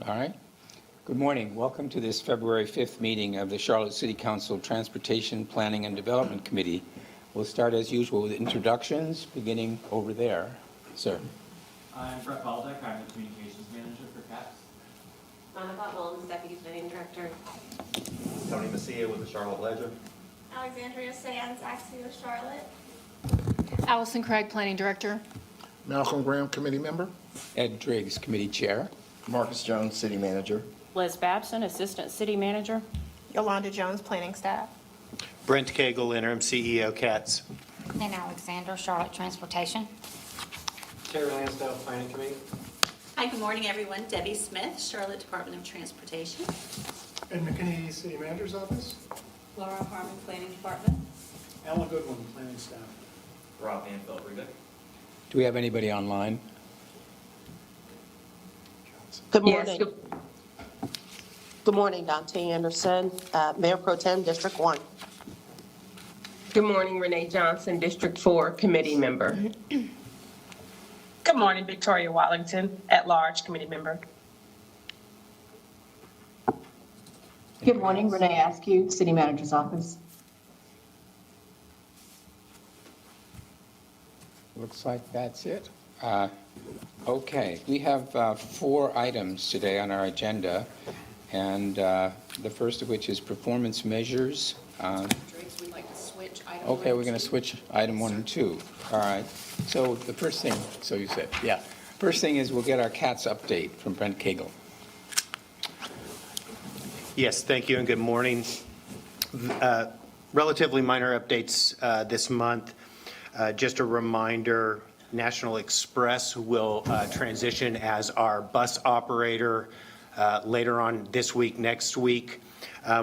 All right. Good morning. Welcome to this February 5th meeting of the Charlotte City Council Transportation Planning and Development Committee. We'll start as usual with introductions, beginning over there. Sir. I'm Brett Baldeck. I'm the Communications Manager for CAPS. Monica Holmes, Deputy Planning Director. Tony Messia with the Charlotte Ledger. Alexandria Sands, Axio Charlotte. Allison Craig, Planning Director. Malcolm Graham, Committee Member. Ed Driggs, Committee Chair. Marcus Jones, City Manager. Liz Babson, Assistant City Manager. Yolanda Jones, Planning Staff. Brent Cagle, Interim CEO, CATS. And Alexander, Charlotte Transportation. Terry Lansdale, Planning Committee. Hi, good morning, everyone. Debbie Smith, Charlotte Department of Transportation. Ed McKinney, City Manager's Office. Laura Harmon, Planning Department. Alan Goodwin, Planning Staff. Rob Hanfeld, Rebec. Do we have anybody online? Good morning. Yes, good morning, Dante Anderson, Mayor Pro Tem, District 1. Good morning, Renee Johnson, District 4 Committee Member. Good morning, Victoria Wallington, at-large Committee Member. Good morning, Renee Askew, City Manager's Office. Looks like that's it. Okay, we have 4 items today on our agenda, and the first of which is performance measures. We'd like to switch item Okay, we're going to switch item 1 and 2. All right. So the first thing, so you said, yeah. First thing is we'll get our CATS update from Brent Cagle. Yes, thank you and good morning. Relatively minor updates this month. Just a reminder, National Express will transition as our bus operator later on this week, next week.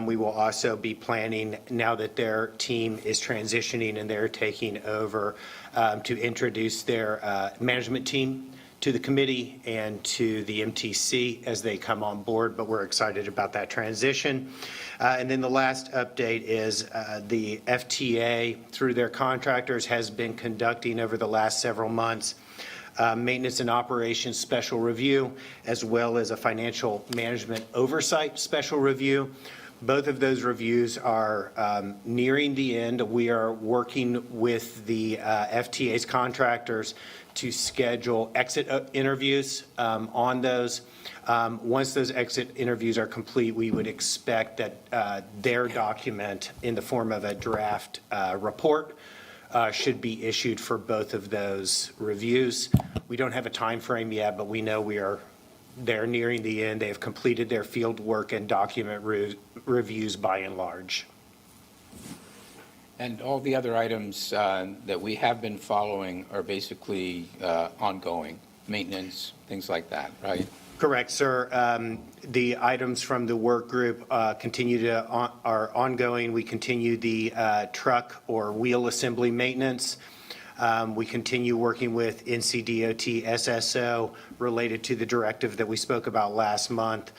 We will also be planning, now that their team is transitioning and they're taking over, to introduce their management team to the committee and to the MTC as they come on board, but we're excited about that transition. And then the last update is the FTA, through their contractors, has been conducting over the last several months maintenance and operations special review, as well as a financial management oversight special review. Both of those reviews are nearing the end. We are working with the FTA's contractors to schedule exit interviews on those. Once those exit interviews are complete, we would expect that their document in the form of a draft report should be issued for both of those reviews. We don't have a time frame yet, but we know they're nearing the end. They have completed their field work and document reviews by and large. And all the other items that we have been following are basically ongoing, maintenance, things like that, right? Correct, sir. The items from the work group are ongoing. We continue the truck or wheel assembly maintenance. We continue working with NCDOT SSO related to the directive that we spoke about last month.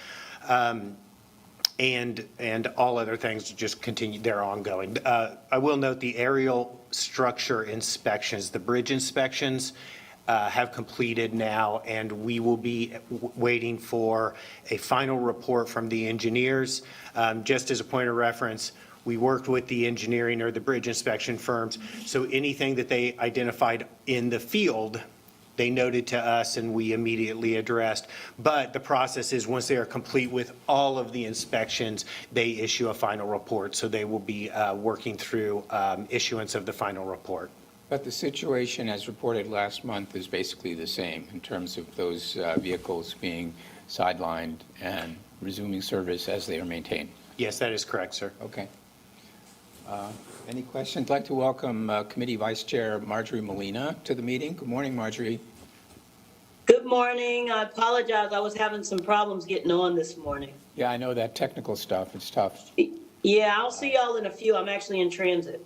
And all other things just continue, they're ongoing. I will note the aerial structure inspections, the bridge inspections have completed now, and we will be waiting for a final report from the engineers. Just as a point of reference, we worked with the engineering or the bridge inspection firms, so anything that they identified in the field, they noted to us and we immediately addressed. But the process is, once they are complete with all of the inspections, they issue a final report. So they will be working through issuance of the final report. But the situation as reported last month is basically the same in terms of those vehicles being sidelined and resuming service as they are maintained. Yes, that is correct, sir. Okay. Any questions? I'd like to welcome Committee Vice Chair Marjorie Molina to the meeting. Good morning, Marjorie. Good morning. I apologize. I was having some problems getting on this morning. Yeah, I know that technical stuff. It's tough. Yeah, I'll see y'all in a few. I'm actually in transit.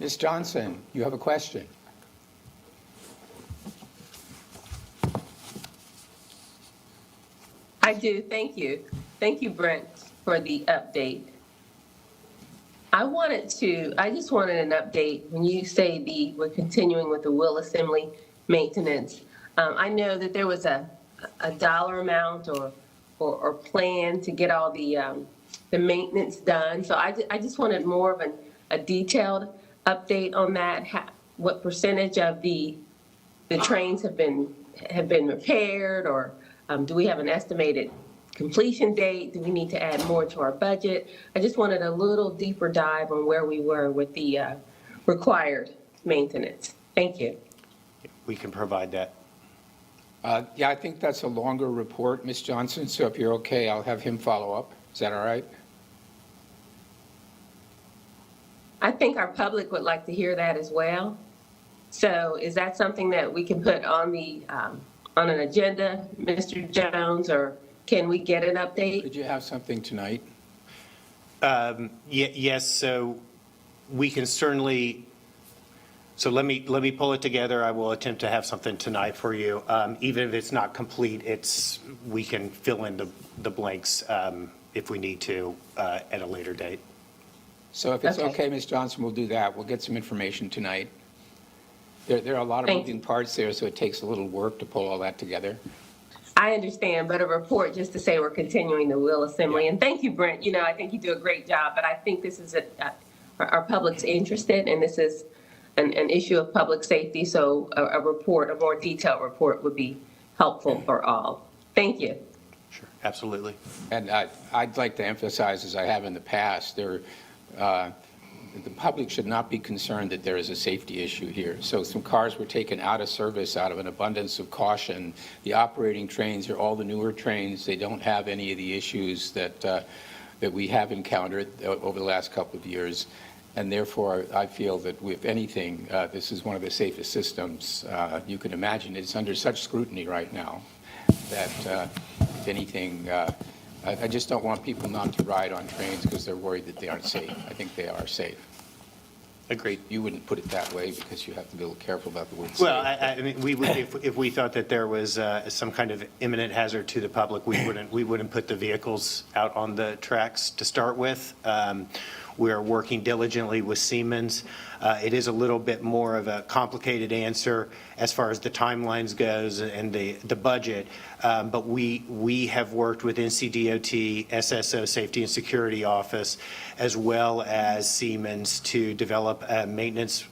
Ms. Johnson, you have a question. I do. Thank you. Thank you, Brent, for the update. I just wanted an update when you say we're continuing with the wheel assembly maintenance. I know that there was a dollar amount or or plan to get all the maintenance done. So I just wanted more of a detailed update on that. What percentage of the trains have been repaired, or do we have an estimated completion date? Do we need to add more to our budget? I just wanted a little deeper dive on where we were with the required maintenance. Thank you. We can provide that. Yeah, I think that's a longer report, Ms. Johnson, so if you're okay, I'll have him follow up. Is that all right? I think our public would like to hear that as well. So is that something that we can put on on an agenda, Mr. Jones, or can we get an update? Could you have something tonight? Yes, so we can certainly, so let me pull it together. I will attempt to have something tonight for you. Even if it's not complete, we can fill in the blanks if we need to at a later date. So if it's okay, Ms. Johnson, we'll do that. We'll get some information tonight. There are a lot of moving parts there, so it takes a little work to pull all that together. I understand, but a report just to say we're continuing the wheel assembly. Yeah. And thank you, Brent. You know, I think you do a great job, but I think this is our public's interested, and this is an issue of public safety. So a report, a more detailed report would be helpful for all. Thank you. Sure, absolutely. And I'd like to emphasize, as I have in the past, the public should not be concerned that there is a safety issue here. So some cars were taken out of service out of an abundance of caution. The operating trains are all the newer trains. They don't have any of the issues that we have encountered over the last couple of years. And therefore, I feel that if anything, this is one of the safest systems you can imagine. It's under such scrutiny right now that, if anything, I just don't want people not to ride on trains because they're worried that they aren't safe. I think they are safe. Agreed. You wouldn't put it that way because you have to be a little careful about the word safe. Well, I mean, we would, if we thought that there was some kind of imminent hazard to the public, we wouldn't put the vehicles out on the tracks to start with. We are working diligently with Siemens. It is a little bit more of a complicated answer as far as the timelines goes and the budget, but we have worked with NCDOT, SSO, Safety and Security Office, as well as Siemens to develop a maintenance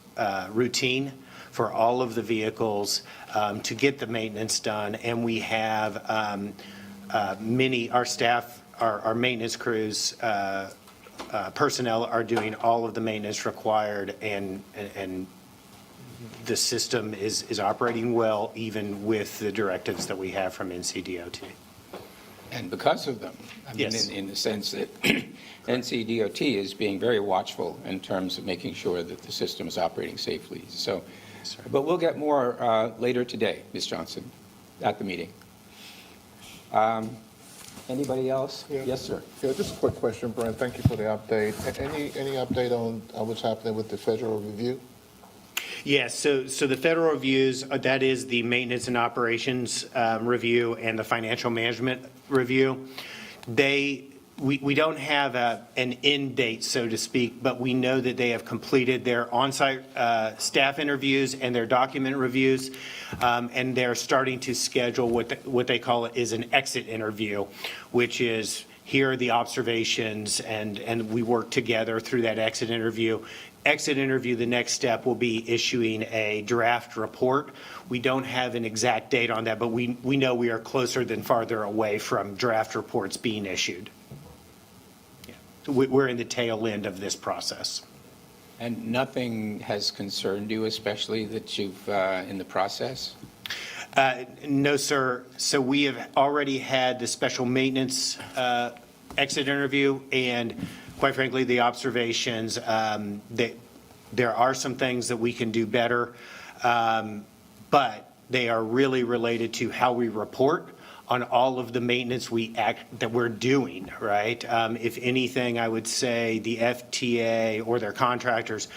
routine for all of the vehicles to get the maintenance done. And we have our staff, our maintenance crews, personnel are doing all of the maintenance required, and the system is operating well, even with the directives that we have from NCDOT. And because of them, I mean, Yes. in the sense that NCDOT is being very watchful in terms of making sure that the system is operating safely. So, but we'll get more later today, Ms. Johnson, at the meeting. Anybody else? Yeah. Yes, sir. Yeah, just a quick question, Brent. Thank you for the update. Any update on what's happening with the federal review? Yes, so the federal reviews, that is the maintenance and operations review and the financial management review. We don't have an end date, so to speak, but we know that they have completed their on-site staff interviews and their document reviews, and they're starting to schedule what they call is an exit interview, which is here are the observations, and we work together through that exit interview. Exit interview, the next step will be issuing a draft report. We don't have an exact date on that, but we know we are closer than farther away from draft reports being issued. We're in the tail end of this process. And nothing has concerned you, especially that you've in the process? No, sir. So we have already had the special maintenance exit interview, and quite frankly, the observations, there are some things that we can do better, but they are really related to how we report on all of the maintenance that we're doing, right? If anything, I would say the FTA or their contractors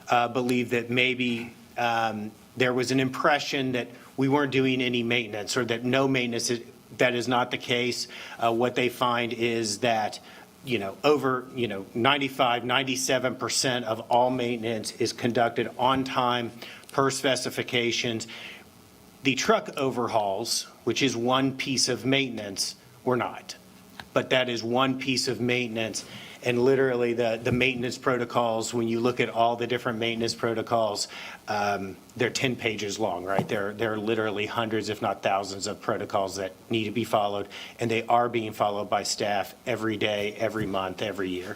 believe that maybe there was an impression that we weren't doing any maintenance or that no maintenance. That is not the case. What they find is that over 95, 97% of all maintenance is conducted on time per specifications. The truck overhauls, which is one piece of maintenance, we're not. But that is one piece of maintenance. And literally, the maintenance protocols, when you look at all the different maintenance protocols, they're 10 pages long, right? There are literally hundreds, if not thousands, of protocols that need to be followed, and they are being followed by staff every day, every month, every year.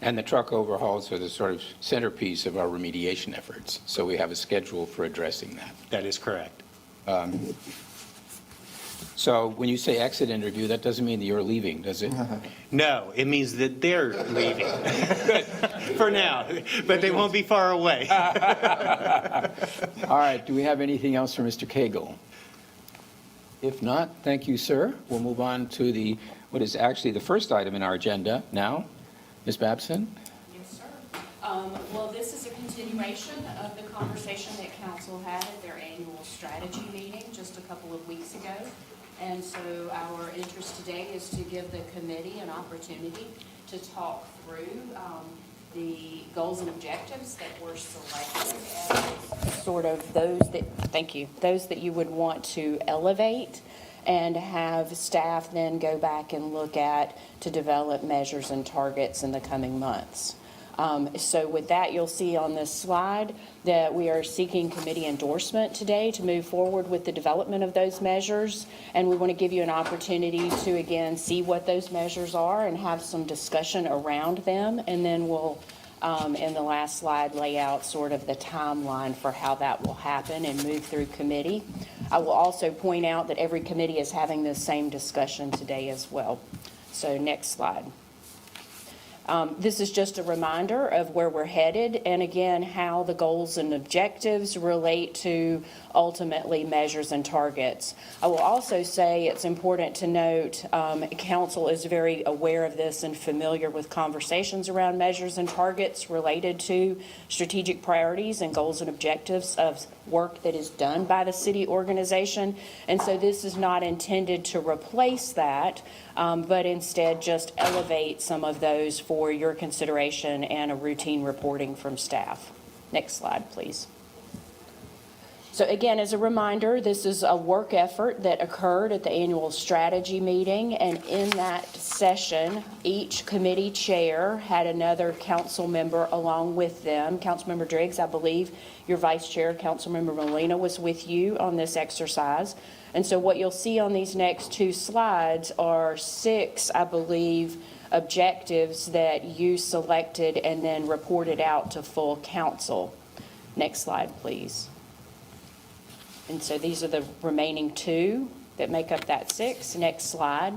And the truck overhauls are the sort of centerpiece of our remediation efforts, so we have a schedule for addressing that. That is correct. So when you say exit interview, that doesn't mean that you're leaving, does it? No, it means that they're leaving. For now, but they won't be far away. All right, do we have anything else for Mr. Cagle? If not, thank you, sir. We'll move on to what is actually the first item in our agenda now. Ms. Babson? Yes, sir. Well, this is a continuation of the conversation that council had at their annual strategy meeting just a couple of weeks ago. And so our interest today is to give the committee an opportunity to talk through the goals and objectives that were selected as sort of those that you would want to elevate, and have staff then go back and look at to develop measures and targets in the coming months. So with that, you'll see on this slide that we are seeking committee endorsement today to move forward with the development of those measures. And we want to give you an opportunity to, again, see what those measures are and have some discussion around them. And then we'll, in the last slide, lay out sort of the timeline for how that will happen and move through committee. I will also point out that every committee is having this same discussion today as well. So next slide. This is just a reminder of where we're headed, and again, how the goals and objectives relate to ultimately measures and targets. I will also say it's important to note, council is very aware of this and familiar with conversations around measures and targets related to strategic priorities and goals and objectives of work that is done by the city organization. And so this is not intended to replace that, but instead just elevate some of those for your consideration and a routine reporting from staff. Next slide, please. So again, as a reminder, this is a work effort that occurred at the annual strategy meeting, and in that session, each committee chair had another council member along with them. Councilmember Driggs, I believe your vice chair, Councilmember Molina, was with you on this exercise. And so what you'll see on these next two slides are 6, I believe, objectives that you selected and then reported out to full council. Next slide, please. And so these are the remaining 2 that make up that 6. Next slide.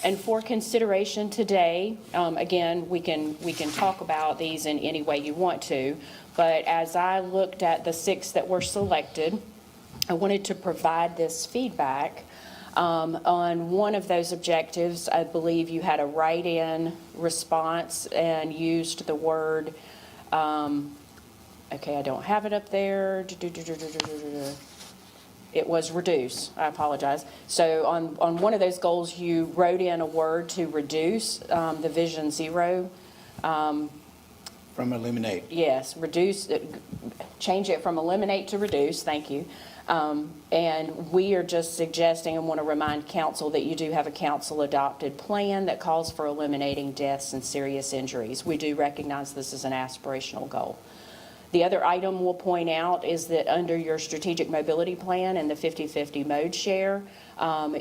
And for consideration today, again, we can talk about these in any way you want to, but as I looked at the 6 that were selected, I wanted to provide this feedback. On one of those objectives, I believe you had a write-in response and used the word, okay, I don't have it up there. It was reduce. I apologize. So on one of those goals, you wrote in a word to reduce the Vision Zero. From eliminate. Yes, reduce, change it from eliminate to reduce. Thank you. And we are just suggesting and want to remind council that you do have a council-adopted plan that calls for eliminating deaths and serious injuries. We do recognize this is an aspirational goal. The other item we'll point out is that under your strategic mobility plan and the 50-50 mode share,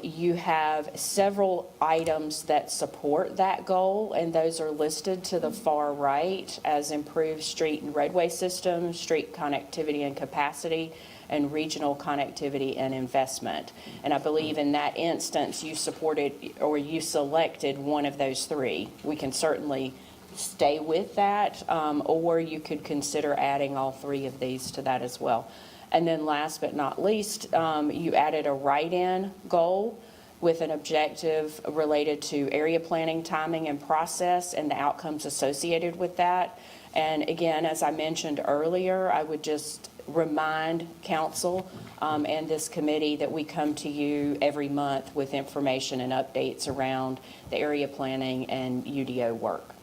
you have several items that support that goal, and those are listed to the far right as improved street and roadway systems, street connectivity and capacity, and regional connectivity and investment. And I believe in that instance, you supported or you selected one of those 3. We can certainly stay with that, or you could consider adding all 3 of these to that as well. And then last but not least, you added a write-in goal with an objective related to area planning, timing, and process, and the outcomes associated with that. And again, as I mentioned earlier, I would just remind council and this committee that we come to you every month with information and updates around the area planning and UDO work.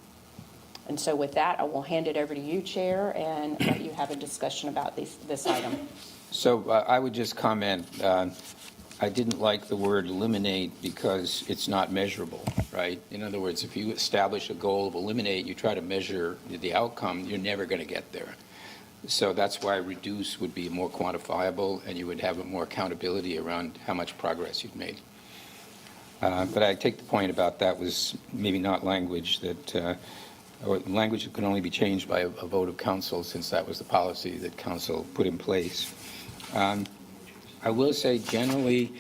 And so with that, I will hand it over to you, Chair, and let you have a discussion about this item. So I would just comment, I didn't like the word eliminate because it's not measurable, right? In other words, if you establish a goal of eliminate, you try to measure the outcome, you're never going to get there. So that's why reduce would be more quantifiable, and you would have more accountability around how much progress you've made. But I take the point about that was maybe not language that, or language that can only be changed by a vote of council, since that was the policy that council put in place. I will say generally,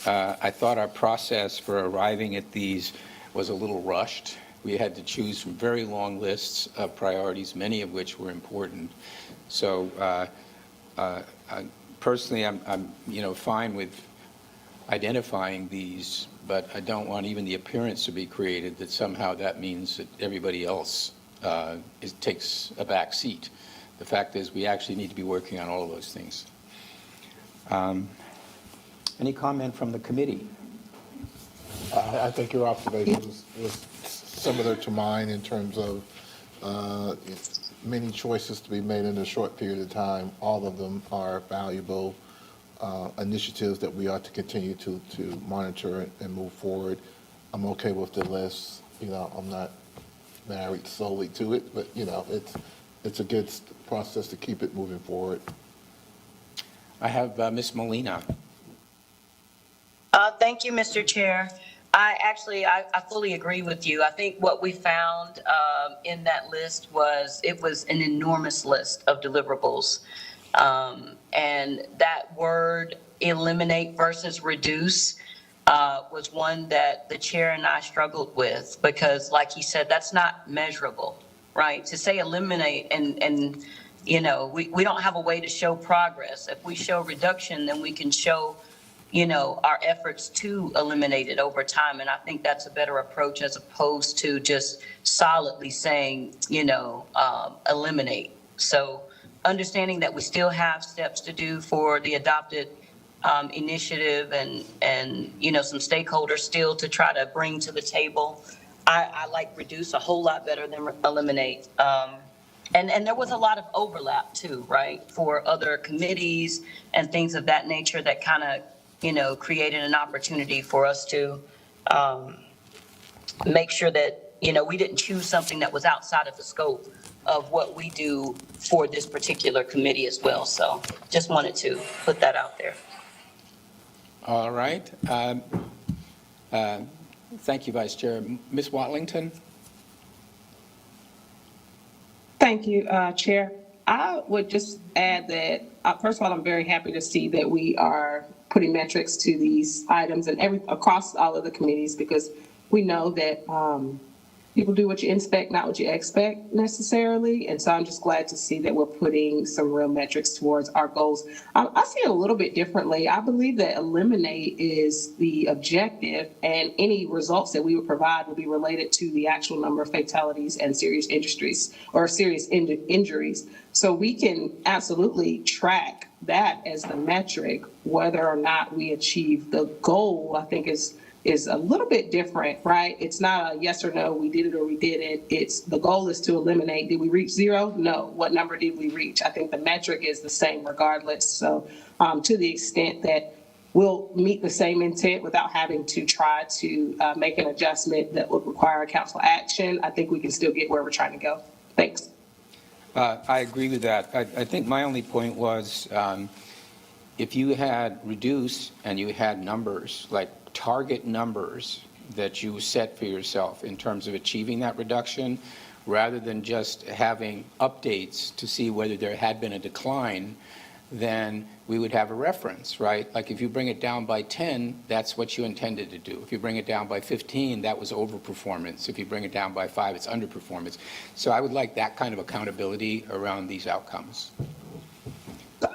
I thought our process for arriving at these was a little rushed. We had to choose from very long lists of priorities, many of which were important. So personally, I'm fine with identifying these, but I don't want even the appearance to be created that somehow that means that everybody else takes a back seat. The fact is, we actually need to be working on all of those things. Any comment from the committee? I think your observation was similar to mine in terms of many choices to be made in a short period of time. All of them are valuable initiatives that we ought to continue to monitor and move forward. I'm okay with the list. I'm not married solely to it, but it's a good process to keep it moving forward. I have Ms. Molina. Thank you, Mr. Chair. I fully agree with you. I think what we found in that list was an enormous list of deliverables. And that word eliminate versus reduce was one that the chair and I struggled with because, like he said, that's not measurable, right? To say eliminate and we don't have a way to show progress. If we show reduction, then we can show our efforts to eliminate it over time. And I think that's a better approach as opposed to just solidly saying, eliminate. So understanding that we still have steps to do for the adopted initiative and some stakeholders still to try to bring to the table. I like reduce a whole lot better than eliminate. And there was a lot of overlap too, right? For other committees and things of that nature that kind of created an opportunity for us to make sure that, we didn't choose something that was outside of the scope of what we do for this particular committee as well. So just wanted to put that out there. All right. Thank you, Vice Chair. Ms. Watlington? Thank you, Chair. I would just add that, first of all, I'm very happy to see that we are putting metrics to these items and across all of the committees, because we know that people do what you inspect, not what you expect necessarily. And so I'm just glad to see that we're putting some real metrics towards our goals. I see it a little bit differently. I believe that eliminate is the objective, and any results that we would provide will be related to the actual number of fatalities and serious injuries or serious injuries. So we can absolutely track that as the metric. Whether or not we achieve the goal, I think is a little bit different, right? It's not a yes or no, we did it or we didn't. It's the goal is to eliminate. Did we reach zero? No. What number did we reach? I think the metric is the same regardless. So to the extent that we'll meet the same intent without having to try to make an adjustment that would require a council action, I think we can still get where we're trying to go. Thanks. I agree with that. I think my only point was if you had reduce and you had numbers, like target numbers that you set for yourself in terms of achieving that reduction, rather than just having updates to see whether there had been a decline, then we would have a reference, right? Like if you bring it down by 10, that's what you intended to do. If you bring it down by 15, that was overperformance. If you bring it down by 5, it's underperformance. So I would like that kind of accountability around these outcomes.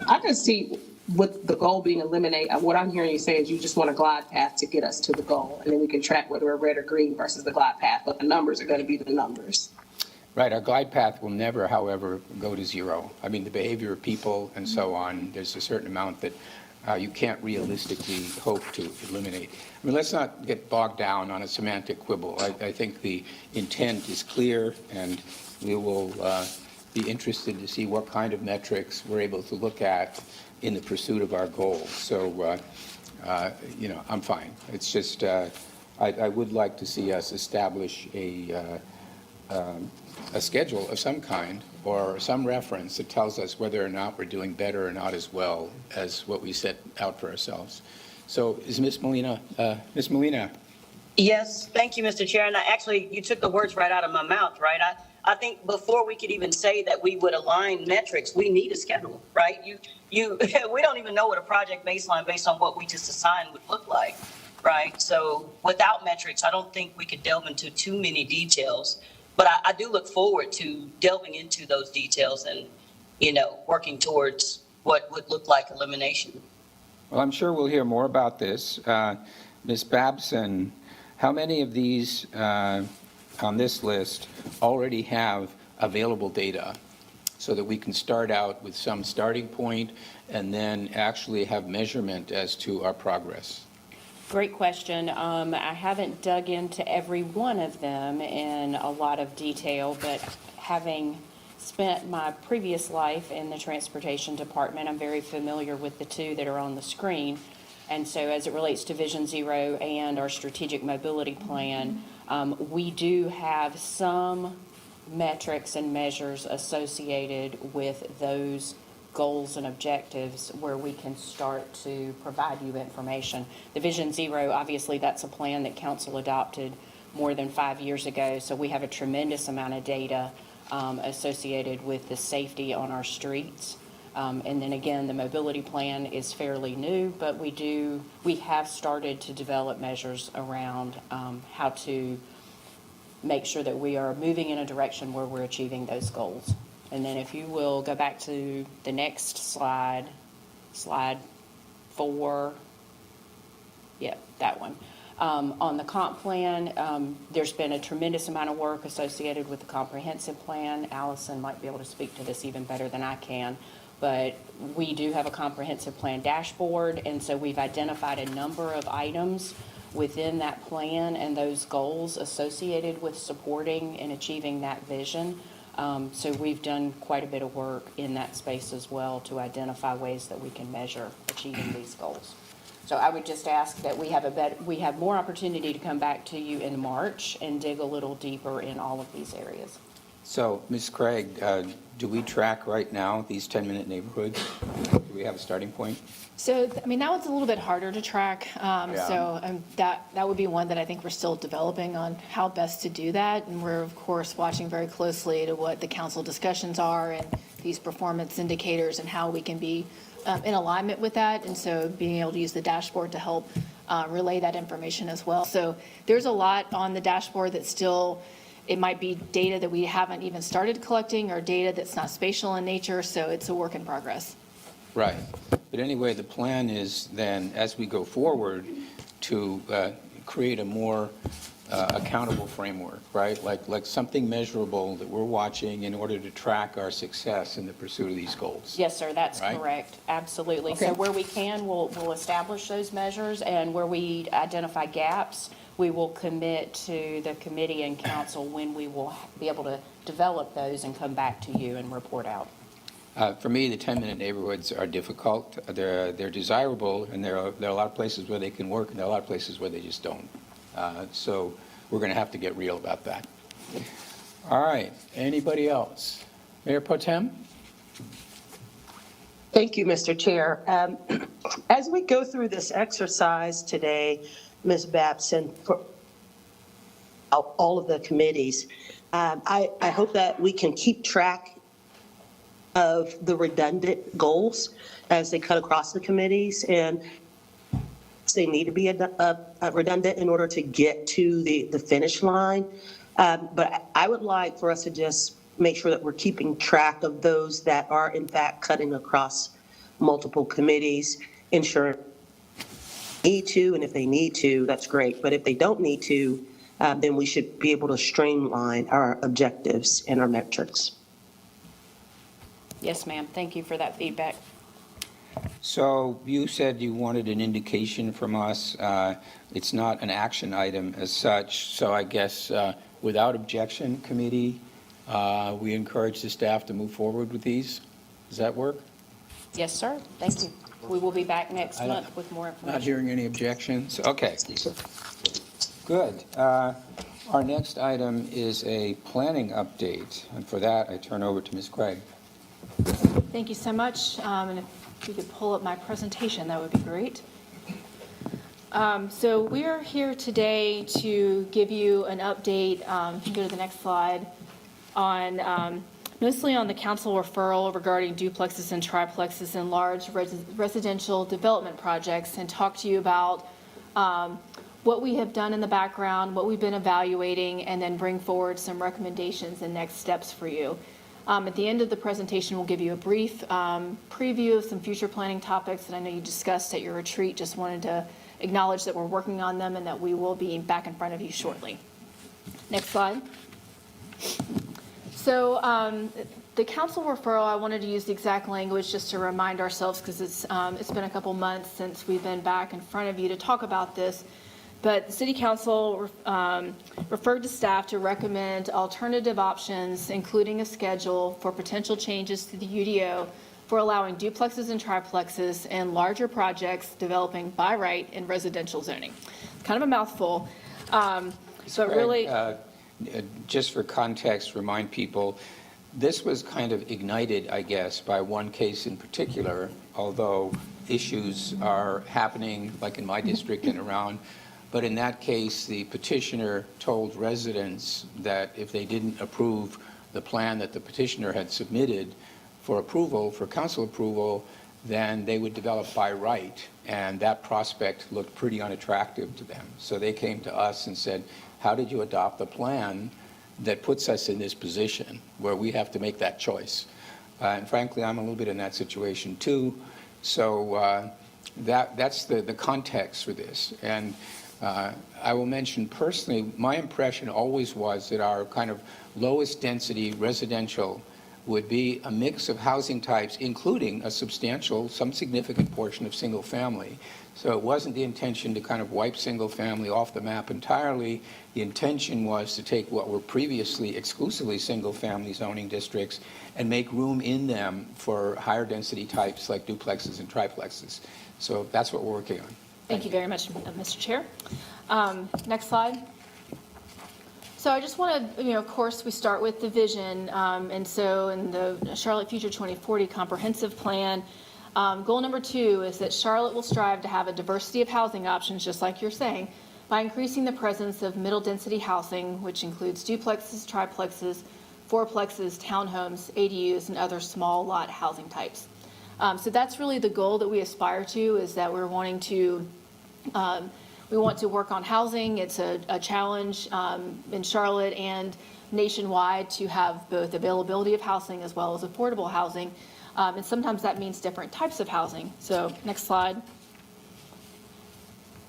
I can see with the goal being eliminate, what I'm hearing you say is you just want a glide path to get us to the goal, and then we can track whether we're red or green versus the glide path, but the numbers are going to be the numbers. Right. Our glide path will never, however, go to zero. I mean, the behavior of people and so on, there's a certain amount that you can't realistically hope to eliminate. I mean, let's not get bogged down on a semantic quibble. I think the intent is clear, and we will be interested to see what kind of metrics we're able to look at in the pursuit of our goals. So I'm fine. It's just, I would like to see us establish a schedule of some kind or some reference that tells us whether or not we're doing better or not as well as what we set out for ourselves. So is Ms. Molina, Ms. Molina? Yes, thank you, Mr. Chair. And you took the words right out of my mouth, right? I think before we could even say that we would align metrics, we need a schedule, right? We don't even know what a project baseline based on what we just assigned would look like, right? So without metrics, I don't think we could delve into too many details. But I do look forward to delving into those details and, working towards what would look like elimination. Well, I'm sure we'll hear more about this. Ms. Babson, how many of these on this list already have available data so that we can start out with some starting point and then actually have measurement as to our progress? Great question. I haven't dug into every one of them in a lot of detail, but having spent my previous life in the transportation department, I'm very familiar with the two that are on the screen. And so as it relates to Vision Zero and our strategic mobility plan, we do have some metrics and measures associated with those goals and objectives where we can start to provide you information. The Vision Zero, obviously, that's a plan that council adopted more than 5 years ago, so we have a tremendous amount of data associated with the safety on our streets. And then again, the mobility plan is fairly new, but we have started to develop measures around how to make sure that we are moving in a direction where we're achieving those goals. And then if you will go back to the next slide, slide 4. Yeah, that one. On the comp plan, there's been a tremendous amount of work associated with the comprehensive plan. Allison might be able to speak to this even better than I can. But we do have a comprehensive plan dashboard, and so we've identified a number of items within that plan and those goals associated with supporting and achieving that vision. So we've done quite a bit of work in that space as well to identify ways that we can measure achieving these goals. So I would just ask that we have more opportunity to come back to you in March and dig a little deeper in all of these areas. So, Ms. Craig, do we track right now these 10-minute neighborhoods? Do we have a starting point? So, that one's a little bit harder to track. So that would be one that I think we're still developing on how best to do that. And we're, of course, watching very closely to what the council discussions are and these performance indicators and how we can be in alignment with that. And so being able to use the dashboard to help relay that information as well. So there's a lot on the dashboard that still, it might be data that we haven't even started collecting or data that's not spatial in nature. So it's a work in progress. Right. But anyway, the plan is then, as we go forward, to create a more accountable framework, right? Like something measurable that we're watching in order to track our success in the pursuit of these goals. Yes, sir, that's Right? correct. Absolutely. Okay. So where we can, we'll establish those measures, and where we identify gaps, we will commit to the committee and council when we will be able to develop those and come back to you and report out. For me, the 10-minute neighborhoods are difficult. They're desirable, and there are a lot of places where they can work, and there are a lot of places where they just don't. So we're going to have to get real about that. All right. Anybody else? Mayor Pro Tem? Thank you, Mr. Chair. As we go through this exercise today, Ms. Babson, for all of the committees, I hope that we can keep track of the redundant goals as they cut across the committees, and they need to be redundant in order to get to the finish line. But I would like for us to just make sure that we're keeping track of those that are in fact cutting across multiple committees, ensuring need to, and if they need to, that's great. But if they don't need to, then we should be able to streamline our objectives and our metrics. Yes, ma'am. Thank you for that feedback. So you said you wanted an indication from us. It's not an action item as such, so I guess without objection, committee, we encourage the staff to move forward with these. Does that work? Yes, sir. Thank you. We will be back next I don't- month with more Not information. hearing any objections? Okay. Good. Our next item is a planning update, and for that, I turn over to Ms. Craig. Thank you so much. And if you could pull up my presentation, that would be great. So we are here today to give you an update, if you go to the next slide, on mostly on the council referral regarding duplexes and triplexes and large residential development projects, and talk to you about what we have done in the background, what we've been evaluating, and then bring forward some recommendations and next steps for you. At the end of the presentation, we'll give you a brief preview of some future planning topics that I know you discussed at your retreat. Just wanted to acknowledge that we're working on them and that we will be back in front of you shortly. Next slide. So the council referral, I wanted to use the exact language just to remind ourselves, because it's been a couple months since we've been back in front of you to talk about this. But the city council referred to staff to recommend alternative options, including a schedule for potential changes to the UDO for allowing duplexes and triplexes and larger projects developing by right in residential zoning. It's kind of a mouthful, but really. Just for context, remind people, this was kind of ignited, I guess, by one case in particular, although issues are happening, like in my district and around. But in that case, the petitioner told residents that if they didn't approve the plan that the petitioner had submitted for approval, for council approval, then they would develop by right. And that prospect looked pretty unattractive to them. So they came to us and said, how did you adopt a plan that puts us in this position where we have to make that choice? And frankly, I'm a little bit in that situation too. So that's the context for this. And I will mention personally, my impression always was that our kind of lowest density residential would be a mix of housing types, including a substantial, some significant portion of single family. So it wasn't the intention to kind of wipe single family off the map entirely. The intention was to take what were previously exclusively single family zoning districts and make room in them for higher density types like duplexes and triplexes. So that's what we're working on. Thank you very much, Mr. Chair. Next slide. So I just want to, of course, we start with the vision. And so in the Charlotte Future 2040 Comprehensive Plan, goal number 2 is that Charlotte will strive to have a diversity of housing options, just like you're saying, by increasing the presence of middle density housing, which includes duplexes, triplexes, fourplexes, townhomes, ADUs, and other small lot housing types. So that's really the goal that we aspire to, is that we're wanting to we want to work on housing. It's a challenge in Charlotte and nationwide to have both availability of housing as well as affordable housing. And sometimes that means different types of housing. So next slide.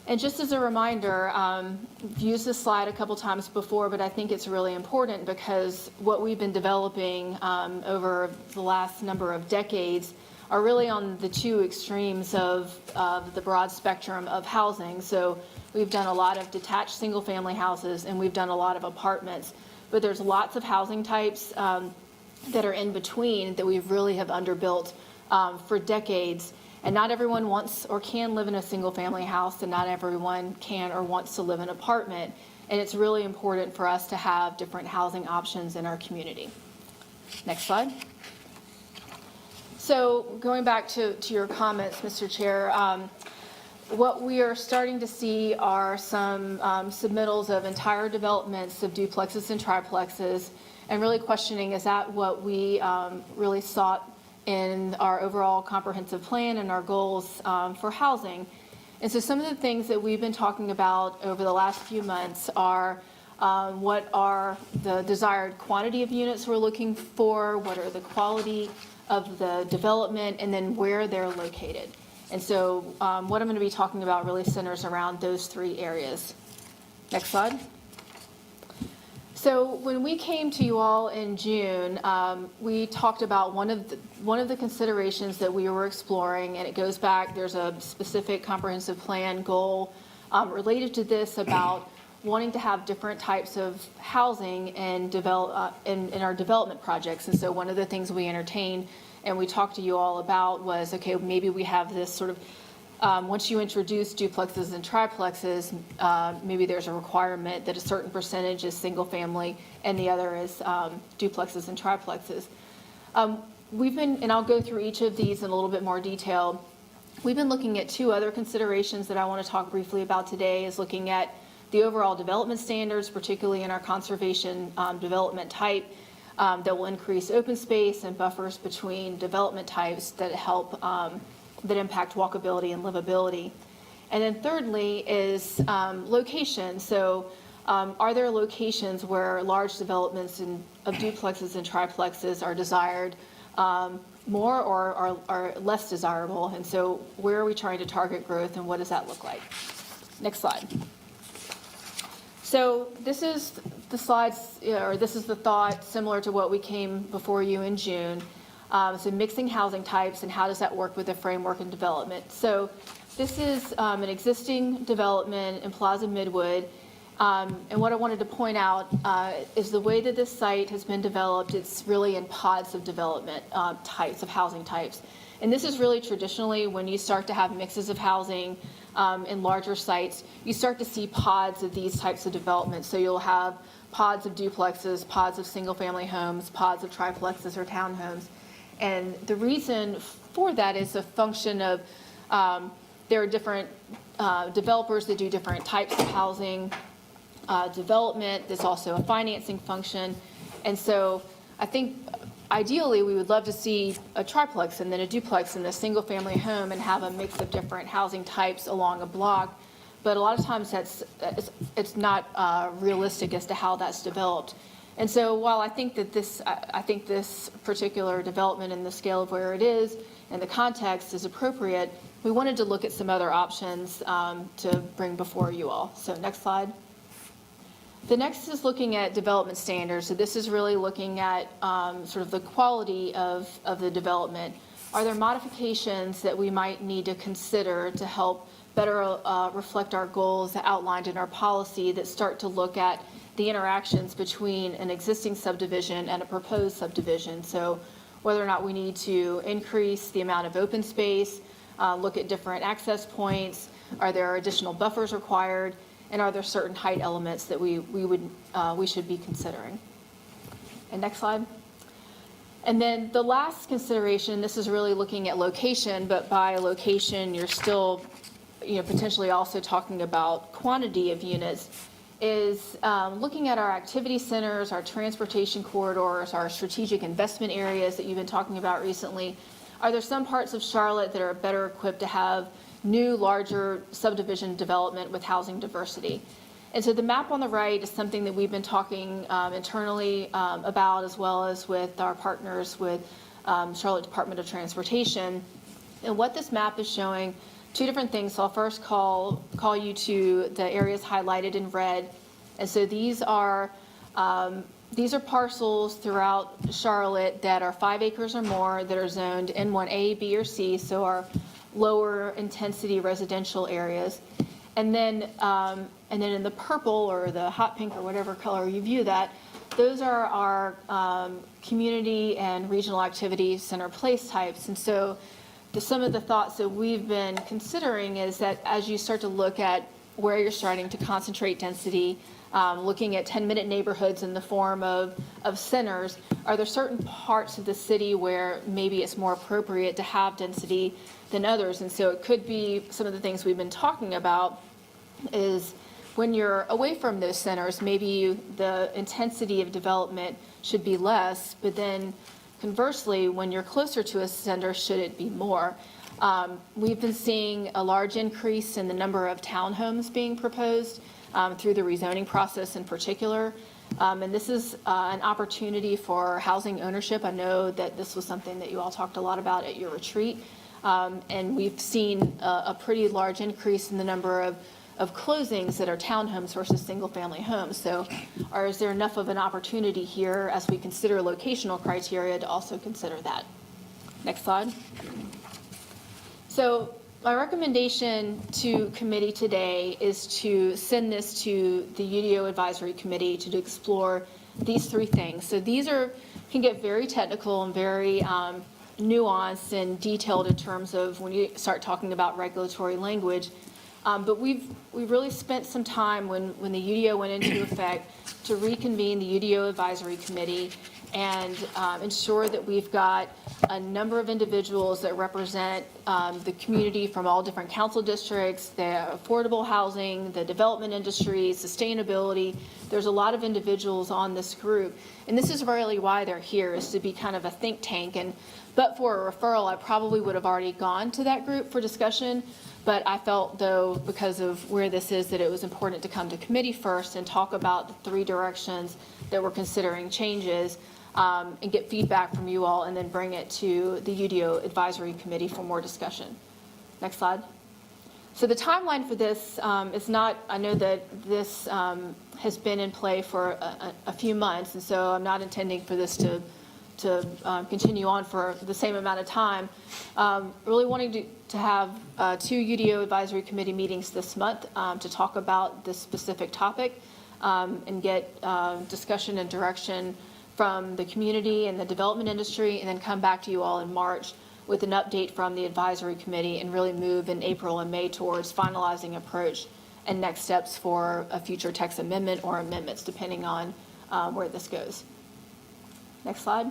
And just as a reminder, I've used this slide a couple times before, but I think it's really important because what we've been developing over the last number of decades are really on the two extremes of the broad spectrum of housing. So we've done a lot of detached single-family houses, and we've done a lot of apartments. But there's lots of housing types that are in between that we really have underbuilt for decades. And not everyone wants or can live in a single-family house, and not everyone can or wants to live in an apartment. And it's really important for us to have different housing options in our community. Next slide. So going back to your comments, Mr. Chair, what we are starting to see are some submittals of entire developments of duplexes and triplexes, and really questioning, is that what we really sought in our overall comprehensive plan and our goals for housing? And so some of the things that we've been talking about over the last few months are what are the desired quantity of units we're looking for, what are the quality of the development, and then where they're located. And so what I'm going to be talking about really centers around those three areas. Next slide. So when we came to you all in June, we talked about one of the considerations that we were exploring, and it goes back, there's a specific comprehensive plan goal related to this about wanting to have different types of housing and in our development projects. And so one of the things we entertained and we talked to you all about was, okay, maybe we have this sort of, once you introduce duplexes and triplexes, maybe there's a requirement that a certain percentage is single family and the other is duplexes and triplexes. We've been, and I'll go through each of these in a little bit more detail. We've been looking at two other considerations that I want to talk briefly about today, is looking at the overall development standards, particularly in our conservation development type, that will increase open space and buffers between development types that help, that impact walkability and livability. And then thirdly is location. So are there locations where large developments of duplexes and triplexes are desired more or are less desirable? And so where are we trying to target growth and what does that look like? Next slide. So this is the slides, or this is the thought similar to what we came before you in June. So mixing housing types and how does that work with the framework and development. So this is an existing development in Plaza Midwood. And what I wanted to point out is the way that this site has been developed, it's really in pods of development types, of housing types. And this is really traditionally when you start to have mixes of housing in larger sites, you start to see pods of these types of development. So you'll have pods of duplexes, pods of single family homes, pods of triplexes or townhomes. And the reason for that is a function of there are different developers that do different types of housing development. There's also a financing function. And so I think ideally we would love to see a triplex and then a duplex and a single family home and have a mix of different housing types along a block. But a lot of times it's not realistic as to how that's developed. And so while I think that this particular development and the scale of where it is and the context is appropriate, we wanted to look at some other options to bring before you all. So next slide. The next is looking at development standards. So this is really looking at sort of the quality of the development. Are there modifications that we might need to consider to help better reflect our goals outlined in our policy that start to look at the interactions between an existing subdivision and a proposed subdivision? So whether or not we need to increase the amount of open space, look at different access points, are there additional buffers required, and are there certain height elements that we should be considering? And next slide. And then the last consideration, this is really looking at location, but by location, you're still, potentially also talking about quantity of units, is looking at our activity centers, our transportation corridors, our strategic investment areas that you've been talking about recently. Are there some parts of Charlotte that are better equipped to have new, larger subdivision development with housing diversity? And so the map on the right is something that we've been talking internally about, as well as with our partners with Charlotte Department of Transportation. And what this map is showing, two different things. So I'll first call you to the areas highlighted in red. And so these are parcels throughout Charlotte that are 5 acres or more that are zoned N1A, B, or C, so our lower intensity residential areas. And then in the purple or the hot pink or whatever color you view that, those are our community and regional activity center place types. And so some of the thoughts that we've been considering is that as you start to look at where you're starting to concentrate density, looking at 10-minute neighborhoods in the form of centers, are there certain parts of the city where maybe it's more appropriate to have density than others? And so it could be some of the things we've been talking about is when you're away from those centers, maybe the intensity of development should be less, but then conversely, when you're closer to a center, should it be more? We've been seeing a large increase in the number of townhomes being proposed through the rezoning process in particular. And this is an opportunity for housing ownership. I know that this was something that you all talked a lot about at your retreat. And we've seen a pretty large increase in the number of closings that are townhomes versus single-family homes. So is there enough of an opportunity here as we consider locational criteria to also consider that? Next slide. So my recommendation to committee today is to send this to the UDO Advisory Committee to explore these three things. So these can get very technical and very nuanced and detailed in terms of when you start talking about regulatory language. But we've really spent some time when the UDO went into effect to reconvene the UDO Advisory Committee and ensure that we've got a number of individuals that represent the community from all different council districts, the affordable housing, the development industry, sustainability. There's a lot of individuals on this group. And this is really why they're here, is to be kind of a think tank. But for a referral, I probably would have already gone to that group for discussion. But I felt, though, because of where this is, that it was important to come to committee first and talk about the three directions that we're considering changes, and get feedback from you all, and then bring it to the UDO Advisory Committee for more discussion. Next slide. So the timeline for this is not, I know that this has been in play for a few months, and so I'm not intending for this to continue on for the same amount of time. Really wanting to have 2 UDO Advisory Committee meetings this month to talk about this specific topic and get discussion and direction from the community and the development industry, and then come back to you all in March with an update from the advisory committee and really move in April and May towards finalizing approach and next steps for a future text amendment or amendments, depending on where this goes. Next slide.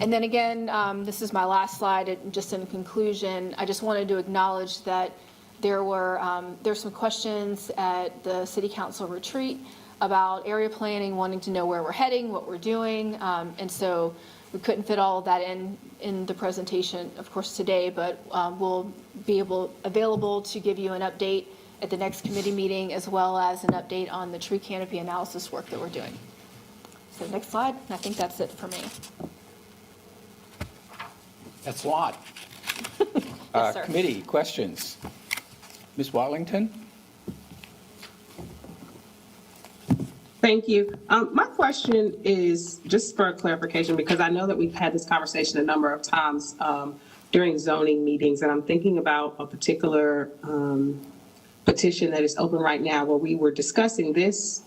And then again, this is my last slide. Just in conclusion, I just wanted to acknowledge that there's some questions at the City Council retreat about area planning, wanting to know where we're heading, what we're doing, and so we couldn't fit all of that in the presentation, of course, today, but we'll be available to give you an update at the next committee meeting, as well as an update on the tree canopy analysis work that we're doing. So next slide, I think that's it for me. That's a lot. Yes, sir. Committee, questions? Ms. Watlington? Thank you. My question is just for clarification, because I know that we've had this conversation a number of times during zoning meetings, and I'm thinking about a particular petition that is open right now where we were discussing this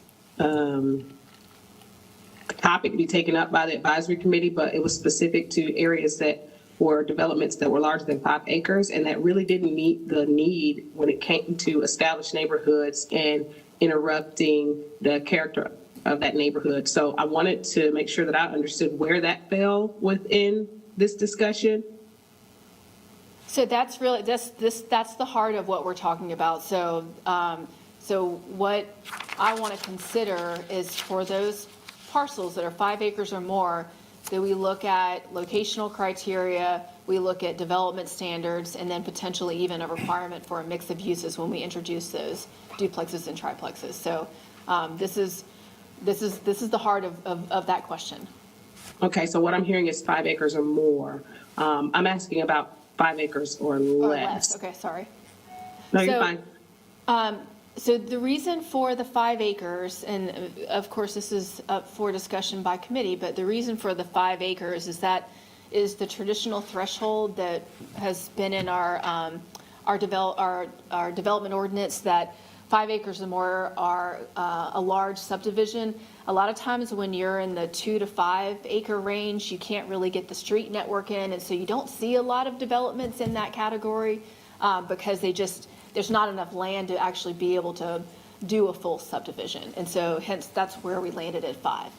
topic to be taken up by the advisory committee, but it was specific to areas that were developments that were larger than 5 acres, and that really didn't meet the need when it came to established neighborhoods and interrupting the character of that neighborhood. So I wanted to make sure that I understood where that fell within this discussion. So that's really, that's the heart of what we're talking about. So, so what I want to consider is for those parcels that are 5 acres or more, that we look at locational criteria, we look at development standards, and then potentially even a requirement for a mix of uses when we introduce those duplexes and triplexes. So this is the heart of that question. Okay, so what I'm hearing is 5 acres or more. I'm asking about 5 acres or less. Okay, sorry. No, you're fine. So the reason for the 5 acres, and of course this is up for discussion by committee, but the reason for the 5 acres is that is the traditional threshold that has been in our development ordinance, that 5 acres or more are a large subdivision. A lot of times when you're in the 2 to 5 acre range, you can't really get the street network in, and so you don't see a lot of developments in that category because there's not enough land to actually be able to do a full subdivision. And so hence that's where we landed at 5.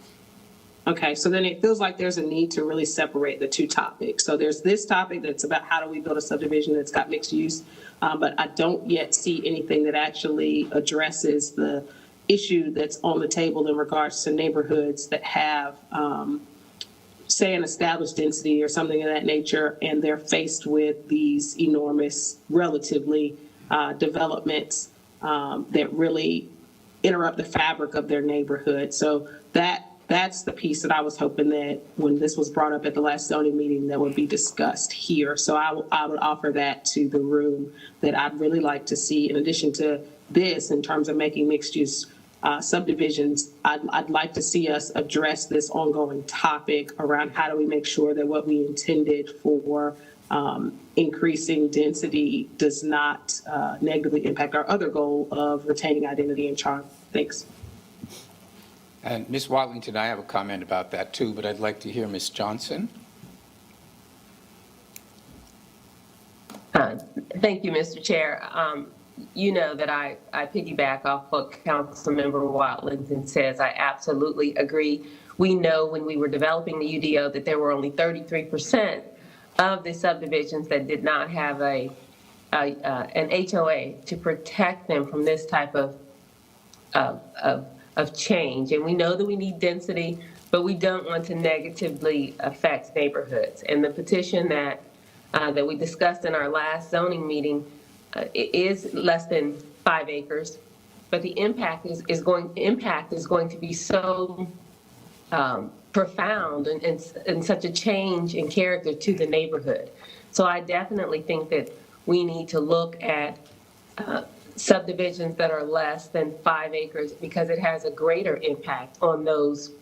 Okay, so then it feels like there's a need to really separate the two topics. So there's this topic that's about how do we build a subdivision that's got mixed use, but I don't yet see anything that actually addresses the issue that's on the table in regards to neighborhoods that have, say, an established density or something of that nature, and they're faced with these enormous, relatively, developments that really interrupt the fabric of their neighborhood. So that's the piece that I was hoping that when this was brought up at the last zoning meeting that would be discussed here. So I would offer that to the room, that I'd really like to see, in addition to this, in terms of making mixed use subdivisions, I'd like to see us address this ongoing topic around how do we make sure that what we intended for increasing density does not negatively impact our other goal of retaining identity and charm. Thanks. And Ms. Watlington, I have a comment about that too, but I'd like to hear Ms. Johnson. Thank you, Mr. Chair. You know that I piggyback off what Councilmember Watlington says. I absolutely agree. We know when we were developing the UDO that there were only 33% of the subdivisions that did not have an HOA to protect them from this type of change. And we know that we need density, but we don't want to negatively affect neighborhoods. And the petition that we discussed in our last zoning meeting is less than 5 acres, but the impact is going to be so profound and such a change in character to the neighborhood. So I definitely think that we need to look at subdivisions that are less than 5 acres because it has a greater impact on those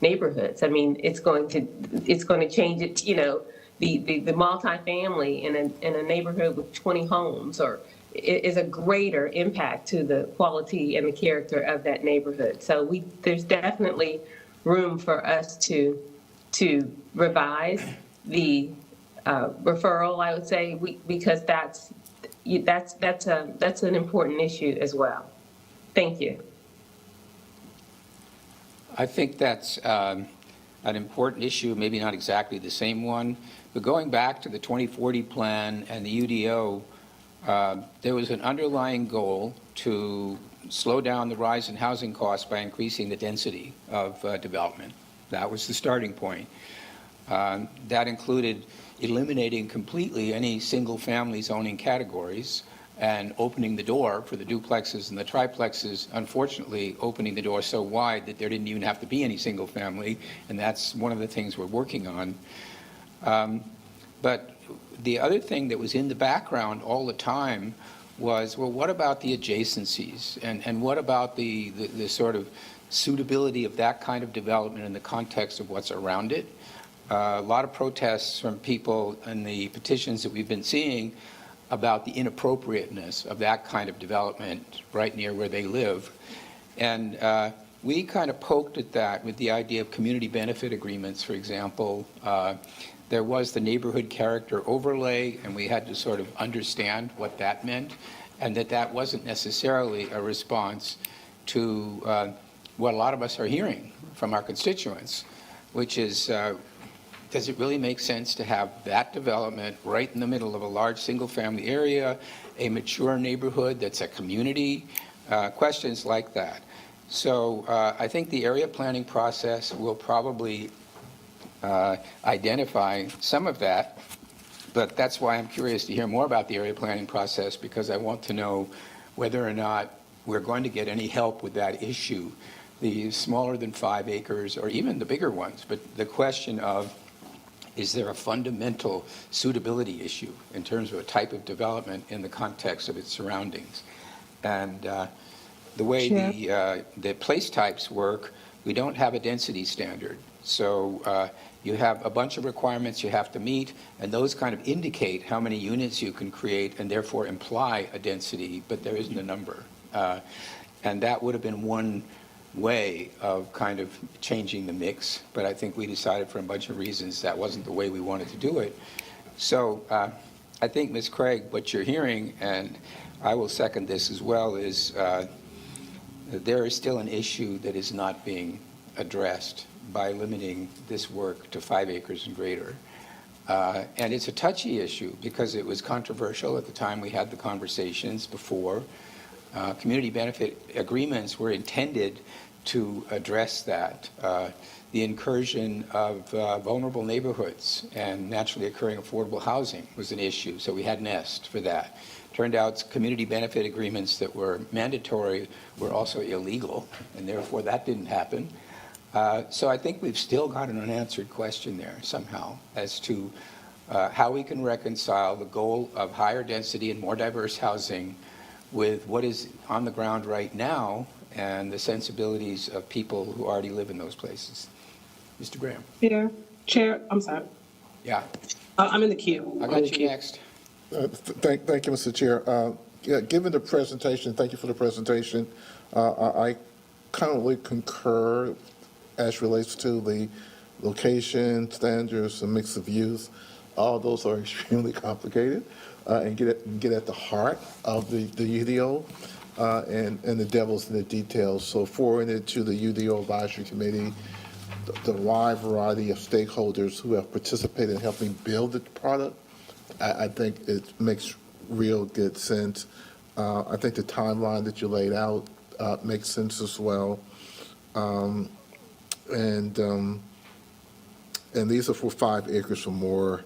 neighborhoods. I mean, it's going to change it, you know, the multifamily in a neighborhood with 20 homes is a greater impact to the quality and the character of that neighborhood. So there's definitely room for us to revise the referral, I would say, because that's an important issue as well. Thank you. I think that's an important issue, maybe not exactly the same one, but going back to the 2040 plan and the UDO, there was an underlying goal to slow down the rise in housing costs by increasing the density of development. That was the starting point. That included eliminating completely any single-family zoning categories and opening the door for the duplexes and the triplexes, unfortunately opening the door so wide that there didn't even have to be any single family, and that's one of the things we're working on. But the other thing that was in the background all the time was, well, what about the adjacencies? And what about the sort of suitability of that kind of development in the context of what's around it? A lot of protests from people in the petitions that we've been seeing about the inappropriateness of that kind of development right near where they live. And we kind of poked at that with the idea of community benefit agreements, for example. There was the neighborhood character overlay, and we had to sort of understand what that meant, and that wasn't necessarily a response to what a lot of us are hearing from our constituents, which is, does it really make sense to have that development right in the middle of a large single-family area, a mature neighborhood that's a community? Questions like that. So I think the area planning process will probably identify some of that, but that's why I'm curious to hear more about the area planning process, because I want to know whether or not we're going to get any help with that issue, the smaller than 5 acres or even the bigger ones. But the question of, is there a fundamental suitability issue in terms of a type of development in the context of its surroundings? And the way the place types work, we don't have a density standard. So you have a bunch of requirements you have to meet, and those kind of indicate how many units you can create and therefore imply a density, but there isn't a number. And that would have been one way of kind of changing the mix, but I think we decided for a bunch of reasons that wasn't the way we wanted to do it. So I think, Ms. Craig, what you're hearing, and I will second this as well, is there is still an issue that is not being addressed by limiting this work to 5 acres and greater. And it's a touchy issue because it was controversial at the time we had the conversations before. Community benefit agreements were intended to address that. The incursion of vulnerable neighborhoods and naturally occurring affordable housing was an issue, so we had NEST for that. Turned out community benefit agreements that were mandatory were also illegal, and therefore that didn't happen. So I think we've still got an unanswered question there somehow as to how we can reconcile the goal of higher density and more diverse housing with what is on the ground right now and the sensibilities of people who already live in those places. Mr. Graham? Chair, I'm sorry. Yeah, I'm in the queue. I got you next. Thank you, Mr. Chair. Yeah, given the presentation, thank you for the presentation. I currently concur as relates to the location, standards, and mix of use. All those are extremely complicated and get at the heart of the UDO and the devil's in the details. So forwarding it to the UDO Advisory Committee, the wide variety of stakeholders who have participated in helping build the product, I think it makes real good sense. I think the timeline that you laid out makes sense as well. And these are for 5 acres or more.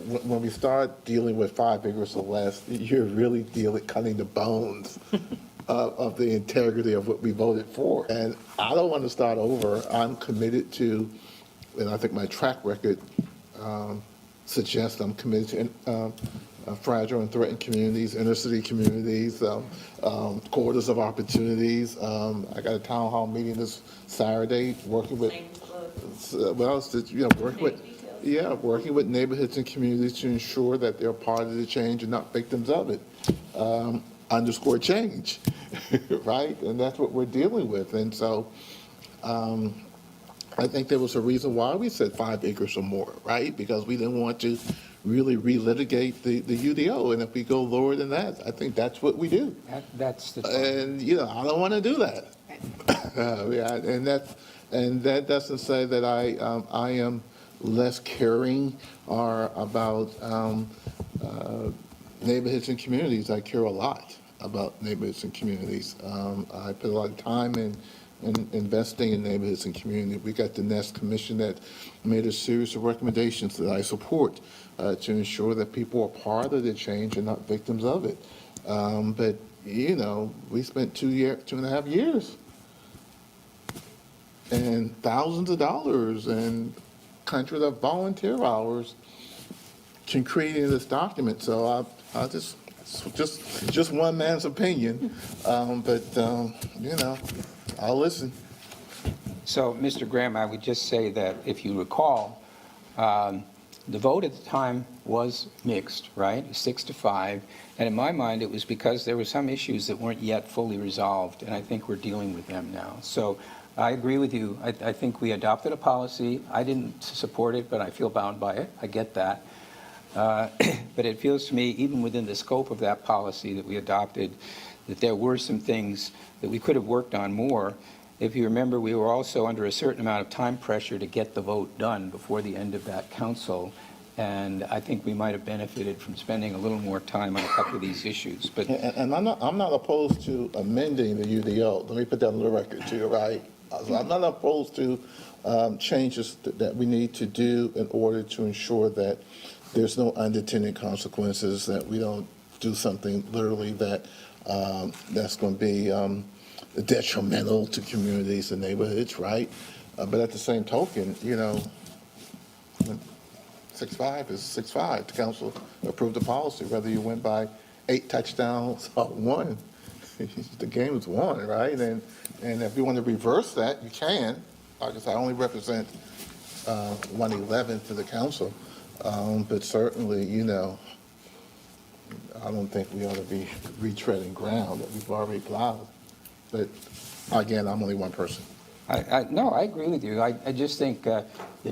When we start dealing with 5 acres or less, you're really cutting the bones of the integrity of what we voted for. And I don't want to start over. I'm committed to, and I think my track record suggests I'm committed to fragile and threatened communities, inner city communities, corridors of opportunities. I got a town hall meeting this Saturday, working with, working with neighborhoods and communities to ensure that they're part of the change and not victims of it. Underscore change, right? And that's what we're dealing with. And so I think there was a reason why we said 5 acres or more, right? Because we didn't want to really relitigate the UDO. And if we go lower than that, I think that's what we do. That's the And, I don't want to do that. And that doesn't say that I am less caring or about neighborhoods and communities. I care a lot about neighborhoods and communities. I put a lot of time in investing in neighborhoods and communities. We got the Nest Commission that made a series of recommendations that I support to ensure that people are part of the change and not victims of it. But, we spent 2.5 years and thousands of dollars and hundreds of volunteer hours to creating this document. So I just one man's opinion, but I'll listen. So, Mr. Graham, I would just say that if you recall, the vote at the time was mixed, right? 6-5. And in my mind, it was because there were some issues that weren't yet fully resolved, and I think we're dealing with them now. So I agree with you. I think we adopted a policy. I didn't support it, but I feel bound by it. I get that. But it feels to me, even within the scope of that policy that we adopted, that there were some things that we could have worked on more. If you remember, we were also under a certain amount of time pressure to get the vote done before the end of that council. And I think we might have benefited from spending a little more time on a couple of these issues. But and I'm not opposed to amending the UDO. Let me put that on the record too, right? I'm not opposed to changes that we need to do in order to ensure that there's no unintended consequences, that we don't do something literally that's going to be detrimental to communities and neighborhoods, right? But at the same token, 6-5 is 6-5. The council approved the policy, whether you went by 8 touchdowns or 1. The game is won, right? And if you want to reverse that, you can. Like I said, I only represent 1/11 to the council, but certainly, I don't think we ought to be retreading ground that we've already plowed. But again, I'm only one person. No, I agree with you. I just think the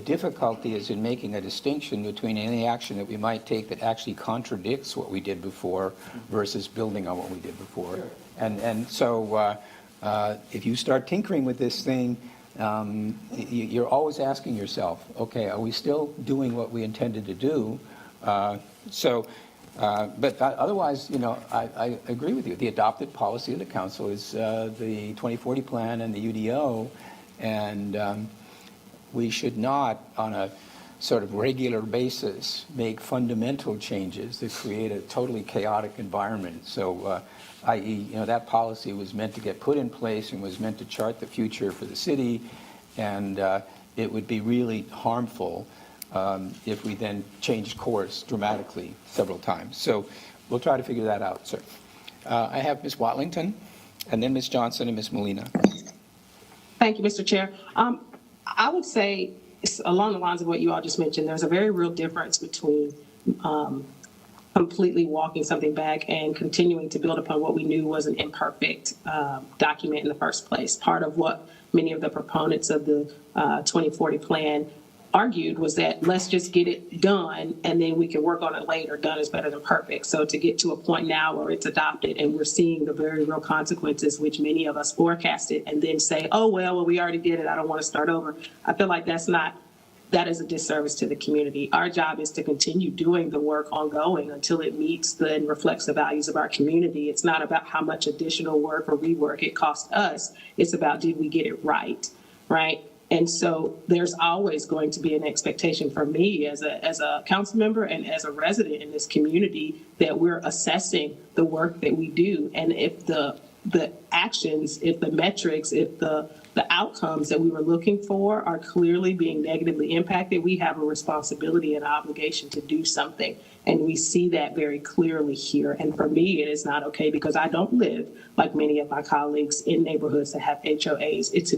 difficulty is in making a distinction between any action that we might take that actually contradicts what we did before versus building on what we did before. Sure. And so if you start tinkering with this thing, you're always asking yourself, okay, are we still doing what we intended to do? But otherwise, I agree with you. The adopted policy of the council is the 2040 plan and the UDO, and we should not, on a sort of regular basis, make fundamental changes that create a totally chaotic environment. So, i.e., that policy was meant to get put in place and was meant to chart the future for the city, and it would be really harmful if we then changed course dramatically several times. So we'll try to figure that out, sir. I have Ms. Watlington. And then Ms. Johnson and Ms. Molina. Thank you, Mr. Chair. I would say, it's along the lines of what you all just mentioned, there's a very real difference between completely walking something back and continuing to build upon what we knew was an imperfect document in the first place. Part of what many of the proponents of the 2040 plan argued was that let's just get it done and then we can work on it later. Done is better than perfect. So to get to a point now where it's adopted and we're seeing the very real consequences, which many of us forecasted, and then say, oh, well, we already did it. I don't want to start over. I feel like that is a disservice to the community. Our job is to continue doing the work ongoing until it meets and reflects the values of our community. It's not about how much additional work or rework it cost us. It's about, did we get it right? Right? And so there's always going to be an expectation for me as a council member and as a resident in this community that we're assessing the work that we do. And if the actions, if the metrics, if the outcomes that we were looking for are clearly being negatively impacted, we have a responsibility and obligation to do something. And we see that very clearly here. And for me, it is not okay because I don't live, like many of my colleagues, in neighborhoods that have HOAs. It's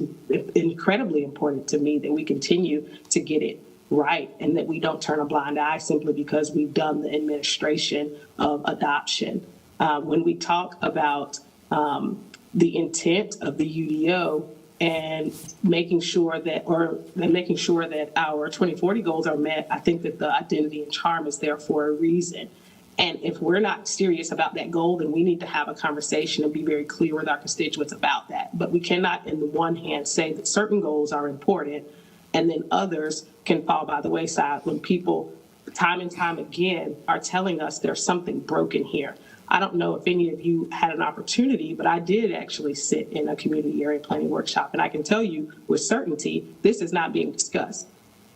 incredibly important to me that we continue to get it right and that we don't turn a blind eye simply because we've done the administration of adoption. When we talk about the intent of the UDO and making sure that our 2040 goals are met, I think that the identity and charm is there for a reason. And if we're not serious about that goal, then we need to have a conversation and be very clear with our constituents about that. But we cannot, in the one hand, say that certain goals are important and then others can fall by the wayside when people time and time again are telling us there's something broken here. I don't know if any of you had an opportunity, but I did actually sit in a community area planning workshop, and I can tell you with certainty, this is not being discussed.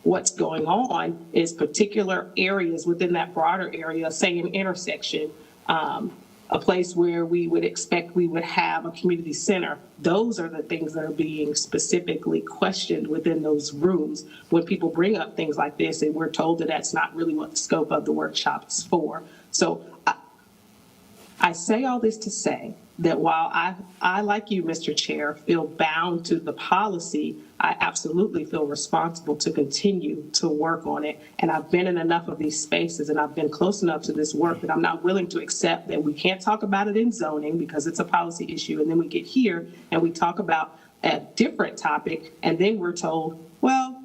What's going on is particular areas within that broader area, say an intersection, a place where we would expect we would have a community center. Those are the things that are being specifically questioned within those rooms. When people bring up things like this, and we're told that that's not really what the scope of the workshop is for. So I say all this to say that while I, like you, Mr. Chair, feel bound to the policy, I absolutely feel responsible to continue to work on it. And I've been in enough of these spaces and I've been close enough to this work that I'm not willing to accept that we can't talk about it in zoning because it's a policy issue. And then we get here and we talk about a different topic and then we're told, well,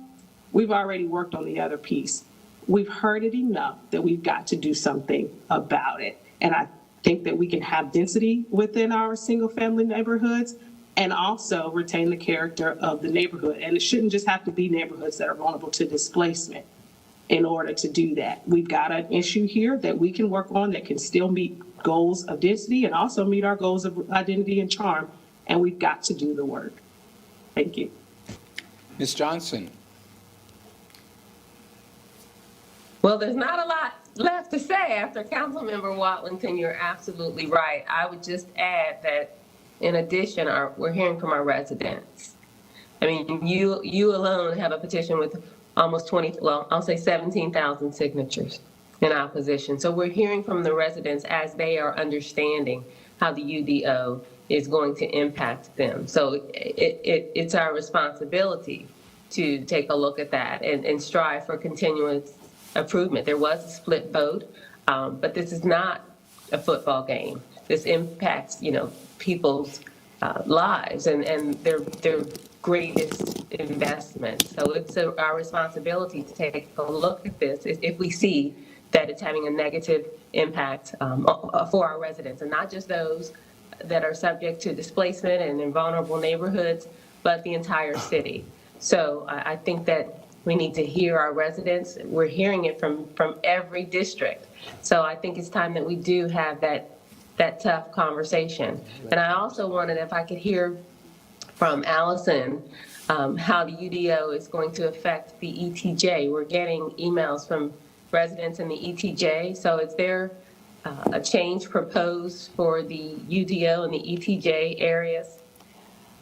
we've already worked on the other piece. We've heard it enough that we've got to do something about it. And I think that we can have density within our single family neighborhoods and also retain the character of the neighborhood. And it shouldn't just have to be neighborhoods that are vulnerable to displacement in order to do that. We've got an issue here that we can work on that can still meet goals of density and also meet our goals of identity and charm. And we've got to do the work. Thank you. Ms. Johnson. Well, there's not a lot left to say after Councilmember Watlington. You're absolutely right. I would just add that in addition, we're hearing from our residents. I mean, you alone have a petition with almost 17,000 signatures in opposition. So we're hearing from the residents as they are understanding how the UDO is going to impact them. So it's our responsibility to take a look at that and strive for continuous improvement. There was a split vote, but this is not a football game. This impacts, people's lives and their greatest investment. So it's our responsibility to take a look at this if we see that it's having a negative impact for our residents, and not just those that are subject to displacement and in vulnerable neighborhoods, but the entire city. So I think that we need to hear our residents. We're hearing it from every district. So I think it's time that we do have that tough conversation. And I also wanted, if I could hear from Allison, how the UDO is going to affect the ETJ. We're getting emails from residents in the ETJ. So is there a change proposed for the UDO and the ETJ areas?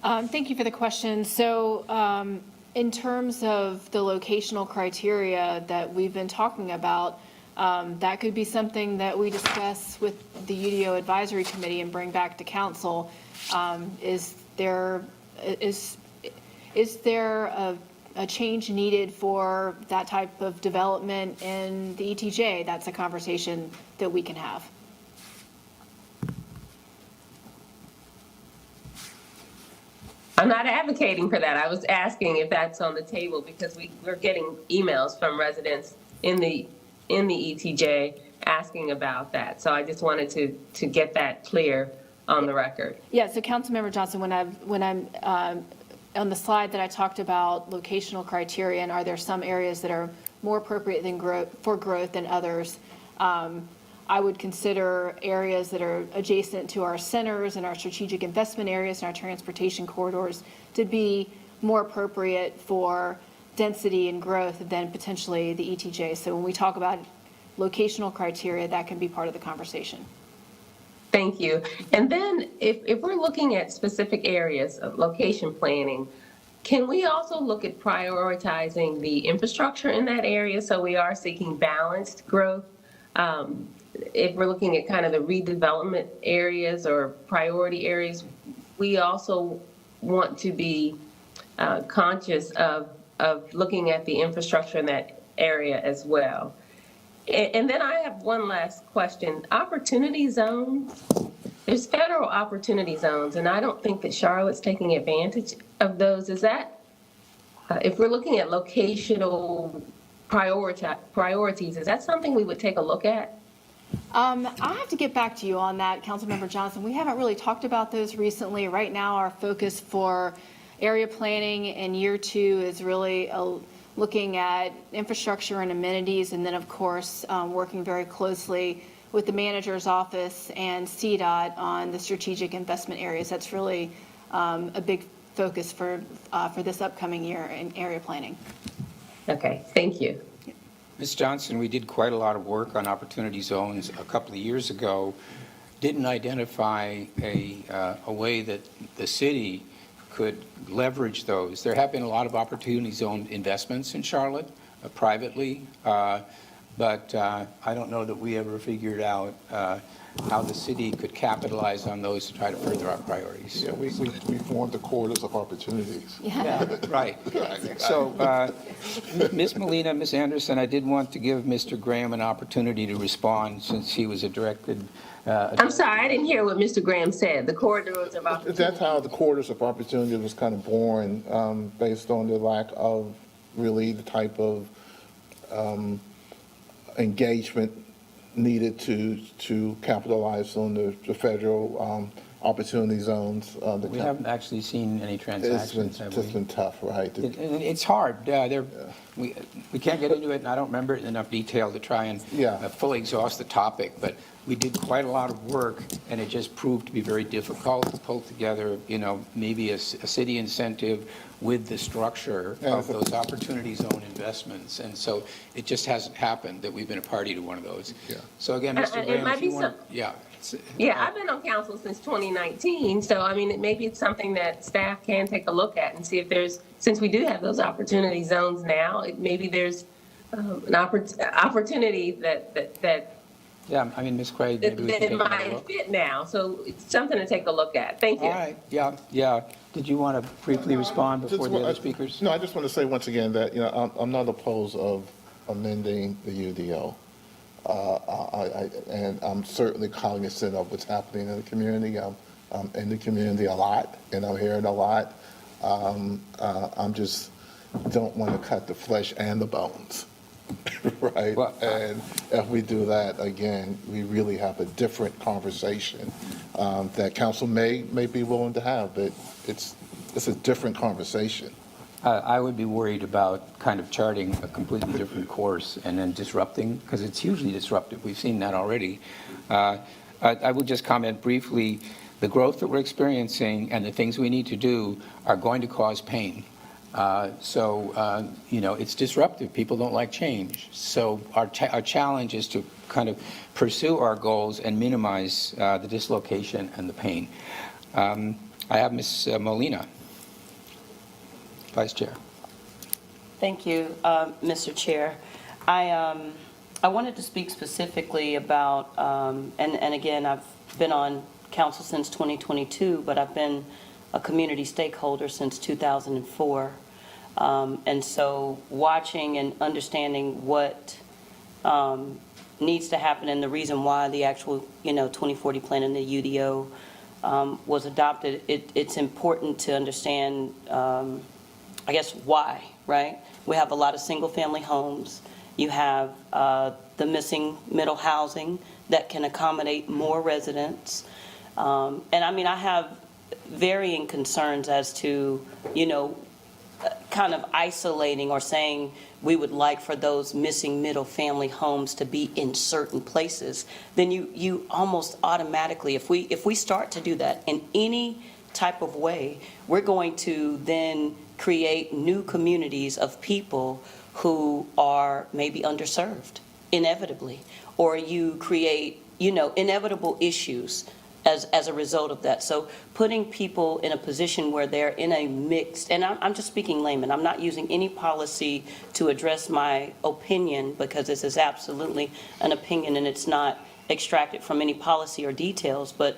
Thank you for the question. So in terms of the locational criteria that we've been talking about, That could be something that we discuss with the UDO Advisory Committee and bring back to council. Is there a change needed for that type of development in the ETJ? That's a conversation that we can have. I'm not advocating for that. I was asking if that's on the table because we're getting emails from residents in the ETJ asking about that. So I just wanted to get that clear on the record. Yeah, so Councilmember Johnson, when I'm on the slide that I talked about locational criteria, and are there some areas that are more appropriate for growth than others? I would consider areas that are adjacent to our centers and our strategic investment areas and our transportation corridors to be more appropriate for density and growth than potentially the ETJ. So when we talk about locational criteria, that can be part of the conversation. Thank you. And then if we're looking at specific areas of location planning, can we also look at prioritizing the infrastructure in that area so we are seeking balanced growth? If we're looking at kind of the redevelopment areas or priority areas, we also want to be conscious of looking at the infrastructure in that area as well. And then I have one last question. Opportunity zones, there's federal opportunity zones, and I don't think that Charlotte's taking advantage of those. Is that, if we're looking at locational priorities, is that something we would take a look at? I have to get back to you on that, Councilmember Johnson. We haven't really talked about those recently. Right now, our focus for area planning in year 2 is really looking at infrastructure and amenities, and then, of course, working very closely with the manager's office and CDOT on the strategic investment areas. That's really a big focus for this upcoming year in area planning. Okay, thank you. Ms. Johnson, we did quite a lot of work on opportunity zones a couple of years ago. Didn't identify a way that the city could leverage those. There have been a lot of opportunity zone investments in Charlotte privately, but I don't know that we ever figured out how the city could capitalize on those to try to further our priorities. Yeah, we formed the corridors of opportunities. Yeah, right. So, Ms. Molina, Ms. Anderson, I did want to give Mr. Graham an opportunity to respond since he was directed. I'm sorry, I didn't hear what Mr. Graham said. The corridors of opportunity. That's how the corridors of opportunity was kind of born, based on the lack of really the type of engagement needed to capitalize on the federal opportunity zones. We haven't actually seen any transactions, have we? It's been tough, right? It's hard. We can't get into it, and I don't remember it in enough detail to try and fully exhaust the topic, but we did quite a lot of work, and it just proved to be very difficult to pull together, maybe a city incentive with the structure of those opportunity zone investments. And so it just hasn't happened that we've been a party to one of those. Yeah. So again, Mr. Graham, if you want, I've been on council since 2019, so I mean, maybe it's something that staff can take a look at and see if there's, since we do have those opportunity zones now, maybe there's an opportunity that yeah, I mean, Ms. Craig, maybe we can take another might look. fit now. So it's something to take a look at. Thank you. All right, yeah. Did you want to briefly respond before the other speakers? No, I just want to say once again that, I'm not opposed of amending the UDO. And I'm certainly cognizant of what's happening in the community. I'm in the community a lot, and I'm hearing a lot. I'm just don't want to cut the flesh and the bones, right? Well, and if we do that, again, we really have a different conversation that council may be willing to have, but it's a different conversation. I would be worried about kind of charting a completely different course and then disrupting, because it's hugely disruptive. We've seen that already. I would just comment briefly, the growth that we're experiencing and the things we need to do are going to cause pain. It's disruptive. People don't like change. So our challenge is to kind of pursue our goals and minimize the dislocation and the pain. I have Ms. Molina, Vice Chair. Thank you, Mr. Chair. I I wanted to speak specifically about, and again, I've been on council since 2022, but I've been a community stakeholder since 2004. And so watching and understanding what needs to happen and the reason why the actual, 2040 plan and the UDO was adopted, it's important to understand, I guess, why, right? We have a lot of single-family homes. You have the missing middle housing that can accommodate more residents. And I mean, I have varying concerns as to, kind of isolating or saying we would like for those missing middle family homes to be in certain places. Then you almost automatically, if we start to do that in any type of way, we're going to then create new communities of people who are maybe underserved, inevitably, or you create, inevitable issues as a result of that. So putting people in a position where they're in a mixed, and I'm just speaking layman, I'm not using any policy to address my opinion, because this is absolutely an opinion and it's not extracted from any policy or details. But,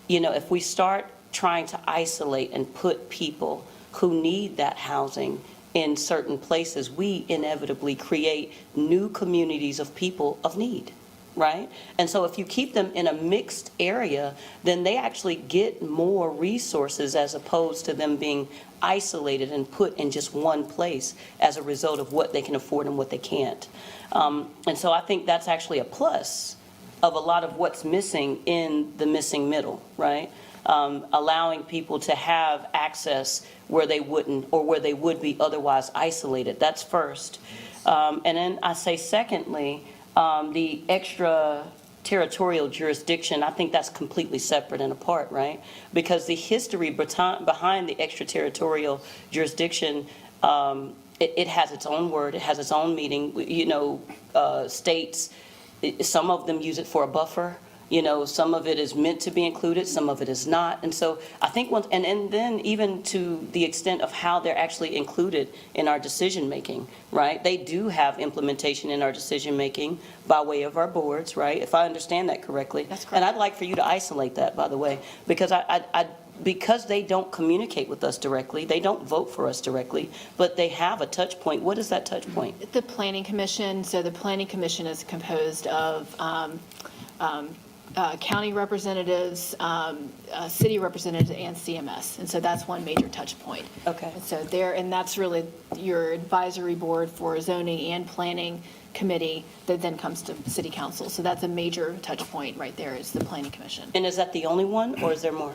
if we start trying to isolate and put people who need that housing in certain places, we inevitably create new communities of people of need, right? And so if you keep them in a mixed area, then they actually get more resources as opposed to them being isolated and put in just one place as a result of what they can afford and what they can't. And so I think that's actually a plus of a lot of what's missing in the missing middle, right? Allowing people to have access where they wouldn't, or where they would be otherwise isolated. That's first. And then I say secondly, the extraterritorial jurisdiction, I think that's completely separate and apart, right? Because the history behind the extraterritorial jurisdiction, it has its own word, it has its own meaning. States, some of them use it for a buffer. Some of it is meant to be included, some of it is not. And so I think and then even to the extent of how they're actually included in our decision-making, right? They do have implementation in our decision-making by way of our boards, right? If I understand that correctly. That's correct. And I'd like for you to isolate that, by the way, because because they don't communicate with us directly, they don't vote for us directly, but they have a touch point. What is that touch point? The Planning Commission, so the Planning Commission is composed of county representatives, city representatives, and CMS. And so that's one major touch point. Okay. And so and that's really your advisory board for zoning and planning committee that then comes to city council. So that's a major touch point right there, is the Planning Commission. And is that the only one, or is there more?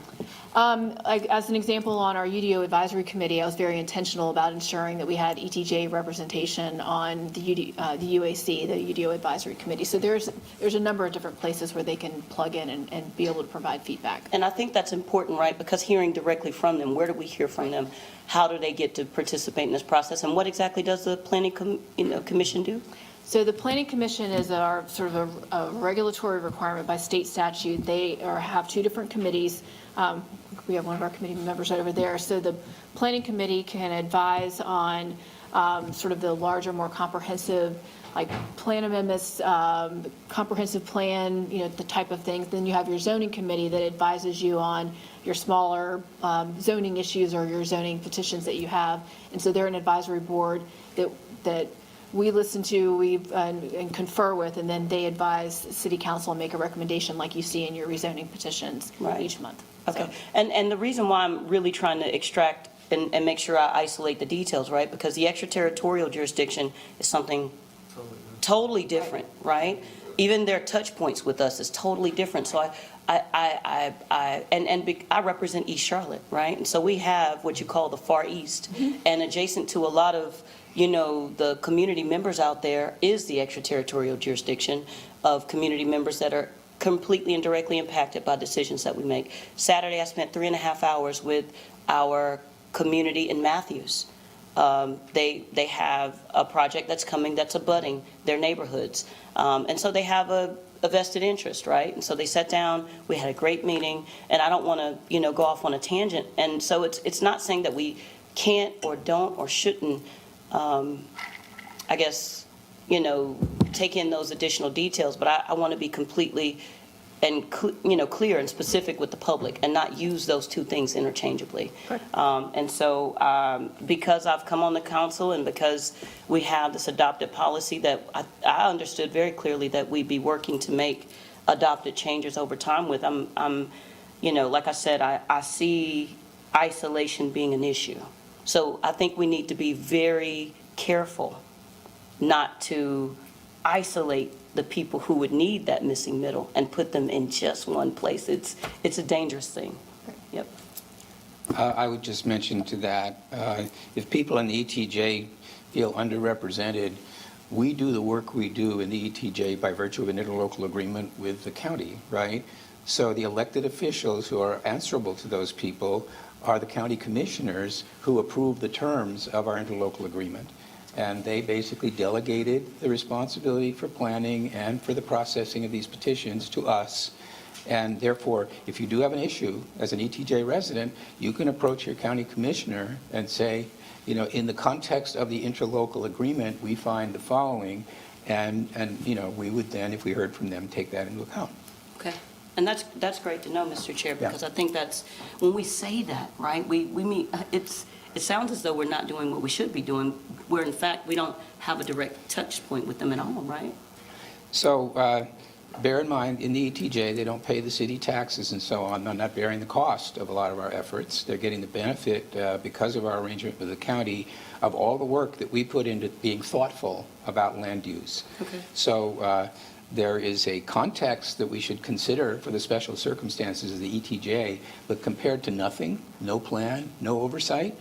As an example, on our UDO advisory committee, I was very intentional about ensuring that we had ETJ representation on the UAC, the UDO advisory committee. So there's a number of different places where they can plug in and be able to provide feedback. And I think that's important, right? Because hearing directly from them, where do we hear from them? How do they get to participate in this process? And what exactly does the Planning Commission do? So the Planning Commission is our sort of a regulatory requirement by state statute. They have two different committees. We have one of our committee members right over there. So the Planning Committee can advise on sort of the larger, more comprehensive, like plan amendments, comprehensive plan, the type of things. Then you have your zoning committee that advises you on your smaller zoning issues or your zoning petitions that you have. And so they're an advisory board that we listen to, and confer with, and then they advise city council and make a recommendation like you see in your rezoning petitions each month. Okay. And the reason why I'm really trying to extract and make sure I isolate the details, right? Because the extraterritorial jurisdiction is something totally different, right? Even their touch points with us is totally different. So I represent East Charlotte, right? And so we have what you call the Far East, and adjacent to a lot of the community members out there is the extraterritorial jurisdiction of community members that are completely and directly impacted by decisions that we make. Saturday, I spent 3.5 hours with our community in Matthews. They have a project that's coming that's abutting their neighborhoods. And so they have a vested interest, right? And so they sat down, we had a great meeting, and I don't want to, go off on a tangent. And so it's not saying that we can't or don't or shouldn't, I guess, take in those additional details, but I want to be completely and, clear and specific with the public and not use those two things interchangeably. And so because I've come on the council and because we have this adopted policy that I understood very clearly that we'd be working to make adopted changes over time with, I'm like I said, I see isolation being an issue. So I think we need to be very careful not to isolate the people who would need that missing middle and put them in just one place. It's a dangerous thing. Yep. I would just mention to that, if people in the ETJ feel underrepresented, we do the work we do in the ETJ by virtue of an interlocal agreement with the county, right? So the elected officials who are answerable to those people are the county commissioners who approve the terms of our interlocal agreement. And they basically delegated the responsibility for planning and for the processing of these petitions to us. And therefore, if you do have an issue as an ETJ resident, you can approach your county commissioner and say, in the context of the interlocal agreement, we find the following, and we would then, if we heard from them, take that into account. Okay. And that's great to know, Mr. Chair, because I think that's, when we say that, right, we mean, it sounds as though we're not doing what we should be doing, where in fact we don't have a direct touch point with them at all, right? So bear in mind, in the ETJ, they don't pay the city taxes and so on. They're not bearing the cost of a lot of our efforts. They're getting the benefit because of our arrangement with the county of all the work that we put into being thoughtful about land use. Okay. So there is a context that we should consider for the special circumstances of the ETJ, but compared to nothing, no plan, no oversight,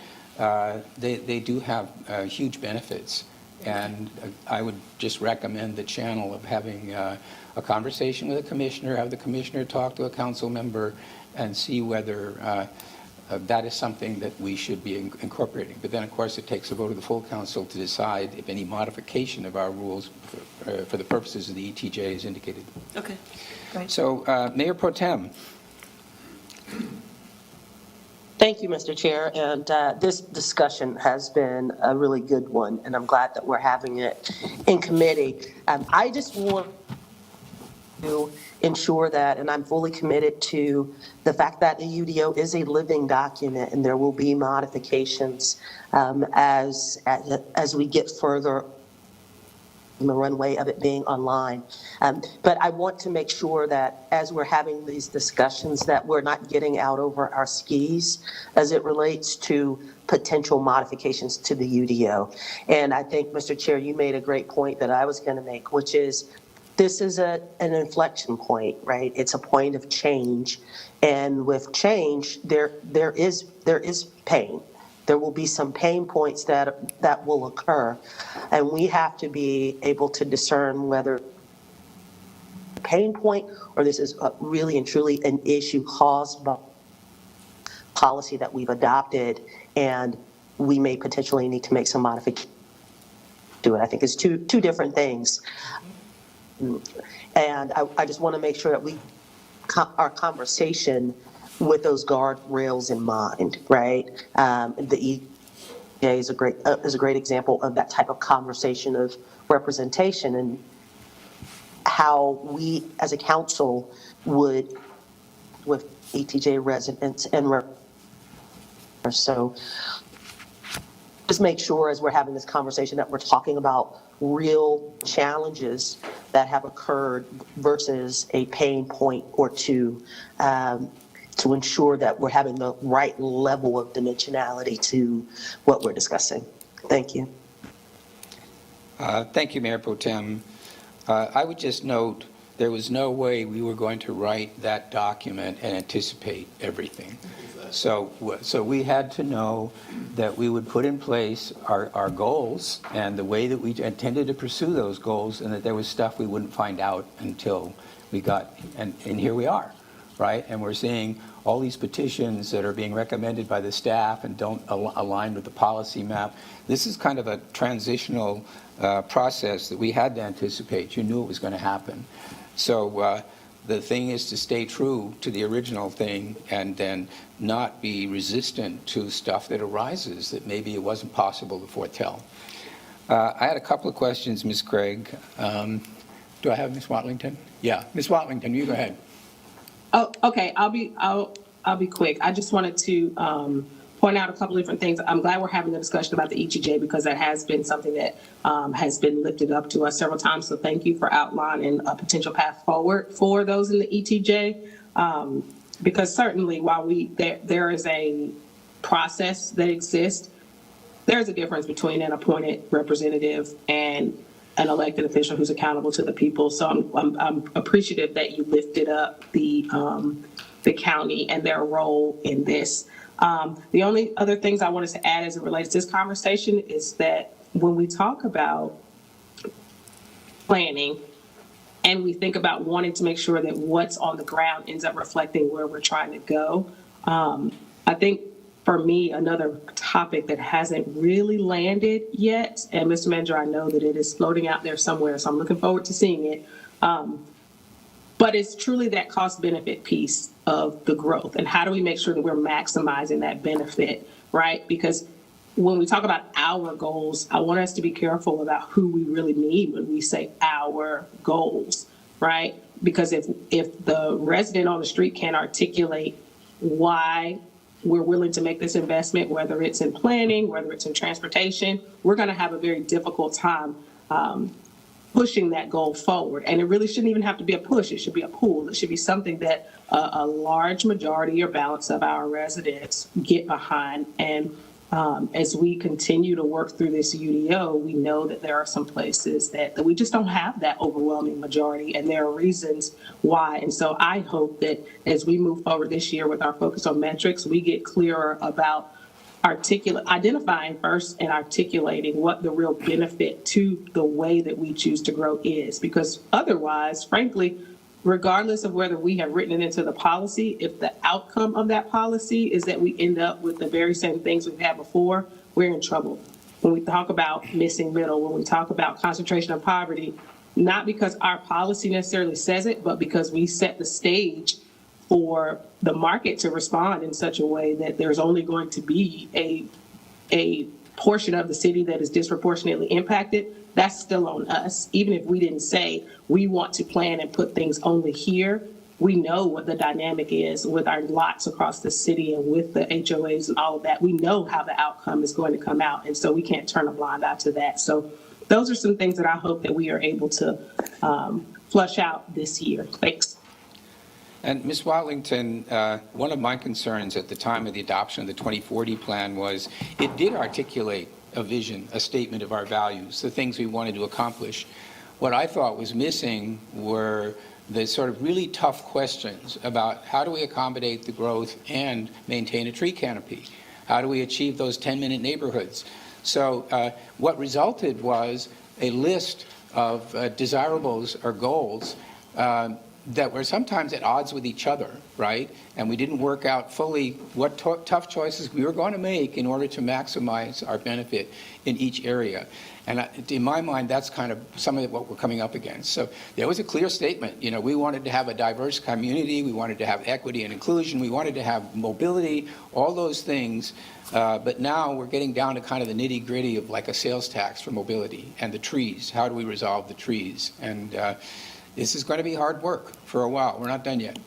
they do have huge benefits. And I would just recommend the channel of having a conversation with a commissioner, have the commissioner talk to a council member, and see whether that is something that we should be incorporating. But then, of course, it takes a vote of the full council to decide if any modification of our rules for the purposes of the ETJ is indicated. Okay. Great. So, Mayor Pro Tem. Thank you, Mr. Chair, and this discussion has been a really good one, and I'm glad that we're having it in committee. I just want to ensure that, and I'm fully committed to the fact that the UDO is a living document, and there will be modifications as we get further in the runway of it being online. But I want to make sure that as we're having these discussions that we're not getting out over our skis as it relates to potential modifications to the UDO. And I think, Mr. Chair, you made a great point that I was going to make, which is this is an inflection point, right? It's a point of change. And with change, there is pain. There will be some pain points that will occur, and we have to be able to discern whether pain point or this is really and truly an issue caused by policy that we've adopted, and we may potentially need to make some modifications to it. I think it's two different things, and I just want to make sure that our conversation with those guardrails in mind, right? The EPA is a great example of that type of conversation of representation and how we as a council would with ETJ residents and so just make sure as we're having this conversation that we're talking about real challenges that have occurred versus a pain point or two, to ensure that we're having the right level of dimensionality to what we're discussing. Thank you. Thank you, Mayor Pro Tem. I would just note there was no way we were going to write that document and anticipate everything. So we had to know that we would put in place our goals and the way that we intended to pursue those goals, and that there was stuff we wouldn't find out until we got, and here we are, right? And we're seeing all these petitions that are being recommended by the staff and don't align with the policy map. This is kind of a transitional process that we had to anticipate. You knew it was going to happen. So the thing is to stay true to the original thing and then not be resistant to stuff that arises that maybe it wasn't possible to foretell. I had a couple of questions, Ms. Craig. Do I have Ms. Watlington? Yeah, Ms. Watlington, you go ahead. Oh, okay, I'll be quick. I just wanted to point out a couple of different things. I'm glad we're having a discussion about the ETJ because that has been something that has been lifted up to us several times. So thank you for outlining a potential path forward for those in the ETJ. Because certainly while there is a process that exists, there's a difference between an appointed representative and an elected official who's accountable to the people. So I'm appreciative that you lifted up the county and their role in this. The only other things I wanted to add as it relates to this conversation is that when we talk about planning and we think about wanting to make sure that what's on the ground ends up reflecting where we're trying to go, I think for me, another topic that hasn't really landed yet, and Mr. Manager, I know that it is floating out there somewhere, so I'm looking forward to seeing it. But it's truly that cost benefit piece of the growth. And how do we make sure that we're maximizing that benefit, right? Because when we talk about our goals, I want us to be careful about who we really need when we say our goals, right? Because if the resident on the street can't articulate why we're willing to make this investment, whether it's in planning, whether it's in transportation, we're going to have a very difficult time pushing that goal forward. And it really shouldn't even have to be a push. It should be a pull. It should be something that a large majority or balance of our residents get behind. And as we continue to work through this UDO, we know that there are some places that we just don't have that overwhelming majority, and there are reasons why. And so I hope that as we move forward this year with our focus on metrics, we get clearer about identifying first and articulating what the real benefit to the way that we choose to grow is. Because otherwise, frankly, regardless of whether we have written it into the policy, if the outcome of that policy is that we end up with the very same things we've had before, we're in trouble. When we talk about missing middle, when we talk about concentration of poverty, not because our policy necessarily says it, but because we set the stage for the market to respond in such a way that there's only going to be a portion of the city that is disproportionately impacted. That's still on us. Even if we didn't say we want to plan and put things only here, we know what the dynamic is with our lots across the city and with the HOAs and all of that. We know how the outcome is going to come out. And so we can't turn a blind eye to that. So those are some things that I hope that we are able to flush out this year. Thanks. And Ms. Watlington, one of my concerns at the time of the adoption of the 2040 plan was it did articulate a vision, a statement of our values, the things we wanted to accomplish. What I thought was missing were the sort of really tough questions about how do we accommodate the growth and maintain a tree canopy? How do we achieve those 10-minute neighborhoods? So what resulted was a list of desirables or goals that were sometimes at odds with each other, right? And we didn't work out fully what tough choices we were going to make in order to maximize our benefit in each area. And in my mind, that's kind of some of what we're coming up against. So there was a clear statement. You know, we wanted to have a diverse community. We wanted to have equity and inclusion. We wanted to have mobility, all those things. But now we're getting down to kind of the nitty-gritty of like a sales tax for mobility and the trees. How do we resolve the trees? And this is going to be hard work for a while. We're not done yet.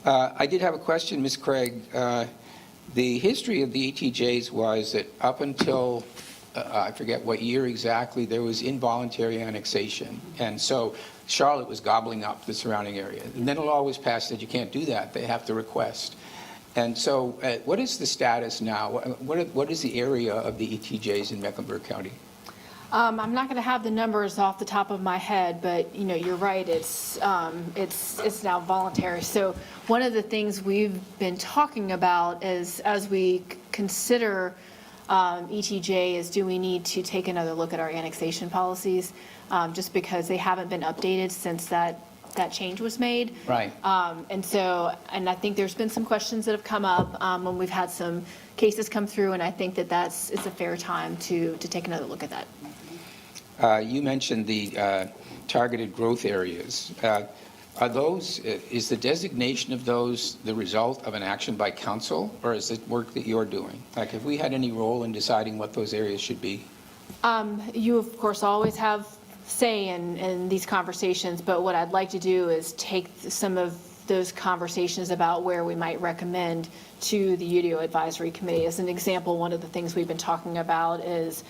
I did have a question, Ms. Craig. The history of the ETJs was that up until, I forget what year exactly, there was involuntary annexation. And so Charlotte was gobbling up the surrounding area. And then a law was passed that you can't do that. They have to request. And so what is the status now? What is the area of the ETJs in Mecklenburg County? I'm not going to have the numbers off the top of my head, but you know, you're right. It's now voluntary. So one of the things we've been talking about is, as we consider ETJ, is do we need to take another look at our annexation policies, just because they haven't been updated since that change was made. Right. And I think there's been some questions that have come up when we've had some cases come through, and I think it's a fair time to take another look at that. You mentioned the targeted growth areas. Are those, is the designation of those the result of an action by council, or is it work that you're doing? Like, have we had any role in deciding what those areas should be? You, of course, always have say in these conversations, but what I'd like to do is take some of those conversations about where we might recommend to the UDO Advisory Committee. As an example, one of the things we've been talking about is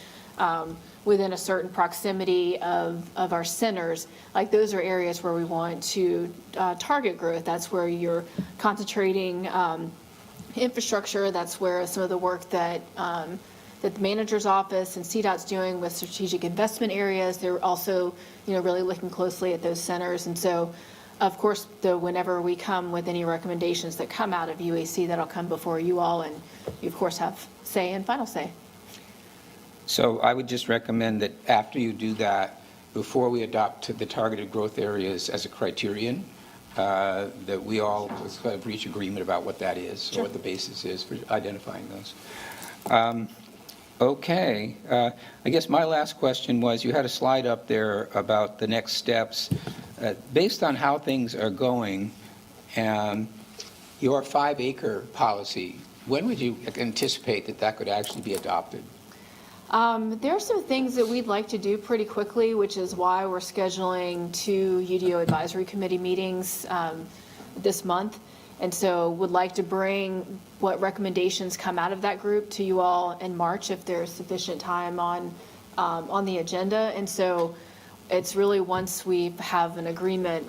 within a certain proximity of our centers, like those are areas where we want to target growth. That's where you're concentrating infrastructure. That's where some of the work that the manager's office and CDOT's doing with strategic investment areas. They're also, really looking closely at those centers. And so, of course, whenever we come with any recommendations that come out of UAC, that'll come before you all, and you, of course, have say and final say. So I would just recommend that after you do that, before we adopt the targeted growth areas as a criterion, that we all sort of reach agreement about what that is, or what the basis is for identifying those. Okay. I guess my last question was, you had a slide up there about the next steps. Based on how things are going, your 5-acre policy, when would you anticipate that could actually be adopted? There are some things that we'd like to do pretty quickly, which is why we're scheduling 2 UDO Advisory Committee meetings this month. And so would like to bring what recommendations come out of that group to you all in March if there's sufficient time on the agenda. And so it's really once we have an agreement,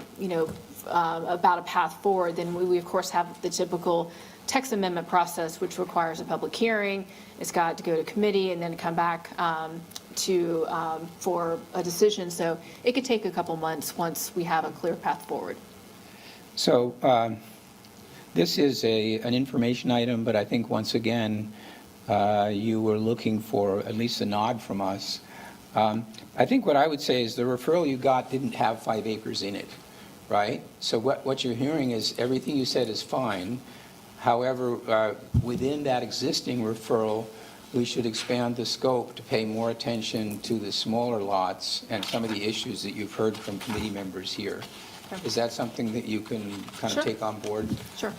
about a path forward, then we of course have the typical text amendment process, which requires a public hearing. It's got to go to committee and then come back for a decision. So it could take a couple months once we have a clear path forward. So this is an information item, but I think once again, you were looking for at least a nod from us. I think what I would say is the referral you got didn't have 5 acres in it, right? So what you're hearing is everything you said is fine. However, within that existing referral, we should expand the scope to pay more attention to the smaller lots and some of the issues that you've heard from committee members here. Is that something that you can kind of take on board? Sure.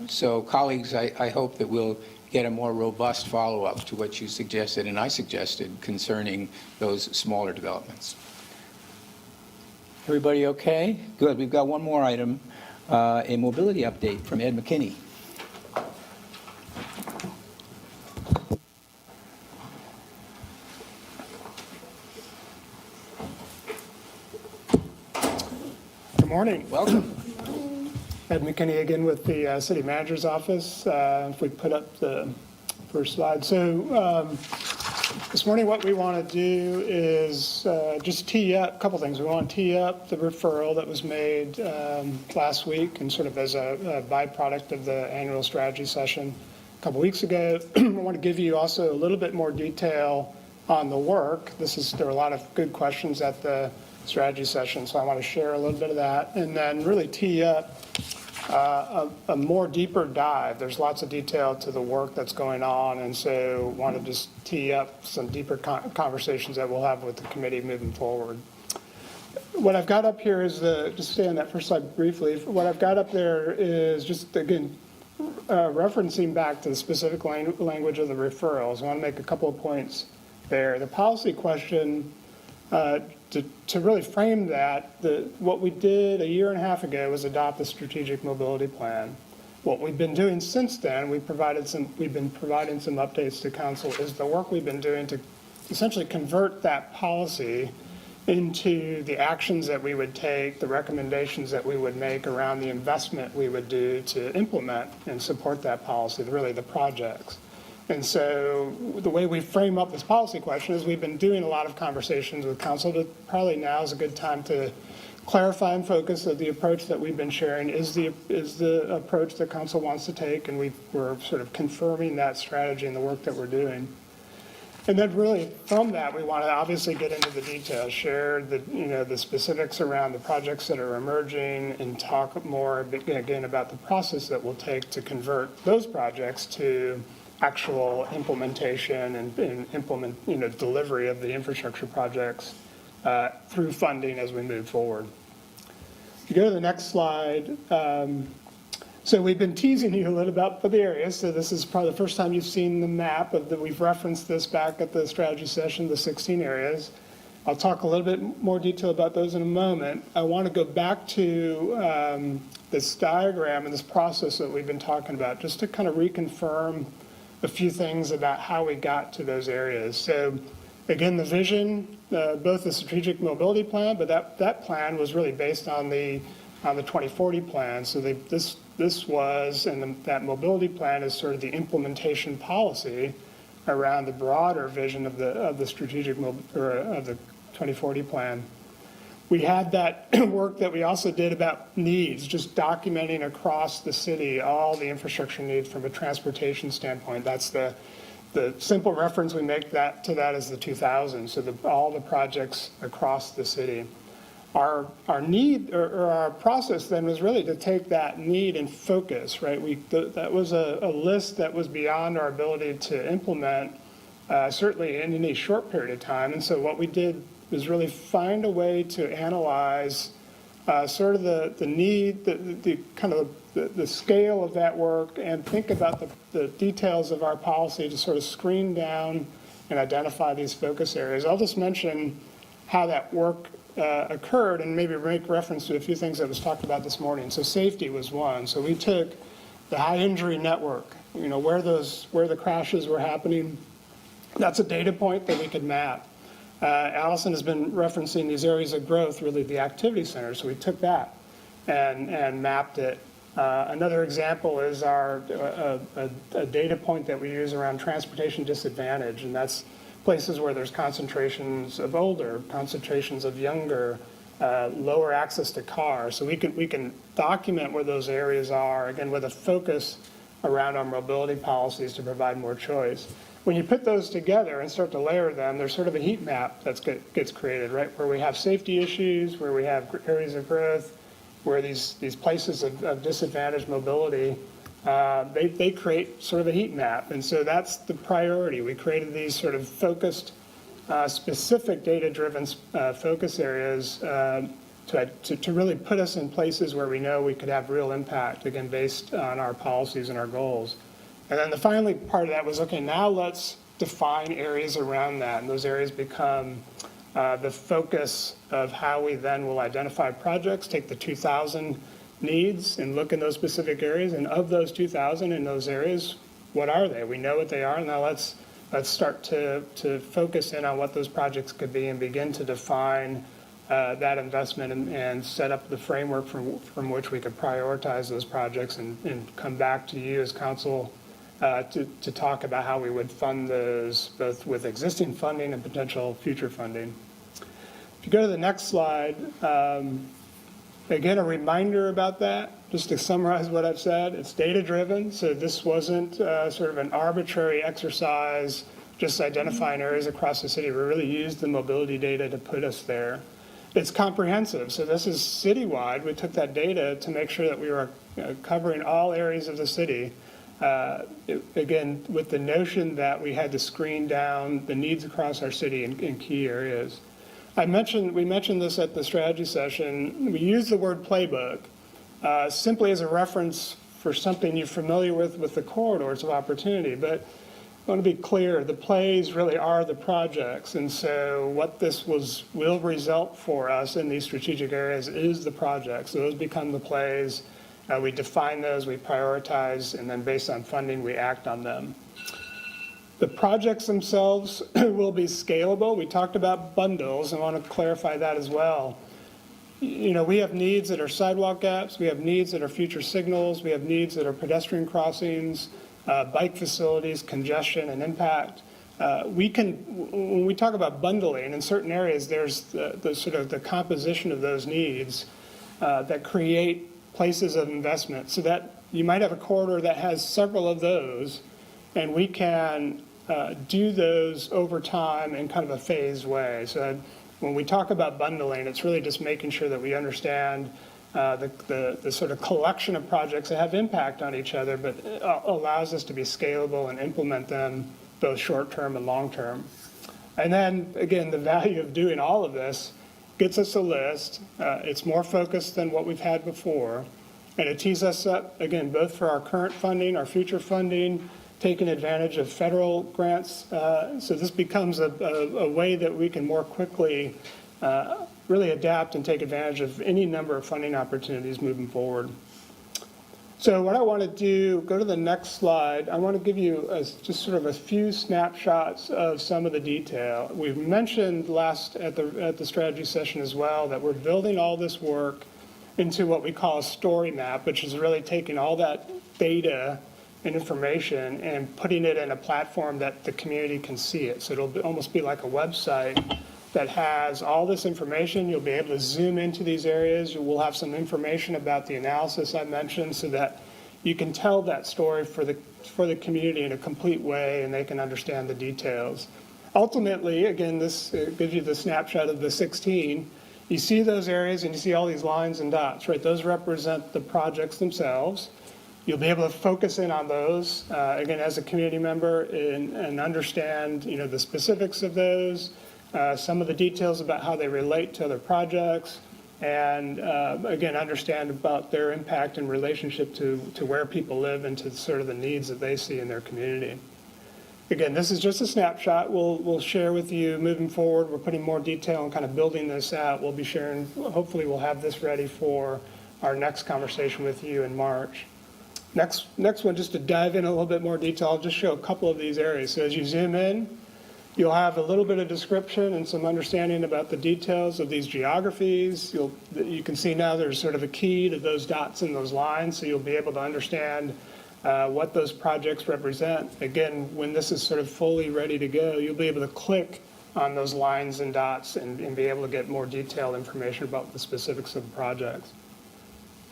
So colleagues, I hope that we'll get a more robust follow-up to what you suggested and I suggested concerning those smaller developments. Everybody okay? Good. We've got one more item, a mobility update from Ed McKinney. Good morning. Welcome. Ed McKinney again with the City Manager's Office. If we put up the first slide. So this morning what we want to do is just tee up a couple things. We want to tee up the referral that was made last week and sort of as a byproduct of the annual strategy session a couple weeks ago. I want to give you also a little bit more detail on the work. There were a lot of good questions at the strategy session, so I want to share a little bit of that and then really tee up a more deeper dive. There's lots of detail to the work that's going on, and so want to just tee up some deeper conversations that we'll have with the committee moving forward. What I've got up here is just stay on that first slide briefly. What I've got up there is just, again, referencing back to the specific language of the referrals. I want to make a couple of points there. The policy question, to really frame that, what we did a year and a half ago was adopt the strategic mobility plan. What we've been doing since then, we've been providing some updates to council, is the work we've been doing to essentially convert that policy into the actions that we would take, the recommendations that we would make around the investment we would do to implement and support that policy, really the projects. And so the way we frame up this policy question is we've been doing a lot of conversations with council, but probably now is a good time to clarify and focus that the approach that we've been sharing is the approach that council wants to take, and we're sort of confirming that strategy and the work that we're doing. And then really from that, we want to obviously get into the details, share the specifics around the projects that are emerging, and talk more again about the process that we'll take to convert those projects to actual implementation and delivery of the infrastructure projects through funding as we move forward. If you go to the next slide, So we've been teasing you a little about the areas. So this is probably the first time you've seen the map of that. We've referenced this back at the strategy session, the 16 areas. I'll talk a little bit more detail about those in a moment. I want to go back to this diagram and this process that we've been talking about, just to kind of reconfirm a few things about how we got to those areas. So again, the vision, both the strategic mobility plan, but that plan was really based on the 2040 plan. So this was, and that mobility plan is sort of the implementation policy around the broader vision of the strategic or of the 2040 plan. We had that work that we also did about needs, just documenting across the city all the infrastructure needs from a transportation standpoint. That's the simple reference we make to that is the 2000. So all the projects across the city. Our need or our process then was really to take that need and focus, right? That was a list that was beyond our ability to implement, certainly in any short period of time. And so what we did was really find a way to analyze sort of the need, the kind of the scale of that work, and think about the details of our policy to sort of screen down and identify these focus areas. I'll just mention how that work occurred and maybe make reference to a few things that was talked about this morning. So safety was one. So we took the high injury network, where the crashes were happening. That's a data point that we could map. Allison has been referencing these areas of growth, really the activity centers. So we took that and mapped it. Another example is a data point that we use around transportation disadvantage, and that's places where there's concentrations of older, concentrations of younger, lower access to cars. So we can document where those areas are, again, with a focus around our mobility policies to provide more choice. When you put those together and start to layer them, there's sort of a heat map that gets created, right? Where we have safety issues, where we have areas of growth, where these places of disadvantaged mobility, they create sort of a heat map. And so that's the priority. We created these sort of focused, specific data-driven focus areas to really put us in places where we know we could have real impact, again, based on our policies and our goals. And then the final part of that was, okay, now let's define areas around that. And those areas become the focus of how we then will identify projects, take the 2,000 needs and look in those specific areas. And of those 2,000 in those areas, what are they? We know what they are. Now let's start to focus in on what those projects could be and begin to define that investment and set up the framework from which we could prioritize those projects and come back to you as council to talk about how we would fund those, both with existing funding and potential future funding. If you go to the next slide, again, a reminder about that, just to summarize what I've said, it's data-driven, so this wasn't sort of an arbitrary exercise, just identifying areas across the city. We really used the mobility data to put us there. It's comprehensive, so this is citywide. We took that data to make sure that we were covering all areas of the city. Again, with the notion that we had to screen down the needs across our city in key areas. We mentioned this at the strategy session. We use the word playbook simply as a reference for something you're familiar with the corridors of opportunity. But I want to be clear, the plays really are the projects. And so what this will result for us in these strategic areas is the projects. So those become the plays. We define those, we prioritize, and then based on funding, we act on them. The projects themselves will be scalable. We talked about bundles. I want to clarify that as well. We have needs that are sidewalk gaps. We have needs that are future signals. We have needs that are pedestrian crossings, bike facilities, congestion, and impact. When we talk about bundling, in certain areas, there's the sort of the composition of those needs that create places of investment, so that you might have a corridor that has several of those, and we can do those over time in kind of a phased way. So when we talk about bundling, it's really just making sure that we understand the sort of collection of projects that have impact on each other, but allows us to be scalable and implement them both short-term and long-term. And then, again, the value of doing all of this gets us a list. It's more focused than what we've had before. And it tees us up, again, both for our current funding, our future funding, taking advantage of federal grants. So this becomes a way that we can more quickly really adapt and take advantage of any number of funding opportunities moving forward. So what I want to do, go to the next slide. I want to give you just sort of a few snapshots of some of the detail. We've mentioned at the strategy session as well that we're building all this work into what we call a story map, which is really taking all that data and information and putting it in a platform that the community can see it. So it'll almost be like a website that has all this information. You'll be able to zoom into these areas. We'll have some information about the analysis I mentioned so that you can tell that story for the community in a complete way and they can understand the details. Ultimately, again, this gives you the snapshot of the 16. You see those areas and you see all these lines and dots, right? Those represent the projects themselves. You'll be able to focus in on those, again, as a community member and understand, the specifics of those, some of the details about how they relate to other projects, and again, understand about their impact in relationship to where people live and to sort of the needs that they see in their community. Again, this is just a snapshot. We'll share with you moving forward. We're putting more detail and kind of building this out. We'll be sharing, hopefully we'll have this ready for our next conversation with you in March. Next one, just to dive in a little bit more detail, I'll just show a couple of these areas. So as you zoom in, you'll have a little bit of description and some understanding about the details of these geographies. You can see now there's sort of a key to those dots and those lines, so you'll be able to understand what those projects represent. Again, when this is sort of fully ready to go, you'll be able to click on those lines and dots and be able to get more detailed information about the specifics of the projects.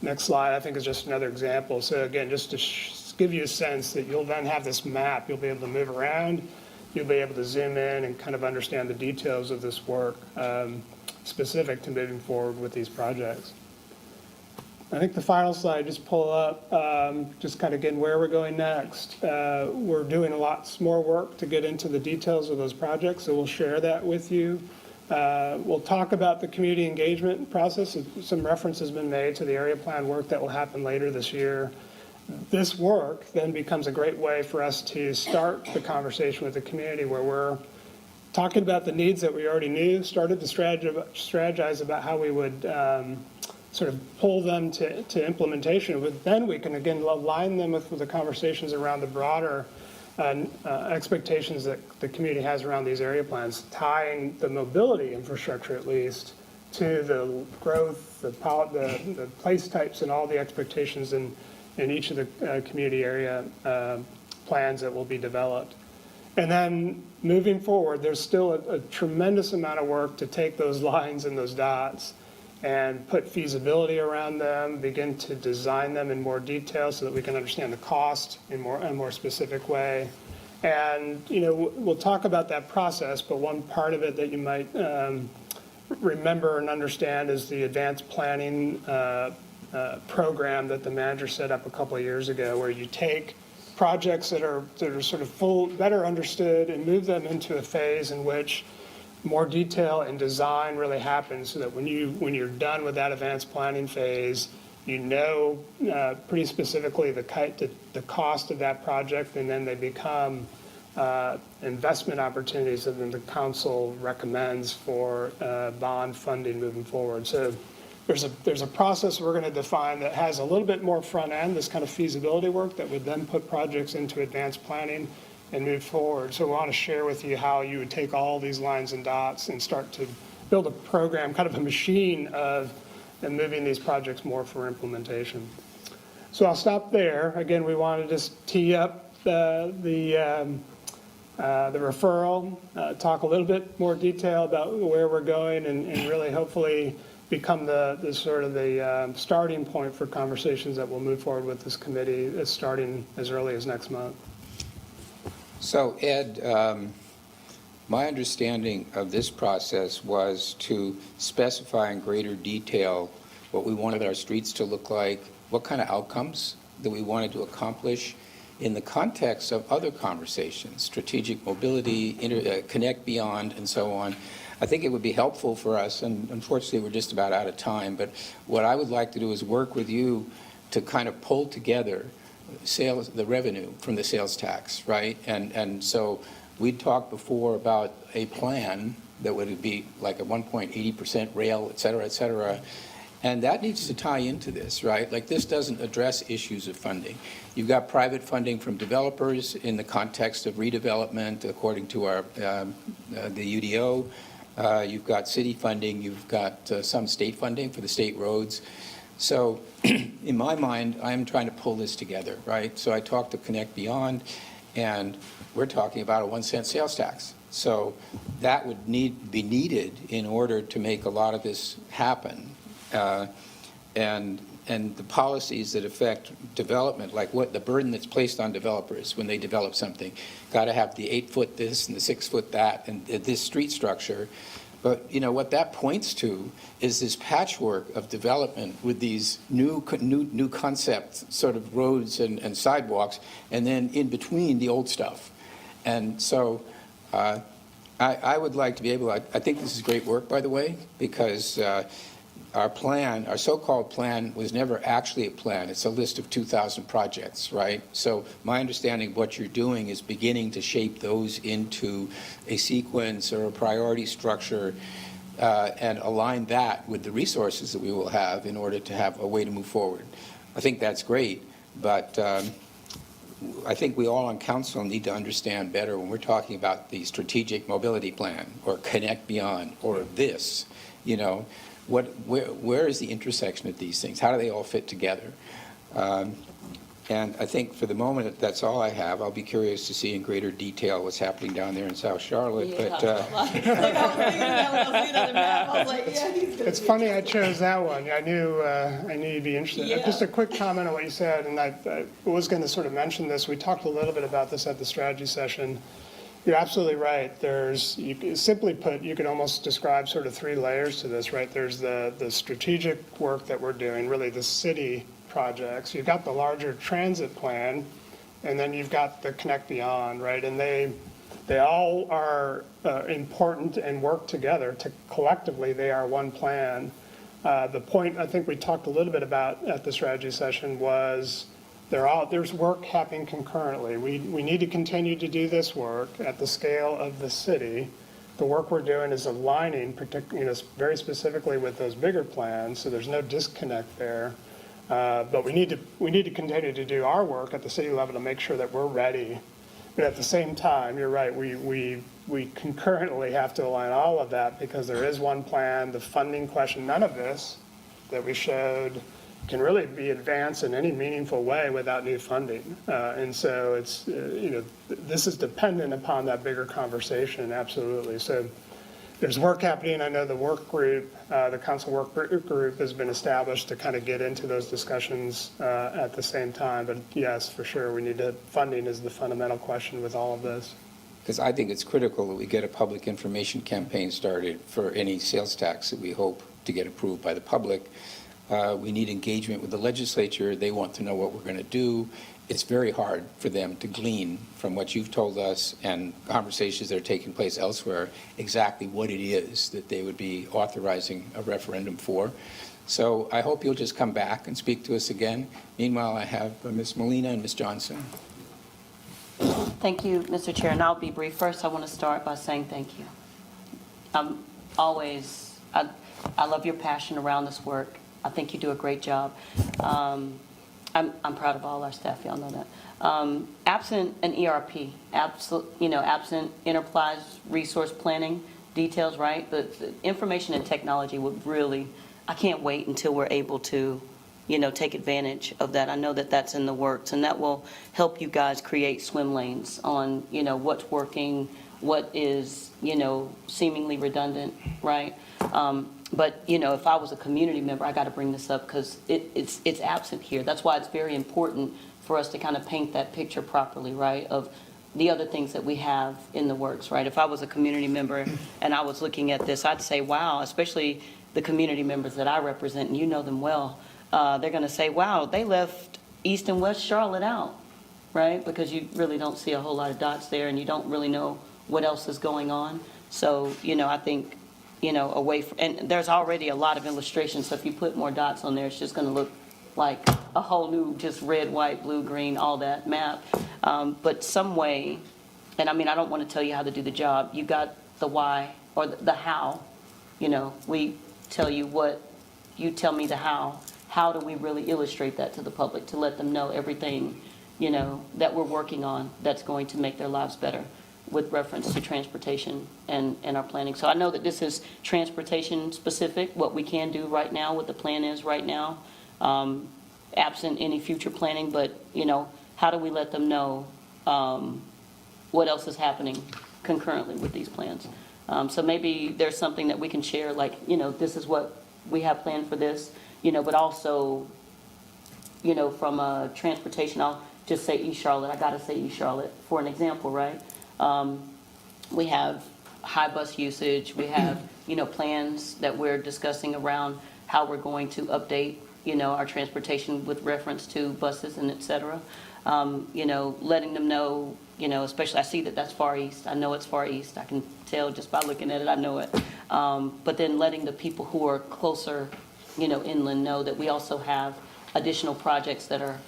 Next slide, I think, is just another example. So again, just to give you a sense that you'll then have this map, you'll be able to move around, you'll be able to zoom in and kind of understand the details of this work specific to moving forward with these projects. I think the final slide, just pull up, just kind of again where we're going next. We're doing lots more work to get into the details of those projects, so we'll share that with you. We'll talk about the community engagement process. Some reference has been made to the area plan work that will happen later this year. This work then becomes a great way for us to start the conversation with the community where we're talking about the needs that we already knew, started to strategize about how we would sort of pull them to implementation. But then we can, again, align them with the conversations around the broader expectations that the community has around these area plans, tying the mobility infrastructure at least to the growth, the place types and all the expectations in each of the community area plans that will be developed. And then moving forward, there's still a tremendous amount of work to take those lines and those dots and put feasibility around them, begin to design them in more detail so that we can understand the cost in a more specific way. And, we'll talk about that process, but one part of it that you might remember and understand is the advanced planning program that the manager set up a couple of years ago, where you take projects that are sort of better understood and move them into a phase in which more detail and design really happens, so that when you're done with that advanced planning phase, pretty specifically the cost of that project, and then they become investment opportunities that then the council recommends for bond funding moving forward. So there's a process we're going to define that has a little bit more front end, this kind of feasibility work that would then put projects into advanced planning and move forward. So we want to share with you how you would take all these lines and dots and start to build a program, kind of a machine of moving these projects more for implementation. So I'll stop there. Again, we want to just tee up the referral, talk a little bit more detail about where we're going, and really hopefully become the sort of the starting point for conversations that will move forward with this committee starting as early as next month. So Ed, my understanding of this process was to specify in greater detail what we wanted our streets to look like, what kind of outcomes that we wanted to accomplish in the context of other conversations, strategic mobility, Connect Beyond, and so on. I think it would be helpful for us, and unfortunately we're just about out of time, but what I would like to do is work with you to kind of pull together sales, the revenue from the sales tax, right? And so we talked before about a plan that would be like a 1.80% rail, et cetera, and that needs to tie into this, right? Like, this doesn't address issues of funding. You've got private funding from developers in the context of redevelopment, according to our the UDO. You've got city funding. You've got some state funding for the state roads. So in my mind, I'm trying to pull this together, right? So I talked to Connect Beyond, and we're talking about a 1-cent sales tax. So that would be needed in order to make a lot of this happen. And the policies that affect development, like what the burden that's placed on developers when they develop something, got to have the 8-foot this and the 6-foot that and this street structure. But, you know, what that points to is this patchwork of development with these new concept sort of roads and sidewalks, and then in between the old stuff. And so I would like to be able, I think this is great work, by the way, because our plan, our so-called plan, was never actually a plan. It's a list of 2,000 projects, right? So my understanding of what you're doing is beginning to shape those into a sequence or a priority structure and align that with the resources that we will have in order to have a way to move forward. I think that's great, but I think we all on council need to understand better when we're talking about the strategic mobility plan or Connect Beyond or this, you know, where is the intersection of these things? How do they all fit together? And I think for the moment, that's all I have. I'll be curious to see in greater detail what's happening down there in South Charlotte. It's funny I chose that one. I knew you'd be interested. Yeah. Just a quick comment on what you said, and I was going to sort of mention this. We talked a little bit about this at the strategy session. You're absolutely right. Simply put, you could almost describe sort of 3 layers to this, right? There's the strategic work that we're doing, really the city projects. You've got the larger transit plan, and then you've got the Connect Beyond, right? And they all are important and work together. Collectively, they are one plan. The point I think we talked a little bit about at the strategy session was there's work happening concurrently. We need to continue to do this work at the scale of the city. The work we're doing is aligning, very specifically with those bigger plans, so there's no disconnect there. But we need to continue to do our work at the city level to make sure that we're ready. But at the same time, you're right, we concurrently have to align all of that because there is one plan. The funding question, none of this that we showed can really be advanced in any meaningful way without new funding. And so it's, this is dependent upon that bigger conversation, absolutely. So there's work happening. I know the work group, the council work group has been established to kind of get into those discussions at the same time. But yes, for sure, funding is the fundamental question with all of this. Because I think it's critical that we get a public information campaign started for any sales tax that we hope to get approved by the public. We need engagement with the legislature. They want to know what we're going to do. It's very hard for them to glean from what you've told us and conversations that are taking place elsewhere exactly what it is that they would be authorizing a referendum for. So I hope you'll just come back and speak to us again. Meanwhile, I have Ms. Molina and Ms. Johnson. Thank you, Mr. Chair, and I'll be brief. First, I want to start by saying thank you. I love your passion around this work. I think you do a great job. I'm proud of all our staff, y'all know that. Absent an ERP, absent enterprise resource planning details, right? The information and technology would really, I can't wait until we're able to, take advantage of that. I know that that's in the works, and that will help you guys create swim lanes on, what's working, what is, seemingly redundant, right? But, if I was a community member, I got to bring this up because it's absent here. That's why it's very important for us to kind of paint that picture properly, right, of the other things that we have in the works, right? If I was a community member and I was looking at this, I'd say, wow, especially the community members that I represent, and you know them well, they're going to say, wow, they left East and West Charlotte out, right? Because you really don't see a whole lot of dots there and you don't really know what else is going on. So, I think, and there's already a lot of illustrations, so if you put more dots on there, it's just going to look like a whole new, just red, white, blue, green, all that map. But some way, and I mean, I don't want to tell you how to do the job. You got the why or the how. You know, we tell you what, you tell me the how. How do we really illustrate that to the public to let them know everything, you know, that we're working on that's going to make their lives better with reference to transportation and our planning. So I know that this is transportation specific, what we can do right now, what the plan is right now, absent any future planning, but, you know, how do we let them know what else is happening concurrently with these plans? So maybe there's something that we can share, like, you know, this is what we have planned for this, you know, but also, you know, from a transportation, I'll just say East Charlotte, I gotta say East Charlotte for an example, right? We have high bus usage, we have, you know, plans that we're discussing around how we're going to update, you know, our transportation with reference to buses and et cetera. You know, letting them know, you know, especially, I see that that's Far East, I know it's Far East, I can tell just by looking at it, I know it. But then letting the people who are closer, you know, inland know that we also have additional projects that are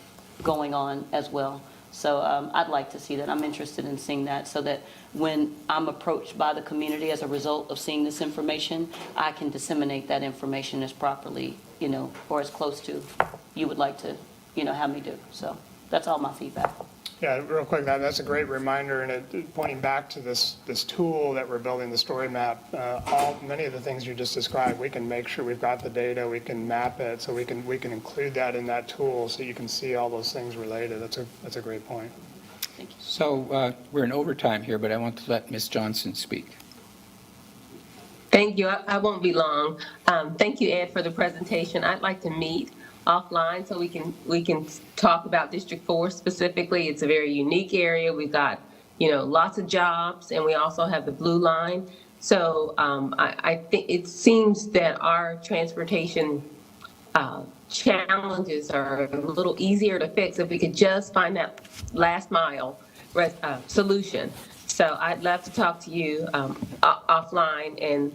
going on as well. So I'd like to see that. I'm interested in seeing that so that when I'm approached by the community as a result of seeing this information, I can disseminate that information as properly, you know, or as close to you would like to, you know, have me do. So that's all my feedback. Yeah, real quick, that's a great reminder, and pointing back to this tool that we're building, the story map, many of the things you just described, we can make sure we've got the data, we can map it, so we can include that in that tool so you can see all those things related. That's a great point. Thank you. So we're in overtime here, but I want to let Ms. Johnson speak. Thank you. I won't be long. Thank you, Ed, for the presentation. I'd like to meet offline so we can talk about District 4 specifically. It's a very unique area. We've got, you know, lots of jobs, and we also have the Blue Line. So I think it seems that our transportation challenges are a little easier to fix if we could just find that last mile solution. So I'd love to talk to you offline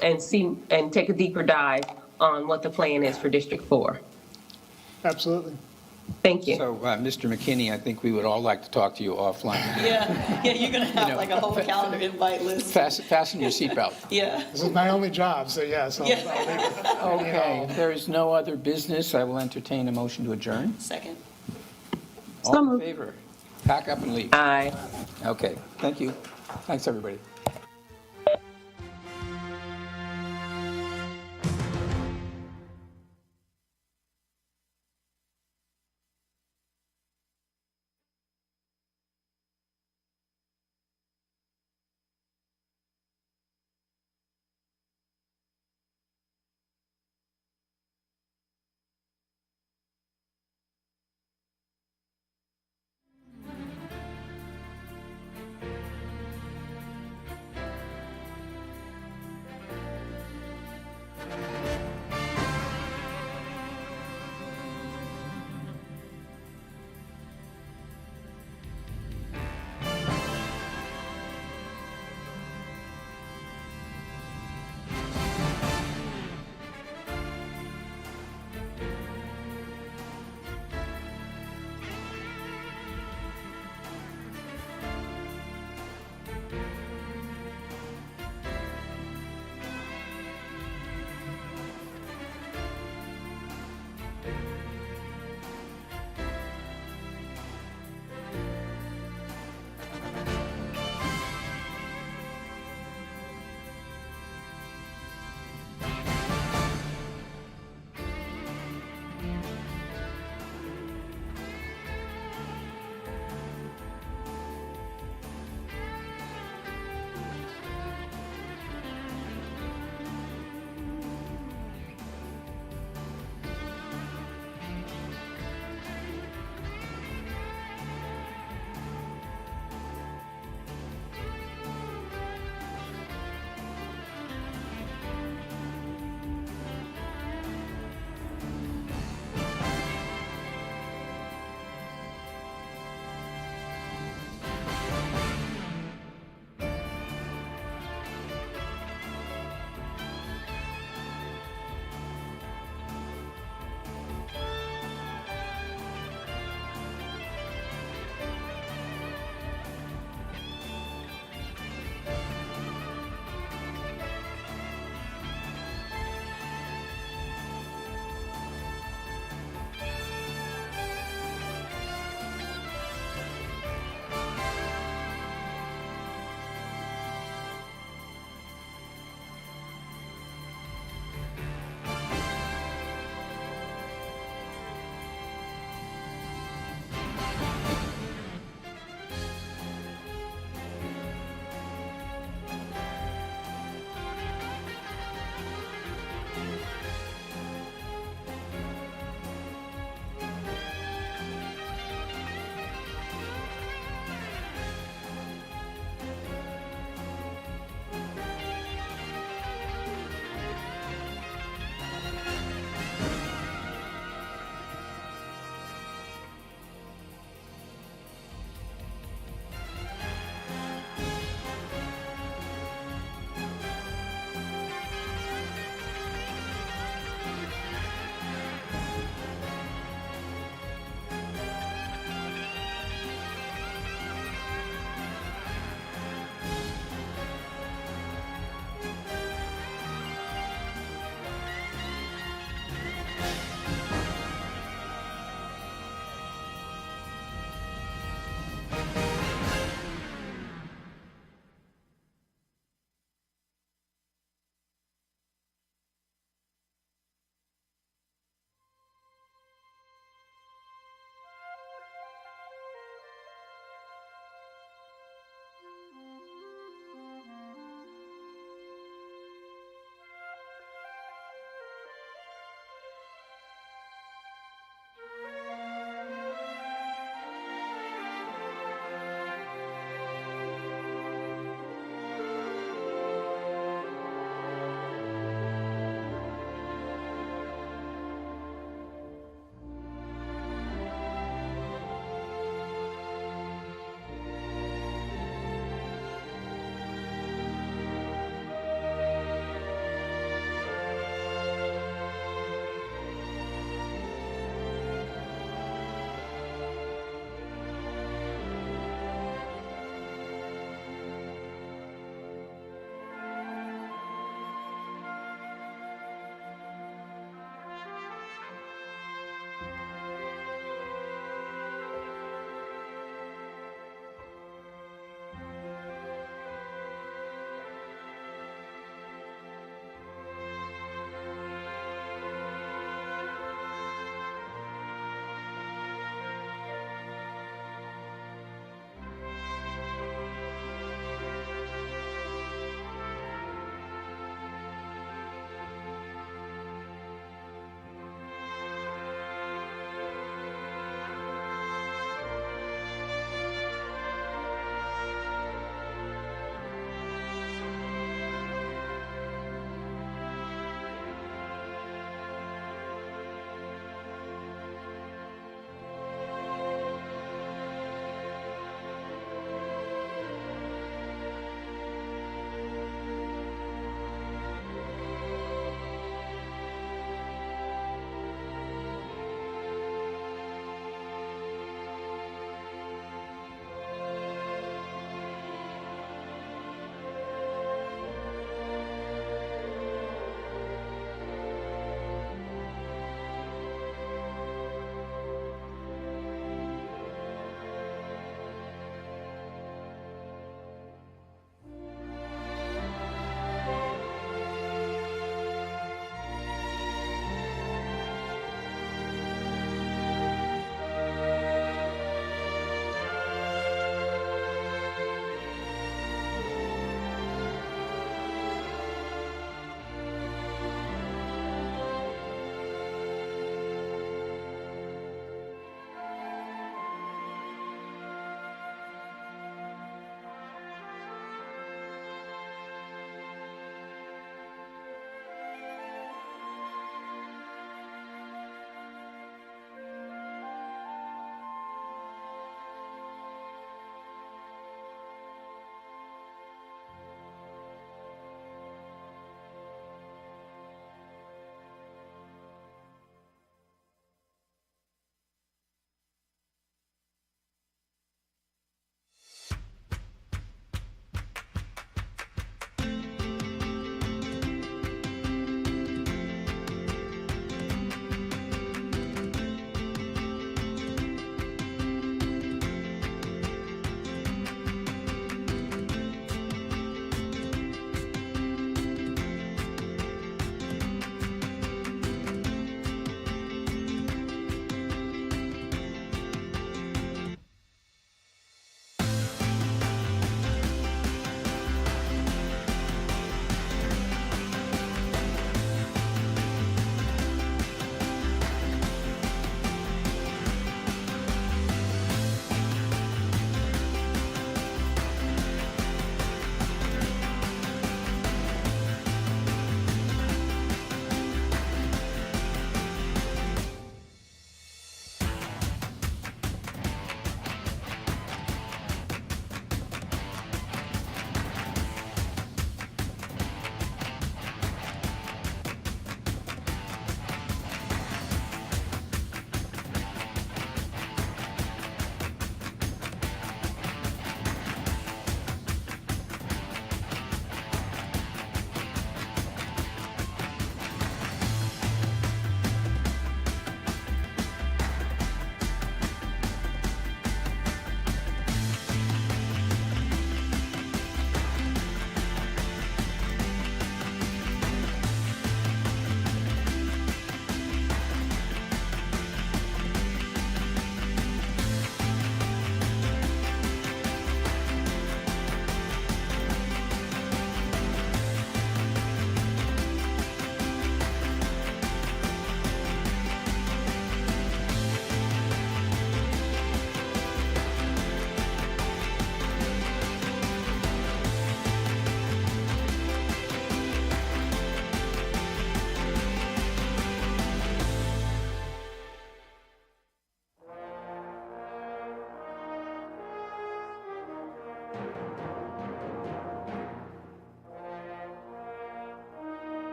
and see and take a deeper dive on what the plan is for District 4. Absolutely. Thank you. So, Mr. McKinney, I think we would all like to talk to you offline. Yeah, you're going to have like a whole calendar invite list. Fasten your seatbelt. Yeah. This is my only job, so yes. I'll leave it. Okay, if there is no other business, I will entertain a motion to adjourn. Second. All in favor? Pack up and leave. Aye. Okay, thank you. Thanks, everybody.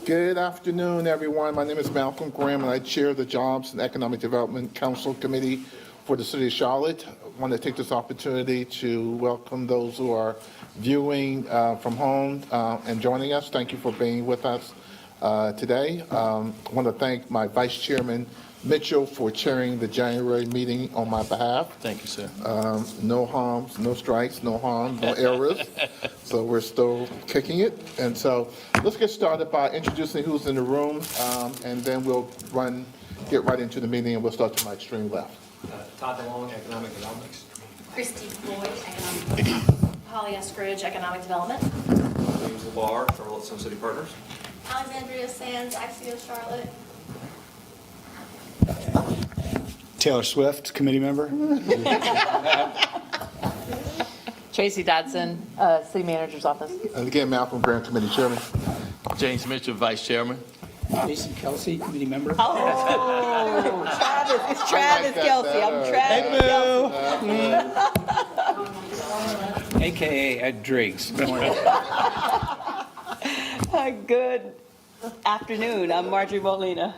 Good afternoon, everyone. My name is Malcolm Graham, and I chair the Jobs and Economic Development Council Committee for the City of Charlotte. I want to take this opportunity to welcome those who are viewing from home and joining us. Thank you for being with us today. I want to thank my Vice Chairman, Mitchell, for chairing the January meeting on my behalf. Thank you, sir. No harms, no strikes, no harm, no errors. So we're still kicking it. And so let's get started by introducing who's in the room, and then we'll get right into the meeting, and we'll start to my extreme left. Todd DeLong, Economic Development. Christy Floyd, Economic Development. Holly Eskridge, Economic Development. James LeBar, Charlotte Sun City Partners. Alexandria Sands, Axio Charlotte. Taylor Swift, committee member. Tracy Dodson, City Manager's Office. And again, Malcolm Graham, Committee Chairman. James Mitchell, vice chairman. Jason Kelsey, committee member. Oh, Travis, it's Travis that Kelsey. I'm better. Travis Kelsey. AKA Ed Driggs. Good morning. Good afternoon. I'm Marjorie Molina.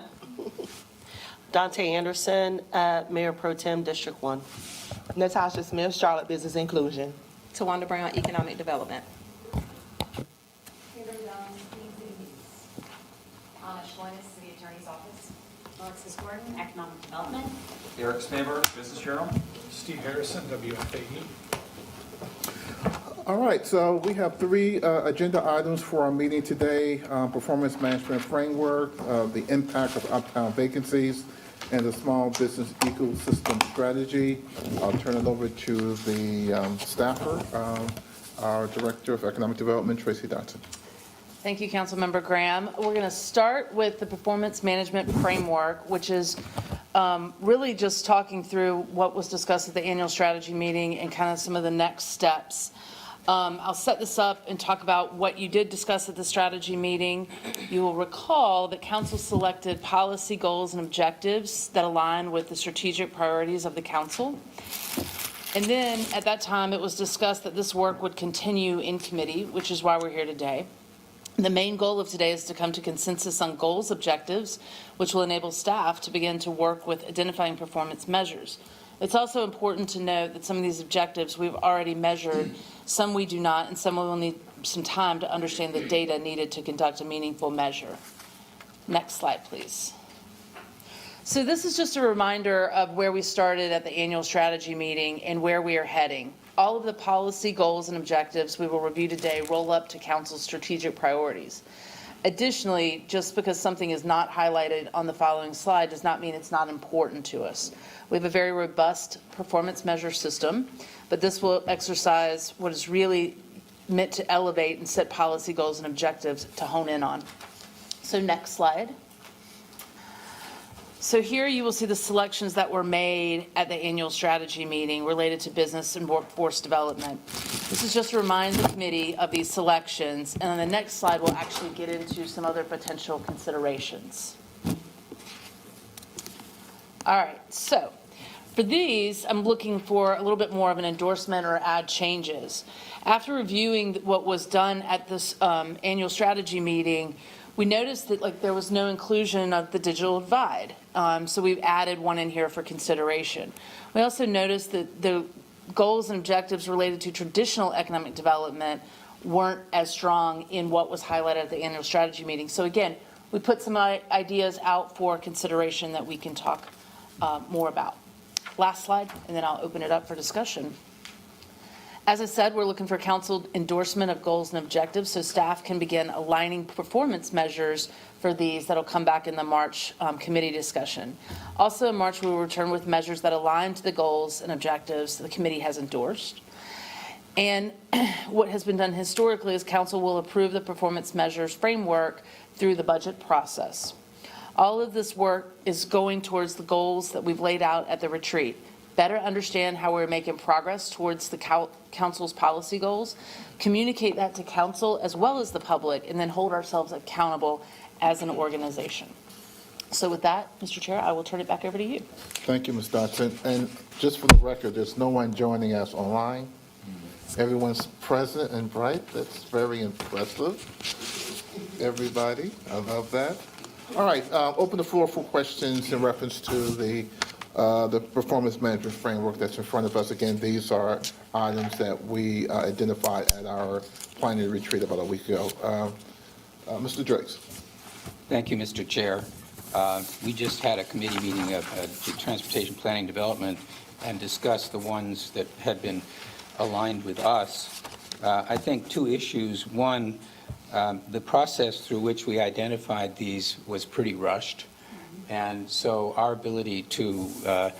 Dante Anderson, Mayor Pro Tem, District 1. Natasha Smith, Charlotte Business Inclusion. Tawanda Brown, Economic Development. Anna Schlois, City Attorney's Office. Alexis Gordon, Economic Development. Eric Spaber, Business Journal. Steve Harrison, WFAE. All right, so we have three agenda items for our meeting today. Performance management framework, the impact of uptown vacancies, and the small business ecosystem strategy. I'll turn it over to the staffer, our Director of Economic Development, Tracy Dodson. Thank you, Councilmember Graham. We're going to start with the performance management framework, which is really just talking through what was discussed at the annual strategy meeting and kind of some of the next steps. I'll set this up and talk about what you did discuss at the strategy meeting. You will recall that council selected policy goals and objectives that align with the strategic priorities of the council. And then at that time, it was discussed that this work would continue in committee, which is why we're here today. The main goal of today is to come to consensus on goals, objectives, which will enable staff to begin to work with identifying performance measures. It's also important to note that some of these objectives we've already measured, some we do not, and some will need some time to understand the data needed to conduct a meaningful measure. Next slide, please. So this is just a reminder of where we started at the annual strategy meeting and where we are heading. All of the policy goals and objectives we will review today roll up to council's strategic priorities. Additionally, just because something is not highlighted on the following slide does not mean it's not important to us. We have a very robust performance measure system, but this will exercise what is really meant to elevate and set policy goals and objectives to hone in on. So next slide. So here you will see the selections that were made at the annual strategy meeting related to business and workforce development. This is just to remind the committee of these selections, and on the next slide we'll actually get into some other potential considerations. All right, so for these, I'm looking for a little bit more of an endorsement or add changes. After reviewing what was done at this annual strategy meeting, we noticed that there was no inclusion of the digital divide. So we've added one in here for consideration. We also noticed that the goals and objectives related to traditional economic development weren't as strong in what was highlighted at the annual strategy meeting. So again, we put some ideas out for consideration that we can talk more about. Last slide, and then I'll open it up for discussion. As I said, we're looking for council endorsement of goals and objectives so staff can begin aligning performance measures for these that'll come back in the March committee discussion. Also in March, we will return with measures that align to the goals and objectives the committee has endorsed. And what has been done historically is council will approve the performance measures framework through the budget process. All of this work is going towards the goals that we've laid out at the retreat. Better understand how we're making progress towards the council's policy goals, communicate that to council as well as the public, and then hold ourselves accountable as an organization. So with that, Mr. Chair, I will turn it back over to you. Thank you, Ms. Dodson. And just for the record, there's no one joining us online. Everyone's present and bright. That's very impressive. everybody. I love that. All right, open the floor for questions in reference to the performance management framework that's in front of us. Again, these are items that we identified at our planning retreat about a week ago. Mr. Drakes. Thank you, Mr. Chair. We just had a committee meeting of Transportation Planning Development and discussed the ones that had been aligned with us. I think two issues. One, the process through which we identified these was pretty rushed. And so our ability to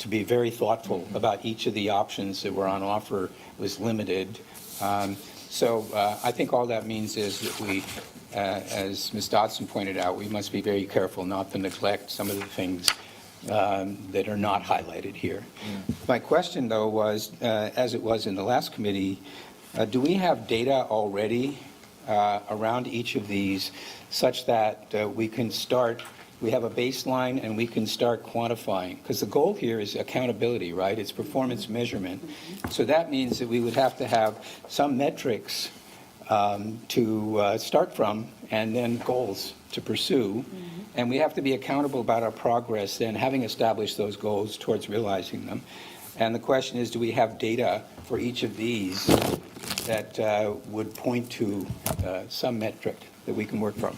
be very thoughtful about each of the options that were on offer was limited. So I think all that means is that we, as Ms. Dodson pointed out, we must be very careful not to neglect some of the things that are not highlighted here. My question, though, was, as it was in the last committee, do we have data already around each of these such that we can start, we have a baseline and we can start quantifying? Because the goal here is accountability, right? It's performance measurement. So that means that we would have to have some metrics to start from and then goals to pursue. And we have to be accountable about our progress then, having established those goals towards realizing them. And the question is, do we have data for each of these that would point to some metric that we can work from?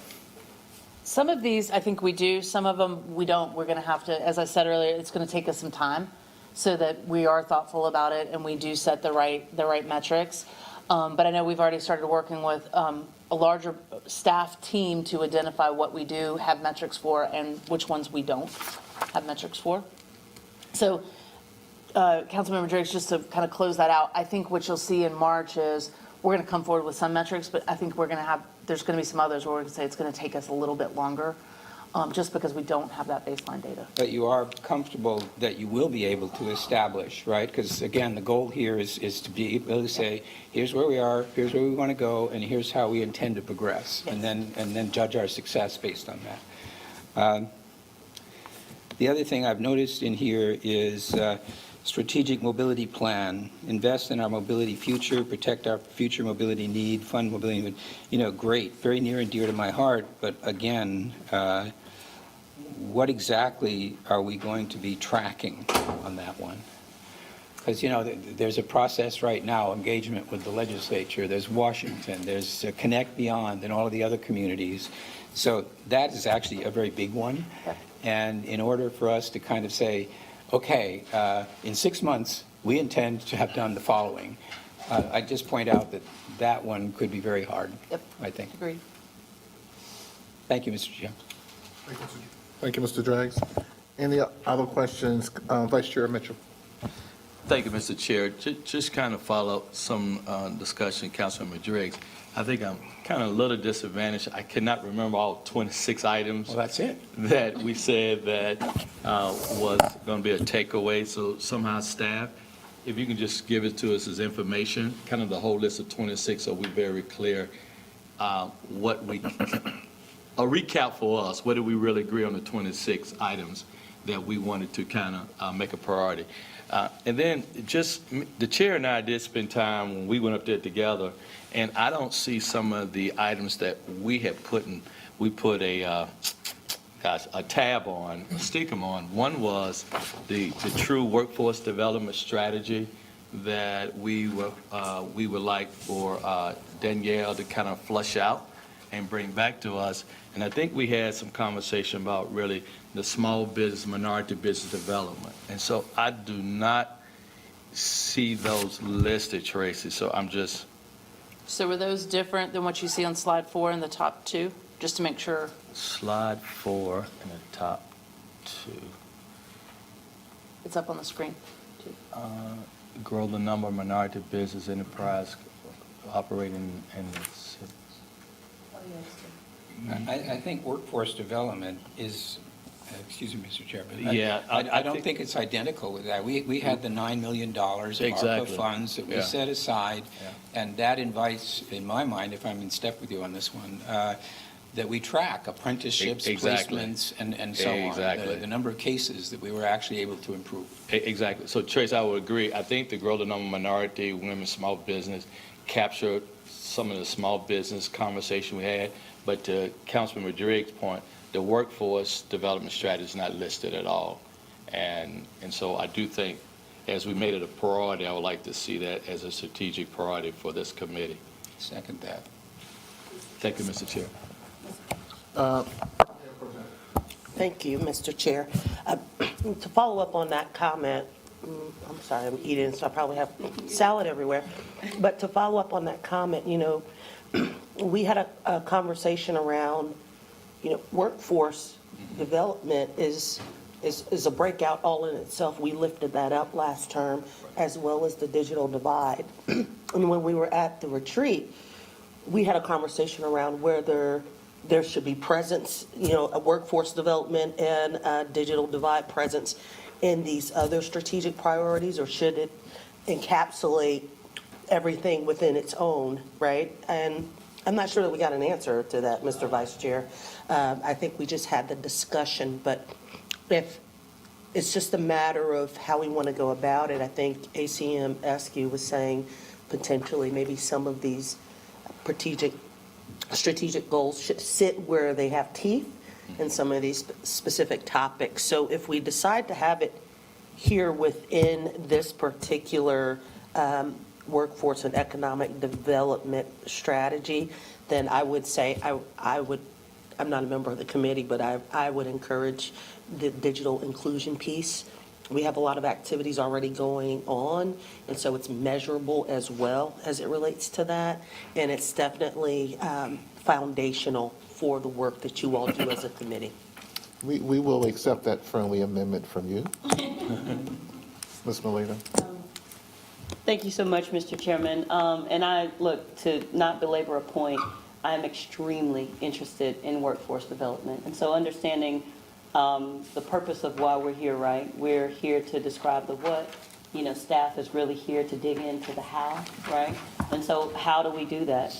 Some of these, I think we do. Some of them we don't. We're going to have to, as I said earlier, it's going to take us some time so that we are thoughtful about it and we do set the right metrics. But I know we've already started working with a larger staff team to identify what we do have metrics for and which ones we don't have metrics for. So, Councilmember Driggs, just to kind of close that out, I think what you'll see in March is we're going to come forward with some metrics, but I think there's going to be some others where we're going to say it's going to take us a little bit longer, just because we don't have that baseline data. But you are comfortable that you will be able to establish, right? Because again, the goal here is to be able to say, here's where we are, here's where we want to go, and here's how we intend to progress, yes. and then judge our success based on that. The other thing I've noticed in here is strategic mobility plan, invest in our mobility future, protect our future mobility need, fund mobility, great, very near and dear to my heart, but again, what exactly are we going to be tracking on that one? Because, there's a process right now, engagement with the legislature, there's Washington, there's Connect Beyond and all of the other communities. So that is actually a very big one. Yep. And in order for us to kind of say, okay, in 6 months, we intend to have done the following. I just point out that that one could be very hard, yep. I think. Agreed. Thank you, Mr. Chair. Thank you, Mr. Draggs. Any other questions? Vice Chair Mitchell. Thank you, Mr. Chair. Just kind of follow some discussion, Councilmember Driggs. I think I'm kind of a little disadvantaged. I cannot remember all 26 items. Well, that's it. That we said that was going to be a takeaway. So somehow, staff, if you can just give it to us as information, kind of the whole list of 26, so we're very clear what we, a recap for us. What did we really agree on the 26 items that we wanted to kind of make a priority? And then just the chair and I did spend time when we went up there together, and I don't see some of the items that we have put in. We put a tab on, a stick-em on. One was the true workforce development strategy that we would like for Danielle to kind of flush out and bring back to us. And I think we had some conversation about really the small business, minority business development. And so I do not see those listed, Tracy, so I'm just. So were those different than what you see on slide 4 in the top 2, just to make sure? Slide 4 in the top 2. It's up on the screen, too. Grow the number of minority business enterprise operating in the city. I think workforce development is, excuse me, Mr. Chair, but yeah, I don't think it's identical with that. We had the $9 million of ARPA funds that we set aside, and that invites, in my mind, if I'm in step with you on this one, that we track apprenticeships, placements, and so on, the number of cases that we were actually able to improve. Exactly. So, Trace, I would agree. I think the grow the number of minority, women, small business captured some of the small business conversation we had, But to Councilman Driggs' point, the workforce development strategy is not listed at all. And so I do think, as we made it a priority, I would like to see that as a strategic priority for this committee. Second that. Thank you, Mr. Chair. Thank you, Mr. Chair. To follow up on that comment, I'm sorry, I'm eating, so I probably have salad everywhere. But to follow up on that comment, we had a conversation around, workforce development is a breakout all in itself. We lifted that up last term, as well as the digital divide. And when we were at the retreat, we had a conversation around whether there should be presence, a workforce development and a digital divide presence in these other strategic priorities, or should it encapsulate everything within its own, right? And I'm not sure that we got an answer to that, Mr. Vice Chair. I think we just had the discussion, but if it's just a matter of how we want to go about it, I think ACM SQ was saying potentially maybe some of these strategic goals should sit where they have teeth in some of these specific topics. So if we decide to have it here within this particular workforce and economic development strategy, then I would say I'm not a member of the committee, but I would encourage the digital inclusion piece. We have a lot of activities already going on, and so it's measurable as well as it relates to that. And it's definitely foundational for the work that you all do as a committee. We will accept that friendly amendment from you. Ms. Molina. Thank you so much, Mr. Chairman. And to not belabor a point, I am extremely interested in workforce development. And so understanding the purpose of why we're here, right? We're here to describe the what. Staff is really here to dig into the how, right? And so how do we do that?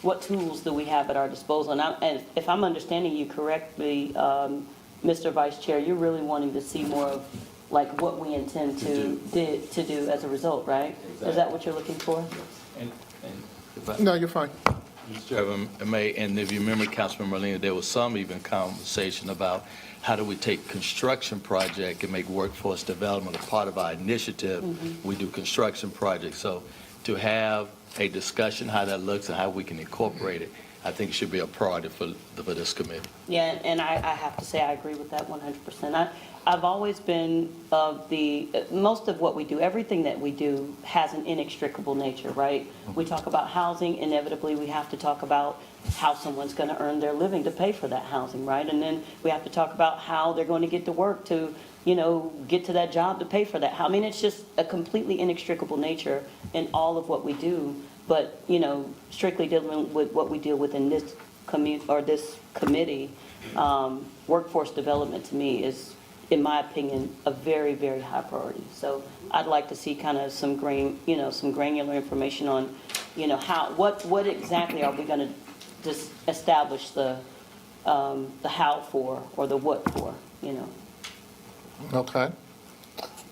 What tools do we have at our disposal? And if I'm understanding you correctly, Mr. Vice Chair, you're really wanting to see more of like what we intend to do as a result, right? Exactly. Is that what you're looking for? No, you're fine. Mr. Chairman, and if you remember, Councilman Molina, there was some even conversation about how do we take construction project and make workforce development a part of our initiative. Mm-hmm. We do construction projects. So to have a discussion how that looks and how we can incorporate it, I think it should be a priority for this committee. Yeah, and I have to say I agree with that 100%. I've always been of most of what we do, everything that we do has an inextricable nature, right? We talk about housing, inevitably we have to talk about how someone's going to earn their living to pay for that housing, right? And then we have to talk about how they're going to get to work to, get to that job to pay for that. I mean, it's just a completely inextricable nature in all of what we do. But, strictly dealing with what we deal with in this committee, workforce development to me is, in my opinion, a very, very high priority. So I'd like to see kind of some granular information on, what exactly are we going to just establish the how for or the what for, Okay.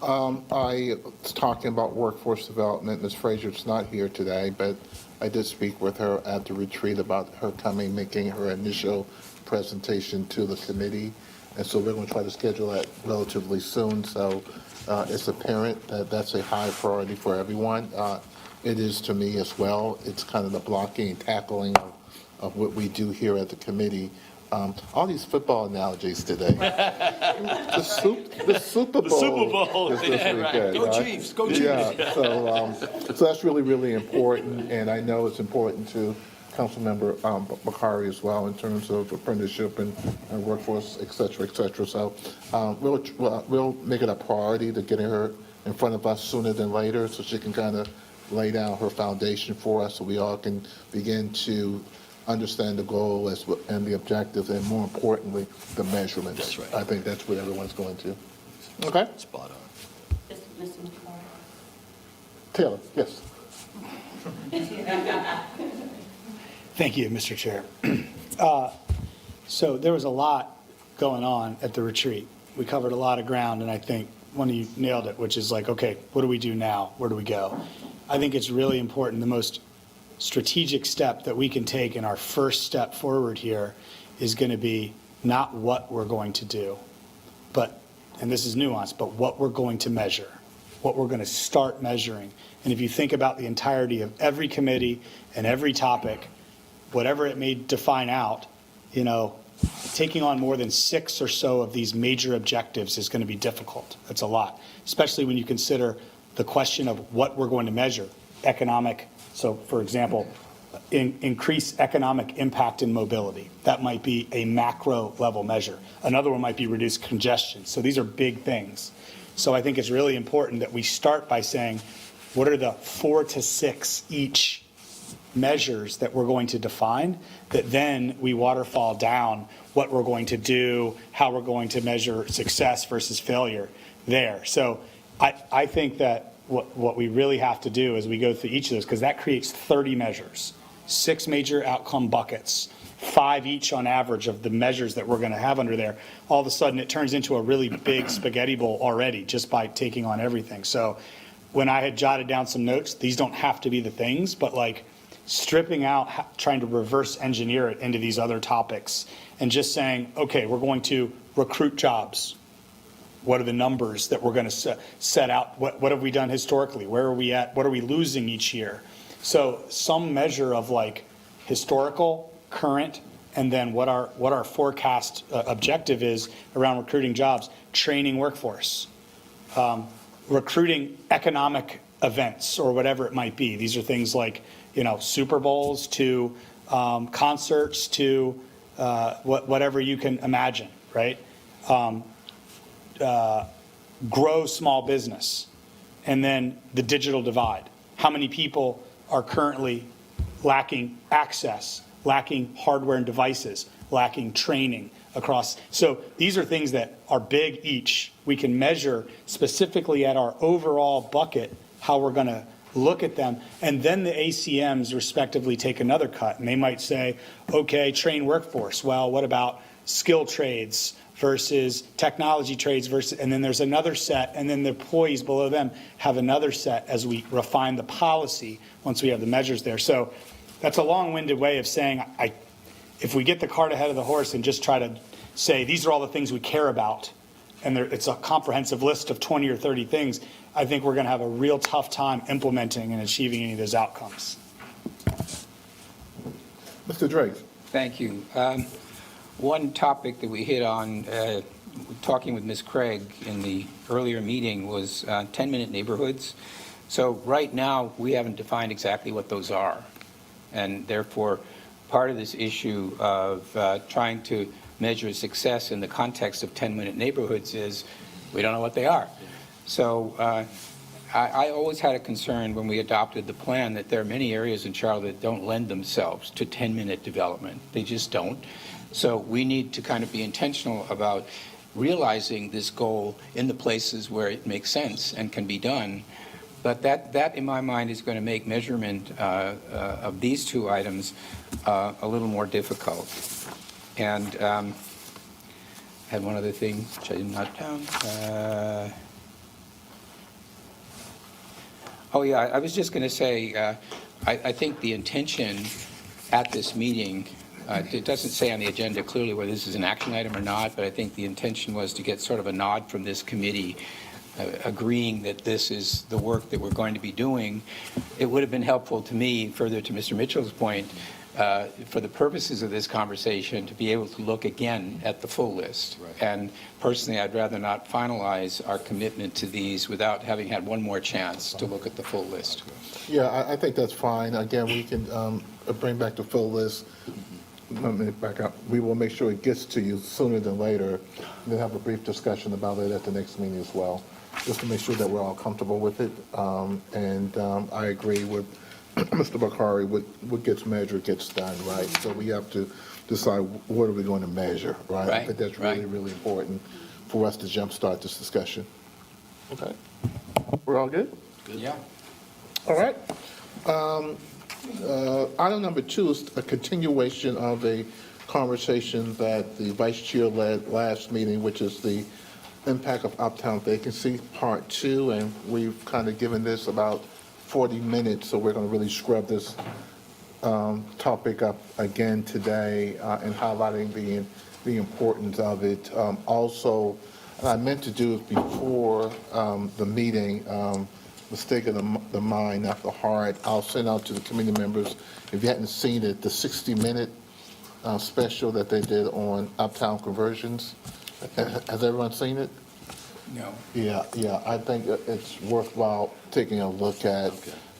I was talking about workforce development. Ms. Frazier's not here today, but I did speak with her at the retreat about her making her initial presentation to the committee. And so we're going to try to schedule that relatively soon. So it's apparent that that's a high priority for everyone. It is to me as well. It's kind of the blocking and tackling of what we do here at the committee. All these football analogies today. The Super Bowl. The Super Bowl. Is this weekend, Go right? Chiefs. Go Chiefs. Yeah. So that's really, really important, and I know it's important to Councilmember Bakari as well in terms of apprenticeship and workforce, et cetera, et cetera. So we'll make it a priority to getting her in front of us sooner than later, so she can kind of lay down her foundation for us, so we all can begin to understand the goal and the objectives, and more importantly, the measurements. That's right. I think that's what everyone's going to. Okay? Spot on. Mr. McCarty. Taylor, yes. Thank you, Mr. Chair. So there was a lot going on at the retreat. We covered a lot of ground, and I think one of you nailed it, which is like, okay, what do we do now? Where do we go? I think it's really important. The most strategic step that we can take in our first step forward here is going to be not what we're going to do, but, and this is nuanced, but what we're going to measure, what we're going to start measuring. And if you think about the entirety of every committee and every topic, whatever it may define out, you know, taking on more than 6 or so of these major objectives is going to be difficult. That's a lot, especially when you consider the question of what we're going to measure. Economic, so for example, increase economic impact in mobility. That might be a macro level measure. Another one might be reduce congestion. So these are big things. So I think it's really important that we start by saying, what are the 4 to 6 each measures that we're going to define, that then we waterfall down what we're going to do, how we're going to measure success versus failure there. So I think that what we really have to do is we go through each of those, because that creates 30 measures, 6 major outcome buckets, 5 each on average of the measures that we're going to have under there. All of a sudden, it turns into a really big spaghetti bowl already just by taking on everything. So when I had jotted down some notes, these don't have to be the things, but like stripping out, trying to reverse engineer it into these other topics and just saying, okay, we're going to recruit jobs. What are the numbers that we're going to set out? What have we done historically? Where are we at? What are we losing each year? So some measure of like historical, current, and then what our forecast objective is around recruiting jobs, training workforce, recruiting economic events or whatever it might be. These are things like, you know, Super Bowls to concerts to whatever you can imagine, right? Grow small business, and then the digital divide. How many people are currently lacking access, lacking hardware and devices, lacking training across? So these are things that are big each. We can measure specifically at our overall bucket how we're going to look at them, and then the ACMs respectively take another cut, and they might say, okay, train workforce. Well, what about skill trades versus technology trades versus, and then there's another set, and then the employees below them have another set as we refine the policy once we have the measures there. So that's a long-winded way of saying, if we get the cart ahead of the horse and just try to say, these are all the things we care about, and it's a comprehensive list of 20 or 30 things, I think we're going to have a real tough time implementing and achieving any of those outcomes. Mr. Drake. Thank you. One topic that we hit on, talking with Ms. Craig in the earlier meeting, was 10-minute neighborhoods. So right now, we haven't defined exactly what those are. And therefore, part of this issue of trying to measure success in the context of 10-minute neighborhoods is we don't know what they are. So I always had a concern when we adopted the plan that there are many areas in Charlotte that don't lend themselves to 10-minute development. They just don't. So we need to kind of be intentional about realizing this goal in the places where it makes sense and can be done. But that in my mind, is going to make measurement of these two items a little more difficult. And I had one other thing which I didn't note down. Oh, yeah, I was just going to say, I think the intention at this meeting, it doesn't say on the agenda clearly whether this is an action item or not, but I think the intention was to get sort of a nod from this committee agreeing that this is the work that we're going to be doing. It would have been helpful to me, further to Mr. Mitchell's point, for the purposes of this conversation, to be able to look again at the full list. Right. And personally, I'd rather not finalize our commitment to these without having had one more chance to look at the full list. Yeah, I think that's fine. Again, we can bring back the full list. Let me back up. We will make sure it gets to you sooner than later. We'll have a brief discussion about it at the next meeting as well, just to make sure that we're all comfortable with it. And I agree with Mr. Bakari, what gets measured gets done, right? So we have to decide what are we going to measure, right? I think that's really, really important for us to jumpstart this discussion. Okay. We're all good? Good. Yeah. All right. Item number 2 is a continuation of a conversation that the vice chair led last meeting, which is the impact of uptown vacancy, part 2, and we've kind of given this about 40 minutes, so we're going to really scrub this topic up again today and highlighting the importance of it. Also, and I meant to do it before the meeting, mistake of the mind, not the heart. I'll send out to the committee members, if you hadn't seen it, the 60-minute special that they did on uptown conversions. Has everyone seen it? No. Yeah, I think it's worthwhile taking a look at,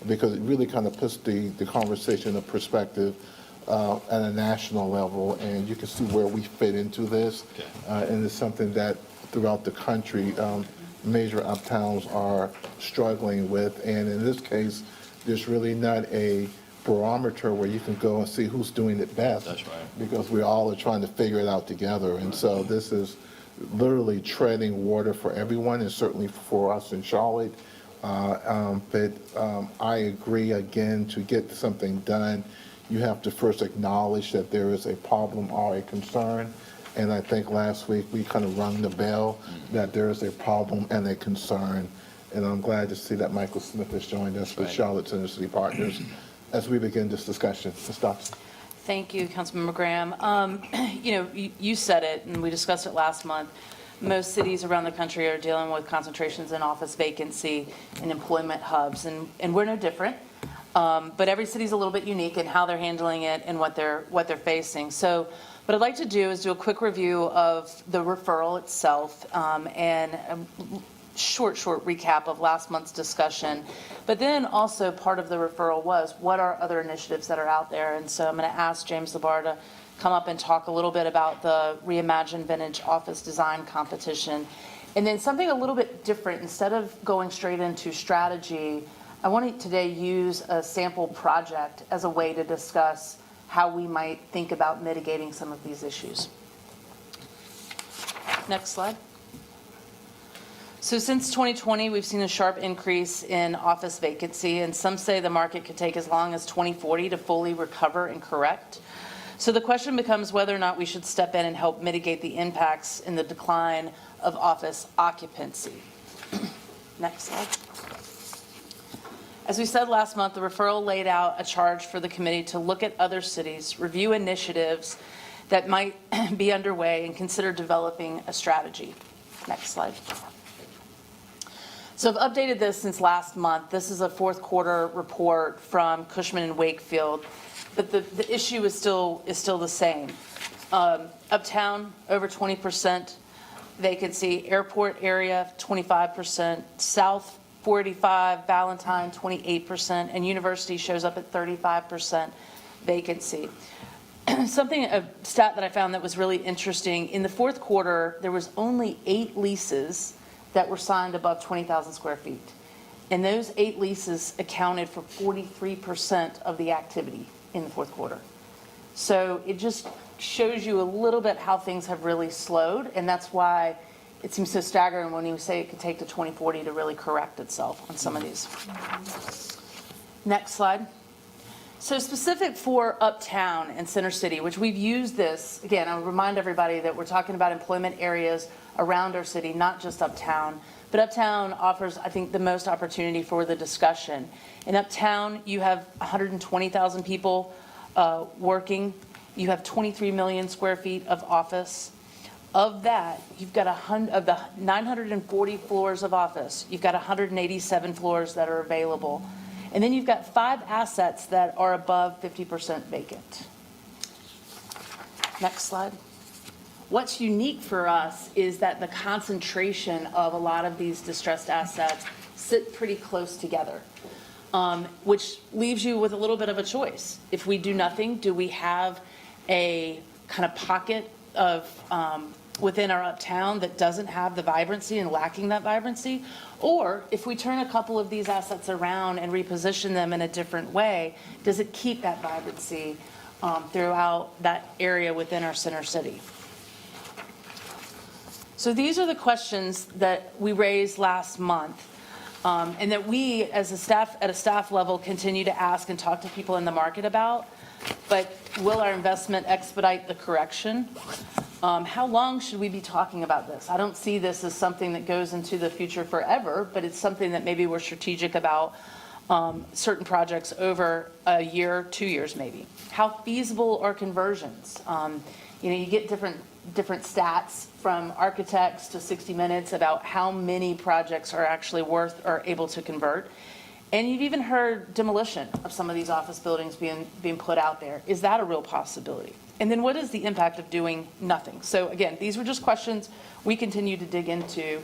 because it really kind of puts the conversation in perspective at a national level, and you can see where we fit into this. And it's something that throughout the country, major uptowns are struggling with. And in this case, there's really not a barometer where you can go and see who's doing it best. That's right. Because we all are trying to figure it out together. And so this is literally treading water for everyone, and certainly for us in Charlotte. But I agree, again, to get something done, you have to first acknowledge that there is a problem or a concern. And I think last week we kind of rung the bell that there is a problem and a concern. And I'm glad to see that Michael Smith has joined us with Charlotte Center City Partners as we begin this discussion. Ms. Dodson. Thank you, Councilmember Graham. You said it, and we discussed it last month. Most cities around the country are dealing with concentrations in office vacancy and employment hubs, and we're no different. But every city's a little bit unique in how they're handling it and what they're facing. So what I'd like to do is do a quick review of the referral itself and a short recap of last month's discussion. But then also part of the referral was what are other initiatives that are out there. And so I'm going to ask James Labar to come up and talk a little bit about the Reimagine Vintage Office Design Competition. And then something a little bit different, instead of going straight into strategy, I want to today use a sample project as a way to discuss how we might think about mitigating some of these issues. Next slide. So since 2020, we've seen a sharp increase in office vacancy, and some say the market could take as long as 2040 to fully recover and correct. So the question becomes whether or not we should step in and help mitigate the impacts in the decline of office occupancy. Next slide. As we said last month, the referral laid out a charge for the committee to look at other cities, review initiatives that might be underway, and consider developing a strategy. Next slide. So I've updated this since last month. This is a fourth quarter report from Cushman and Wakefield, but the issue is still the same. Uptown, over 20% vacancy. Airport area, 25%. South, 485, Valentine, 28%, and University shows up at 35% vacancy. A stat that I found that was really interesting, in the fourth quarter, there was only 8 leases that were signed above 20,000 square feet. And those 8 leases accounted for 43% of the activity in the fourth quarter. So it just shows you a little bit how things have really slowed, and that's why it seems so staggering when you say it could take to 2040 to really correct itself on some of these. Next slide. So specific for Uptown and Center City, which we've used this, again, I'll remind everybody that we're talking about employment areas around our city, not just Uptown. But Uptown offers, I think, the most opportunity for the discussion. In Uptown, you have 120,000 people working. You have 23 million square feet of office. Of that, you've got of the 940 floors of office, you've got 187 floors that are available. And then you've got 5 assets that are above 50% vacant. Next slide. What's unique for us is that the concentration of a lot of these distressed assets sit pretty close together, which leaves you with a little bit of a choice. If we do nothing, do we have a kind of pocket of within our Uptown that doesn't have the vibrancy and lacking that vibrancy? Or if we turn a couple of these assets around and reposition them in a different way, does it keep that vibrancy throughout that area within our center city? So these are the questions that we raised last month, and that we as a staff at a staff level continue to ask and talk to people in the market about. But will our investment expedite the correction? How long should we be talking about this? I don't see this as something that goes into the future forever, but it's something that maybe we're strategic about certain projects over a year, 2 years maybe. How feasible are conversions? You get different stats from architects to 60 Minutes about how many projects are actually worth or able to convert. And you've even heard demolition of some of these office buildings being put out there. Is that a real possibility? And then what is the impact of doing nothing? So again, these were just questions we continue to dig into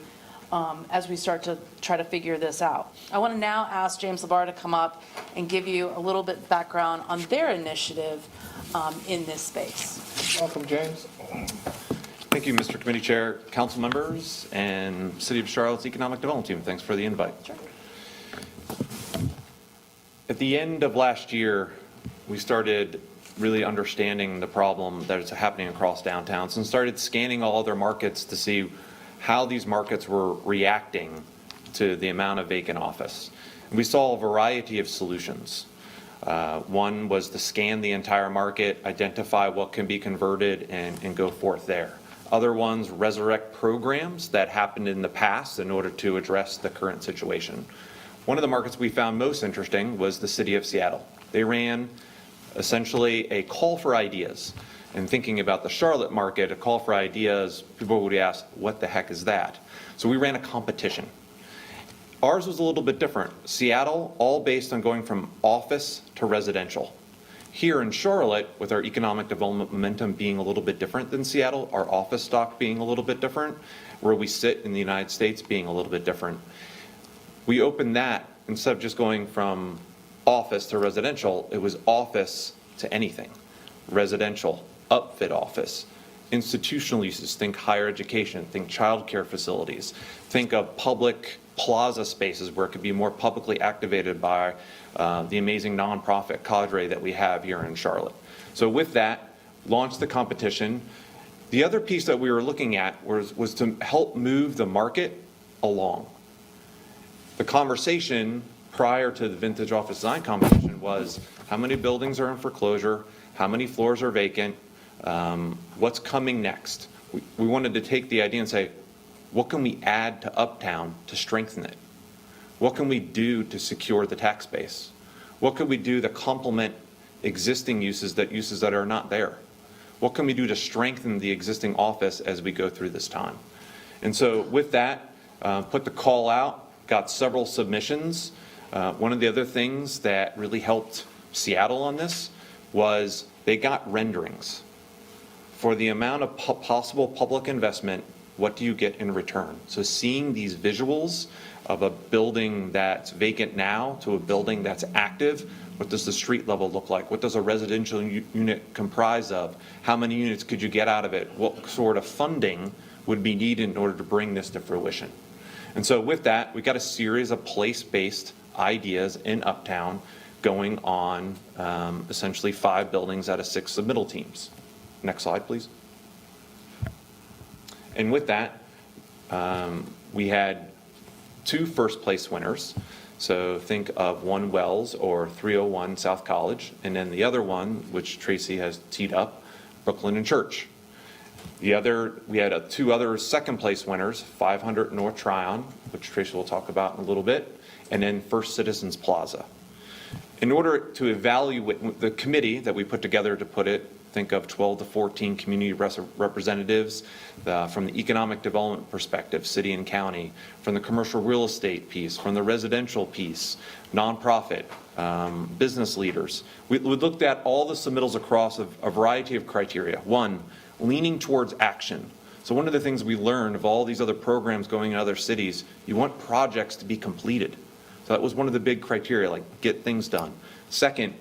as we start to try to figure this out. I want to now ask James LeBar to come up and give you a little bit background on their initiative in this space. Welcome, James. Thank you, Mr. Committee Chair, council members, and City of Charlotte's Economic Development Team. Thanks for the invite. Sure. At the end of last year, we started really understanding the problem that is happening across downtowns and started scanning all other markets to see how these markets were reacting to the amount of vacant office. And we saw a variety of solutions. One was to scan the entire market, identify what can be converted, and go forth there. Other ones resurrect programs that happened in the past in order to address the current situation. One of the markets we found most interesting was the city of Seattle. They ran essentially a call for ideas. And thinking about the Charlotte market, a call for ideas, people would ask, what the heck is that? So we ran a competition. Ours was a little bit different. Seattle, all based on going from office to residential. Here in Charlotte, with our economic development momentum being a little bit different than Seattle, our office stock being a little bit different, where we sit in the United States being a little bit different. We opened that, instead of just going from office to residential, it was office to anything. Residential, upfit office, institutional uses, think higher education, think childcare facilities, think of public plaza spaces where it could be more publicly activated by the amazing nonprofit cadre that we have here in Charlotte. So with that, launched the competition. The other piece that we were looking at was to help move the market along. The conversation prior to the Vintage Office Design Competition was how many buildings are in foreclosure, how many floors are vacant, what's coming next. We wanted to take the idea and say, what can we add to Uptown to strengthen it? What can we do to secure the tax base? What can we do to complement existing uses that are not there? What can we do to strengthen the existing office as we go through this time? And so with that, put the call out, got several submissions. One of the other things that really helped Seattle on this was they got renderings. For the amount of possible public investment, what do you get in return? So seeing these visuals of a building that's vacant now to a building that's active, what does the street level look like? What does a residential unit comprise of? How many units could you get out of it? What sort of funding would be needed in order to bring this to fruition? And so with that, we got a series of place-based ideas in Uptown going on essentially 5 buildings out of 6 submittal teams. Next slide, please. And with that, we had 2 first place winners. So think of one Wells or 301 South College, and then the other one, which Tracy has teed up, Brooklyn and Church. We had 2 other second place winners, 500 North Tryon, which Tracy will talk about in a little bit, and then First Citizens Plaza. In order to evaluate the committee that we put together to put it, think of 12 to 14 community representatives from the economic development perspective, city and county, from the commercial real estate piece, from the residential piece, nonprofit, business leaders. We looked at all the submittals across a variety of criteria. 1, leaning towards action. So one of the things we learned of all these other programs going in other cities, you want projects to be completed. So that was one of the big criteria, like get things done. 2nd,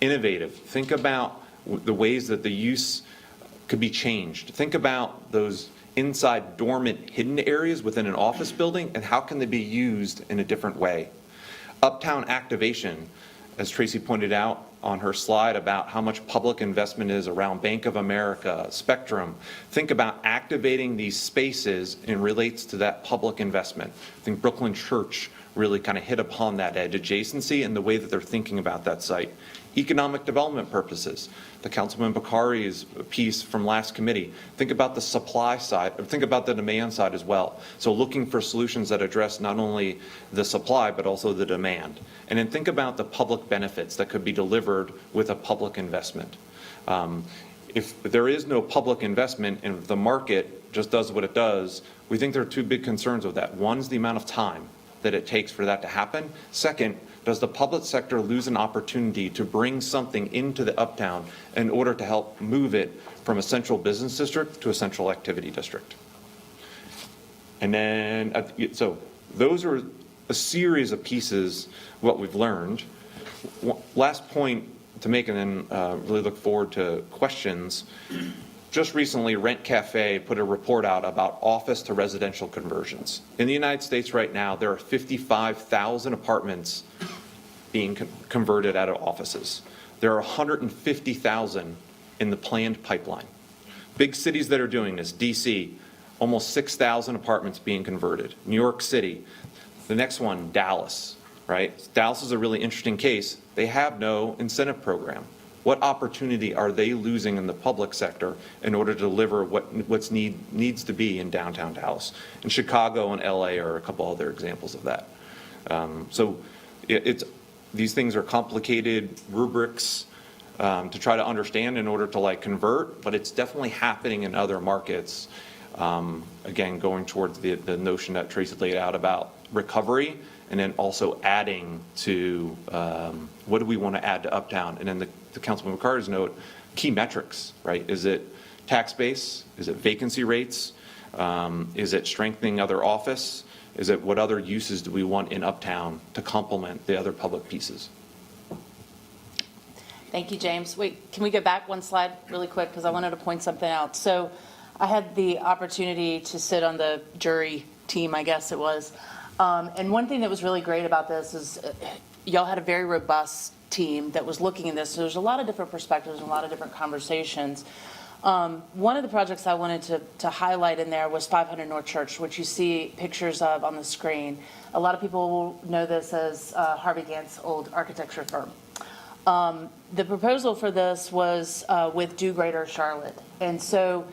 innovative. Think about the ways that the use could be changed. Think about those inside dormant hidden areas within an office building and how can they be used in a different way. Uptown activation, as Tracy pointed out on her slide about how much public investment is around Bank of America, Spectrum. Think about activating these spaces and relates to that public investment. I think Brooklyn Church really kind of hit upon that edge, adjacency and the way that they're thinking about that site. Economic development purposes, the Councilman Bakari's piece from last committee. Think about the supply side, or think about the demand side as well. So looking for solutions that address not only the supply, but also the demand. And then think about the public benefits that could be delivered with a public investment. If there is no public investment and the market just does what it does, we think there are two big concerns with that. One is the amount of time that it takes for that to happen. Second, does the public sector lose an opportunity to bring something into the uptown in order to help move it from a central business district to a central activity district? And then, so those are a series of pieces, what we've learned. Last point to make, and then really look forward to questions. Just recently, Rent Cafe put a report out about office to residential conversions. In the United States right now, there are 55,000 apartments being converted out of offices. There are 150,000 in the planned pipeline. Big cities that are doing this, DC, almost 6,000 apartments being converted. New York City, the next one, Dallas, right? Dallas is a really interesting case. They have no incentive program. What opportunity are they losing in the public sector in order to deliver what's needs to be in downtown Dallas? And Chicago and LA are a couple other examples of that. So these things are complicated rubrics to try to understand in order to like convert, but it's definitely happening in other markets. Again, going towards the notion that Tracy laid out about recovery, and then also adding to what do we want to add to Uptown, and then the Councilman McCarty's note, key metrics, right? Is it tax base? Is it vacancy rates? Is it strengthening other office? Is it what other uses do we want in Uptown to complement the other public pieces? Thank you, James. Wait, can we go back one slide really quick? Because I wanted to point something out. So I had the opportunity to sit on the jury team, I guess it was. And one thing that was really great about this is y'all had a very robust team that was looking at this. So there's a lot of different perspectives and a lot of different conversations. One of the projects I wanted to highlight in there was 500 North Church, which you see pictures of on the screen. A lot of people will know this as Harvey Gantt's old architecture firm. The proposal for this was with Do Greater Charlotte. And so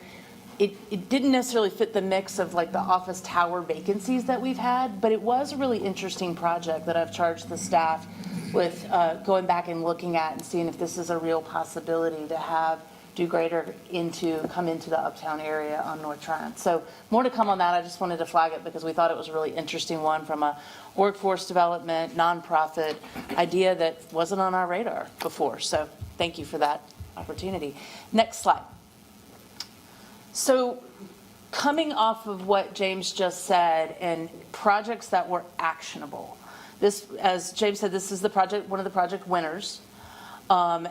it didn't necessarily fit the mix of like the office tower vacancies that we've had, but it was a really interesting project that I've charged the staff with going back and looking at and seeing if this is a real possibility to have Do Greater come into the Uptown area on North Trent. So more to come on that. I just wanted to flag it because we thought it was a really interesting one from a workforce development, nonprofit idea that wasn't on our radar before. So thank you for that opportunity. Next slide. So coming off of what James just said and projects that were actionable, this, as James said, this is the project, one of the project winners.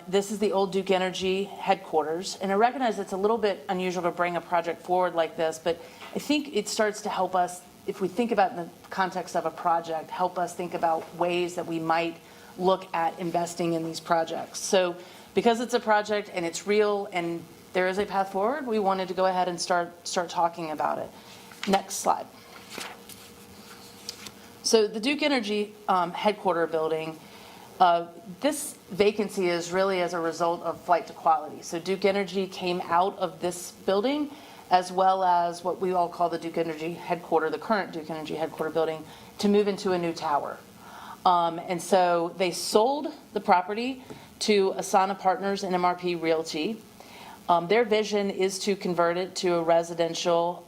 This is the old Duke Energy headquarters. And I recognize it's a little bit unusual to bring a project forward like this, but I think it starts to help us, if we think about it in the context of a project, help us think about ways that we might look at investing in these projects. So because it's a project and it's real and there is a path forward, we wanted to go ahead and start talking about it. Next slide. So the Duke Energy headquarter building, this vacancy is really as a result of flight to quality. So Duke Energy came out of this building as well as what we all call the Duke Energy headquarter, the current Duke Energy headquarter building, to move into a new tower. And so they sold the property to Asana Partners and MRP Realty. Their vision is to convert it to a residential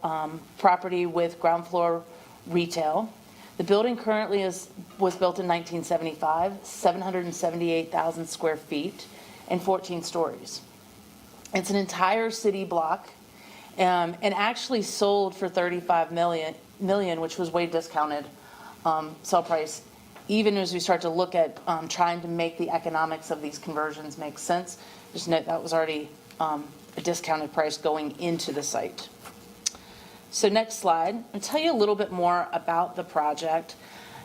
property with ground floor retail. The building currently was built in 1975, 778,000 square feet and 14 stories. It's an entire city block and actually sold for $35 million, which was way discounted sell price. Even as we start to look at trying to make the economics of these conversions make sense, just note that was already a discounted price going into the site. So next slide, I'll tell you a little bit more about the project.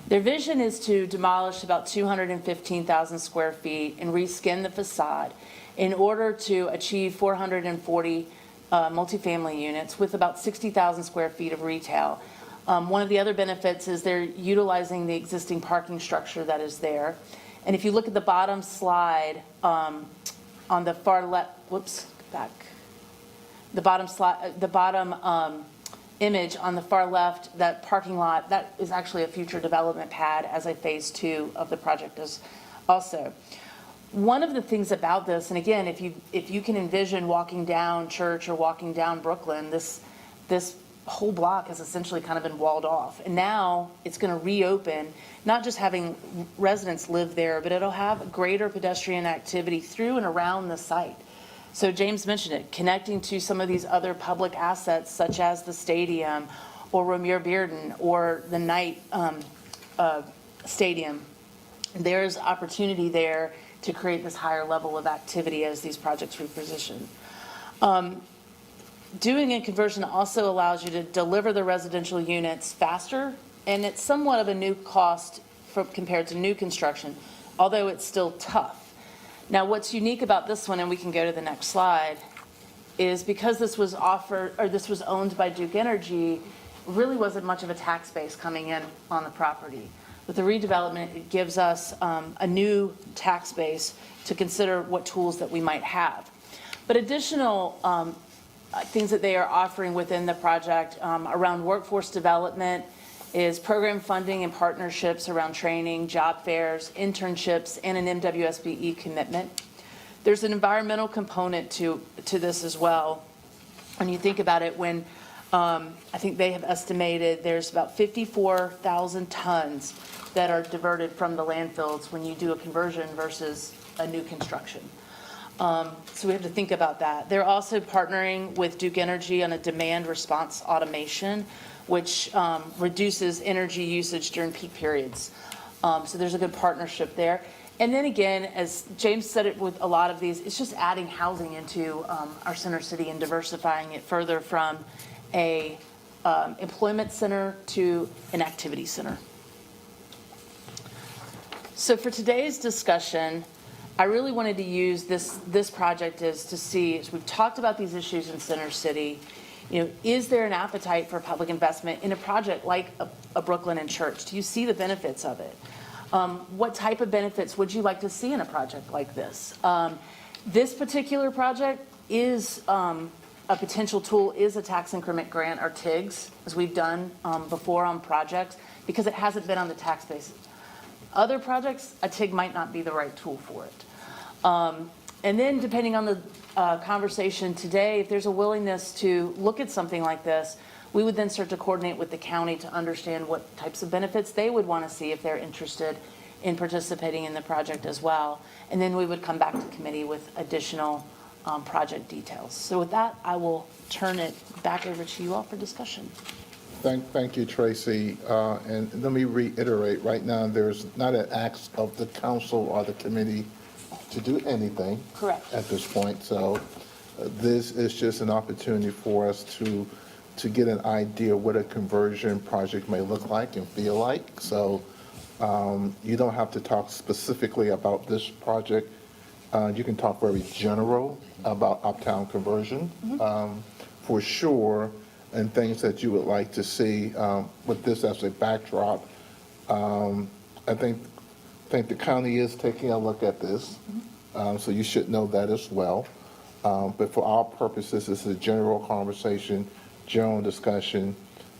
Their vision is to demolish about 215,000 square feet and reskin the facade in order to achieve 440 multifamily units with about 60,000 square feet of retail. One of the other benefits is they're utilizing the existing parking structure that is there. And if you look at the bottom slide, on the far left, whoops, back. The bottom slide, the bottom image on the far left, that parking lot, that is actually a future development pad as a phase 2 of the project is also. One of the things about this, and again, if you can envision walking down Church or walking down Brooklyn, this whole block has essentially kind of been walled off. And now it's going to reopen, not just having residents live there, but it'll have greater pedestrian activity through and around the site. So James mentioned it, connecting to some of these other public assets such as the stadium or Romare Bearden or the Knight Stadium. There's opportunity there to create this higher level of activity as these projects reposition. Doing a conversion also allows you to deliver the residential units faster, and it's somewhat of a new cost compared to new construction, although it's still tough. Now, what's unique about this one, and we can go to the next slide, is because this was owned by Duke Energy, really wasn't much of a tax base coming in on the property. With the redevelopment, it gives us a new tax base to consider what tools that we might have. But additional things that they are offering within the project around workforce development is program funding and partnerships around training, job fairs, internships, and an MWSBE commitment. There's an environmental component to this as well. When you think about it, when I think they have estimated there's about 54,000 tons that are diverted from the landfills when you do a conversion versus a new construction. So we have to think about that. They're also partnering with Duke Energy on a demand response automation, which reduces energy usage during peak periods. So there's a good partnership there. And then again, as James said it with a lot of these, it's just adding housing into our center city and diversifying it further from a employment center to an activity center. So for today's discussion, I really wanted to use this project as to see, as we've talked about these issues in Center City, is there an appetite for public investment in a project like a Brooklyn and Church? Do you see the benefits of it? What type of benefits would you like to see in a project like this? This particular project is a potential tool is a tax increment grant, or TIGs, as we've done before on projects, because it hasn't been on the tax base. Other projects, a TIG might not be the right tool for it. And then depending on the conversation today, if there's a willingness to look at something like this, we would then start to coordinate with the county to understand what types of benefits they would want to see if they're interested in participating in the project as well. And then we would come back to committee with additional project details. So with that, I will turn it back over to you all for discussion. Thank you, Tracy. And let me reiterate, right now, there's not an act of the council or the committee to do anything. Correct. At this point. So this is just an opportunity for us to get an idea what a conversion project may look like and feel like. So you don't have to talk specifically about this project. You can talk very general about uptown conversion, for sure, and things that you would like to see with this as a backdrop. I think the county is taking a look at this, so you should know that as well. But for our purposes, this is a general conversation, general discussion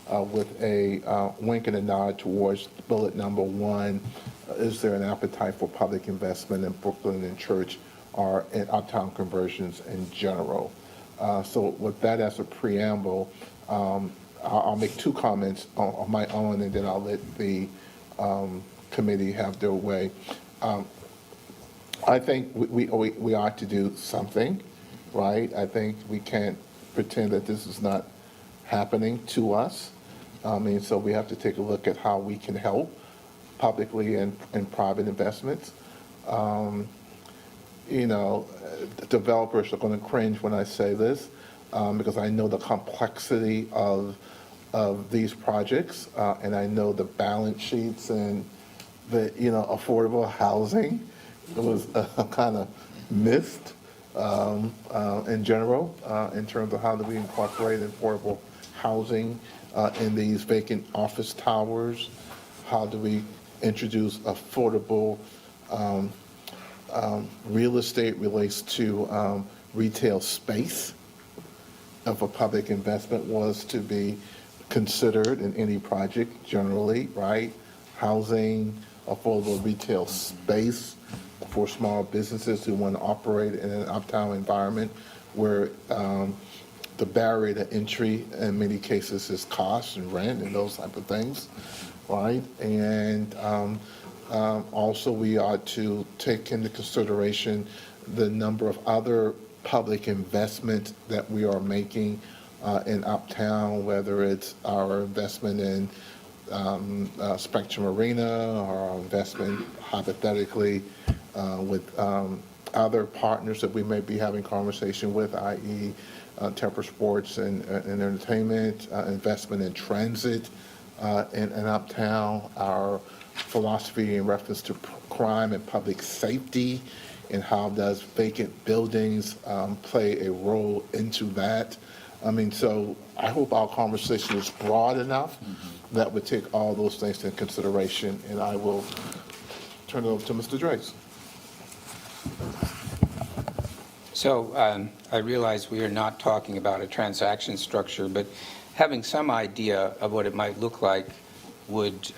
with a wink and a nod towards bullet number 1. Is there an appetite for public investment in Brooklyn and Church or in uptown conversions in general? So with that as a preamble, I'll make 2 comments on my own, and then I'll let the committee have their way. I think we ought to do something, right? I think we can't pretend that this is not happening to us. So we have to take a look at how we can help publicly and private investments. Developers are going to cringe when I say this, because I know the complexity of these projects, and I know the balance sheets and the affordable housing was kind of missed in general in terms of how do we incorporate affordable housing in these vacant office towers. How do we introduce affordable Real estate relates to retail space. If a public investment was to be considered in any project generally, right? Housing, affordable retail space for small businesses who want to operate in an uptown environment where the barrier to entry in many cases is cost and rent and those type of things, right? And also we ought to take into consideration the number of other public investments that we are making in uptown, whether it's our investment in Spectrum Arena or our investment hypothetically with other partners that we may be having conversation with, i.e. Temper Sports and Entertainment, investment in transit in uptown, our philosophy in reference to crime and public safety, and how does vacant buildings play a role into that. I mean, so I hope our conversation is broad enough that would take all those things into consideration, and I will turn it over to Mr. Drace. So I realize we are not talking about a transaction structure, but having some idea of what it might look like would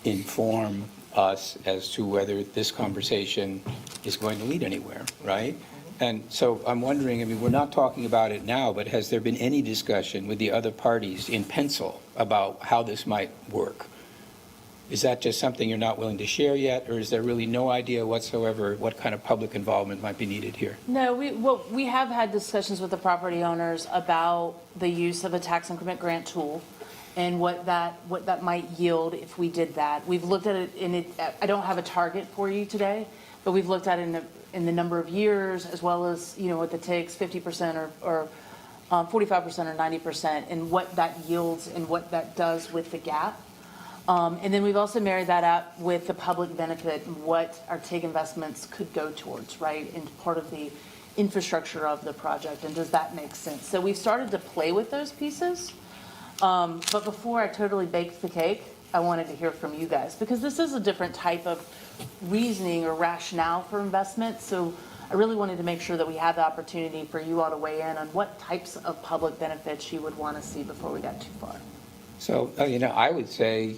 inform us as to whether this conversation is going to lead anywhere, right? And so I'm wondering, I mean, we're not talking about it now, but has there been any discussion with the other parties in pencil about how this might work? Is that just something you're not willing to share yet, or is there really no idea whatsoever what kind of public involvement might be needed here? No, we have had discussions with the property owners about the use of a tax increment grant tool and what that might yield if we did that. We've looked at it in it. I don't have a target for you today, but we've looked at it in the number of years, as well as, you know, what it takes, 50% or 45% or 90%, and what that yields and what that does with the gap. And then we've also married that up with the public benefit and what our TIG investments could go towards, right, and part of the infrastructure of the project, and does that make sense? So we've started to play with those pieces, but before I totally baked the cake, I wanted to hear from you guys, because this is a different type of reasoning or rationale for investment, so I really wanted to make sure that we had the opportunity for you all to weigh in on what types of public benefits you would want to see before we got too far. So, you know, I would say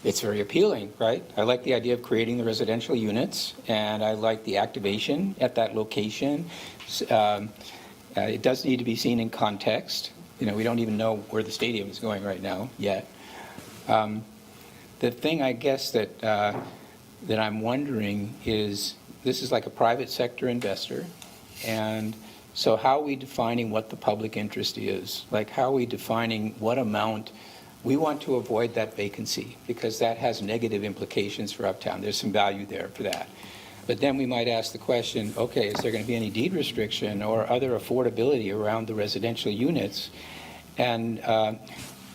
it's very appealing, right? I like the idea of creating the residential units, and I like the activation at that location. It does need to be seen in context. You know, we don't even know where the stadium is going right now yet. The thing, I guess, that I'm wondering is, this is like a private sector investor, and so how are we defining what the public interest is? Like, how are we defining what amount? We want to avoid that vacancy because that has negative implications for uptown. There's some value there for that. But then we might ask the question, okay, is there going to be any deed restriction or other affordability around the residential units? And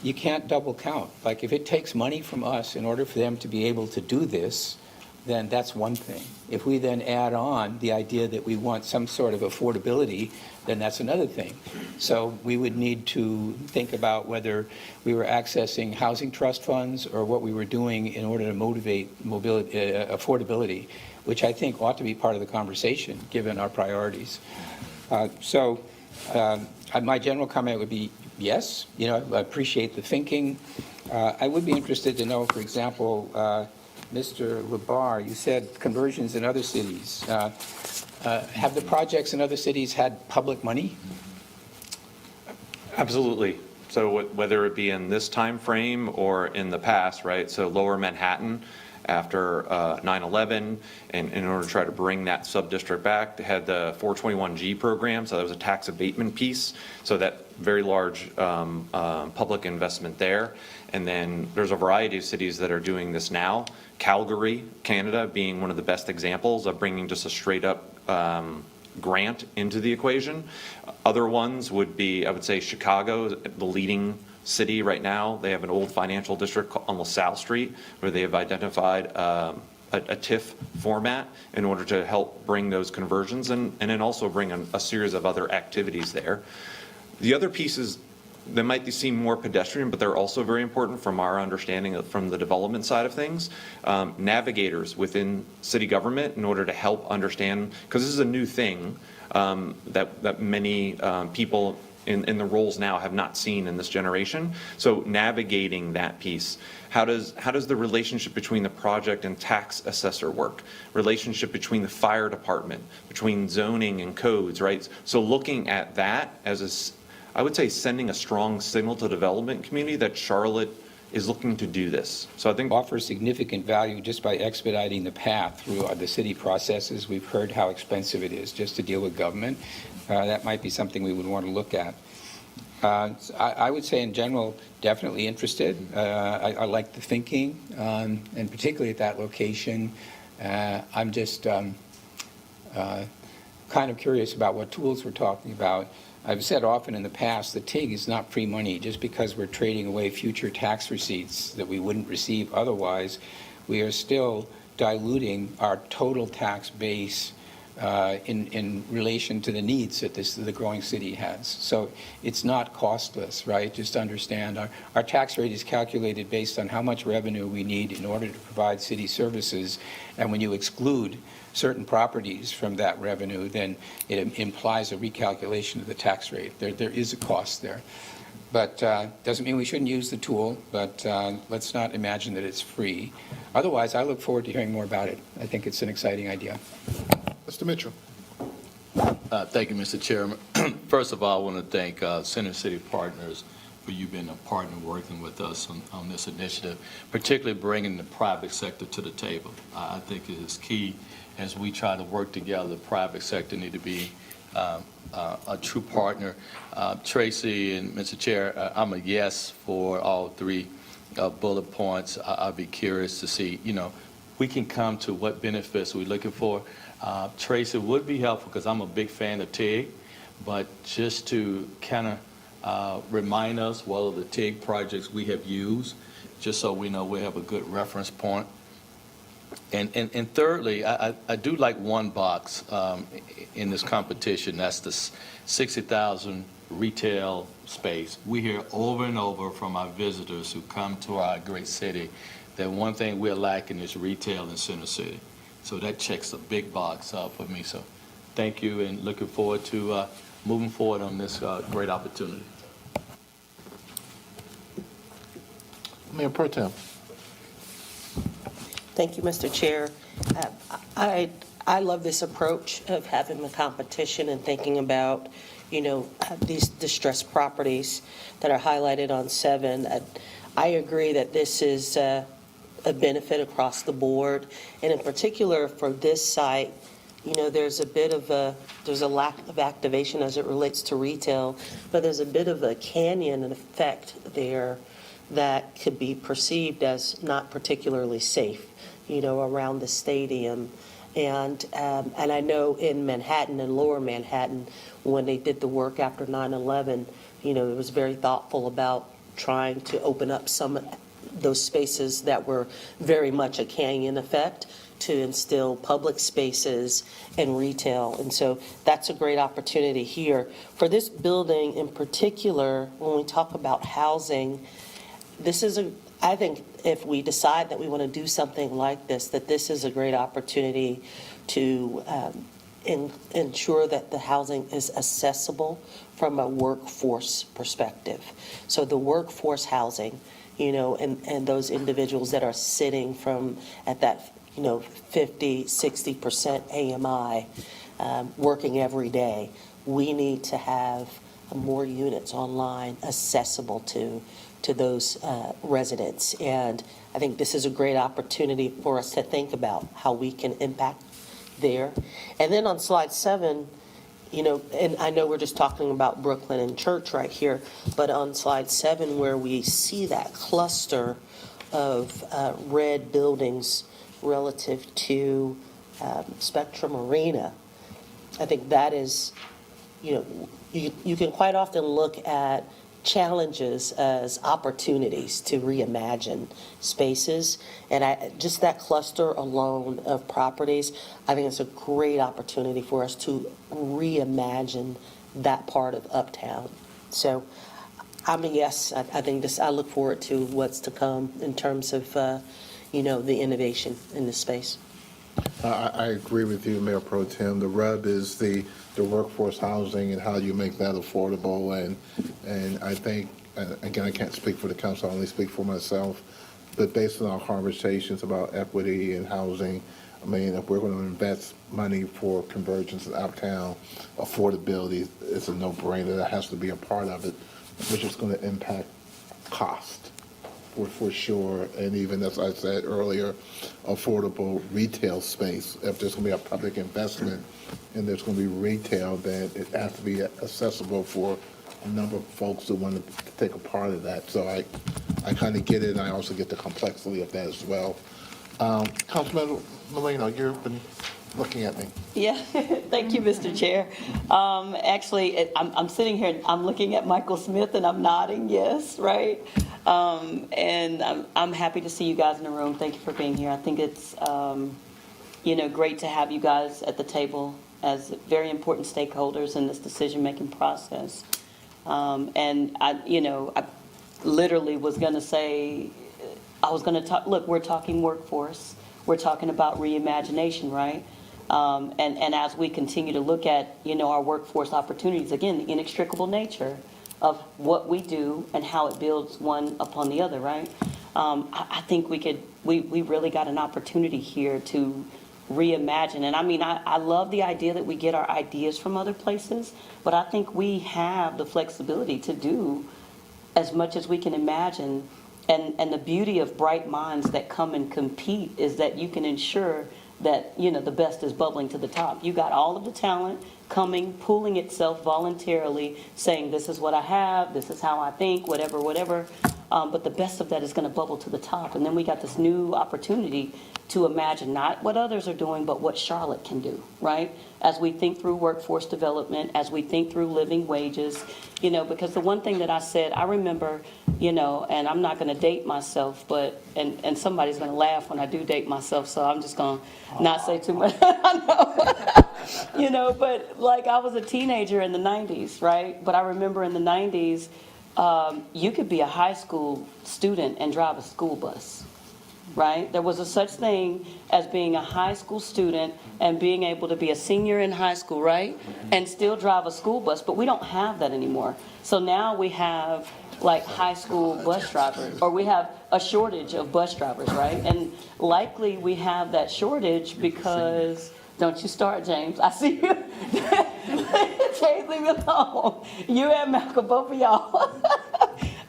you can't double count. Like, if it takes money from us in order for them to be able to do this, then that's one thing. If we then add on the idea that we want some sort of affordability, then that's another thing. So we would need to think about whether we were accessing housing trust funds or what we were doing in order to motivate affordability, which I think ought to be part of the conversation, given our priorities. My general comment would be yes. You know, I appreciate the thinking. I would be interested to know, for example, Mr. Labar, you said conversions in other cities. Have the projects in other cities had public money? Absolutely. So whether it be in this time frame or in the past, right? So Lower Manhattan, after 9/11, and in order to try to bring that sub-district back, they had the 421G program, so that was a tax abatement piece, so that very large public investment there. And then there's a variety of cities that are doing this now. Calgary, Canada, being one of the best examples of bringing just a straight up grant into the equation. Other ones would be, I would say, Chicago, the leading city right now. They have an old financial district on LaSalle Street where they have identified a TIF format in order to help bring those conversions and then also bring a series of other activities there. The other pieces they might seem more pedestrian, but they're also very important from our understanding from the development side of things. Navigators within city government in order to help understand, because this is a new thing that many people in the roles now have not seen in this generation. So navigating that piece. How does the relationship between the project and tax assessor work? Relationship between the fire department, between zoning and codes, right? So looking at that as I would say sending a strong signal to the development community that Charlotte is looking to do this. So I think offers significant value just by expediting the path through the city processes. We've heard how expensive it is just to deal with government. That might be something we would want to look at. I would say in general, definitely interested. I like the thinking, and particularly at that location. I'm just kind of curious about what tools we're talking about. I've said often in the past that TIG is not free money. Just because we're trading away future tax receipts that we wouldn't receive otherwise, we are still diluting our total tax base in relation to the needs that the growing city has. So it's not costless, right? Just understand our tax rate is calculated based on how much revenue we need in order to provide city services. And when you exclude certain properties from that revenue, then it implies a recalculation of the tax rate. There is a cost there. But doesn't mean we shouldn't use the tool, but let's not imagine that it's free. Otherwise, I look forward to hearing more about it. I think it's an exciting idea. Mr. Mitchell. Thank you, Mr. Chairman. First of all, I want to thank Center City Partners for you being a partner working with us on this initiative, particularly bringing the private sector to the table. I think it is key as we try to work together. The private sector need to be a true partner. Tracy and Mr. Chair, I'm a yes for all three bullet points. I'll be curious to see, we can come to what benefits we're looking for. Tracy, would be helpful because I'm a big fan of TIG, but just to kind of remind us what are the TIG projects we have used, just so we know we have a good reference point. And thirdly, I do like one box in this competition. That's the 60,000 retail space. We hear over and over from our visitors who come to our great city that one thing we're lacking is retail in Center City. So that checks a big box for me. So thank you, and looking forward to moving forward on this great opportunity. Mayor Pro Tem. Thank you, Mr. Chair. I love this approach of having the competition and thinking about, these distressed properties that are highlighted on 7. I agree that this is a benefit across the board, and in particular for this site, there's a lack of activation as it relates to retail, but there's a bit of a canyon effect there that could be perceived as not particularly safe, around the stadium. And I know in Manhattan and Lower Manhattan, when they did the work after 9/11, it was very thoughtful about trying to open up some of those spaces that were very much a canyon effect to instill public spaces and retail. And so that's a great opportunity here. For this building in particular, when we talk about housing, I think if we decide that we want to do something like this, that this is a great opportunity to ensure that the housing is accessible from a workforce perspective. So the workforce housing, and those individuals that are sitting at that, 50, 60% AMI, working every day, we need to have more units online accessible to those residents. And I think this is a great opportunity for us to think about how we can impact there. And then on slide 7, and I know we're just talking about Brooklyn and Church right here, but on slide 7 where we see that cluster of red buildings relative to Spectrum Arena, I think that is, you can quite often look at challenges as opportunities to reimagine spaces. And just that cluster alone of properties, I think it's a great opportunity for us to reimagine that part of Uptown. So I'm a yes. I think this, I look forward to what's to come in terms of, the innovation in this space. I agree with you, Mayor Pro Tem. The rub is the workforce housing and how you make that affordable. And I think, again, I can't speak for the council, I only speak for myself, but based on our conversations about equity and housing, I mean, if we're going to invest money for convergence in uptown, affordability is a no-brainer. That has to be a part of it, which is going to impact cost for sure. And even, as I said earlier, affordable retail space. If there's going to be a public investment and there's going to be retail, then it has to be accessible for a number of folks who want to take a part of that. So I kind of get it, and I also get the complexity of that as well. Councilman Molino, you've been looking at me. Yeah, thank you, Mr. Chair. Actually, I'm sitting here, I'm looking at Michael Smith, and I'm nodding yes, right? And I'm happy to see you guys in the room. Thank you for being here. I think it's, great to have you guys at the table as very important stakeholders in this decision-making process. And I literally was going to say, I was going to talk, look, we're talking workforce. We're talking about reimagination, right? And as we continue to look at, our workforce opportunities, again, the inextricable nature of what we do and how it builds one upon the other, right? I think we really got an opportunity here to reimagine. And I mean, I love the idea that we get our ideas from other places, but I think we have the flexibility to do as much as we can imagine. And the beauty of bright minds that come and compete is that you can ensure that, the best is bubbling to the top. You got all of the talent coming, pooling itself voluntarily, saying, this is what I have, this is how I think, whatever. But the best of that is going to bubble to the top. And then we got this new opportunity to imagine not what others are doing, but what Charlotte can do, right? As we think through workforce development, as we think through living wages, because the one thing that I said, I remember, and I'm not going to date myself, but, and somebody's going to laugh when I do date myself, so I'm just going to not say too much. I know. But like I was a teenager in the 90s, right? But I remember in the 90s, you could be a high school student and drive a school bus, right? There was a such thing as being a high school student and being able to be a senior in high school, right? And still drive a school bus, but we don't have that anymore. So now we have like high school bus drivers, or we have a shortage of bus drivers, right? And likely we have that shortage because, don't you start, James. I see you. James, leave me alone. You and Malcolm, both of y'all.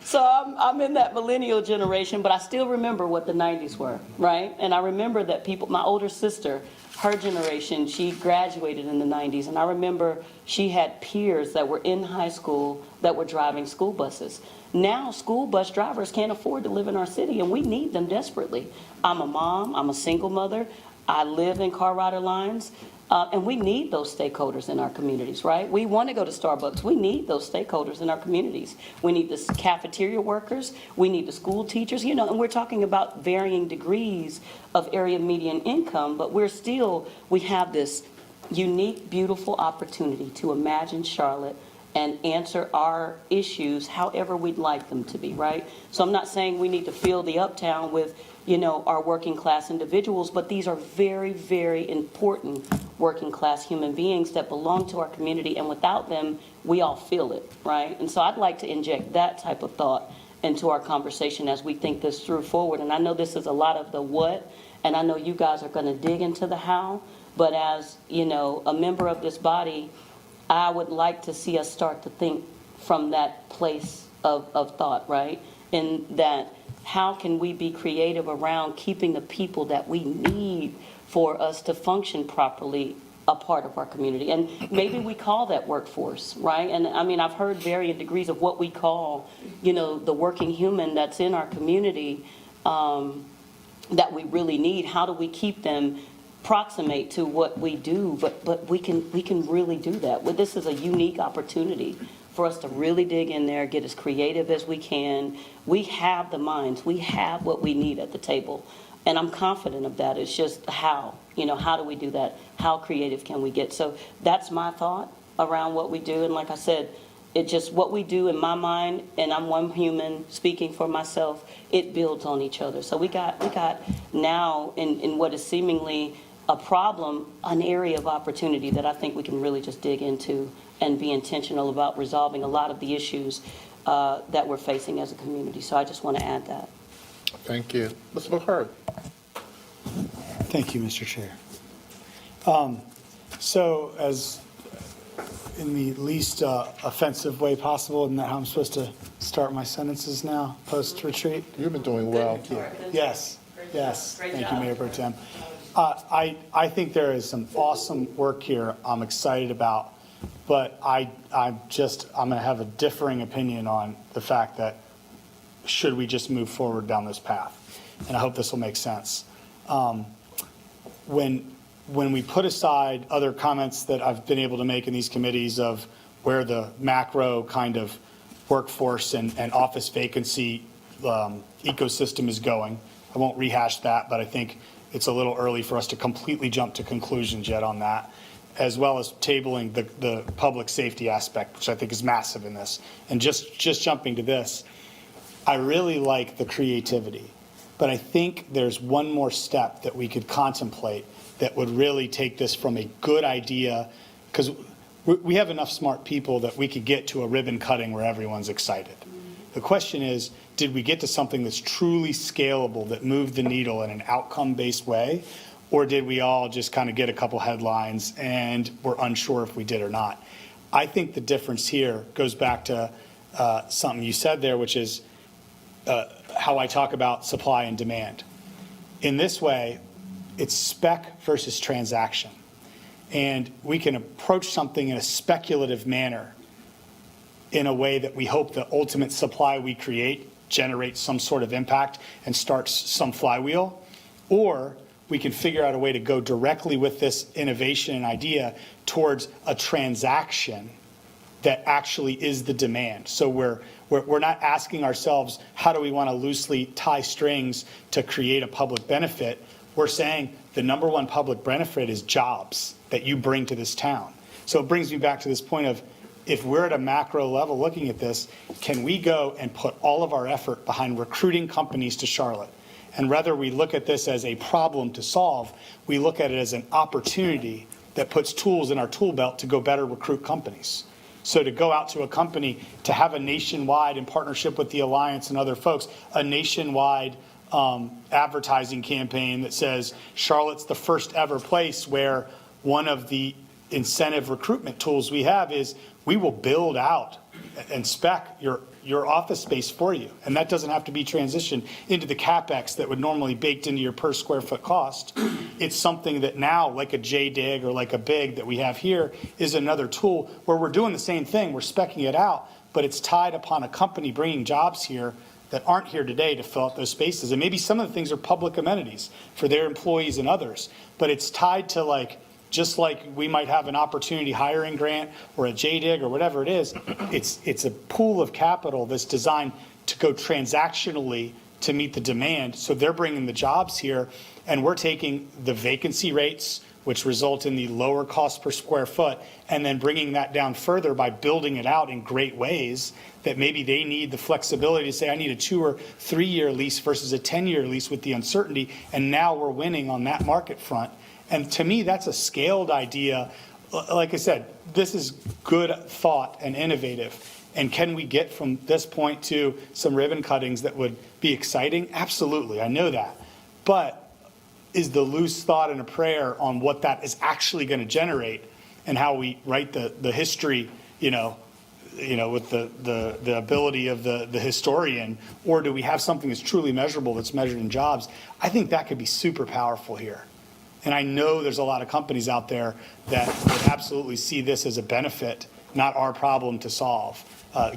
So I'm in that millennial generation, but I still remember what the 90s were, right? And I remember that people, my older sister, her generation, she graduated in the 90s, and I remember she had peers that were in high school that were driving school buses. Now school bus drivers can't afford to live in our city, and we need them desperately. I'm a mom, I'm a single mother, I live in car rider lines. And we need those stakeholders in our communities, right? We want to go to Starbucks. We need those stakeholders in our communities. We need the cafeteria workers. We need the school teachers, and we're talking about varying degrees of area median income, but we have this unique, beautiful opportunity to imagine Charlotte and answer our issues however we'd like them to be, right? So I'm not saying we need to fill the uptown with our working class individuals, but these are very, very important working class human beings that belong to our community, and without them, we all feel it, right? And so I'd like to inject that type of thought into our conversation as we think this through forward. And I know this is a lot of the what, and I know you guys are going to dig into the how, but as, a member of this body, I would like to see us start to think from that place of thought, right? In that, how can we be creative around keeping the people that we need for us to function properly a part of our community? And maybe we call that workforce, right? And I mean, I've heard varying degrees of what we call, the working human that's in our community that we really need. How do we keep them proximate to what we do? But we can really do that. Well, this is a unique opportunity for us to really dig in there, get as creative as we can. We have the minds. We have what we need at the table. And I'm confident of that. It's just how do we do that? How creative can we get? So that's my thought around what we do. And like I said, It just, what we do in my mind, and I'm one human speaking for myself, it builds on each other. So we got now in what is seemingly a problem, an area of opportunity that I think we can really just dig into and be intentional about resolving a lot of the issues that we're facing as a community. So I just want to add that. Thank you. Ms. McCart. Thank you, Mr. Chair. So as in the least offensive way possible, isn't that how I'm supposed to start my sentences now, post-retreat? You've been doing well. Yes, yes. Thank you, Mayor Pro Tem. I think there is some awesome work here I'm excited about, but I'm going to have a differing opinion on the fact that should we just move forward down this path? And I hope this will make sense. When we put aside other comments that I've been able to make in these committees of where the macro kind of workforce and office vacancy ecosystem is going, I won't rehash that, but I think it's a little early for us to completely jump to conclusions yet on that, as well as tabling the public safety aspect, which I think is massive in this. And just jumping to this, I really like the creativity, but I think there's one more step that we could contemplate that would really take this from a good idea, because we have enough smart people that we could get to a ribbon cutting where everyone's excited. The question is, did we get to something that's truly scalable, that moved the needle in an outcome-based way, or did we all just kind of get a couple headlines and we're unsure if we did or not? I think the difference here goes back to something you said there, which is how I talk about supply and demand. In this way, it's spec versus transaction. And we can approach something in a speculative manner in a way that we hope the ultimate supply we create generates some sort of impact and starts some flywheel. Or we can figure out a way to go directly with this innovation and idea towards a transaction that actually is the demand. So we're not asking ourselves, how do we want to loosely tie strings to create a public benefit? We're saying the number one public benefit is jobs that you bring to this town. So it brings me back to this point of, if we're at a macro level looking at this, can we go and put all of our effort behind recruiting companies to Charlotte? And rather we look at this as a problem to solve, we look at it as an opportunity that puts tools in our tool belt to go better recruit companies. So to go out to a company, to have a nationwide, in partnership with the Alliance and other folks, a nationwide advertising campaign that says Charlotte's the first ever place where one of the incentive recruitment tools we have is we will build out and spec your office space for you. And that doesn't have to be transitioned into the CapEx that would normally baked into your per square foot cost. It's something that now, like a JDig or like a BIG that we have here, is another tool where we're doing the same thing. We're speccing it out, but it's tied upon a company bringing jobs here that aren't here today to fill out those spaces. And maybe some of the things are public amenities for their employees and others, but it's tied to just like we might have an opportunity hiring grant or a JDig or whatever it is, it's a pool of capital that's designed to go transactionally to meet the demand. So they're bringing the jobs here, and we're taking the vacancy rates, which result in the lower cost per square foot, and then bringing that down further by building it out in great ways that maybe they need the flexibility to say, I need a 2 or 3 year lease versus a 10-year lease with the uncertainty, and now we're winning on that market front. And to me, that's a scaled idea. Like I said, this is good thought and innovative. And can we get from this point to some ribbon cuttings that would be exciting? Absolutely, I know that. But is the loose thought and a prayer on what that is actually going to generate and how we write the history, with the ability of the historian, or do we have something that's truly measurable that's measured in jobs? I think that could be super powerful here. And I know there's a lot of companies out there that would absolutely see this as a benefit, not our problem to solve,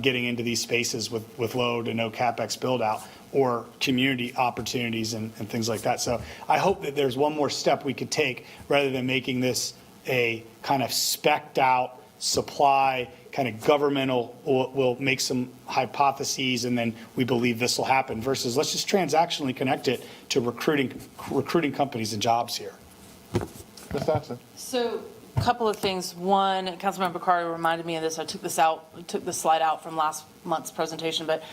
getting into these spaces with low to no CapEx build out or community opportunities and things like that. So I hope that there's one more step we could take rather than making this a kind of specced out supply, kind of governmental, we'll make some hypotheses and then we believe this will happen, versus let's just transactionally connect it to recruiting companies and jobs here. Ms. Dodson. So couple of things. One, Councilmember Carter reminded me of this. I took this slide out from last month's presentation, but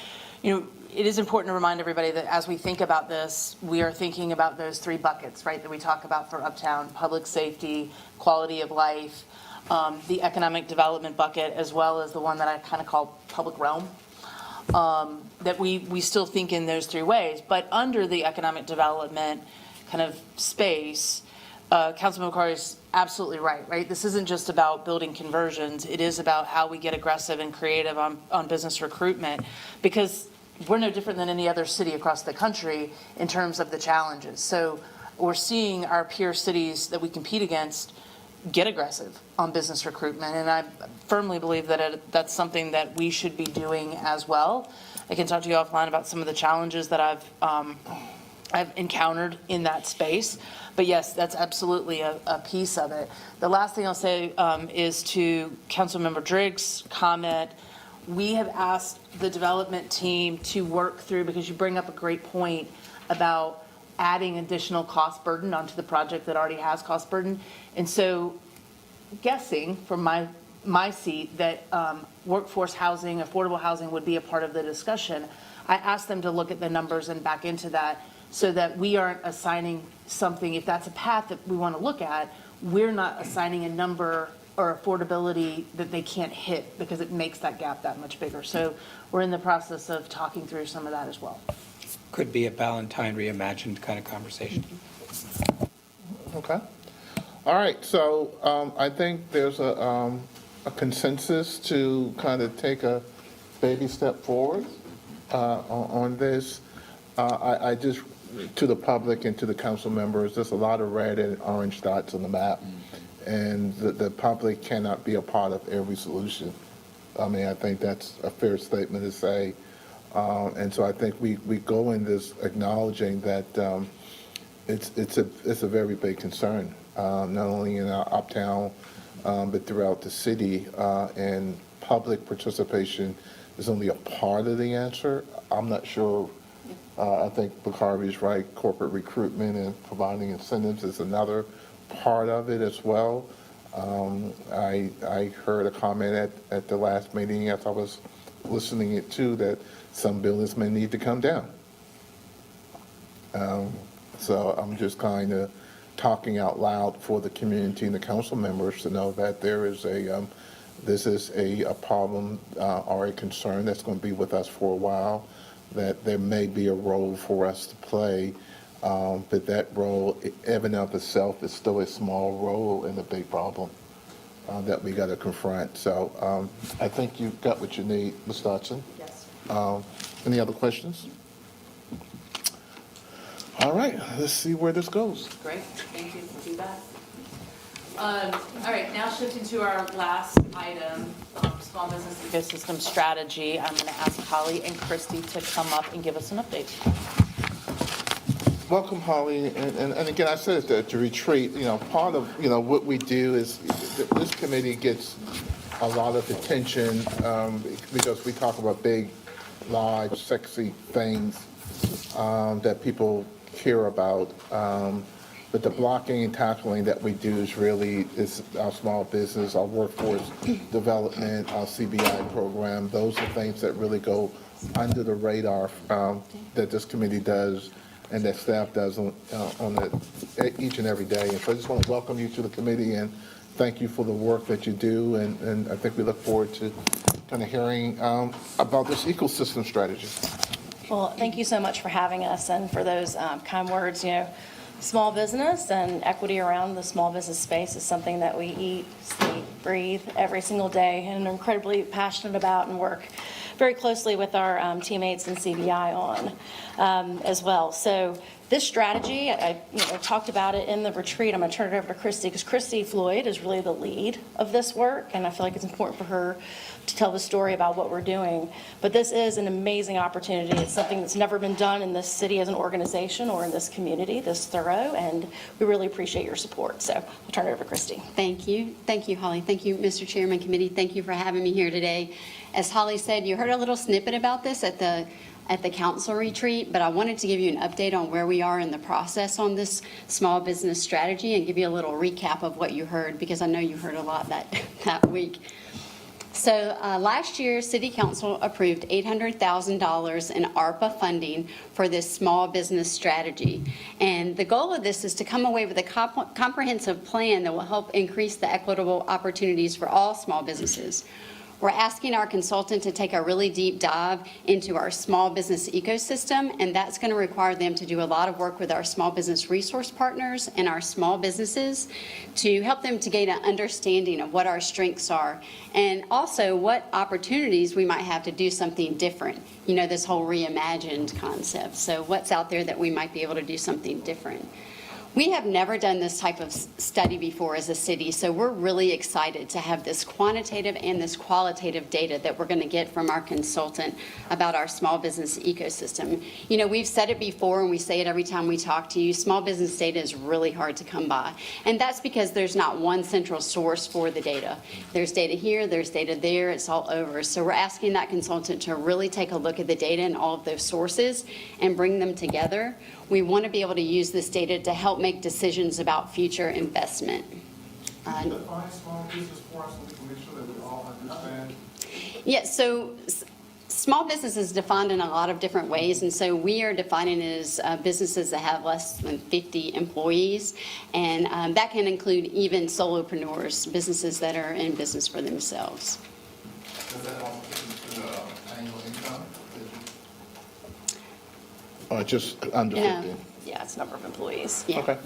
it is important to remind everybody that as we think about this, we are thinking about those three buckets, right, that we talk about for Uptown: public safety, quality of life, the economic development bucket, as well as the one that I kind of call public realm. That we still think in those three ways. But under the economic development kind of space, Councilman McCarty is absolutely right? This isn't just about building conversions. It is about how we get aggressive and creative on business recruitment, because we're no different than any other city across the country in terms of the challenges. So we're seeing our peer cities that we compete against get aggressive on business recruitment, and I firmly believe that that's something that we should be doing as well. I can talk to you offline about some of the challenges that I've encountered in that space, but yes, that's absolutely a piece of it. The last thing I'll say is to Councilmember Driggs' comment. We have asked the development team to work through, because you bring up a great point about adding additional cost burden onto the project that already has cost burden. And so guessing from my seat that workforce housing, affordable housing would be a part of the discussion, I asked them to look at the numbers and back into that so that we aren't assigning something, if that's a path that we want to look at, we're not assigning a number or affordability that they can't hit, because it makes that gap that much bigger. So we're in the process of talking through some of that as well. Could be a Ballantyne reimagined kind of conversation. Okay. All right, so I think there's a consensus to kind of take a baby step forward on this. I just, to the public and to the council members, there's a lot of red and orange dots on the map, and the public cannot be a part of every solution. I mean, I think that's a fair statement to say. And so I think we go in this acknowledging that it's a very big concern, not only in our Uptown, but throughout the city. And public participation is only a part of the answer. I'm not sure. I think Bakari is right. Corporate recruitment and providing incentives is another part of it as well. I heard a comment at the last meeting as I was listening it too, that some buildings may need to come down. So I'm just kind of talking out loud for the community and the council members to know that there is this is a problem or a concern that's going to be with us for a while, that there may be a role for us to play, but that role, in and of itself, is still a small role in the big problem that we got to confront. So I think you've got what you need, Ms. Dodson. Yes. Any other questions? All right, let's see where this goes. Great, thank you for do that. All right, now shifting to our last item, small business ecosystem strategy. I'm going to ask Holly and Christy to come up and give us an update. Welcome, Holly. And again, I said at the retreat, part of, what we do is this committee gets a lot of attention because we talk about big, large, sexy things that people care about. But the blocking and tackling that we do is our small business, our workforce development, our CBI program. Those are things that really go under the radar that this committee does and that staff does on each and every day. And so I just want to welcome you to the committee and thank you for the work that you do. And I think we look forward to kind of hearing about this ecosystem strategy. Well, thank you so much for having us and for those kind words. Small business and equity around the small business space is something that we eat, sleep, breathe every single day and are incredibly passionate about and work very closely with our teammates in CBI on as well. So this strategy, I talked about it in the retreat. I'm going to turn it over to Christy because Christy Floyd is really the lead of this work, and I feel like it's important for her to tell the story about what we're doing. But this is an amazing opportunity. It's something that's never been done in this city as an organization or in this community this thorough, and we really appreciate your support. So I'll turn it over to Christy. Thank you. Thank you, Holly. Thank you, Mr. Chairman, Committee. Thank you for having me here today. As Holly said, you heard a little snippet about this at the at the council retreat, but I wanted to give you an update on where we are in the process on this small business strategy and give you a little recap of what you heard, because I know you heard a lot that week. So last year, City Council approved $800,000 in ARPA funding for this small business strategy. And the goal of this is to come away with a comprehensive plan that will help increase the equitable opportunities for all small businesses. We're asking our consultant to take a really deep dive into our small business ecosystem, and that's going to require them to do a lot of work with our small business resource partners and our small businesses to help them to gain an understanding of what our strengths are and also what opportunities we might have to do something different. You know, this whole reimagined concept. So what's out there that we might be able to do something different? We have never done this type of study before as a city, so we're really excited to have this quantitative and this qualitative data that we're going to get from our consultant about our small business ecosystem. You know, we've said it before and we say it every time we talk to you, small business data is really hard to come by. And that's because there's not one central source for the data. There's data here, there's data there, it's all over. So we're asking that consultant to really take a look at the data and all of those sources and bring them together. We want to be able to use this data to help make decisions about future investment. Define small business for us so we can make sure that we all understand. Yeah, so small business is defined in a lot of different ways, and so we are defining it as businesses that have less than 50 employees, and that can include even solopreneurs, businesses that are in business for themselves. Does that also include annual income? Or just under 50? Yeah, it's number of employees. Yeah. Okay.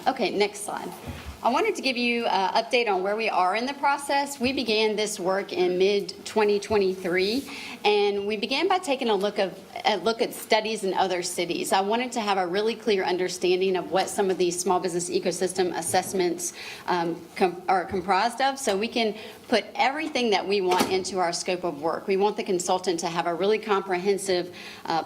Okay, next slide. I wanted to give you an update on where we are in the process. We began this work in mid-2023, and we began by taking a look at studies in other cities. I wanted to have a really clear understanding of what some of these small business ecosystem assessments are comprised of, so we can put everything that we want into our scope of work. We want the consultant to have a really comprehensive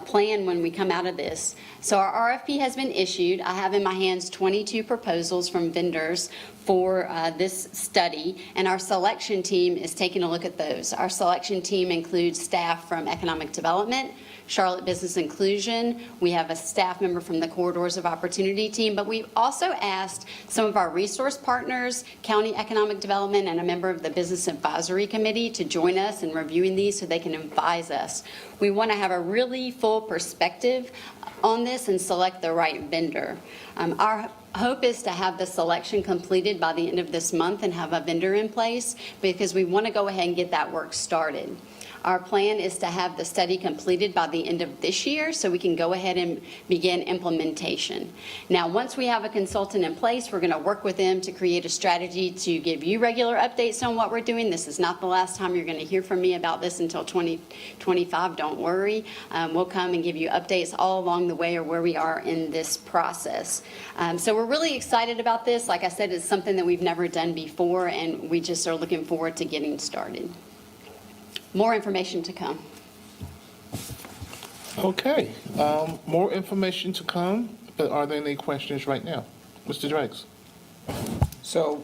plan when we come out of this. So our RFP has been issued. I have in my hands 22 proposals from vendors for this study, and our selection team is taking a look at those. Our selection team includes staff from Economic Development, Charlotte Business Inclusion. We have a staff member from the Corridors of Opportunity team, but we've also asked some of our resource partners, County Economic Development, and a member of the Business Advisory Committee to join us in reviewing these so they can advise us. We want to have a really full perspective on this and select the right vendor. Our hope is to have the selection completed by the end of this month and have a vendor in place because we want to go ahead and get that work started. Our plan is to have the study completed by the end of this year so we can go ahead and begin implementation. Now, once we have a consultant in place, we're going to work with them to create a strategy to give you regular updates on what we're doing. This is not the last time you're going to hear from me about this until 2025. Don't worry. We'll come and give you updates all along the way or where we are in this process. So we're really excited about this. Like I said, it's something that we've never done before, and we just are looking forward to getting started. More information to come. Okay, more information to come, but are there any questions right now? Mr. Drakes? So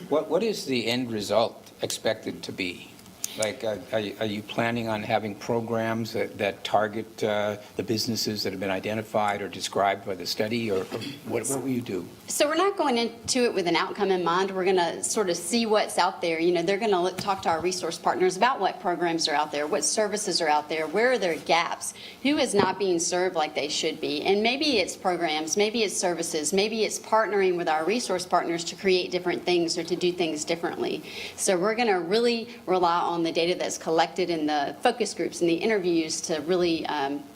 what is the end result expected to be? Like, are you planning on having programs that target the businesses that have been identified or described by the study, or what will you do? So we're not going into it with an outcome in mind. We're going to sort of see what's out there. You know, they're going to talk to our resource partners about what programs are out there, what services are out there, where are their gaps, who is not being served like they should be. And maybe it's programs, maybe it's services, maybe it's partnering with our resource partners to create different things or to do things differently. So we're going to really rely on the data that's collected in the focus groups and the interviews to really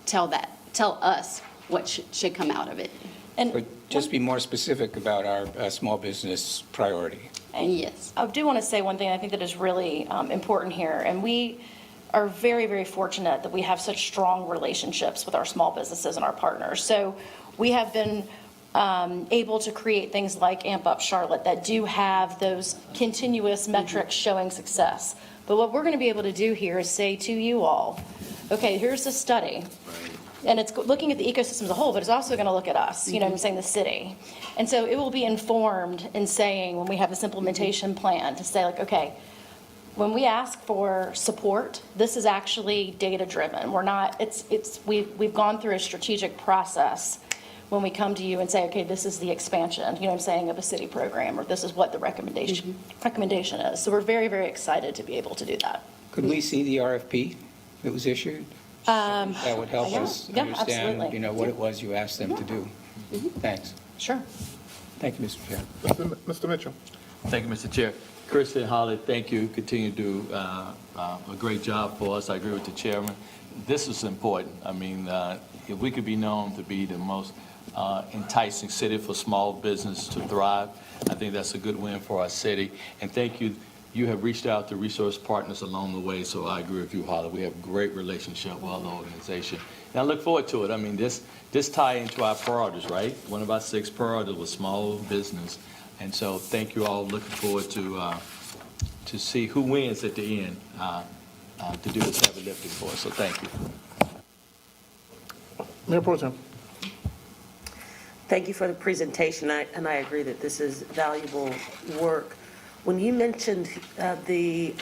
tell us what should come out of it. But just be more specific about our small business priority. And yes. I do want to say one thing I think that is really important here, and we are very, very fortunate that we have such strong relationships with our small businesses and our partners. So we have been able to create things like Amp Up Charlotte that do have those continuous metrics showing success. But what we're going to be able to do here is say to you all, okay, here's the study. And it's looking at the ecosystem as a whole, but it's also going to look at us, you know what I'm saying, the city. And so it will be informed in saying, when we have this implementation plan, to say like, okay, when we ask for support, this is actually data-driven. We're not, we've gone through a strategic process when we come to you and say, okay, this is the expansion, you know what I'm saying, of a city program, or this is what the recommendation is. So we're very, very excited to be able to do that. Could we see the RFP that was issued? That would help us Yeah, understand, absolutely. what it was you asked them to do. Thanks. Sure. Thank you, Mr. Chair. Mr. Mitchell. Thank you, Mr. Chair. Kristen, Holly, thank you. Continue to do a great job for us. I agree with the chairman. This is important. I mean, if we could be known to be the most enticing city for small business to thrive, I think that's a good win for our city. And thank you. You have reached out to resource partners along the way, so I agree with you, Holly. We have a great relationship with the organization. And I look forward to it. I mean, this tie into our priorities, right? One of our 6 priorities was small business. And so thank you all. Looking forward to see who wins at the end to do this heavy lifting for us. So thank you. Mayor Pro Tem. Thank you for the presentation, and I agree that this is valuable work. When you mentioned the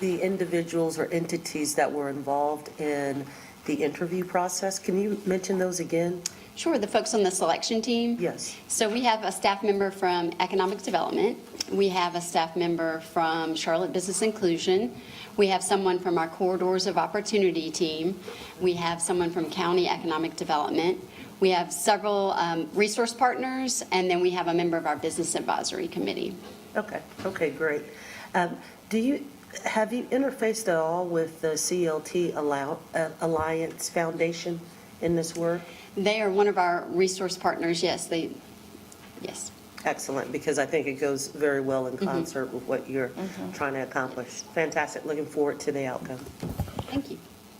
individuals or entities that were involved in the interview process, can you mention those again? Sure, the folks on the selection team? Yes. So we have a staff member from Economic Development. We have a staff member from Charlotte Business Inclusion. We have someone from our Corridors of Opportunity team. We have someone from County Economic Development. We have several resource partners, and then we have a member of our Business Advisory Committee. Okay, great. Have you interfaced at all with the CLT Alliance Foundation in this work? They are one of our resource partners, yes. Yes. Excellent, because I think it goes very well in concert with what you're trying to accomplish. Fantastic. Looking forward to the outcome. Thank you.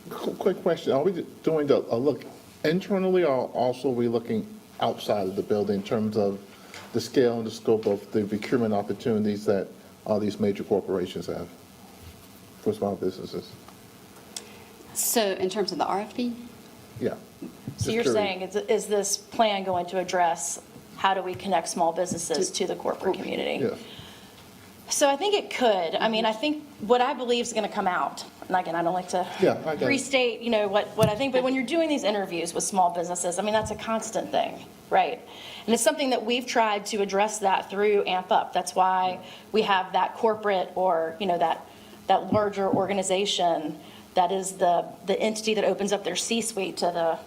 Quick question. Are we doing a look internally, or also are we looking outside of the building in terms of the scale and the scope of the procurement opportunities that all these major corporations have for small businesses? So in terms of the RFP? Yeah. So you're saying, is this plan going to address how do we connect small businesses to the corporate community? Yeah. So I think it could. I mean, I think what I believe is going to come out, and again, I don't like to restate, what I think, but when you're doing these interviews with small businesses, I mean, that's a constant thing, right? And it's something that we've tried to address that through AMP Up. That's why we have that corporate or, that larger organization that is the entity that opens up their C-suite to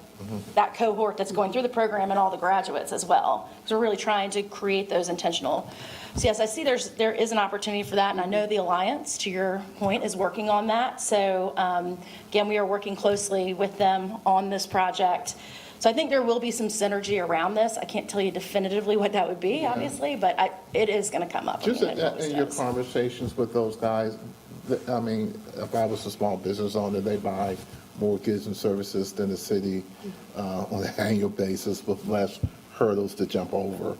that cohort that's going through the program and all the graduates as well. So we're really trying to create those intentional. So yes, I see there is an opportunity for that, and I know the Alliance, to your point, is working on that. So again, we are working closely with them on this project. So I think there will be some synergy around this. I can't tell you definitively what that would be, obviously, but it is going to come up. Just in your conversations with those guys, I mean, if I was a small business owner, they buy more goods and services than the city on an annual basis with less hurdles to jump over.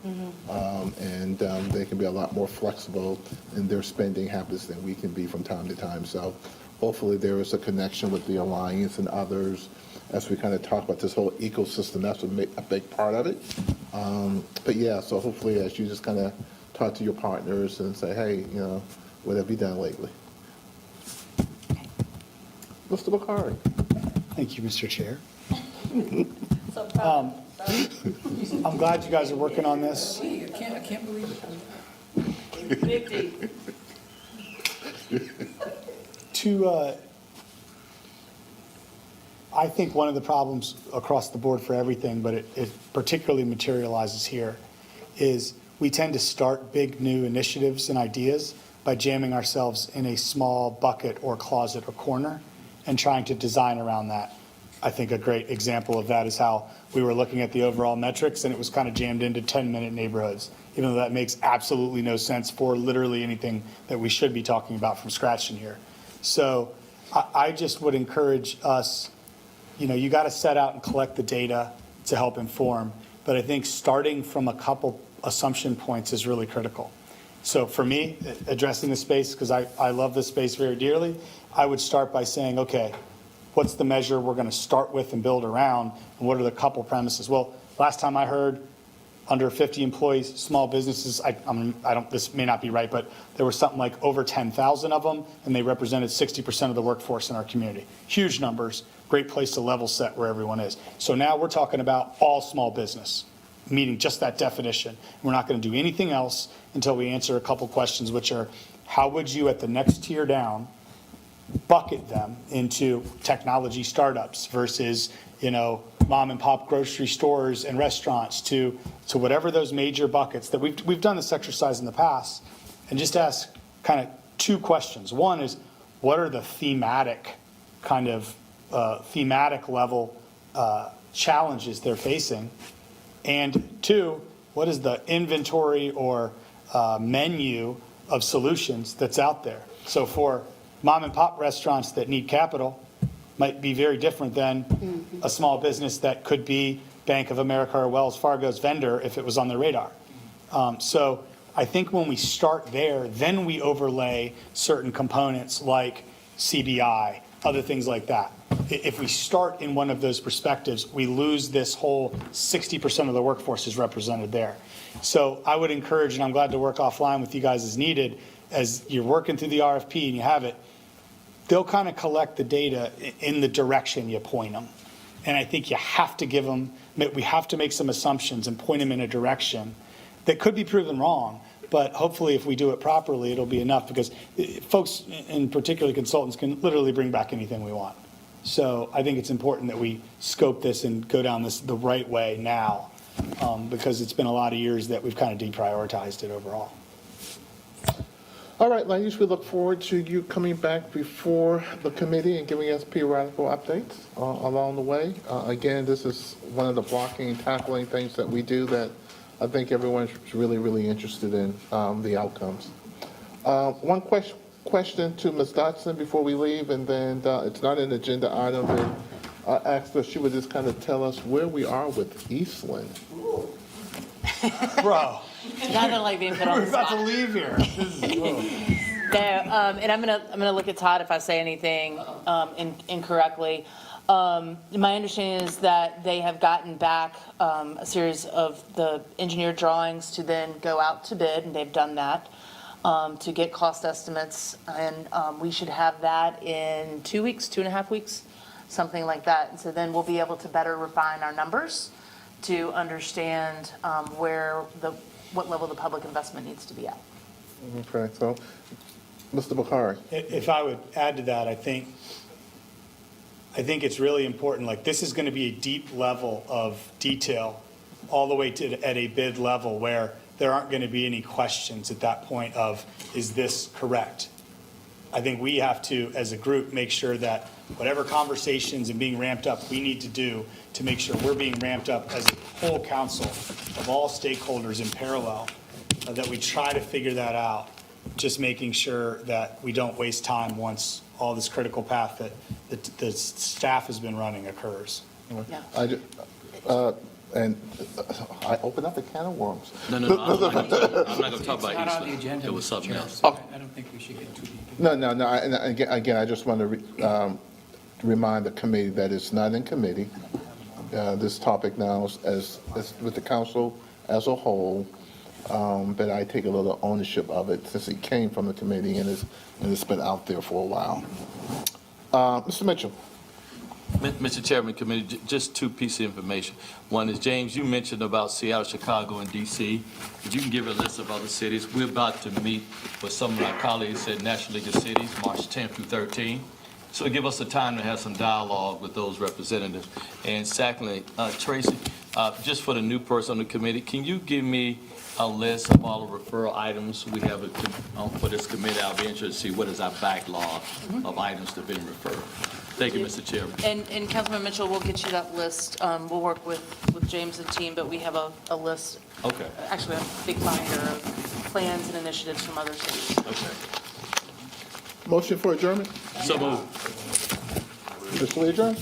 And they can be a lot more flexible in their spending habits than we can be from time to time. So hopefully there is a connection with the Alliance and others as we kind of talk about this whole ecosystem. That's a big part of it. But yeah, so hopefully as you just kind of talk to your partners and say, hey, what have you done lately? Mr. Bakari. Thank you, Mr. Chair. I'm glad you guys are working on this. I can't believe it. I think one of the problems across the board for everything, but it particularly materializes here, is we tend to start big new initiatives and ideas by jamming ourselves in a small bucket or closet or corner and trying to design around that. I think a great example of that is how we were looking at the overall metrics and it was kind of jammed into 10-minute neighborhoods, even though that makes absolutely no sense for literally anything that we should be talking about from scratch in here. So I just would encourage us, you got to set out and collect the data to help inform, but I think starting from a couple assumption points is really critical. So for me, addressing the space, because I love this space very dearly, I would start by saying, okay, what's the measure we're going to start with and build around, and what are the couple premises? Well, last time I heard, under 50 employees, small businesses, I don't, this may not be right, but there was something like over 10,000 of them, and they represented 60% of the workforce in our community. Huge numbers, great place to level set where everyone is. So now we're talking about all small business, meeting just that definition. We're not going to do anything else until we answer a couple questions, which are, how would you at the next tier down bucket them into technology startups versus, mom and pop grocery stores and restaurants to whatever those major buckets that we've done this exercise in the past, and just ask kind of two questions. One is, what are the thematic level challenges they're facing? And two, what is the inventory or menu of solutions that's out there? So for mom and pop restaurants that need capital, might be very different than a small business that could be Bank of America or Wells Fargo's vendor if it was on the radar. So I think when we start there, then we overlay certain components like CBI, other things like that. If we start in one of those perspectives, we lose this whole 60% of the workforce is represented there. So I would encourage, and I'm glad to work offline with you guys as needed, as you're working through the RFP and you have it, they'll kind of collect the data in the direction you point them. And I think you have to give them, we have to make some assumptions and point them in a direction that could be proven wrong. But hopefully if we do it properly, it'll be enough, because folks, and particularly consultants, can literally bring back anything we want. So I think it's important that we scope this and go down this the right way now, because it's been a lot of years that we've kind of deprioritized it overall. All right, ladies, we look forward to you coming back before the committee and giving us periodical updates along the way. Again, this is one of the blocking and tackling things that we do that I think everyone's really, really interested in, the outcomes. One question to Ms. Dotson before we leave, and then it's not an agenda item, and I asked her if she would just kind of tell us where we are with Eastland. Bro. Nothing like being put on the We're about spot. to leave here. No, and I'm gonna look at Todd if I say anything incorrectly. My understanding is that they have gotten back a series of the engineered drawings to then go out to bid, and they've done that to get cost estimates, and we should have that in 2 weeks, 2.5 weeks, something like that. And so then we'll be able to better refine our numbers to understand what level the public investment needs to be at. Okay, so, Mr. Bukhari. If I would add to that, I think it's really important, like, this is going to be a deep level of detail all the way to at a bid level where there aren't going to be any questions at that point of, is this correct? I think we have to, as a group, make sure that whatever conversations and being ramped up we need to do to make sure we're being ramped up as a whole council of all stakeholders in parallel, that we try to figure that out, just making sure that we don't waste time once all this critical path that the staff has been running occurs. Yeah. And I opened up a can of worms. No, I'm not going to talk about It's not on the Eastland. agenda, It was Mr. something Chair, else. so I don't think we should get too deep. No, and again, I just want to remind the committee that it's not in committee. This topic now is with the council as a whole, but I take a little ownership of it since it came from the committee and it's been out there for a while. Mr. Mitchell. Mr. Chairman, committee, just two pieces of information. One is, James, you mentioned about Seattle, Chicago, and D.C. If you can give a list of other cities, we're about to meet with some of our colleagues at National League of Cities, March 10th through 13th. So give us the time to have some dialogue with those representatives. And secondly, Tracy, just for the new person on the committee, can you give me a list of all the referral items we have for this committee? I'll be interested to see what is our backlog of items that have been referred. Thank you, Mr. Chairman. And Councilman Mitchell, we'll get you that list. We'll work with James and team, but we have a list. Okay. Actually, we have a big binder of plans and initiatives from other cities. Okay. Motion for adjournment? So moved. Mr. Lee adjourn?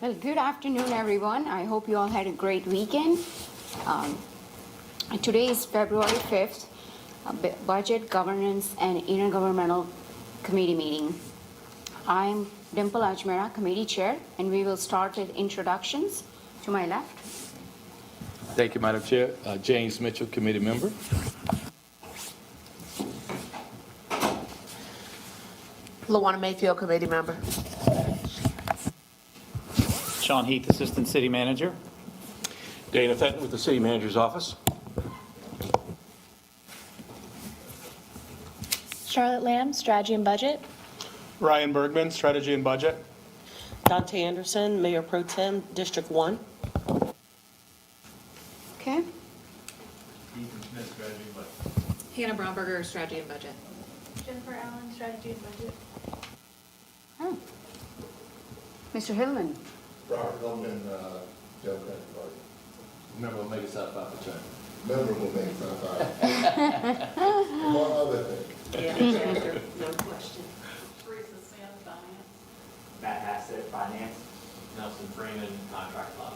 Well, good afternoon, everyone. I hope you all had a great weekend. Today is February 5th, Budget, Governance, and Intergovernmental Committee meeting. I'm Dimple Ajmera, Committee Chair, and we will start with introductions. To my left. Thank you, Madam Chair. James Mitchell, Committee Member. Luana Mayfield, Committee Member. Sean Heath, Assistant City Manager. Dana Fenton with the City Manager's Office. Charlotte Lamb, Strategy and Budget. Ryan Bergman, Strategy and Budget. Dante Anderson, Mayor Pro Tem, District 1. Okay. Ethan Smith, Strategy and Budget. Hannah Bromberger, Strategy and Budget. Jennifer Allen, Strategy and Budget. Oh. Mr. Hillman. Robert Hillman, Democratic Party. Remember, we'll make us up out the time. Member will make it among other things. No question. Teresa Smith, Finance. Matt Hassett, Finance. Nelson Freeman, Contract Law.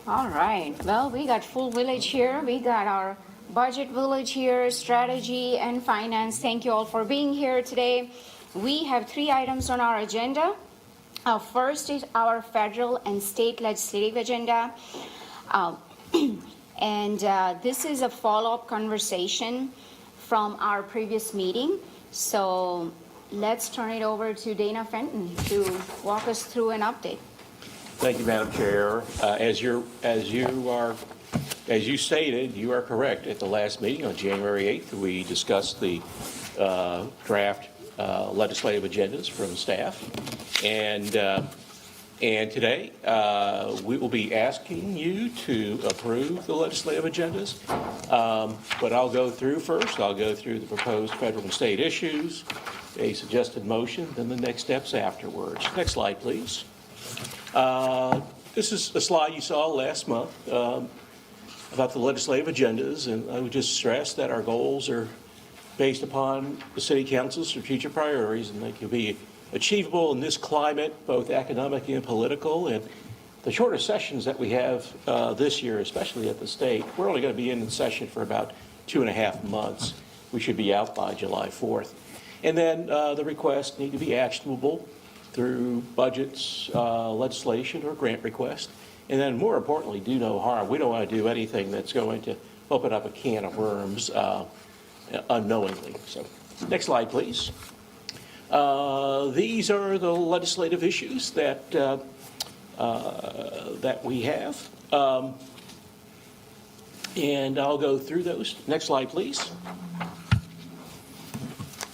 All right. Well, we got full village here. We got our budget village here, strategy and finance. Thank you all for being here today. We have 3 items on our agenda. First is our federal and state legislative agenda. And this is a follow-up conversation from our previous meeting. So let's turn it over to Dana Fenton to walk us through an update. Thank you, Madam Chair. As you stated, you are correct. At the last meeting on January 8th, we discussed the draft legislative agendas from staff. And today, we will be asking you to approve the legislative agendas. But I'll go through first. I'll go through the proposed federal and state issues, a suggested motion, then the next steps afterwards. Next slide, please. This is a slide you saw last month about the legislative agendas, and I would just stress that our goals are based upon the City Council's strategic priorities, and they can be achievable in this climate, both economic and political. And the shorter sessions that we have this year, especially at the state, we're only going to be in session for about 2.5 months, we should be out by July 4th. And then the requests need to be actionable through budgets, legislation, or grant request. And then more importantly, do no harm. We don't want to do anything that's going to open up a can of worms unknowingly. So next slide, please. These are the legislative issues that that we have. And I'll go through those. Next slide, please.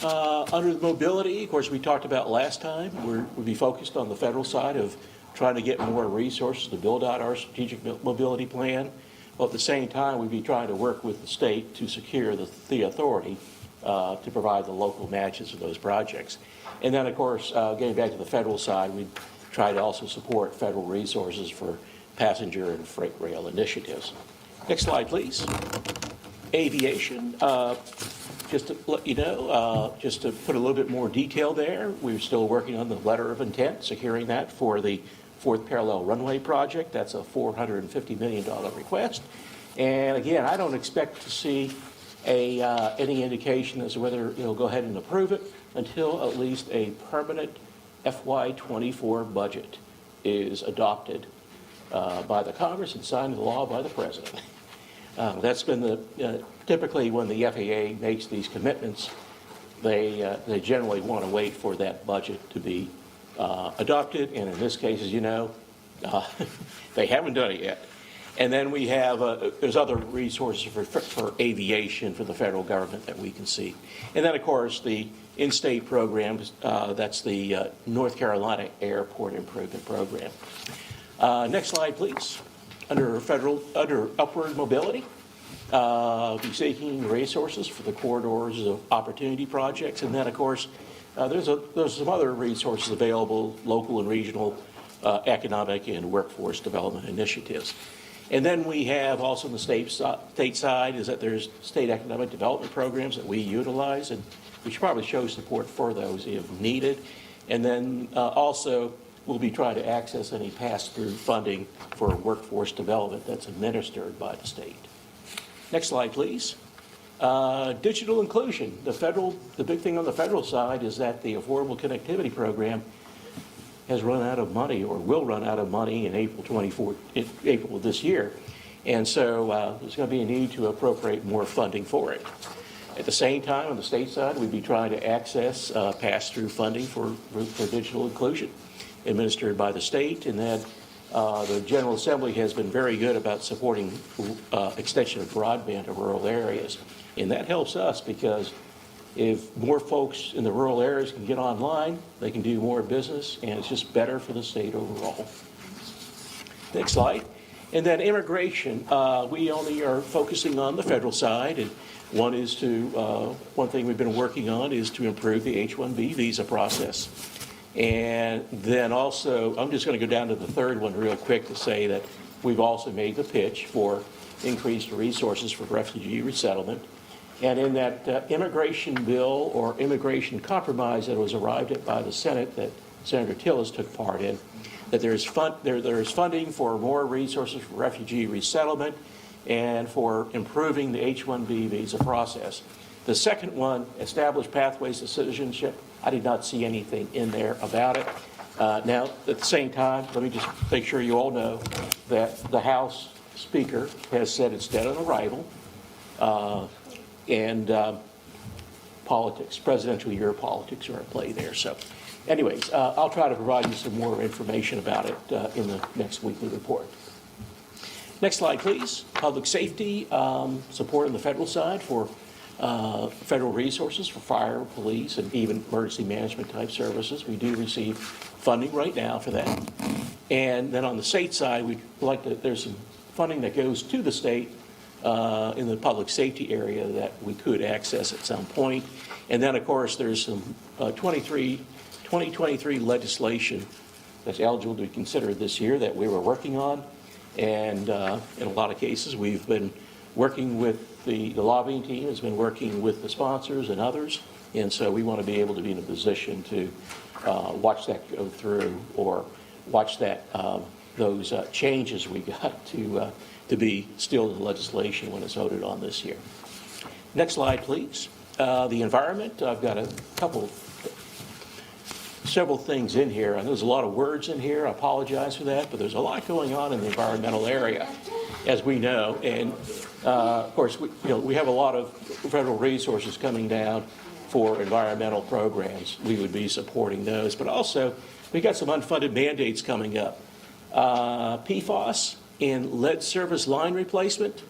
Under the mobility, of course, we talked about last time, we'll be focused on the federal side of trying to get more resources to build out our strategic mobility plan. While at the same time, we'd be trying to work with the state to secure the authority to provide the local matches of those projects. And then, of course, getting back to the federal side, we'd try to also support federal resources for passenger and freight rail initiatives. Next slide, please. Aviation. Just to let you know, just to put a little bit more detail there, we're still working on the letter of intent, securing that for the fourth parallel runway project. That's a $450 million request. And again, I don't expect to see any indication as to whether it'll go ahead and approve it until at least a permanent FY24 budget is adopted by the Congress and signed into law by the President. That's been the typically when the FAA makes these commitments, they generally want to wait for that budget to be adopted, and in this case, as you know, they haven't done it yet. And then we have there's other resources for aviation for the federal government that we can see, and then of course the in-state programs. That's the North Carolina Airport Improvement Program. Next slide, please. Under upward mobility, be seeking resources for the corridors of opportunity projects, and then of course there's some other resources available, local and regional economic and workforce development initiatives. And then we have also on the state side is that there's state economic development programs that we utilize, and we should probably show support for those if needed. And then also we'll be trying to access any pass-through funding for workforce development that's administered by the state. Next slide, please. Digital inclusion. The big thing on the federal side is that the Affordable Connectivity Program has run out of money, or will run out of money in April of this year. And so there's going to be a need to appropriate more funding for it. At the same time, on the state side, we'd be trying to access pass-through funding for digital inclusion administered by the state, and then the General Assembly has been very good about supporting extension of broadband to rural areas. And that helps us because if more folks in the rural areas can get online, they can do more business, and it's just better for the state overall. Next slide. And then immigration. We only are focusing on the federal side, and one thing we've been working on is to improve the H-1B visa process. And then also, I'm just going to go down to the third one real quick to say that we've also made the pitch for increased resources for refugee resettlement. And in that immigration bill or immigration compromise that was arrived at by the Senate that Senator Tillis took part in, that there's funding for more resources for refugee resettlement and for improving the H-1B visa process. The second one, establish pathways to citizenship. I did not see anything in there about it. Now, at the same time, let me just make sure you all know that the House Speaker has said it's dead on arrival. And politics, presidential year politics are at play there. So anyways, I'll try to provide you some more information about it in the next weekly report. Next slide, please. Public safety, support on the federal side for federal resources for fire, police, and even emergency management type services. We do receive funding right now for that. And then on the state side, there's some funding that goes to the state in the public safety area that we could access at some point. And then, of course, there's some 2023 legislation that's eligible to be considered this year that we were working on. And in a lot of cases, we've been working with the lobbying team has been working with the sponsors and others. And so we want to be able to be in a position to watch that go through, or watch that those changes we got to be still in the legislation when it's voted on this year. Next slide, please. the environment, I've got several things in here. I know there's a lot of words in here. I apologize for that, but there's a lot going on in the environmental area, as we know. And of course, we have a lot of federal resources coming down for environmental programs. We would be supporting those. But also, we got some unfunded mandates coming up. PFAS and lead service line replacement.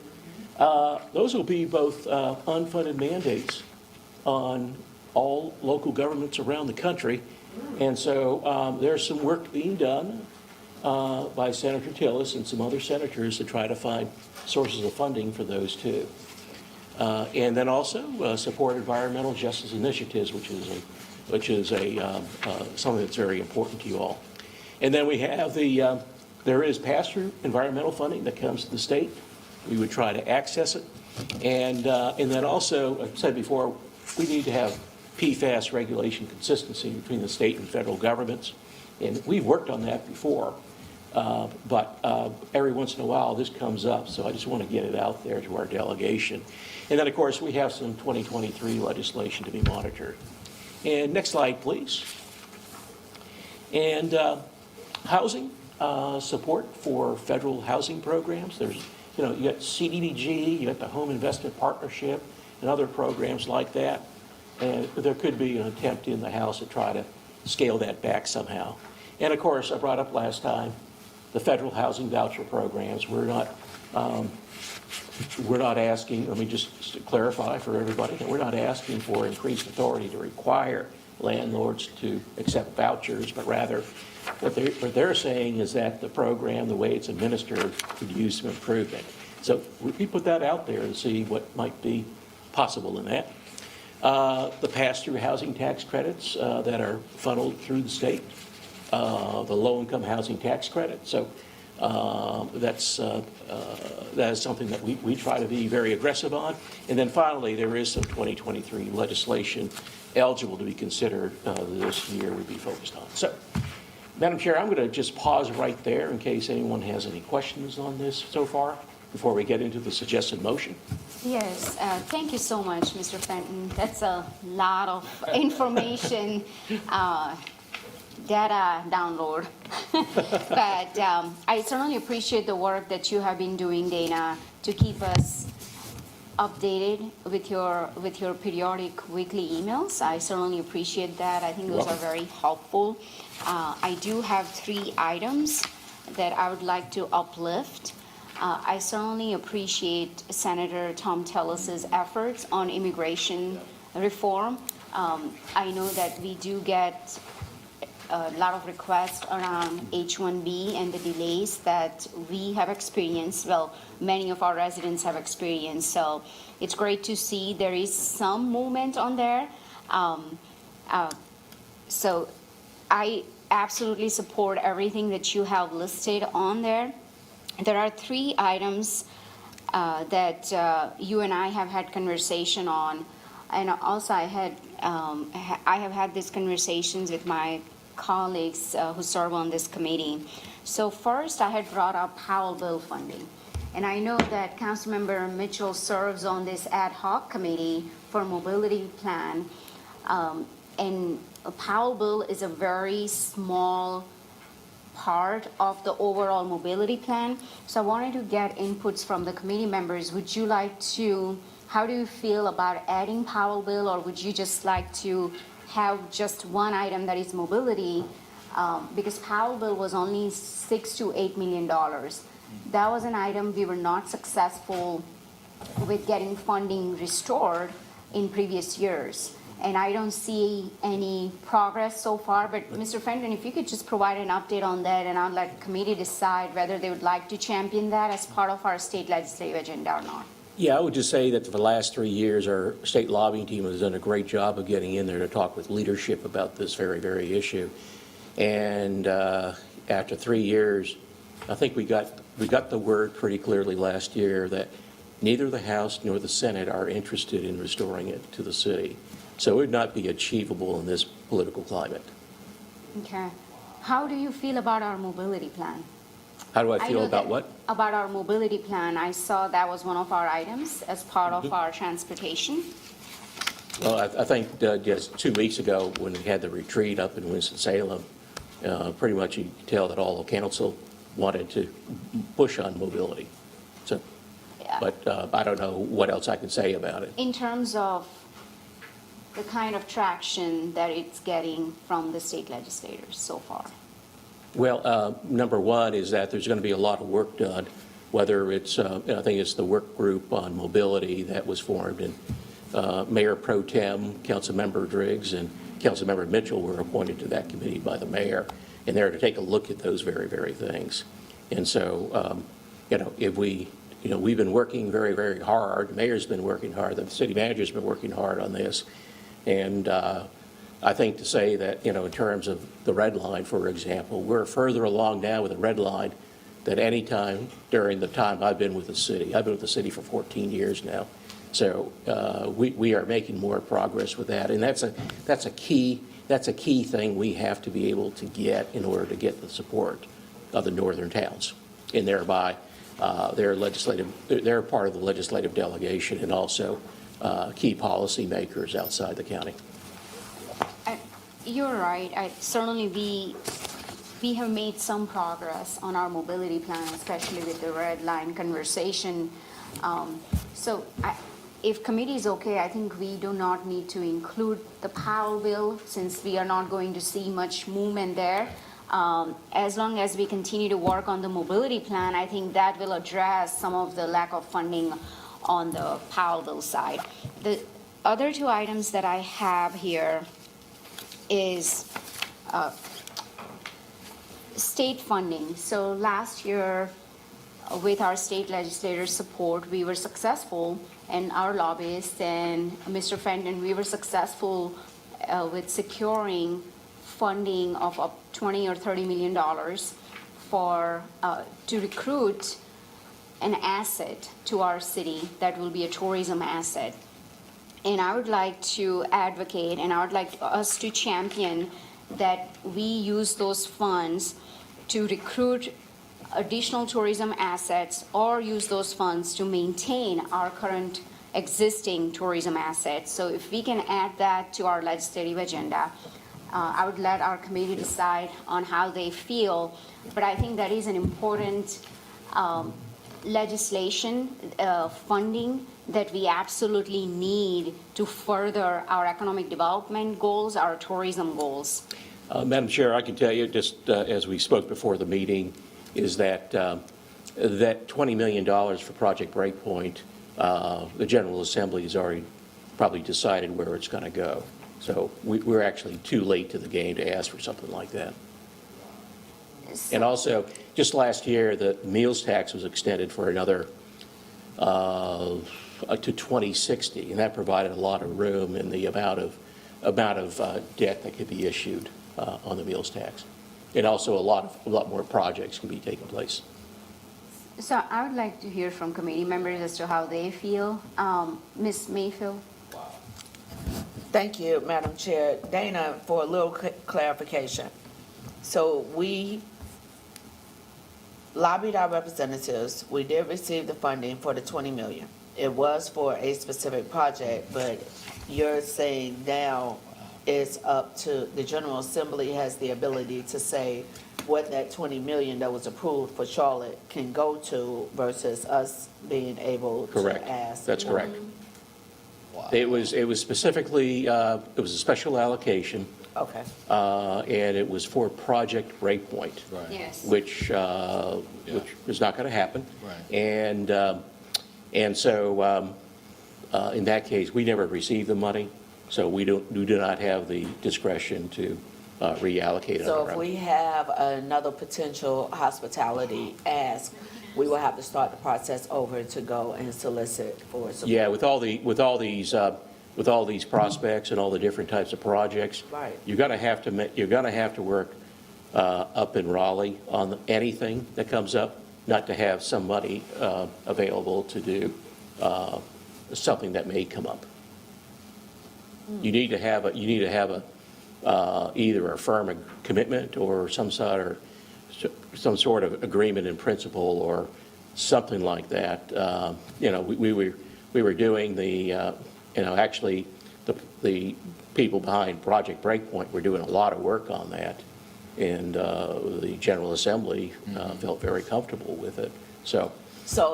Those will be both unfunded mandates on all local governments around the country. And so there's some work being done by Senator Tillis and some other senators to try to find sources of funding for those too. And then also support environmental justice initiatives, which is something that's very important to you all. And then we have there is pass-through environmental funding that comes to the state. We would try to access it. And then also, I said before, we need to have PFAS regulation consistency between the state and federal governments. And we've worked on that before, but every once in a while this comes up, so I just want to get it out there to our delegation. And then, of course, we have some 2023 legislation to be monitored. And next slide, please. And housing support for federal housing programs. There's, you got CDBG, you got the Home Investment Partnership, and other programs like that. And there could be an attempt in the House to try to scale that back somehow. And of course, I brought up last time the federal housing voucher programs. We're not asking, let me just to clarify for everybody, that we're not asking for increased authority to require landlords to accept vouchers, but rather what they're saying is that the program, the way it's administered, could use some improvement. So we put that out there to see what might be possible in that. The pass-through housing tax credits that are funneled through the state, the low-income housing tax credit. So that is something that we try to be very aggressive on. And then finally, there is some 2023 legislation eligible to be considered this year we'd be focused on. So, Madam Chair, I'm going to just pause right there in case anyone has any questions on this so far before we get into the suggested motion. Yes, thank you so much, Mr. Fenton. That's a lot of information, data download. But I certainly appreciate the work that you have been doing, Dana, to keep us updated with your periodic weekly emails. I certainly appreciate that. I think those are very helpful. I do have 3 items that I would like to uplift. I certainly appreciate Senator Thom Tillis's efforts on immigration reform. I know that we do get a lot of requests around H-1B and the delays that we have experienced. Well, many of our residents have experienced. So it's great to see there is some movement on there. So I absolutely support everything that you have listed on there. There are 3 items that you and I have had conversation on, and also I have had these conversations with my colleagues who serve on this committee. So first, I had brought up Powell bill funding, and I know that Councilmember Mitchell serves on this ad hoc committee for mobility plan, and a Powell bill is a very small part of the overall mobility plan. So I wanted to get inputs from the committee members. Would you like to, how do you feel about adding Powell bill, or would you just like to have just one item that is mobility? Because Powell bill was only $6 to $8 million. That was an item we were not successful with getting funding restored in previous years. And I don't see any progress so far. But Mr. Fenton, if you could just provide an update on that, and I'll let the committee decide whether they would like to champion that as part of our state legislative agenda or not. Yeah, I would just say that for the last 3 years, our state lobbying team has done a great job of getting in there to talk with leadership about this very, very issue. And after 3 years, I think we got the word pretty clearly last year that neither the House nor the Senate are interested in restoring it to the city. So it would not be achievable in this political climate. Okay. How do you feel about our mobility plan? How do I feel know about that- what? About our mobility plan. I saw that was one of our items as part of our transportation. Well, I think just 2 weeks ago, when we had the retreat up in Winston-Salem, pretty much you could tell that all the council wanted to push on mobility. So, but I don't know what else I can say about it. In terms of the kind of traction that it's getting from the state legislators so far? Well, number one is that there's going to be a lot of work done, whether it's, I think it's the work group on mobility that was formed, and Mayor Pro Tem, Councilmember Driggs, and Councilmember Mitchell were appointed to that committee by the mayor, and they're to take a look at those very, very things. And so, if we've been working very, very hard. The mayor's been working hard. The city manager's been working hard on this. And I think to say that, in terms of the red line, for example, we're further along now with the red line than any time during the time I've been with the city. I've been with the city for 14 years now. So we are making more progress with that. And that's a key thing we have to be able to get in order to get the support of the northern towns. And thereby, they're part of the legislative delegation and also key policy makers outside the county. You're right. Certainly, we have made some progress on our mobility plan, especially with the red line conversation. So if committee is okay, I think we do not need to include the Powell bill since we are not going to see much movement there. As long as we continue to work on the mobility plan, I think that will address some of the lack of funding on the Powell bill side. The other two items that I have here is state funding. So last year, with our state legislators' support, we were successful, and our lobbyists and Mr. Fenton, we were successful with securing funding of up $20 or $30 million to recruit an asset to our city that will be a tourism asset. And I would like to advocate, and I would like us to champion that we use those funds to recruit additional tourism assets or use those funds to maintain our current existing tourism assets. So if we can add that to our legislative agenda, I would let our committee decide on how they feel. But I think that is an important legislation funding that we absolutely need to further our economic development goals, our tourism goals. Madam Chair, I can tell you, just as we spoke before the meeting, is that that $20 million for Project Breakpoint, the General Assembly has already probably decided where it's going to go. So we're actually too late to the game to ask for something like that. And also, just last year, the meals tax was extended for another to 2060, and that provided a lot of room in the amount of debt that could be issued on the meals tax. And also, a lot more projects can be taking place. So I would like to hear from committee members as to how they feel. Ms. Mayfield? Thank you, Madam Chair. Dana, for a little clarification. So we lobbied our representatives. We did receive the funding for the 20 million. It was for a specific project, but you're saying now it's up to the General Assembly has the ability to say what that 20 million that was approved for Charlotte can go to versus us being able Correct. to ask. That's correct. It was specifically, it was a special allocation. Okay. And it was for Project Breakpoint. Right. Yes. Which is not going to happen. Right. And so in that case, we never received the money, so we do not have the discretion to reallocate it. So if we have another potential hospitality ask, we will have to start the process over to go and solicit for support. Yeah, with all these prospects and all the different types of projects, Right. you're going to have to work up in Raleigh on anything that comes up, not to have some money available to do something that may come up. You need to have either a firm commitment or some sort of agreement in principle or something like that. We were doing actually the people behind Project Breakpoint were doing a lot of work on that, and the General Assembly felt very comfortable with it. So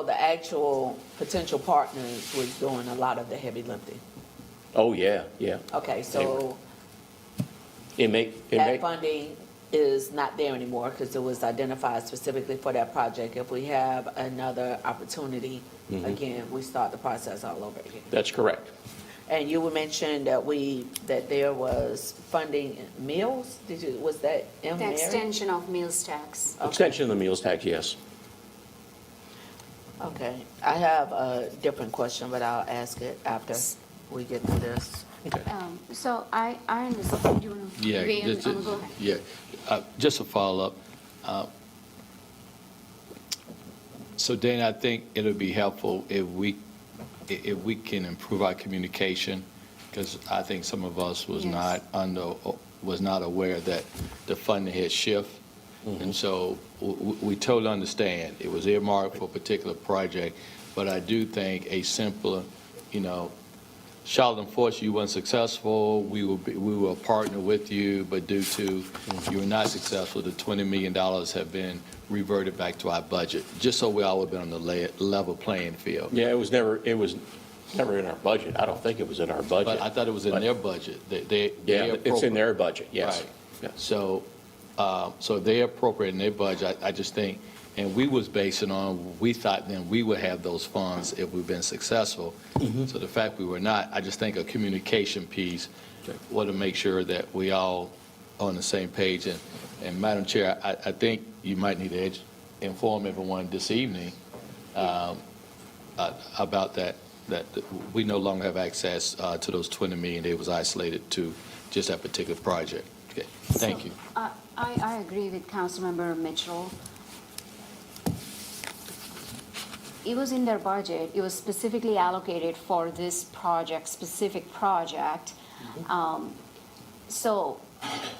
the actual potential partners was doing a lot of the heavy lifting. oh, yeah. Okay, so It that funding is not there anymore because it was identified specifically for that project. If we have another opportunity, again, we start the process all over again. That's correct. And you mentioned that there was funding meals? Was that in The there? extension of meals tax. Extension of the meals tax, yes. Okay, I have a different question, but I'll ask it after we get through this. So I understand, do you want to Yeah, weigh in? Go ahead. yeah. Just a follow-up. So Dana, I think it'll be helpful if we can improve our communication, because I think some of us was Yes. not aware that the funding had shifted. And so we totally understand. It was earmarked for a particular project, but I do think a simpler, Charlotte, unfortunately, you weren't successful. We will partner with you, but due to you were not successful, the $20 million have been reverted back to our budget, just so we all have been on the level playing field. Yeah, it was never in our budget. I don't think it was in our budget. But I thought it was in their budget. Yeah, it's in their budget, yes. Right. Yeah. So they appropriate in their budget. I just think, and we was basing on, we thought then we would have those funds if we've been successful. So the fact we were not, I just think a communication piece, want to make sure that we all on the same page. And Madam Chair, I think you might need to inform everyone this evening about that we no longer have access to those 20 million. It was isolated to just that particular project. Okay, thank you. I agree with Councilmember Mitchell. It was in their budget. It was specifically allocated for this specific project. So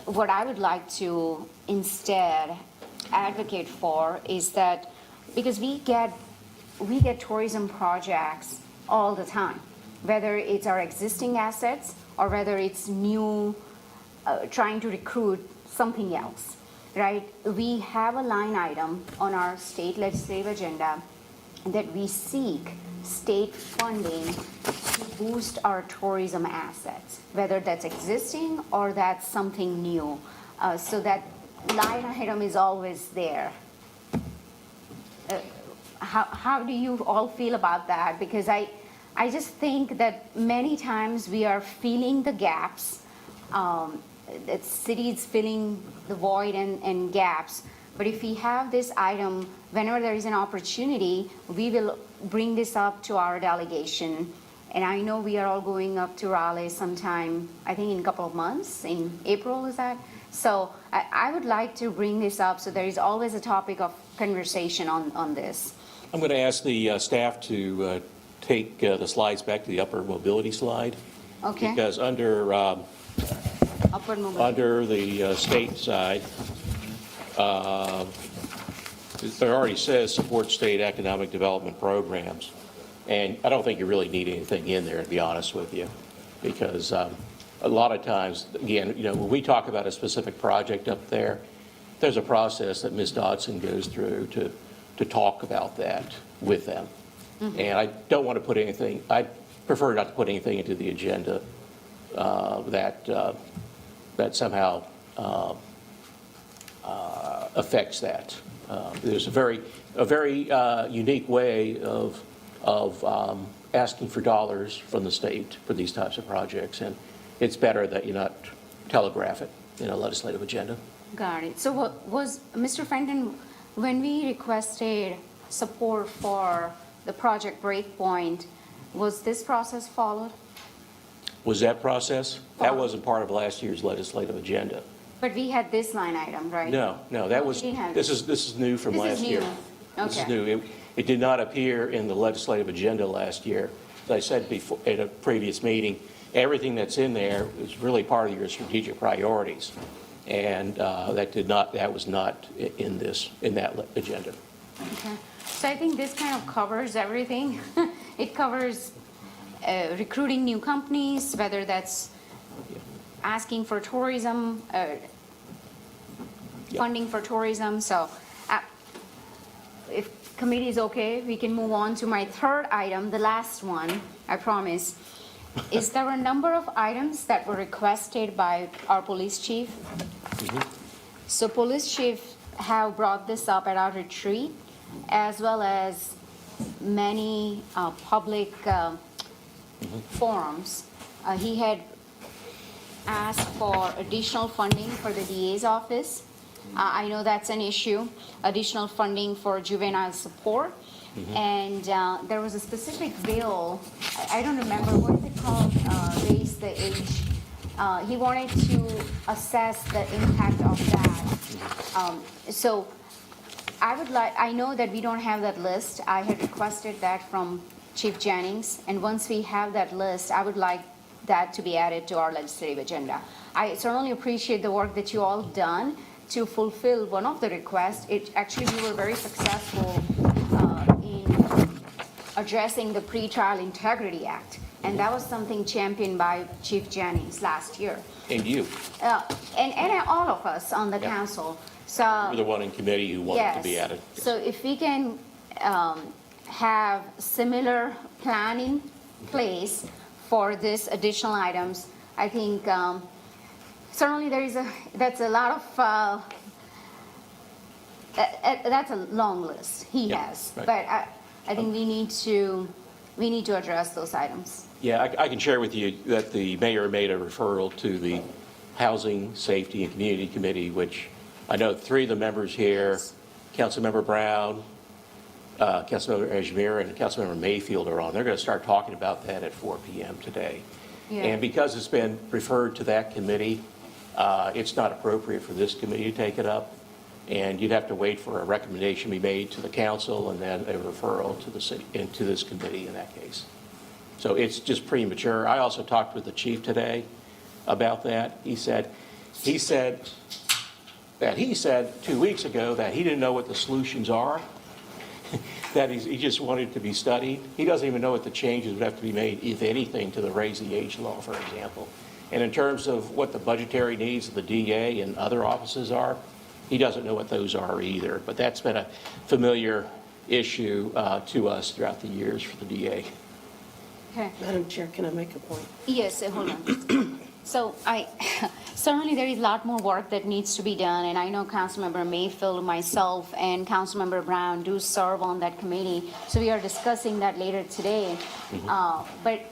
what I would like to instead advocate for is that, because we get tourism projects all the time, whether it's our existing assets or whether it's new, trying to recruit something else, right? We have a line item on our state legislative agenda that we seek state funding to boost our tourism assets, whether that's existing or that's something new. So that line item is always there. How do you all feel about that? Because I just think that many times we are filling the gaps, that cities filling the void and gaps. But if we have this item, whenever there is an opportunity, we will bring this up to our delegation. And I know we are all going up to Raleigh sometime, I think in a couple of months, in April, is that? So I would like to bring this up so there is always a topic of conversation on this. I'm going to ask the staff to take the slides back to the upper mobility slide. Okay. Because under Upward mobility. under the state side, it already says support state economic development programs. And I don't think you really need anything in there, to be honest with you, because a lot of times, again, when we talk about a specific project up there, there's a process that Ms. Dodson goes through to talk about that with them. And I don't want to put anything, I prefer not to put anything into the agenda that somehow affects that. There's a very unique way of asking for dollars from the state for these types of projects, and it's better that you not telegraph it in a legislative agenda. Got it. So what was, Mr. Fenton, when we requested support for the Project Breakpoint, was this process followed? Was that process? That wasn't part of last year's legislative agenda. But we had this line item, right? No, that was, we didn't have this is new from This is last year. new. This is Okay. new. It did not appear in the legislative agenda last year. As I said before, at a previous meeting, everything that's in there is really part of your strategic priorities. And that was not in that agenda. Okay. So I think this kind of covers everything. It covers recruiting new companies, whether that's asking for tourism, funding for tourism. So if committee is okay, we can move on to my third item, the last one, I promise. Is there a number of items that were requested by our police chief? So police chief have brought this up at our retreat, as well as many public forums. He had asked for additional funding for the DA's office. I know that's an issue, additional funding for juvenile support. And there was a specific bill, I don't remember, what is it called, raise the age. He wanted to assess the impact of that. So I know that we don't have that list. I had requested that from Chief Jennings, and once we have that list, I would like that to be added to our legislative agenda. I certainly appreciate the work that you all done to fulfill one of the requests. Actually, we were very successful in addressing the Pretrial Integrity Act, and that was something championed by Chief Jennings last year. And you, And all of us on the council. So you were the one in committee who wanted to be added. so if we can have similar plan in place for this additional items, I think certainly that's a lot of, that's a long list he has. right. But I think we need to address those items. Yeah, I can share with you that the mayor made a referral to the Housing, Safety, and Community Committee, which I know 3 of the members here, Councilmember Brown, Councilmember Ajmer, and Councilmember Mayfield are on. They're going to start talking about that at 4 p.m. today. Yeah. And because it's been referred to that committee, it's not appropriate for this committee to take it up. And you'd have to wait for a recommendation to be made to the council and then a referral to the city, into this committee in that case. So it's just premature. I also talked with the chief today about that. He said 2 weeks ago that he didn't know what the solutions are, that he just wanted it to be studied. He doesn't even know what the changes would have to be made, if anything, to the raise the age law, for example. And in terms of what the budgetary needs of the DA and other offices are, he doesn't know what those are either. But that's been a familiar issue to us throughout the years for the DA. Okay. Madam Chair, can I make a point? Yes, hold on. So certainly there is a lot more work that needs to be done, and I know Councilmember Mayfield, myself, and Councilmember Brown do serve on that committee, so we are discussing that later today. But,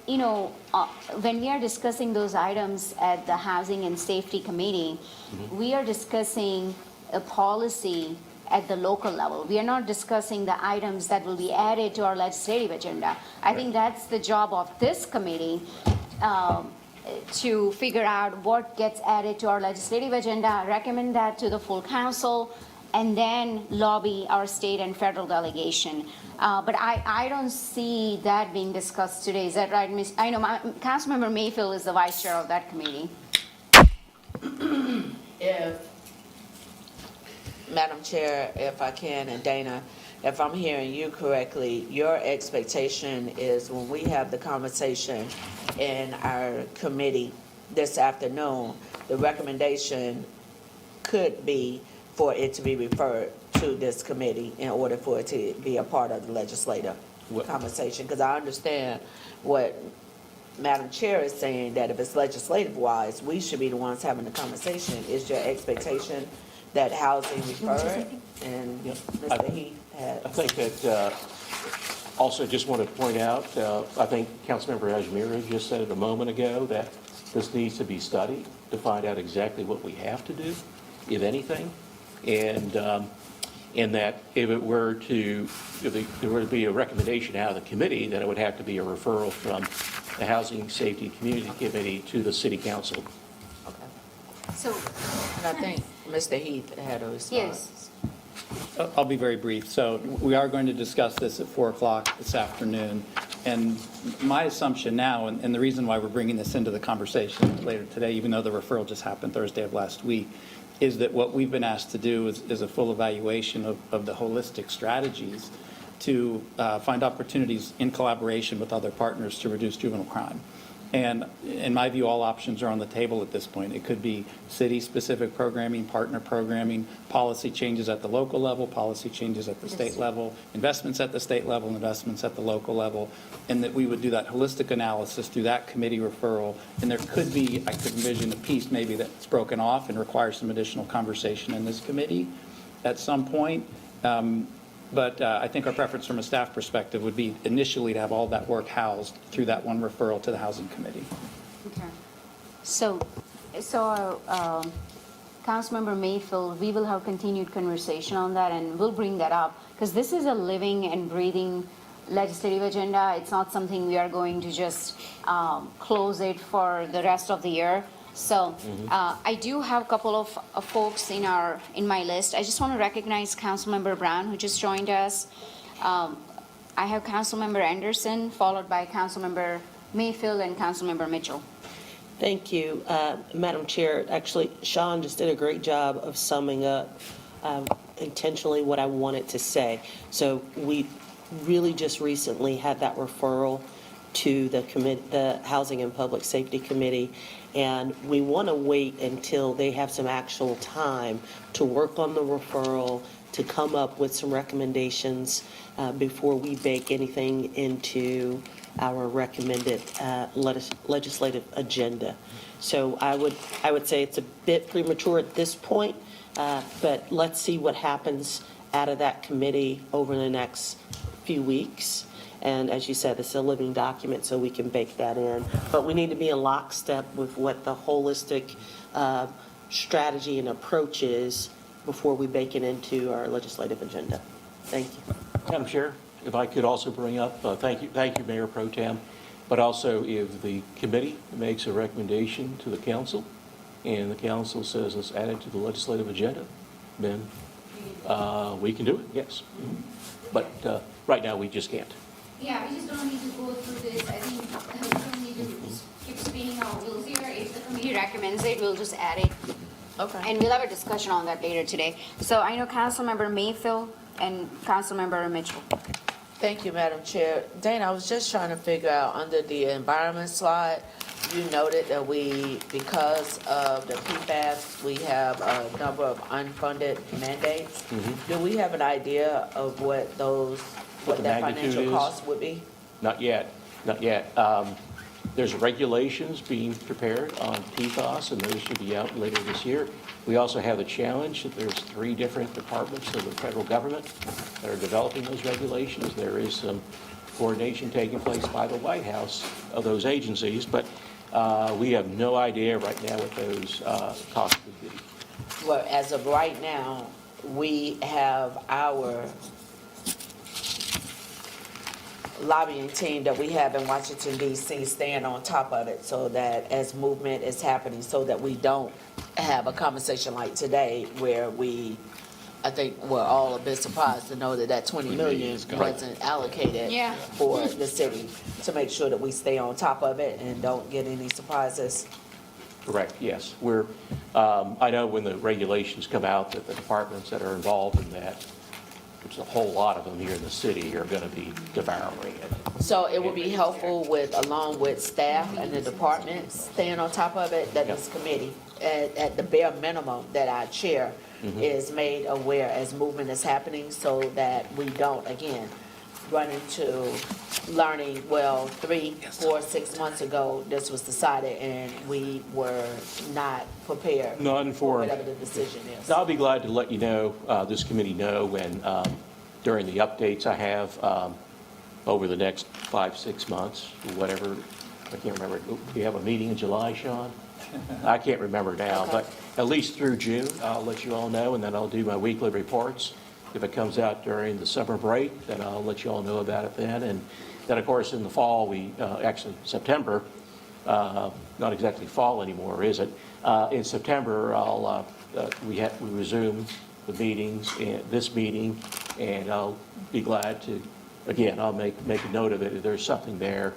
when we are discussing those items at the Housing and Safety Committee, we are discussing a policy at the local level. We are not discussing the items that will be added to our legislative agenda. I think that's the job of this committee, to figure out what gets added to our legislative agenda, recommend that to the full council, and then lobby our state and federal delegation. But I don't see that being discussed today. Is that right, Ms.? I know Councilmember Mayfield is the vice chair of that committee. Madam Chair, if I can, and Dana, if I'm hearing you correctly, your expectation is when we have the conversation in our committee this afternoon, the recommendation could be for it to be referred to this committee in order for it to be a part of the legislative conversation. Because I understand what Madam Chair is saying, that if it's legislative-wise, we should be the ones having the conversation. Is your expectation that housing referred? And Mr. Heath had... I think that also just want to point out, I think Councilmember Ajmer just said it a moment ago, that this needs to be studied to find out exactly what we have to do, if anything. And that if there were to be a recommendation out of the committee, then it would have to be a referral from the Housing, Safety, and Community Committee to the City Council. So, and I think Mr. Heath had a response. yes. I'll be very brief. So we are going to discuss this at 4 o'clock this afternoon. And my assumption now, and the reason why we're bringing this into the conversation later today, even though the referral just happened Thursday of last week, is that what we've been asked to do is a full evaluation of the holistic strategies to find opportunities in collaboration with other partners to reduce juvenile crime. And in my view, all options are on the table at this point. It could be city-specific programming, partner programming, policy changes at the local level, policy changes at the state level, investments at the state level, investments at the local level, and that we would do that holistic analysis through that committee referral. And there could be, I could envision a piece maybe that's broken off and requires some additional conversation in this committee at some point. But I think our preference from a staff perspective would be initially to have all that work housed through that one referral to the Housing Committee. Okay. So Councilmember Mayfield, we will have continued conversation on that, and we'll bring that up, because this is a living and breathing legislative agenda. It's not something we are going to just close it for the rest of the year. So I do have a couple of folks in my list. I just want to recognize Councilmember Brown, who just joined us. I have Councilmember Anderson, followed by Councilmember Mayfield and Councilmember Mitchell. Thank you, Madam Chair. Actually, Sean just did a great job of summing up intentionally what I wanted to say. So we really just recently had that referral to the Housing and Public Safety Committee, and we want to wait until they have some actual time to work on the referral, to come up with some recommendations before we bake anything into our recommended legislative agenda. So I would say it's a bit premature at this point, but let's see what happens out of that committee over the next few weeks. And as you said, it's a living document, so we can bake that in. But we need to be in lockstep with what the holistic strategy and approach is before we bake it into our legislative agenda. Thank you. Madam Chair, if I could also bring up, thank you, Mayor Pro Tem, but also if the committee makes a recommendation to the council and the council says let's add it to the legislative agenda, then we can do it, yes. But right now, we just can't. Yeah, we just don't need to go through this. I think we don't need to just keep spinning our wheels here. If the committee recommends it, we'll just add it. Okay. And we'll have a discussion on that later today. So I know Councilmember Mayfield and Councilmember Mitchell. Thank you, Madam Chair. Dana, I was just trying to figure out, under the environment slide, you noted that because of the PFAS, we have a number of unfunded mandates. Do we have an idea of what What the that magnitude financial is? cost would be? Not yet, not yet. There's regulations being prepared on PFAS, and those should be out later this year. We also have the challenge that there's 3 different departments of the federal government that are developing those regulations. There is some coordination taking place by the White House of those agencies, but we have no idea right now what those costs would be. Well, as of right now, we have our lobbying team that we have in Washington DC staying on top of it, so that as movement is happening, so that we don't have a conversation like today where I think we're all a bit surprised to know that 20 million wasn't allocated for the city, to make sure that we stay on top of it and don't get any surprises. Correct, yes. I know when the regulations come out that the departments that are involved in that, which is a whole lot of them here in the city, are going to be devouring it. So it would be helpful along with staff and the departments staying on top of it, that this committee, at the bare minimum, that our chair is made aware as movement is happening, so that we don't, again, run into learning, 3, 4, 6 months ago, this was decided, and we were not prepared. Not informed. Whatever the decision is. I'll be glad to let you know, this committee know, when during the updates I have over the next 5, 6 months, whatever. I can't remember. Do you have a meeting in July, Sean? I can't remember now, but at least through June, I'll let you all know, and then I'll do my weekly reports. If it comes out during the summer break, then I'll let you all know about it then. And then, of course, in the fall, actually September, not exactly fall anymore, is it? In September, we resume the meetings, this meeting, and I'll be glad to, again, I'll make a note of it if there's something there.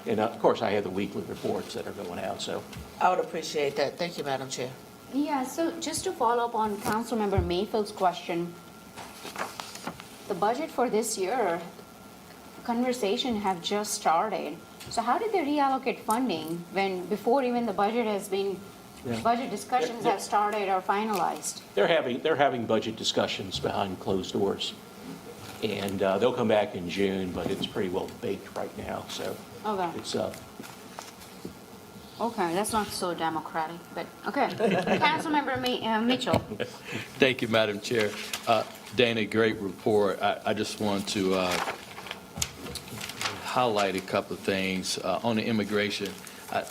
And of course, I have the weekly reports that are going out, so. I would appreciate that. Thank you, Madam Chair. Yeah, so just to follow up on Councilmember Mayfield's question, the budget for this year, conversation have just started. So how did they reallocate funding when, before even the budget has been, budget discussions have started or finalized? They're having budget discussions behind closed doors. And they'll come back in June, but it's pretty well baked right now, so Okay, it's, okay, that's not so democratic, but, okay. Councilmember Mitchell. Thank you, Madam Chair. Dana, great report. I just want to highlight a couple of things. On the immigration,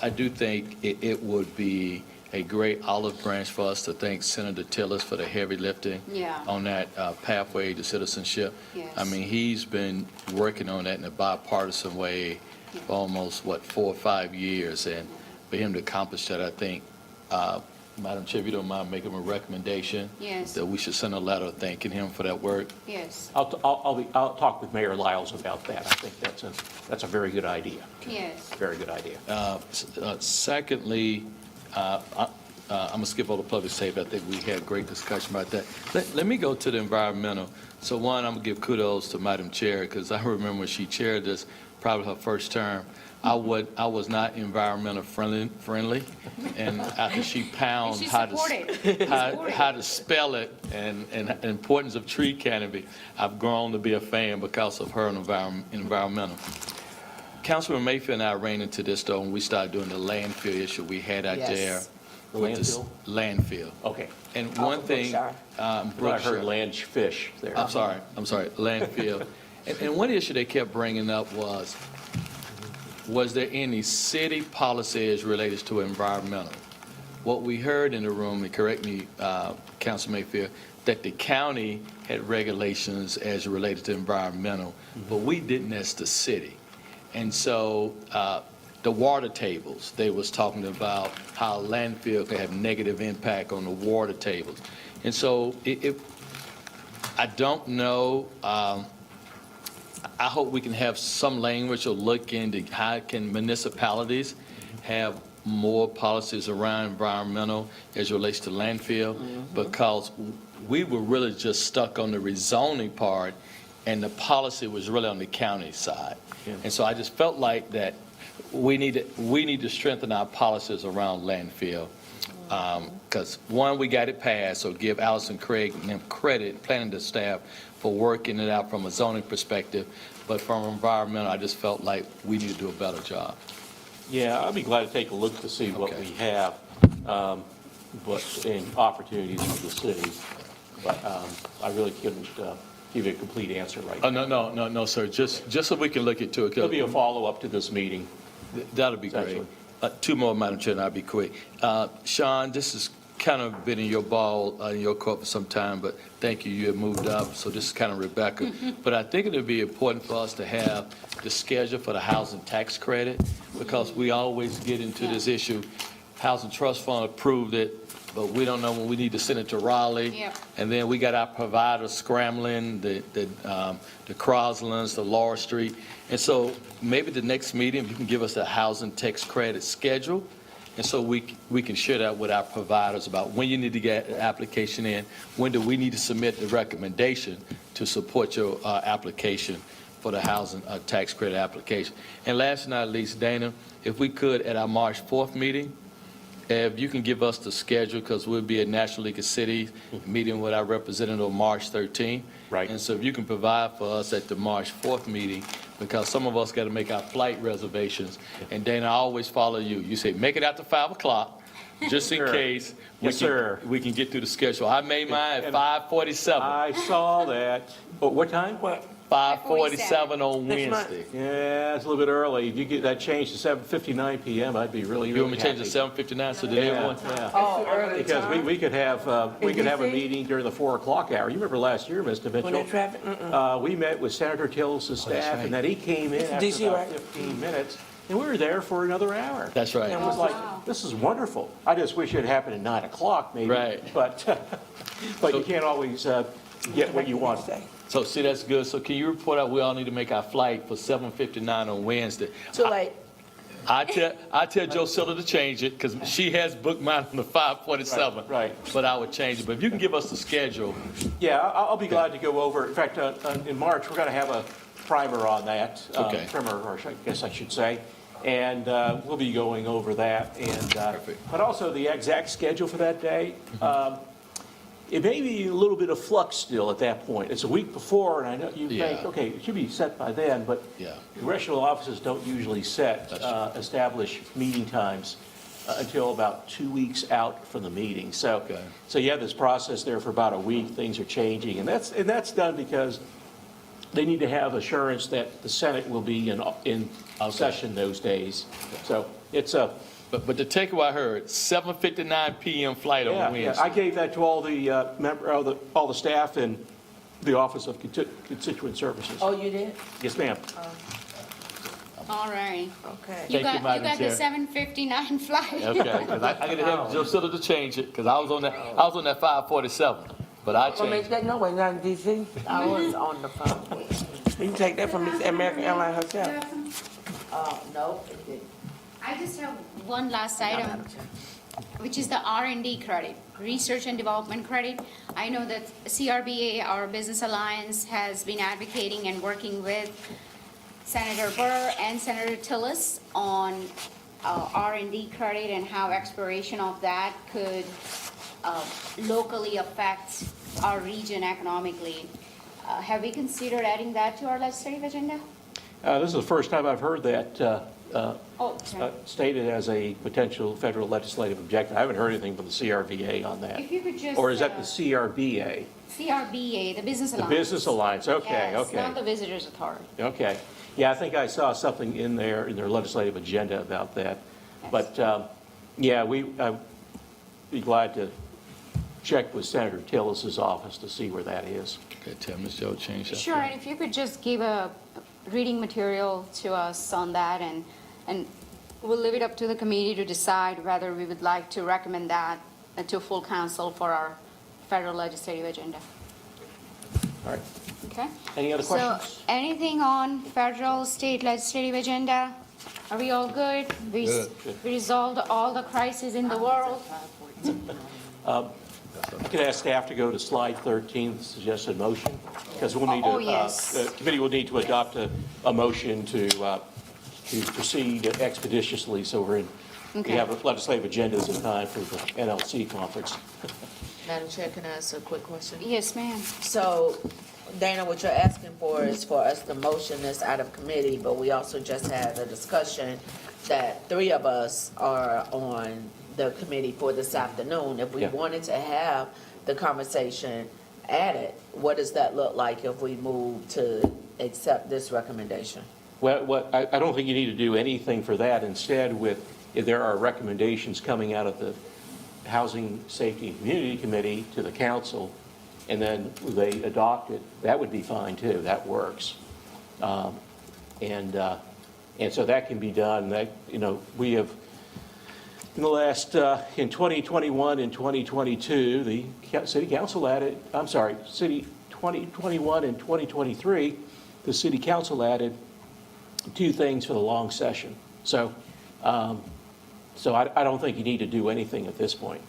I do think it would be a great olive branch for us to thank Senator Tillis for the heavy lifting Yeah. on that pathway to citizenship. Yes. I mean, he's been working on that in a bipartisan way for almost, 4 or 5 years. And for him to accomplish that, I think, Madam Chair, if you don't mind making a recommendation, Yes. that we should send a letter thanking him for that work. Yes, I'll talk with Mayor Lyles about that. I think that's a very good idea. yes. Very good idea. Secondly, I'm going to skip all the public safety. I think we had a great discussion about that. Let me go to the environmental. So one, I'm going to give kudos to Madam Chair, because I remember when she chaired this, probably her first term, I was not environmental friendly, and after she pounded And she how supported. to spell it and the importance of tree canopy, I've grown to be a fan because of her environmental. Councilman Mayfield and I ran into this, though, when we started doing the landfill issue we had out Yes. there. The with this landfill? Landfill. Okay. And Off one of thing, Brookshire. I Brookshire. heard land fish there. I'm sorry, landfill. And one issue they kept bringing up was there any city policies related to environmental? What we heard in the room, and correct me, Councilman Mayfield, that the county had regulations as related to environmental, but we didn't as the city. And so the water tables, they was talking about how landfill can have negative impact on the water tables. And so I don't know, I hope we can have some language or look into how can municipalities have more policies around environmental as it relates to landfill, because we were really just stuck on the rezoning part, and the policy was really on the county side. And so I just felt like that we need to strengthen our policies around landfill. Because one, we got it passed, so give Allison Craig and them credit, planning the staff, for working it out from a zoning perspective. But from environmental, I just felt like we need to do a better job. Yeah, I'll be glad to take a look to see what Okay. we have, but in opportunities for the city. But I really couldn't give you a complete answer right Oh, now. no, sir, just so we can look into it. There'll be a follow-up to this meeting. That'll be great. Essentially. Two more, Madam Chair, and I'll be quick. Sean, this has kind of been in your ball, in your court for some time, but thank you, you have moved up, so this is kind of Rebecca. But I think it would be important for us to have the schedule for the housing tax credit, because we always get into this issue. Housing Trust Fund approved it, but we don't know when we need to send it to Raleigh. Yep. And then we got our providers scrambling, the Croslands, the Laura Street. And so maybe the next meeting, you can give us a housing tax credit schedule. And so we can share that with our providers about when you need to get an application in, when do we need to submit the recommendation to support your application for the housing tax credit application. And last but not least, Dana, if we could, at our March 4th meeting, if you can give us the schedule, because we'll be at National League of Cities, meeting with our representative on March 13th. Right. And so if you can provide for us at the March 4th meeting, because some of us got to make our flight reservations. And Dana, I always follow you. You say, make it after 5 o'clock, just in Sure. case Yes, sir. we can get through the schedule. I made mine at 5:47. I saw that. But what time? 5:47 on Wednesday. Yeah, it's a little bit early. If you get that changed to 7:59 PM, I'd be really, You really want me to change happy. to 7:59 so that Yeah, everyone? yeah. Because we could have a meeting during the 4 o'clock hour. You remember last year, Mr. Mitchell? We met with Senator Tillis' staff, and then he came in after DC, about right? 15 minutes, and we were there for another hour. That's right. And it was like, this is wonderful. I just wish it happened at 9 o'clock maybe. Right. But you can't always get what you want. So, see, that's good. So can you report out, we all need to make our flight for 7:59 on Wednesday? Too late. I tell Joe Siller to change it, because she has booked mine on the 5:47. Right. But I would change it. But if you can give us the schedule. Yeah, I'll be glad to go over. In fact, in March, we're going to have a primer on that. Okay. Primer, or I guess I should say. And we'll be going over that. And but also the exact schedule for that day. It may be a little bit of flux still at that point. It's a week before, and I know you think, okay, it should be set by then, but congressional offices don't usually establish meeting times until about 2 weeks out from the meeting. So you have this process there for about a week. Things are changing, and that's done because they need to have assurance that the Senate will be in session those days. So it's a. But the takeaway I heard, 7:59 p.m. flight on Wednesday. Yeah, I gave that to all the all the staff in the Office of Constituent Services. Oh, you did? Yes, ma'am. All right. Okay. You Thank you, got Madam the Chair. 7:59 flight. Okay, 'cause I got to have Joe Siller to change it, because I was on that 5:47, but I changed it. No way, not in D.C. I was on the phone. You can take that from Miss American Airlines herself. No, it didn't. I just have one last item, which is the R&D credit, research and development credit. I know that CRBA, our Business Alliance, has been advocating and working with Senator Burr and Senator Tillis on R&D credit and how expiration of that could locally affect our region economically. Have we considered adding that to our legislative agenda? This is the first time I've heard that Okay. stated as a potential federal legislative objective. I haven't heard anything from the CRVA on that. If you could just. Or is that the CRBA? CRBA, the Business The Alliance. Business Alliance, okay, Yes, okay. not the Visitors Authority. Okay. Yeah, I think I saw something in their legislative agenda about that. But, yeah, I'd be glad to check with Senator Tillis's office to see where that is. Okay, tell Ms. Joe to change that. Sure, and if you could just give a reading material to us on that, and we'll leave it up to the committee to decide whether we would like to recommend that to full council for our federal legislative agenda. All right. Okay? Any other questions? So, anything on federal, state legislative agenda? Are we all good? We resolved all the crises in the world? I could ask staff to go to slide 13, the suggested motion, because we'll need to. Oh, yes. The committee will need to adopt a motion to proceed expeditiously, so we Okay. have legislative agendas in time for the NLC conference. Madam Chair, can I ask a quick question? Yes, ma'am. So, Dana, what you're asking for is for us to motion this out of committee, but we also just had a discussion that 3 of us are on the committee for this afternoon. If we Yeah. wanted to have the conversation added, what does that look like if we move to accept this recommendation? Well, I don't think you need to do anything for that. Instead, if there are recommendations coming out of the Housing, Safety, and Community Committee to the council, and then they adopt it, that would be fine too. That works. And so that can be done. That, we have, in the last, in 2021 and 2022, the city council added, 2021 and 2023, the city council added 2 things for the long session. So I don't think you need to do anything at this point.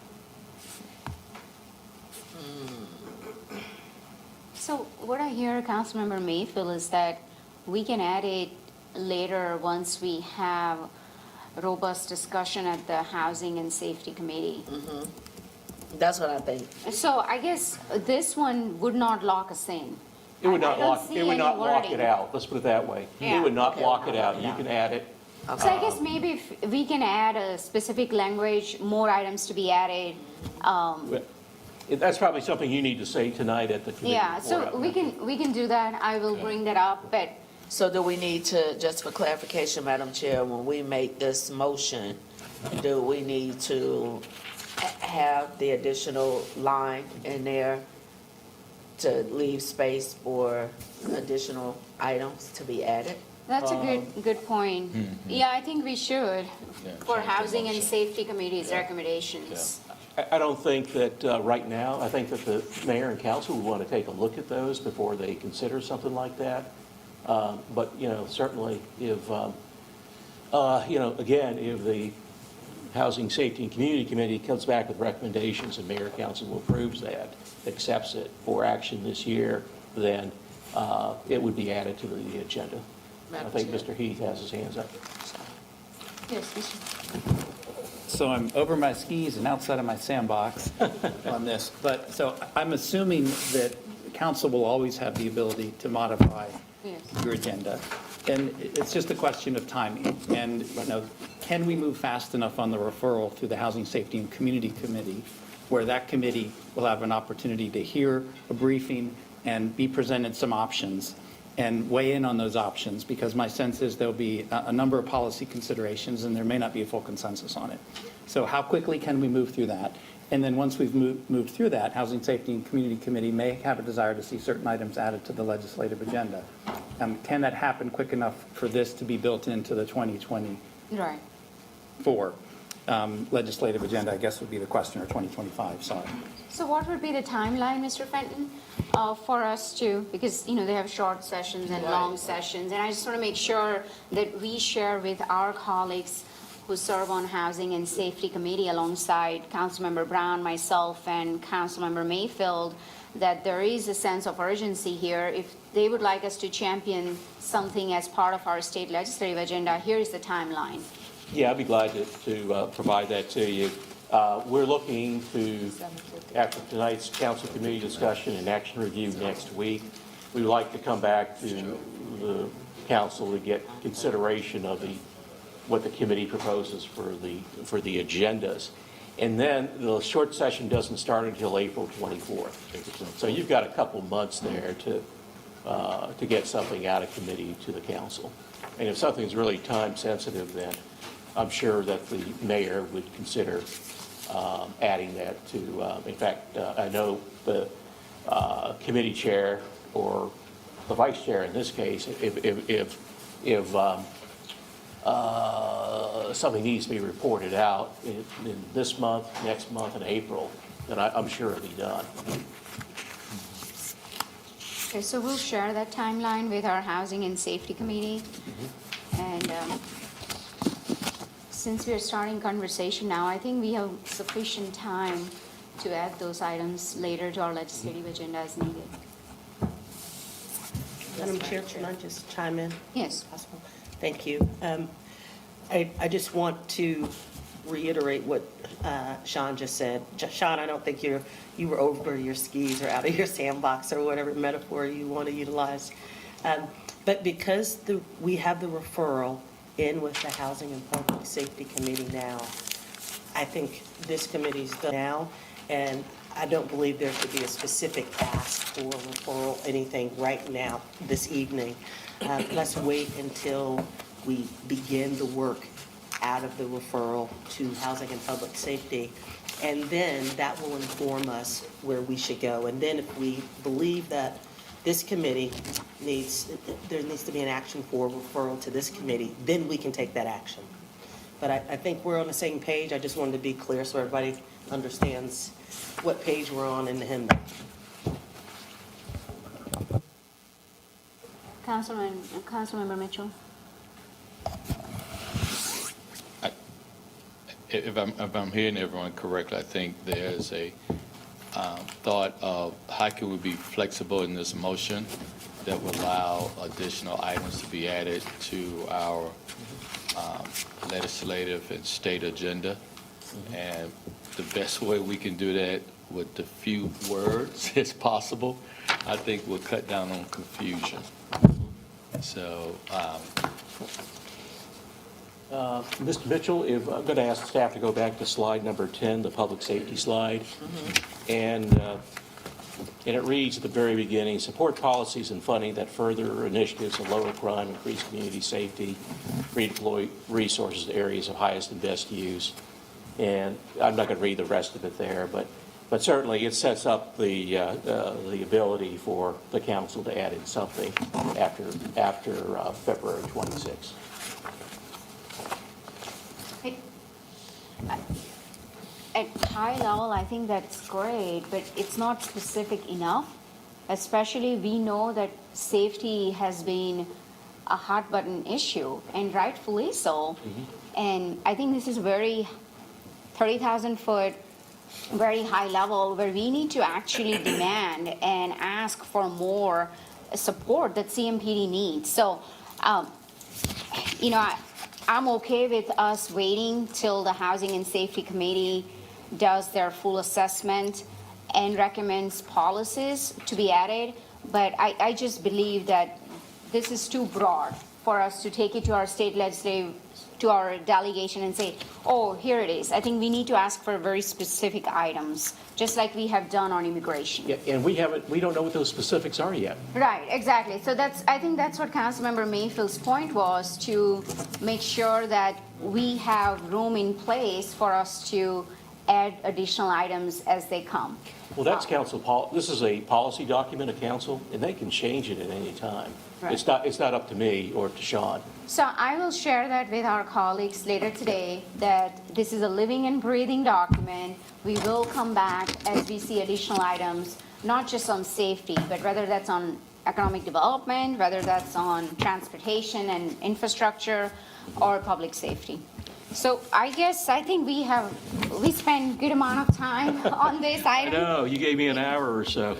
So what I hear, Councilmember Mayfield, is that we can add it later once we have robust discussion at the Housing and Safety Committee. That's what I think. So I guess this one would not lock us in. It would not I don't lock, see it would any not lock wording. it out. Let's put it that way. Yeah. It would not Okay, lock we'll it not out. lock it You out. can add it. So I guess maybe if we can add a specific language, more items to be added. That's probably something you need to say tonight at the committee. Yeah, so forum. we can do that. I will bring that up, but So do we need to, just for clarification, Madam Chair, when we make this motion, do we need to have the additional line in there to leave space for additional items to be added? that's a good point. Yeah, I think we should, for Housing and Safety Committee's recommendations. I don't think that right now, I think that the mayor and council would want to take a look at those before they consider something like that. But, certainly if Again, if the Housing, Safety, and Community Committee comes back with recommendations and Mayor Council approves that, accepts it for action this year, then it would be added to the agenda. I think Mr. Heath has his hands up. Yes, So I'm over my skis and outside of my sandbox on this. But, so I'm assuming that council will always have the ability to modify Yes. your agenda. And it's just a question of timing. And, can we move fast enough on the referral through the Housing, Safety, and Community Committee, where that committee will have an opportunity to hear a briefing and be presented some options and weigh in on those options? Because my sense is there'll be a number of policy considerations, and there may not be a full consensus on it. So how quickly can we move through that? And then once we've moved through that, Housing, Safety, and Community Committee may have a desire to see certain items added to the legislative agenda. Can that happen quick enough for this to be built into the 2024 Right. legislative agenda, I guess would be the question, or 2025, sorry. So what would be the timeline, Mr. Fenton, for us to, because, they have short sessions and long sessions, and I just want to make sure that we share with our colleagues who serve on Housing and Safety Committee alongside Councilmember Brown, myself, and Councilmember Mayfield, that there is a sense of urgency here. If they would like us to champion something as part of our state legislative agenda, here is the timeline. Yeah, I'd be glad to provide that to you. We're looking to, after tonight's council committee discussion and action review next week, we would like to come back to the council to get consideration of what the committee proposes for the agendas. And then the short session doesn't start until April 24th. So you've got a couple months there to get something out of committee to the council. And if something's really time sensitive, then I'm sure that the mayor would consider adding that to, in fact, I know the committee chair or the vice chair in this case, if something needs to be reported out in this month, next month, and April, then I'm sure it'll be done. Okay, so we'll share that timeline with our Housing and Safety Committee. And since we're starting conversation now, I think we have sufficient time to add those items later to our legislative agenda as needed. Madam Chair, can I just chime in? Yes. Possible? Thank you. I just want to reiterate what Sean just said. Sean, I don't think you were over your skis or out of your sandbox or whatever metaphor you want to utilize. But because we have the referral in with the Housing and Public Safety Committee now, I think this committee's done now, and I don't believe there should be a specific ask for referral, anything right now, this evening. Let's wait until we begin the work out of the referral to Housing and Public Safety, and then that will inform us where we should go. And then if we believe that this committee there needs to be an action for referral to this committee, then we can take that action. But I think we're on the same page. I just wanted to be clear so everybody understands what page we're on in the hymnal. Councilmember Mitchell. If I'm hearing everyone correctly, I think there's a thought of how can we be flexible in this motion that will allow additional items to be added to our legislative and state agenda. And the best way we can do that with the few words as possible, I think will cut down on confusion. So, Mr. Mitchell, I'm going to ask staff to go back to slide number 10, the public safety slide. And it reads at the very beginning, support policies and funding that further initiatives of lower crime, increase community safety, redeploy resources to areas of highest and best use. And I'm not going to read the rest of it there, but certainly it sets up the ability for the council to add in something after February 26th. At high level, I think that's great, but it's not specific enough. Especially, we know that safety has been a hot button issue, and rightfully so. And I think this is very 30,000 foot, very high level where we need to actually demand and ask for more support that CMPD needs. So, you know, I'm okay with us waiting till the Housing and Safety Committee does their full assessment and recommends policies to be added. But I just believe that this is too broad for us to take it to our state legislative, to our delegation and say, oh, here it is. I think we need to ask for very specific items, just like we have done on immigration. Yeah, and we don't know what those specifics are yet. Right, exactly. So I think that's what Councilmember Mayfield's point was, to make sure that we have room in place for us to add additional items as they come. Well, that's this is a policy document of council, and they can change it at any time. Right. It's not up to me or to Sean. So I will share that with our colleagues later today, that this is a living and breathing document. We will come back as we see additional items, not just on safety, but whether that's on economic development, whether that's on transportation and infrastructure, or public safety. So I think we spent good amount of time on this item. No, you gave me an hour or so.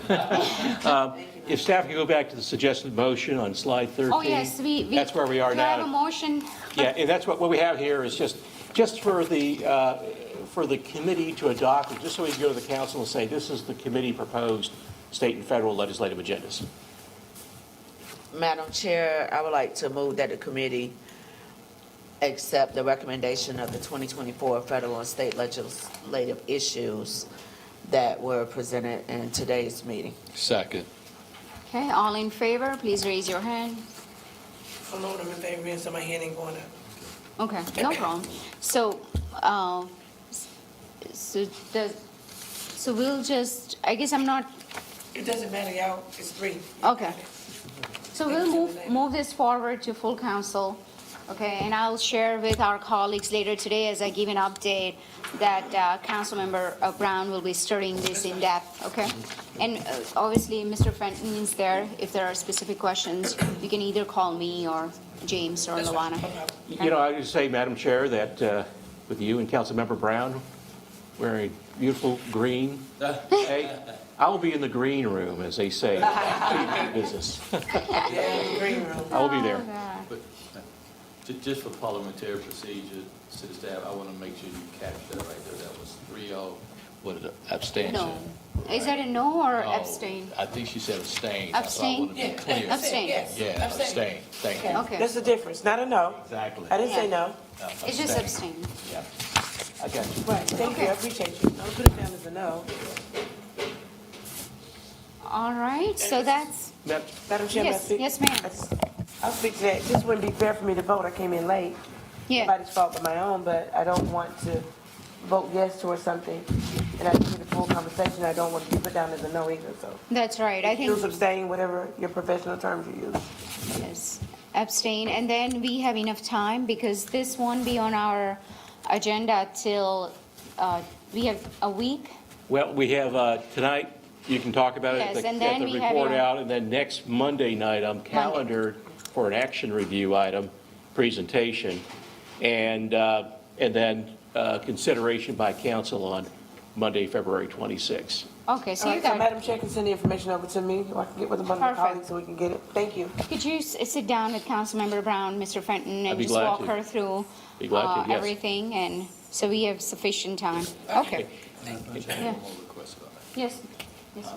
If staff can go back to the suggested motion on slide 13. Oh, yes, that's where we are we now. have a motion. Yeah, and that's what we have here is just for the committee to adopt, and just so we can go to the council and say, this is the committee proposed state and federal legislative agendas. Madam Chair, I would like to move that the committee accept the recommendation of the 2024 federal and state legislative issues that were presented in today's meeting. Second. Okay, all in favor, please raise your hand. I'm not in favor, and so my hand ain't going up. Okay, no problem. So, so we'll just, I guess I'm not, It doesn't matter, y'all, it's free. okay. So we'll move this forward to full council, okay? And I'll share with our colleagues later today as I give an update that Councilmember Brown will be studying this in depth, okay? And obviously, Mr. Fenton is there. If there are specific questions, you can either call me or James or Luana. You know, I would say, Madam Chair, that with you and Councilmember Brown wearing beautiful green, hey, I will be in the green room, as they say in business. Yeah, green room. I will be there. But just for parliamentary procedure, city staff, I want to make sure you capture that right there. That was 3-0, what is it, abstention? No. Is that a no or No, abstain? I think she said abstain. Abstain? I want to be clear. Abstain. Yeah, abstain. Thank you. Okay. That's the difference, not a no. Exactly. I didn't say no. It's just abstain. Yeah. I got you. Right, thank you, I appreciate you. I'll put it down as a no. All right, so that's, Madam Chair, may I yes, speak? yes, ma'am. I'll speak to that. This wouldn't be fair for me to vote. I came in late. Yeah. Nobody's fault but my own, but I don't want to vote yes towards something and I didn't get a full conversation. I don't want to be put down as a no either, so. That's right. I think, Choose abstain, whatever your professional terms you use. yes, abstain. And then we have enough time because this won't be on our agenda till, we have a week. Well, we have, tonight, you can talk about it Yes, at the and then we have report your- out, and then next Monday night, I'm calendared for an action review item, presentation, and then consideration by council on Monday, February 26th. Okay, so All you right, so got, Madam Chair can send the information over to me, or I can get with a bunch of Perfect. colleagues so we can get it. Thank you. could you sit down with Councilmember Brown, Mr. Fenton, I'd and be just glad walk to. her through Be glad to, yes. everything, and so we have sufficient time. Okay. Yeah. Yes. Yes,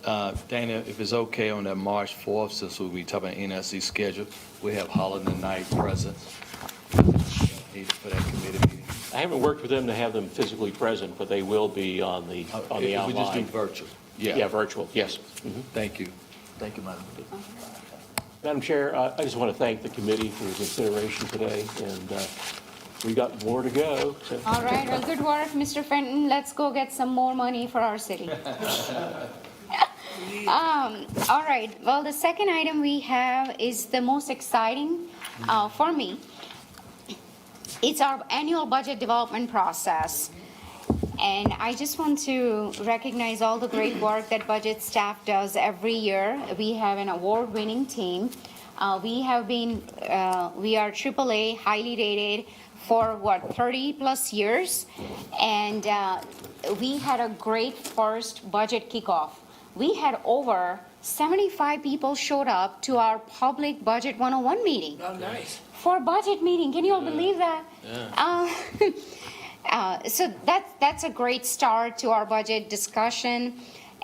sir. Dana, if it's okay on that March 4th, since we'll be talking about NSC schedule, we have Holiday Night present for that committee meeting. I haven't worked with them to have them physically present, but they will be on the If we just do online. virtual. Yeah, virtual, yes. Thank you. Thank you, Madam. Madam Chair, I just want to thank the committee for your consideration today, and we got more to go. So. All right, well, good work, Mr. Fenton. Let's go get some more money for our city. All right, well, the second item we have is the most exciting for me. It's our annual budget development process. And I just want to recognize all the great work that budget staff does every year. We have an award-winning team. We have been, we are AAA, highly rated for 30 plus years. And we had a great first budget kickoff. We had over 75 people showed up to our public budget 101 meeting. Oh, nice. For budget meeting, can you all believe that? So that's a great start to our budget discussion.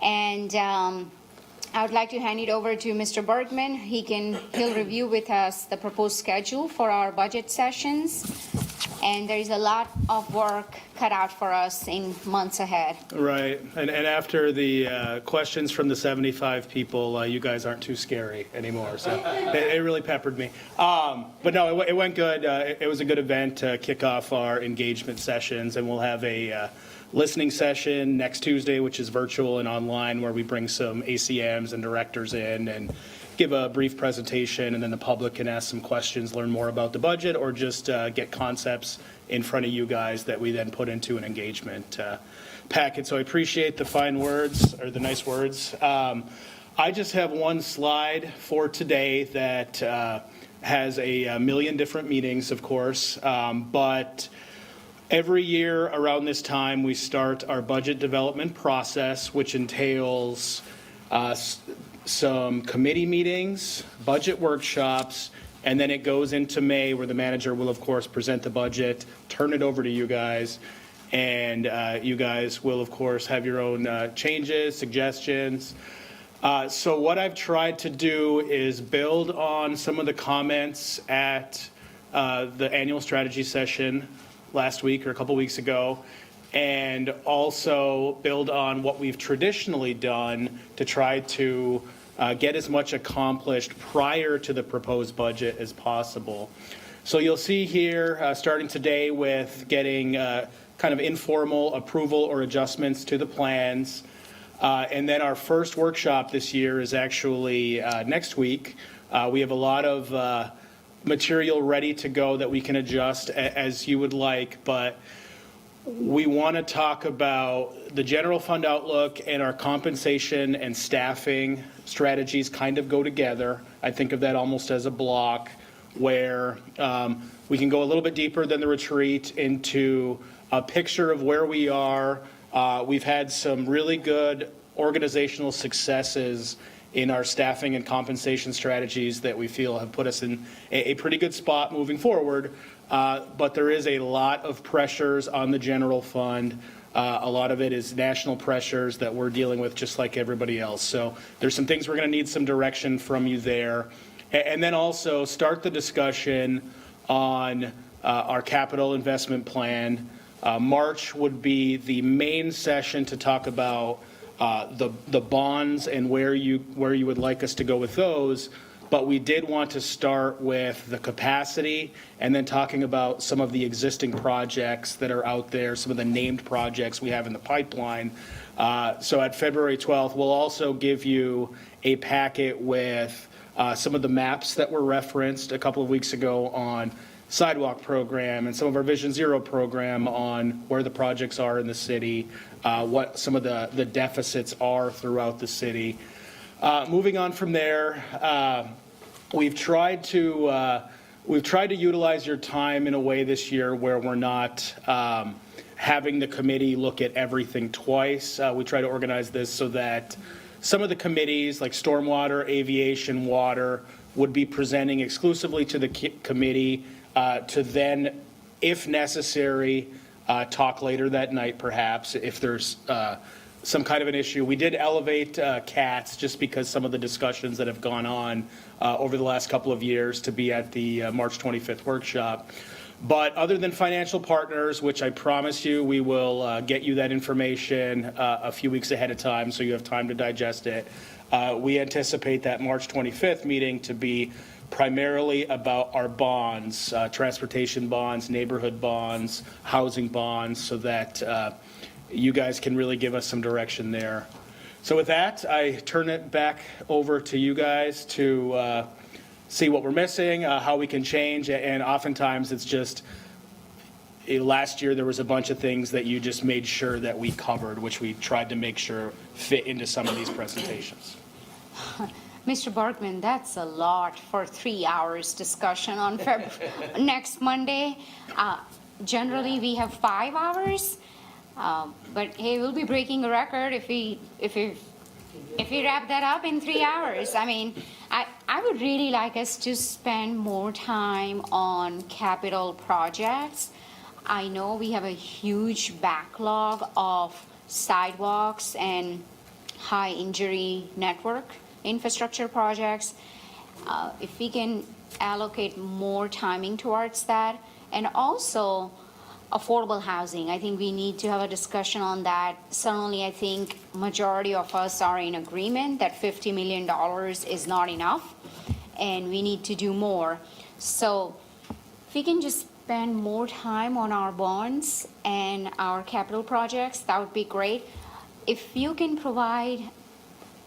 And I would like to hand it over to Mr. Bergman. He'll review with us the proposed schedule for our budget sessions. And there is a lot of work cut out for us in months ahead. Right, and after the questions from the 75 people, you guys aren't too scary anymore, so it really peppered me. But no, it went good. It was a good event to kick off our engagement sessions, and we'll have a listening session next Tuesday, which is virtual and online, where we bring some ACMs and directors in and give a brief presentation, and then the public can ask some questions, learn more about the budget, or just get concepts in front of you guys that we then put into an engagement packet. So I appreciate the fine words, or the nice words. I just have one slide for today that has a million different meanings, of course, but every year around this time, we start our budget development process, which entails some committee meetings, budget workshops, and then it goes into May, where the manager will, of course, present the budget, turn it over to you guys, and you guys will, of course, have your own changes, suggestions. So what I've tried to do is build on some of the comments at the annual strategy session last week or a couple weeks ago, and also build on what we've traditionally done to try to get as much accomplished prior to the proposed budget as possible. So you'll see here, starting today with getting kind of informal approval or adjustments to the plans. And then our first workshop this year is actually next week. We have a lot of material ready to go that we can adjust as you would like, but we want to talk about the general fund outlook, and our compensation and staffing strategies kind of go together. I think of that almost as a block where we can go a little bit deeper than the retreat into a picture of where we are. We've had some really good organizational successes in our staffing and compensation strategies that we feel have put us in a pretty good spot moving forward. But there is a lot of pressures on the general fund. A lot of it is national pressures that we're dealing with just like everybody else. So there's some things we're going to need some direction from you there. And then also start the discussion on our capital investment plan. March would be the main session to talk about the bonds and where you would like us to go with those. But we did want to start with the capacity and then talking about some of the existing projects that are out there, some of the named projects we have in the pipeline. So at February 12th, we'll also give you a packet with some of the maps that were referenced a couple of weeks ago on sidewalk program and some of our Vision Zero program on where the projects are in the city, what some of the deficits are throughout the city. Moving on from there, we've tried to utilize your time in a way this year where we're not having the committee look at everything twice. We try to organize this so that some of the committees, like stormwater, aviation, water, would be presenting exclusively to the committee to then, if necessary, talk later that night, perhaps, if there's some kind of an issue. We did elevate CATS just because some of the discussions that have gone on over the last couple of years to be at the March 25th workshop. But other than financial partners, which I promise you we will get you that information a few weeks ahead of time so you have time to digest it, we anticipate that March 25th meeting to be primarily about our bonds, transportation bonds, neighborhood bonds, housing bonds, so that you guys can really give us some direction there. So with that, I turn it back over to you guys to see what we're missing, how we can change, and oftentimes it's just, last year there was a bunch of things that you just made sure that we covered, which we tried to make sure fit into some of these presentations. Mr. Bergman, that's a lot for 3 hours discussion on next Monday. Generally, we have 5 hours, but hey, we'll be breaking a record if we wrap that up in 3 hours. I mean, I would really like us to spend more time on capital projects. I know we have a huge backlog of sidewalks and high injury network infrastructure projects. If we can allocate more timing towards that, and also affordable housing, I think we need to have a discussion on that. Certainly, I think majority of us are in agreement that $50 million is not enough, and we need to do more. So if we can just spend more time on our bonds and our capital projects, that would be great. If you can provide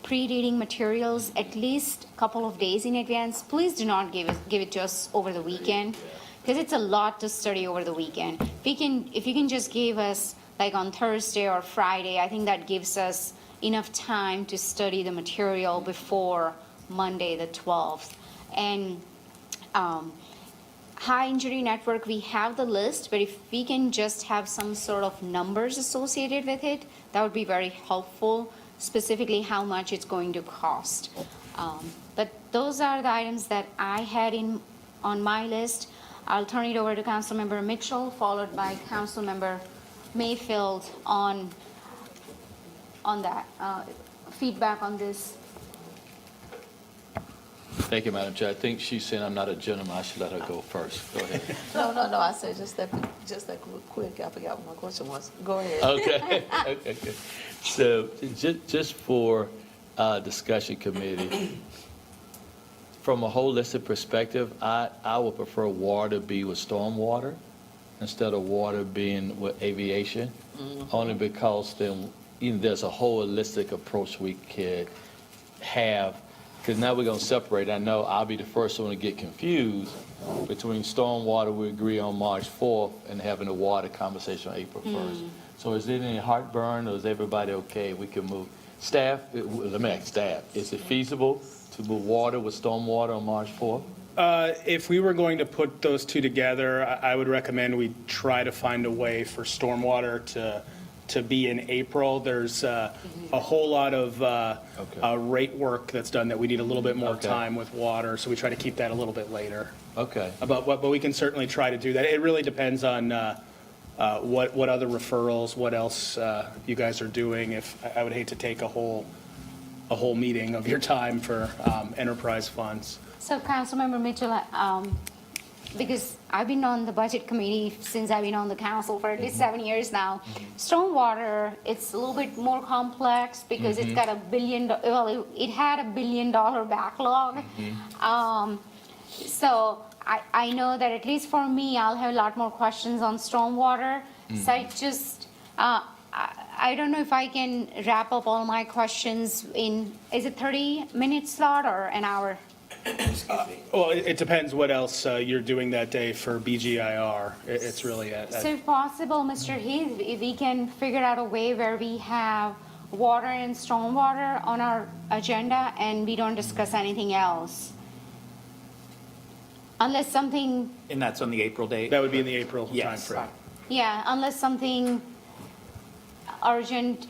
pre-reading materials at least a couple of days in advance, please do not give it to us over the weekend, because it's a lot to study over the weekend. If you can just give us like on Thursday or Friday, I think that gives us enough time to study the material before Monday the 12th. And high injury network, we have the list, but if we can just have some sort of numbers associated with it, that would be very helpful, specifically how much it's going to cost. But those are the items that I had on my list. I'll turn it over to Councilmember Mitchell, followed by Councilmember Mayfield on that feedback on this. Thank you, Madam Chair. I think she's saying I'm not a gentleman. I should let her go first. Go ahead. No, I said just that quick. I forgot what my question was. Go ahead. Okay. Okay. So just for discussion committee, from a holistic perspective, I would prefer water be with stormwater instead of water being with aviation, only because then there's a holistic approach we could have. Because now we're going to separate. I know I'll be the first one to get confused between stormwater, we agree on March 4th, and having a water conversation on April 1st. So is there any heartburn, or is everybody okay? We can move. Staff, let me ask staff, is it feasible to move water with stormwater on March 4th? If we were going to put those two together, I would recommend we try to find a way for stormwater to be in April. There's a whole lot of rate work that's done that we need a little bit more time with water, so we try to keep that a little bit later. Okay. But we can certainly try to do that. It really depends on what other referrals, what else you guys are doing. If I would hate to take a whole meeting of your time for enterprise funds. So Councilmember Mitchell, because I've been on the budget committee since I've been on the council for at least 7 years now. Stormwater, it's a little bit more complex because it's got it had $1 billion backlog. So I know that at least for me, I'll have a lot more questions on stormwater. So I don't know if I can wrap up all my questions is it 30-minute slot or an hour? Well, it depends what else you're doing that day for BGIR. It's really So if possible, Mr. Heath, if we can figure out a way where we have water and stormwater on our agenda and we don't discuss anything else. Unless something, And that's on the April date? that would be in the April Yes. timeframe. yeah, unless something urgent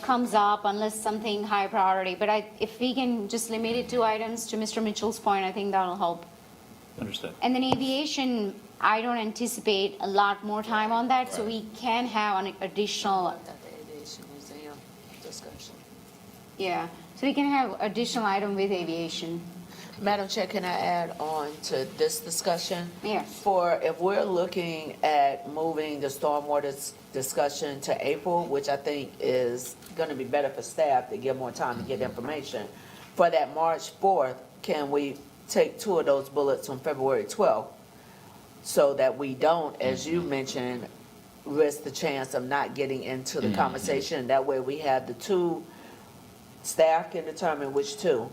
comes up, unless something high priority. But if we can just limit it to items, to Mr. Mitchell's point, I think that'll help. Understood. And then aviation, I don't anticipate a lot more time on that, so we can have an additional, yeah, so we can have additional item with aviation. Madam Chair, can I add on to this discussion? Yes. If we're looking at moving the stormwater discussion to April, which I think is going to be better for staff to get more time to get information, for that March 4th, can we take 2 of those bullets on February 12th so that we don't, as you mentioned, risk the chance of not getting into the conversation? That way we have the 2, staff can determine which 2,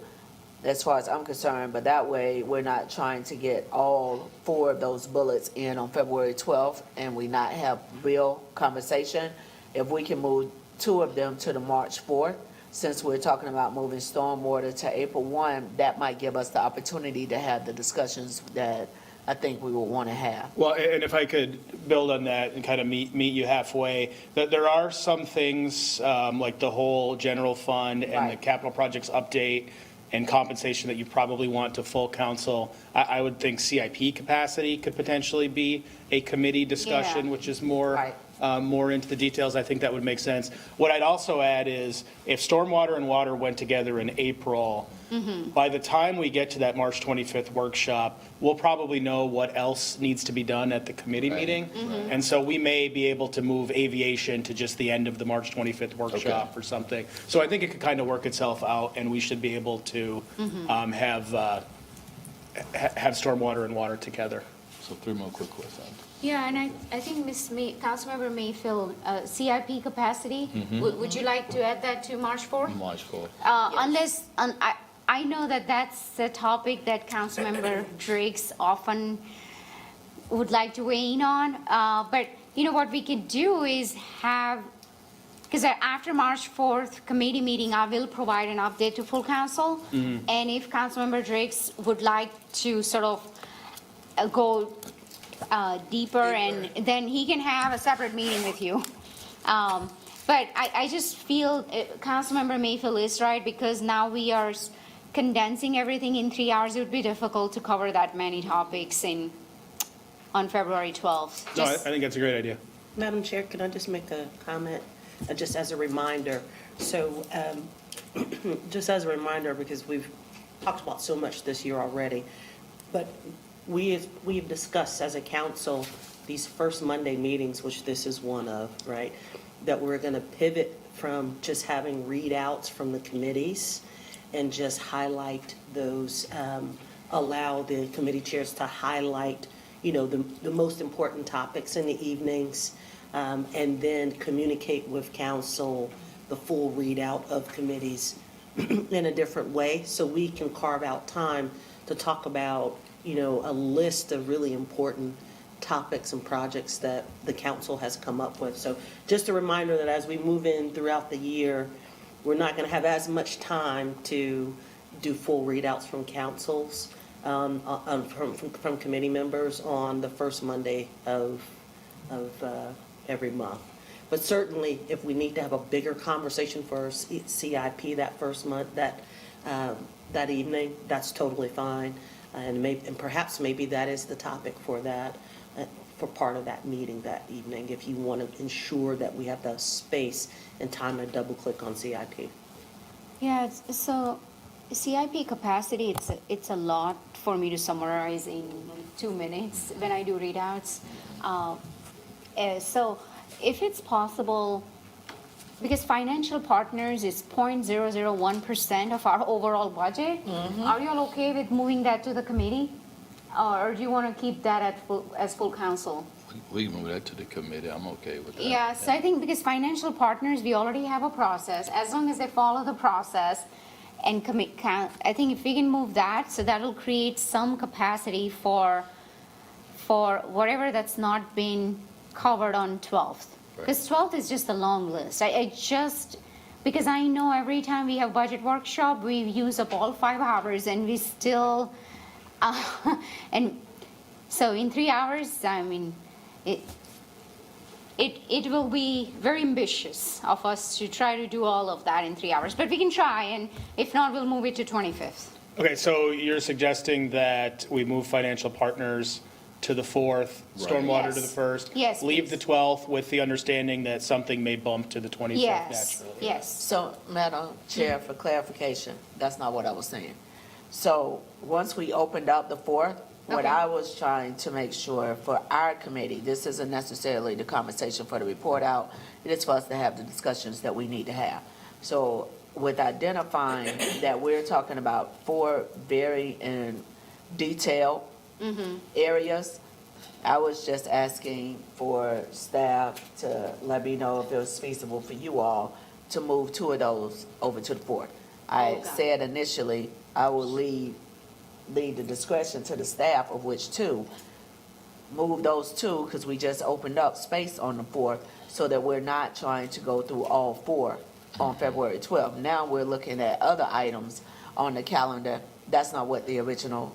as far as I'm concerned, but that way we're not trying to get all 4 of those bullets in on February 12th and we not have real conversation. If we can move 2 of them to the March 4th, since we're talking about moving stormwater to April 1, that might give us the opportunity to have the discussions that I think we would want to have. Well, and if I could build on that and kind of meet you halfway, that there are some things, like the whole general fund and the Right. capital projects update and compensation that you probably want to full council. I would think CIP capacity could potentially be a committee discussion, Yeah. which is more, Right. more into the details. I think that would make sense. What I'd also add is, if stormwater and water went together in April, by the time we get to that March 25th workshop, we'll probably know what else needs to be done at the committee meeting. And so we may be able to move aviation to just the end of the March 25th workshop or something. So I think it could kind of work itself out, and we should be able to have stormwater and water together. So 3 more quick questions. Yeah, and I think Councilmember Mayfield, CIP capacity, would you like to add that to March 4th? March 4th. Unless, I know that that's a topic that Councilmember Driggs often would like to weigh in on, but you know what we could do is have, because after March 4th committee meeting, I will provide an update to full council. And if Councilmember Driggs would like to sort of go deeper, and then he can have a separate meeting with you. But I just feel Councilmember Mayfield is right, because now we are condensing everything in 3 hours. It would be difficult to cover that many topics on February 12th. No, I think that's a great idea. Madam Chair, can I just make a comment, just as a reminder? So, just as a reminder, because we've talked about so much this year already, but we've discussed as a council these first Monday meetings, which this is one of, right? That we're going to pivot from just having readouts from the committees and just highlight those, allow the committee chairs to highlight, you know, the most important topics in the evenings, and then communicate with council the full readout of committees in a different way, so we can carve out time to talk about, you know, a list of really important topics and projects that the council has come up with. So just a reminder that as we move in throughout the year, we're not going to have as much time to do full readouts from councils, from committee members on the first Monday of every month. But certainly, if we need to have a bigger conversation for CIP that first month, that evening, that's totally fine. And perhaps maybe that is the topic for that, for part of that meeting that evening, if you want to ensure that we have the space and time to double click on CIP. Yeah, so CIP capacity, it's a lot for me to summarize in 2 minutes when I do readouts. So if it's possible, because financial partners is 0.001% of our overall budget, are you all okay with moving that to the committee? Or do you want to keep that as full council? We can move that to the committee. I'm okay with that. Yes, I think because financial partners, we already have a process. As long as they follow the process and I think if we can move that, so that'll create some capacity for whatever that's not been covered on 12th. Because 12th is just a long list. Because I know every time we have budget workshop, we use up all 5 hours and we still, and so in 3 hours, I mean, it will be very ambitious of us to try to do all of that in 3 hours, but we can try, and if not, we'll move it to 25th. Okay, so you're suggesting that we move financial partners to the 4th, stormwater to the 1st? Yes, Leave please. the 12th with the understanding that something may bump to the 25th Yes, naturally. yes. So, Madam Chair, for clarification, that's not what I was saying. So, once we opened up the 4th, what Okay. I was trying to make sure for our committee, this isn't necessarily the conversation for the report out, it is for us to have the discussions that we need to have. So, with identifying that we're talking about 4 very in detail areas, I was just asking for staff to let me know if it was feasible for you all to move 2 of those over to the 4th. I said initially, I will leave the discretion to the staff of which 2. Move those 2, because we just opened up space on the 4th, so that we're not trying to go through all 4 on February 12th. Now we're looking at other items on the calendar. That's not what the original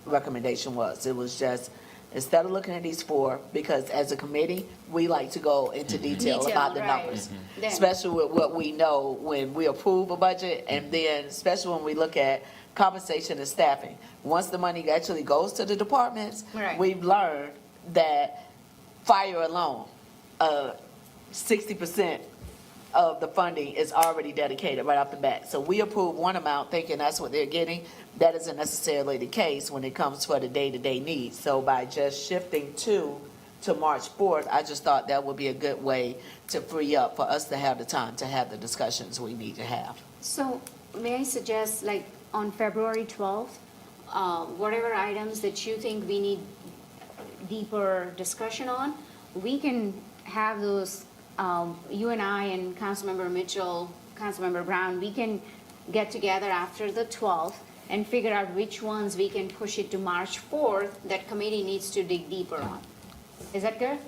recommendation was. It was just, instead of looking at these four, because as a committee, we like to go into detail about the right. numbers. Then- Especially with what we know when we approve a budget, and then especially when we look at compensation and staffing. Once the money actually goes to the departments, Right. we've learned that fire alone, 60% of the funding is already dedicated right off the bat. So we approve one amount thinking that's what they're getting. That isn't necessarily the case when it comes for the day-to-day needs. So by just shifting to March 4th, I just thought that would be a good way to free up for us to have the time to have the discussions we need to have. So may I suggest, like, on February 12th, whatever items that you think we need deeper discussion on, we can have those, you and I and Councilmember Mitchell, Councilmember Brown, we can get together after the 12th and figure out which ones we can push it to March 4th that committee needs to dig deeper on. Is that good?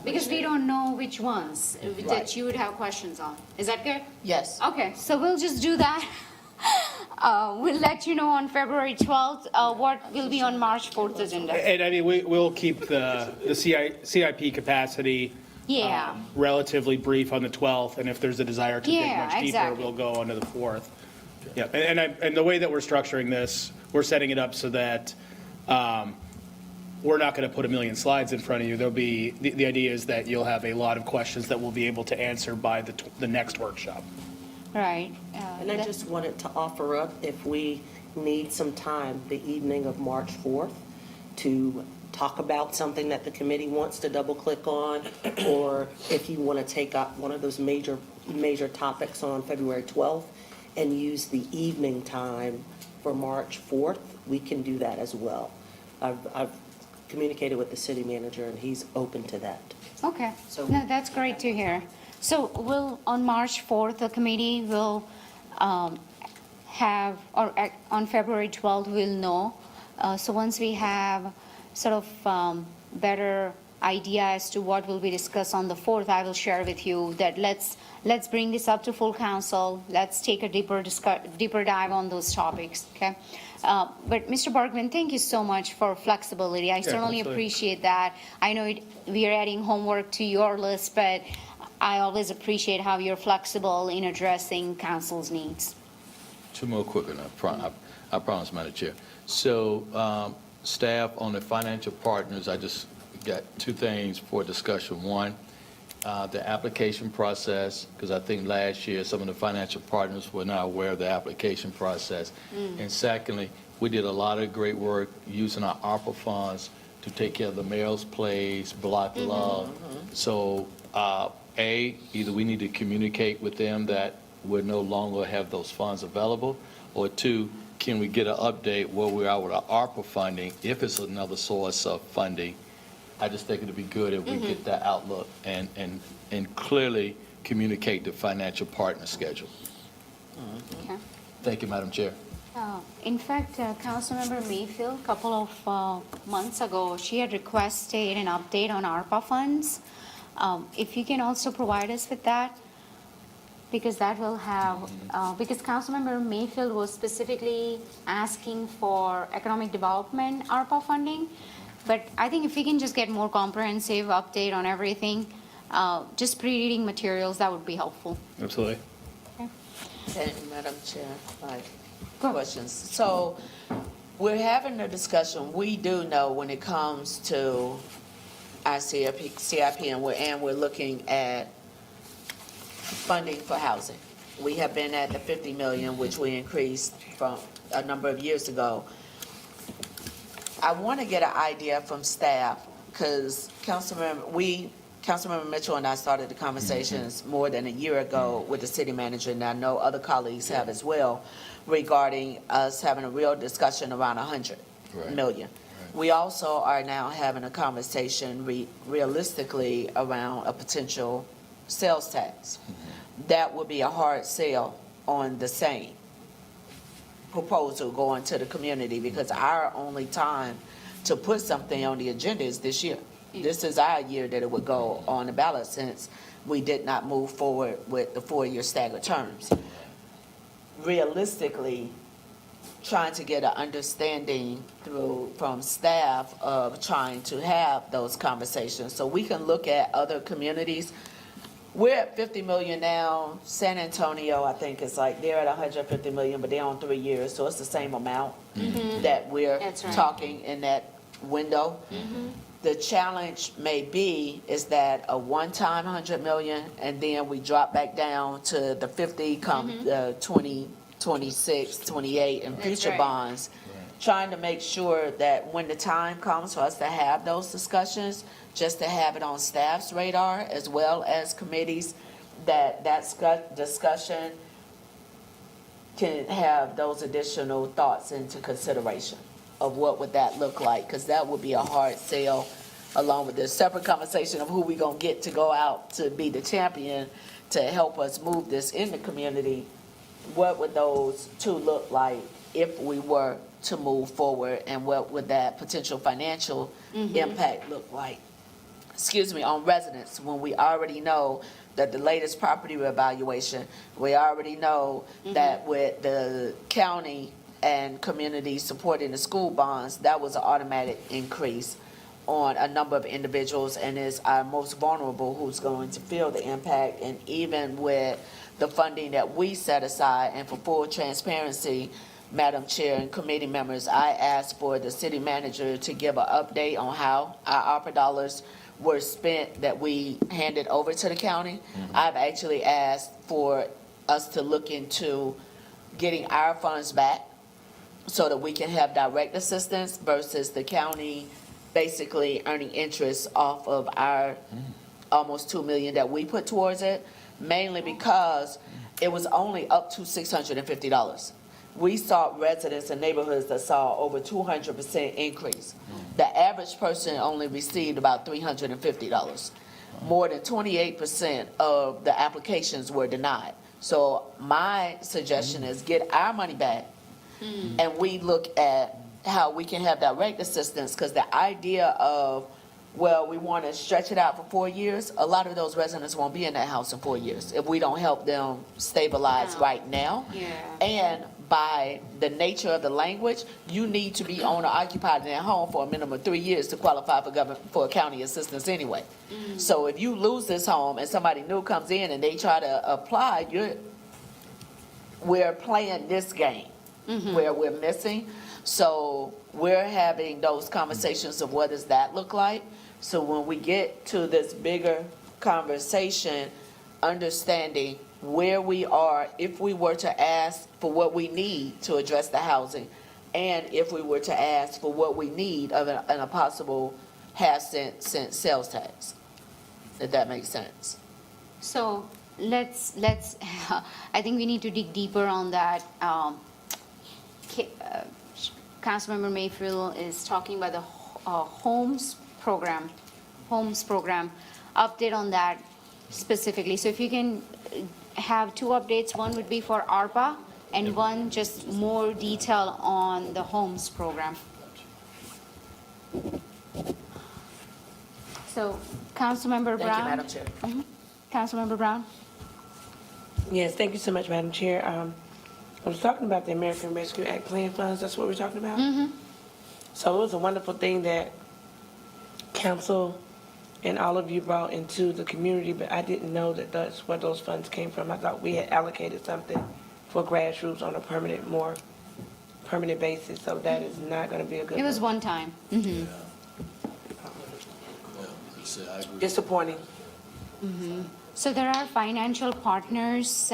Because we don't know which ones that you would have questions on. Is that good? Yes. Okay, so we'll just do that. We'll let you know on February 12th what will be on March 4th agenda. And I mean, we'll keep the CIP capacity Yeah. relatively brief on the 12th, and if there's a desire to dig Yeah, much deeper, exactly. we'll go on to the 4th. Yeah, and the way that we're structuring this, we're setting it up so that we're not going to put a million slides in front of you. There'll be, the idea is that you'll have a lot of questions that we'll be able to answer by the next workshop. Right. And I just wanted to offer up, if we need some time, the evening of March 4th, to talk about something that the committee wants to double-click on, or if you want to take up one of those major topics on February 12th and use the evening time for March 4th, we can do that as well. I've communicated with the city manager, and he's open to that. Okay, So- no, that's great to hear. So we'll, on March 4th, the committee will have, or on February 12th, we'll know. So once we have sort of better idea as to what will be discussed on the 4th, I will share with you that let's bring this up to full council. Let's take a deeper dive on those topics, okay? But Mr. Bergman, thank you so much for flexibility. I certainly absolutely. appreciate that. I know we are adding homework to your list, but I always appreciate how you're flexible in addressing council's needs. Two more quick, and I promise, Madam Chair. So, staff on the financial partners, I just got two things for discussion. One, the application process, because I think last year some of the financial partners were not aware of the application process. And secondly, we did a lot of great work using our ARPA funds to take care of the Mayor's Place, Block Love. So, either we need to communicate with them that we no longer have those funds available, or two, can we get an update where we are with our ARPA funding, if it's another source of funding? I just think it'd be good if we get that outlook and clearly communicate the financial partner schedule. Okay. Thank you, Madam Chair. In fact, Councilmember Mayfield, a couple of months ago, she had requested an update on ARPA funds. If you can also provide us with that, because that will have, because Councilmember Mayfield was specifically asking for economic development ARPA funding. But I think if we can just get more comprehensive update on everything, just pre-reading materials, that would be helpful. Absolutely. Okay, Madam Chair, my questions. So we're having a discussion. We do know when it comes to our CIP and we're looking at funding for housing. We have been at the 50 million, which we increased from a number of years ago. I want to get an idea from staff, because Councilmember Mitchell and I started the conversations more than a year ago with the city manager, and I know other colleagues have as well, regarding us having a real discussion around 100 million. We also are now having a conversation realistically around a potential sales tax. That would be a hard sell on the same proposal going to the community, because our only time to put something on the agenda is this year. this is our year that it would go on the ballot since we did not move forward with the 4-year staggered terms. Realistically, trying to get an understanding from staff of trying to have those conversations. So we can look at other communities. We're at 50 million now. San Antonio, I think, is like, they're at 150 million, but they're on 3 years, so it's the same amount that we're That's right. talking in that window. The challenge may be is that a one-time 100 million, and then we drop back down to the 50 come 2026, 28, and That's future right. bonds. Trying to make sure that when the time comes for us to have those discussions, just to have it on staff's radar as well as committees, that discussion can have those additional thoughts into consideration of what would that look like, because that would be a hard sell, along with the separate conversation of who we gonna get to go out to be the champion to help us move this in the community. What would those two look like if we were to move forward, and what would that potential financial impact look like? Excuse me, on residents, when we already know that the latest property revaluation, we already know that with the county and community supporting the school bonds, that was an automatic increase on a number of individuals, and is our most vulnerable who's going to feel the impact. And even with the funding that we set aside, and for full transparency, Madam Chair and committee members, I asked for the city manager to give an update on how our ARPA dollars were spent that we handed over to the county. I've actually asked for us to look into getting our funds back so that we can have direct assistance versus the county basically earning interest off of our almost 2 million that we put towards it, mainly because it was only up to $650. We saw residents in neighborhoods that saw over 200% increase. The average person only received about $350. More than 28% of the applications were denied. So my suggestion is get our money back, and we look at how we can have direct assistance, because the idea of, well, we want to stretch it out for 4 years, a lot of those residents won't be in that house in 4 years if we don't help them stabilize right now. And by the nature of the language, you need to be owner occupied in that home for a minimum of 3 years to qualify for county assistance anyway. So if you lose this home and somebody new comes in and they try to apply, we're playing this game where we're missing. So we're having those conversations of what does that look like. So when we get to this bigger conversation, understanding where we are, if we were to ask for what we need to address the housing, and if we were to ask for what we need of a possible half-cent sales tax, if that makes sense. So let's, I think we need to dig deeper on that. Councilmember Mayfield is talking about the homes program, update on that specifically. So if you can have two updates, one would be for ARPA, and one just more detail on the homes program. So, Councilmember Brown. Thank you, Madam Chair. Councilmember Brown. Yes, thank you so much, Madam Chair. I was talking about the American Rescue Act plan funds. That's what we're talking about? So it was a wonderful thing that council and all of you brought into the community, but I didn't know that that's where those funds came from. I thought we had allocated something for grassroots on a more permanent basis, so that is not going to be a good It was one. one time. Disappointing. So there are financial partners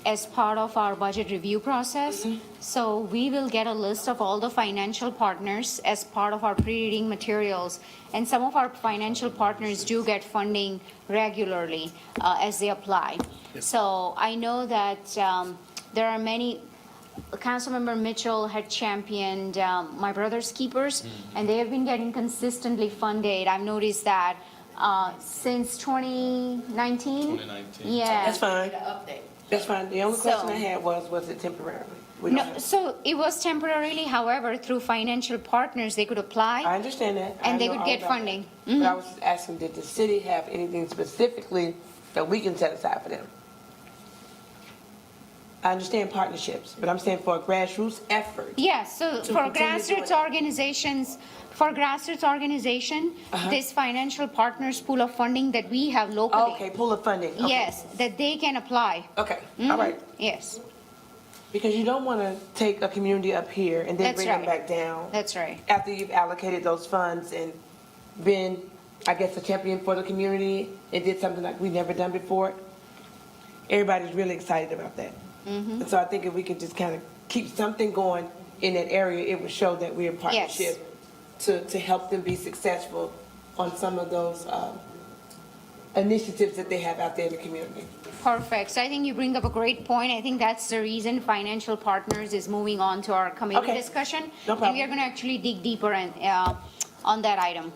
as part of our budget review process. So we will get a list of all the financial partners as part of our pre-reading materials. And some of our financial partners do get funding regularly as they apply. So I know that there are many. Councilmember Mitchell had championed My Brother's Keepers, and they have been getting consistently funded. I've noticed that since 2019. 2019. Yeah. That's fine. Update. That's fine. The only question I had was it temporarily? We don't No, have- so it was temporarily, however, through financial partners, they could apply. I understand that. I And they know could all get about funding. that. But I was just asking, did the city have anything specifically that we can set aside for them? I understand partnerships, but I'm saying for a grassroots effort. Yes, so To for continue doing grassroots it. organizations, for grassroots organization, this financial partners pool of funding that we have locally. Okay, pool of funding. Okay. Yes, that they can apply. Okay, Mhm. all right. Yes, Because you don't want to take a community up here and then That's bring them right. back down. that's right. After you've allocated those funds and been, I guess, a champion for the community and did something like we've never done before. Everybody's really excited about that. Mm-hmm. And so I think if we could just kind of keep something going in that area, it would show that we're in partnership to help them be successful on some of those initiatives that they have out there in the community. Perfect. So I think you bring up a great point. I think that's the reason financial partners is moving on to our committee Okay. discussion. No And we problem. are going to actually dig deeper on that item.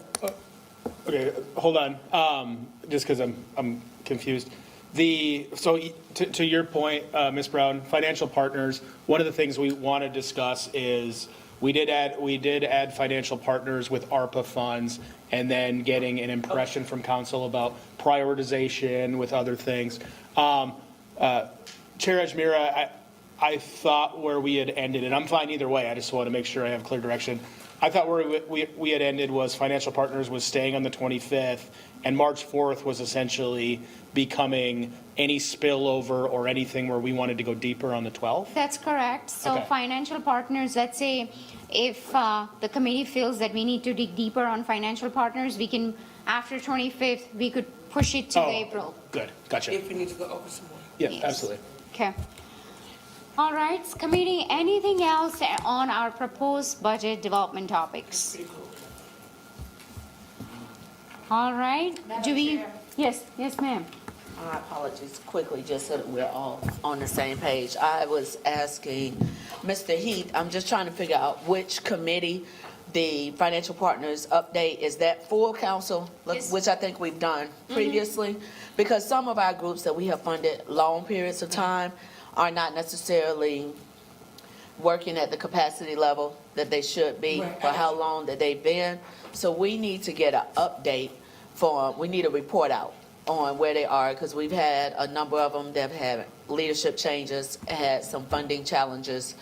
Okay, hold on, just because I'm confused. To your point, Ms. Brown, financial partners, one of the things we want to discuss is, we did add financial partners with ARPA funds, and then getting an impression from council about prioritization with other things. Chair Ajmira, I thought where we had ended, and I'm fine either way, I just want to make sure I have clear direction. I thought where we had ended was financial partners was staying on the 25th, and March 4th was essentially becoming any spillover or anything where we wanted to go deeper on the 12th? That's correct. So Okay. financial partners, let's say if the committee feels that we need to dig deeper on financial partners, we can, after 25th, we could push it to Oh. April. Good, gotcha. If we need to go over some more. Yeah, Yes. absolutely. Okay. All right, committee, anything else on our proposed budget development topics? All right, do we? Yes, ma'am. My apologies, quickly, just so that we're all on the same page. I was asking Mr. Heath, I'm just trying to figure out which committee the financial partners update, is that full council? Yes. Which I think we've done previously? Because some of our groups that we have funded long periods of time are not necessarily working at the capacity level that they should be Right. for how long that they've been. So we need to get an update we need a report out on where they are, because we've had a number of them that have had leadership changes, had some funding challenges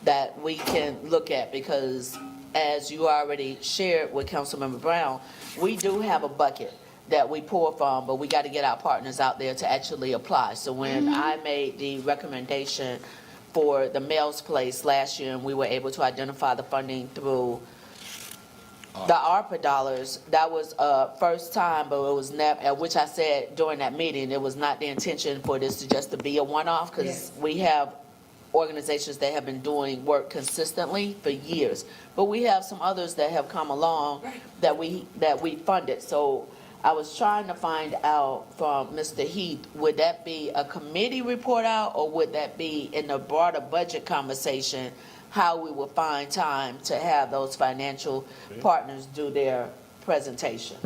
that we can look at, because as you already shared with Councilmember Brown, we do have a bucket that we pour from, but we got to get our partners out there to actually apply. So when I made the recommendation for the Mel's Place last year, and we were able to identify the funding through the ARPA dollars, that was first time, but it was never, which I said during that meeting, it was not the intention for this to just to be a one-off, because we have organizations that have been doing work consistently for years. But we have some others that have come along that we funded. So I was trying to find out from Mr. Heath, would that be a committee report out, or would that be in the broader budget conversation, how we will find time to have those financial partners do their presentation?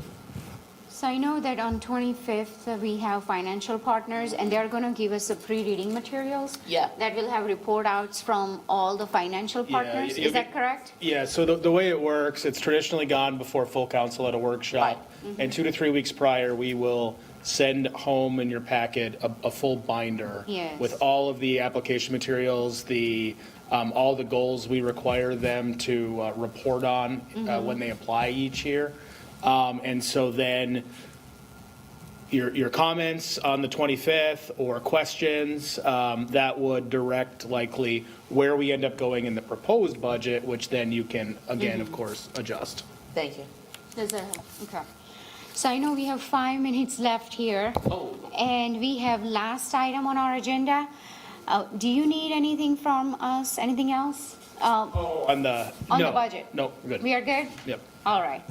So I know that on 25th, we have financial partners, and they're going to give us the pre-reading materials. Yeah. That will have report outs from all the financial partners. you'll Is that be- correct? Yeah, so the way it works, it's traditionally gone before full council at a workshop. And 2 to 3 weeks prior, we will send home in your packet a full binder Yes. with all of the application materials, all the goals we require them to report on when they apply each year. And so then your comments on the 25th or questions, that would direct likely where we end up going in the proposed budget, which then you can, again, of course, adjust. Thank you. Okay. So I know we have 5 minutes left here. And we have last item on our agenda. Do you need anything from us? Anything else? On the budget? No, we're good. We are good? Yep. All right.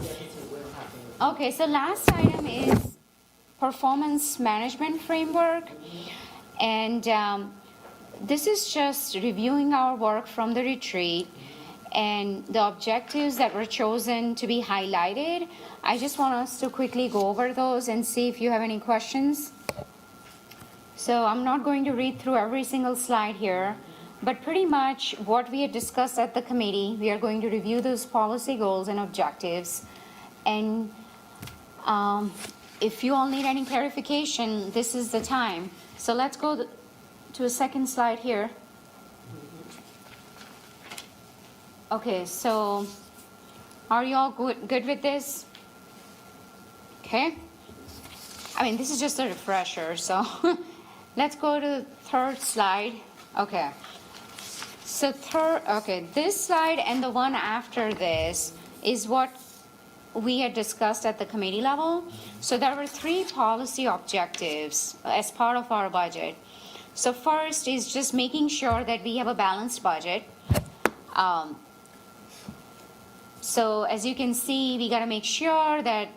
Okay, so last item is performance management framework. And this is just reviewing our work from the retreat and the objectives that were chosen to be highlighted. I just want us to quickly go over those and see if you have any questions. So I'm not going to read through every single slide here. But pretty much what we had discussed at the committee, we are going to review those policy goals and objectives. And if you all need any clarification, this is the time. So let's go to a second slide here. Okay, so are you all good with this? Okay. I mean, this is just a refresher, so let's go to the third slide. Okay. So this slide and the one after this is what we had discussed at the committee level. So there were 3 policy objectives as part of our budget. So first is just making sure that we have a balanced budget. So as you can see, we got to make sure that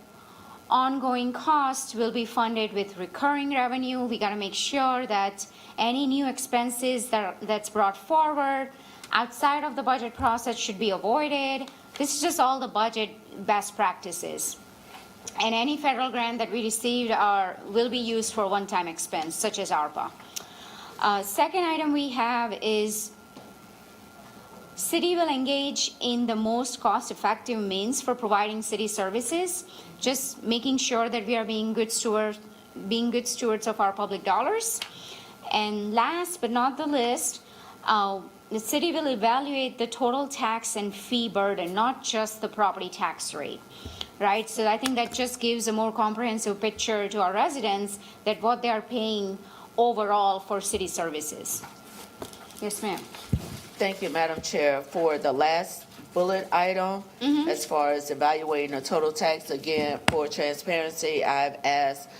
ongoing costs will be funded with recurring revenue. We got to make sure that any new expenses that's brought forward outside of the budget process should be avoided. This is just all the budget best practices. And any federal grant that we received will be used for one-time expense, such as ARPA. Second item we have is city will engage in the most cost-effective means for providing city services, just making sure that we are being good stewards of our public dollars. And last but not the least, the city will evaluate the total tax and fee burden, not just the property tax rate, right? So I think that just gives a more comprehensive picture to our residents that what they are paying overall for city services. Yes, ma'am. Thank you, Madam Chair. For the last bullet item, as far as evaluating the total tax, again, for transparency, I've asked,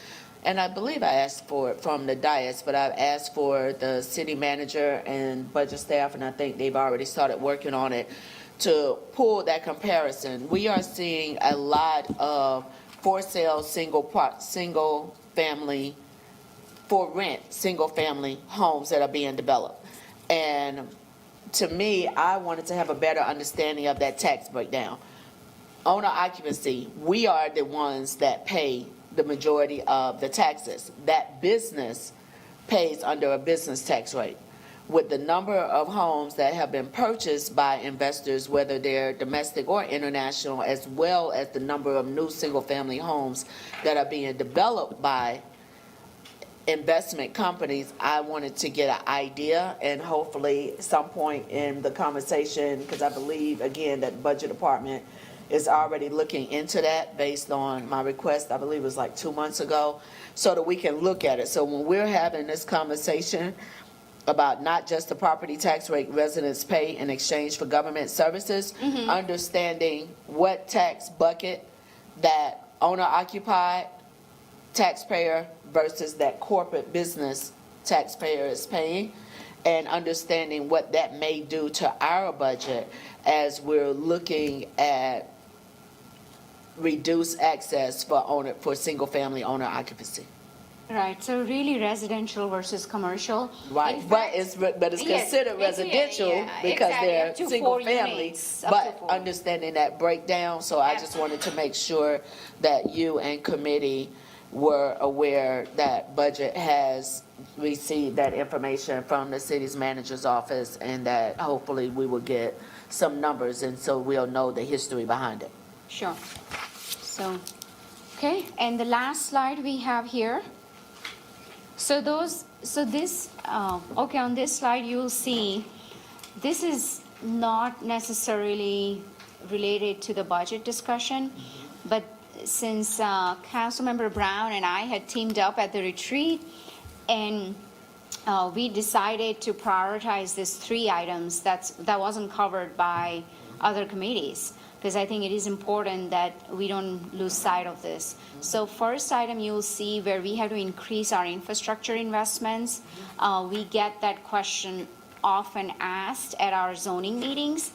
and I believe I asked for it from the dais, but I've asked for the city manager and budget staff, and I think they've already started working on it, to pull that comparison. We are seeing a lot of for sale single family, for rent, single family homes that are being developed. And to me, I wanted to have a better understanding of that tax breakdown. Owner occupancy, we are the ones that pay the majority of the taxes. That business pays under a business tax rate. With the number of homes that have been purchased by investors, whether they're domestic or international, as well as the number of new single-family homes that are being developed by investment companies, I wanted to get an idea, and hopefully some point in the conversation, because I believe, again, that the budget department is already looking into that based on my request, I believe it was like 2 months ago, so that we can look at it. So when we're having this conversation about not just the property tax rate residents pay in exchange for government services, understanding what tax bucket that owner-occupied taxpayer versus that corporate business taxpayer is paying, and understanding what that may do to our budget as we're looking at reduced access for single-family owner occupancy. Right, so really residential versus commercial. Right, In but fact, it's considered yes, residential yeah, because exactly, they're up to 4 single-family, units, up but to 4. understanding that breakdown, so I just wanted to make sure that you and committee were aware that budget has received that information from the city's manager's office, and that hopefully we will get some numbers, and so we'll know the history behind it. Sure. So, okay, and the last slide we have here. So on this slide you'll see, this is not necessarily related to the budget discussion, but since Councilmember Brown and I had teamed up at the retreat, and we decided to prioritize these 3 items that wasn't covered by other committees, because I think it is important that we don't lose sight of this. So first item you'll see where we have to increase our infrastructure investments. We get that question often asked at our zoning meetings.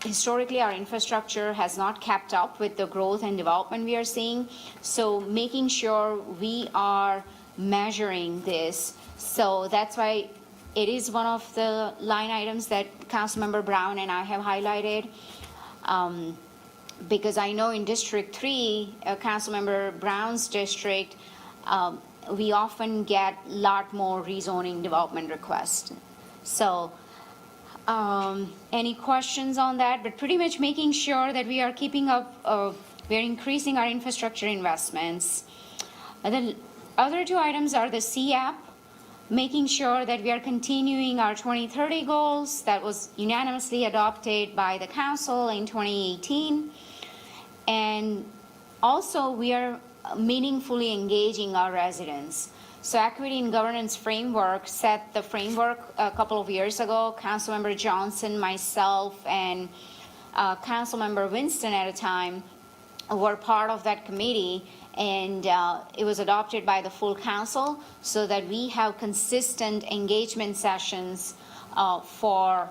Historically, our infrastructure has not kept up with the growth and development we are seeing. So making sure we are measuring this. So that's why it is one of the line items that Councilmember Brown and I have highlighted. Because I know in District 3, Councilmember Brown's district, we often get a lot more rezoning development requests. So, any questions on that? But pretty much making sure that we are keeping up, we're increasing our infrastructure investments. And then other two items are the CAP, making sure that we are continuing our 2030 goals that was unanimously adopted by the council in 2018. And also, we are meaningfully engaging our residents. So Equity in Governance Framework set the framework a couple of years ago. Councilmember Johnson, myself, and Councilmember Winston at a time were part of that committee, and it was adopted by the full council so that we have consistent engagement sessions for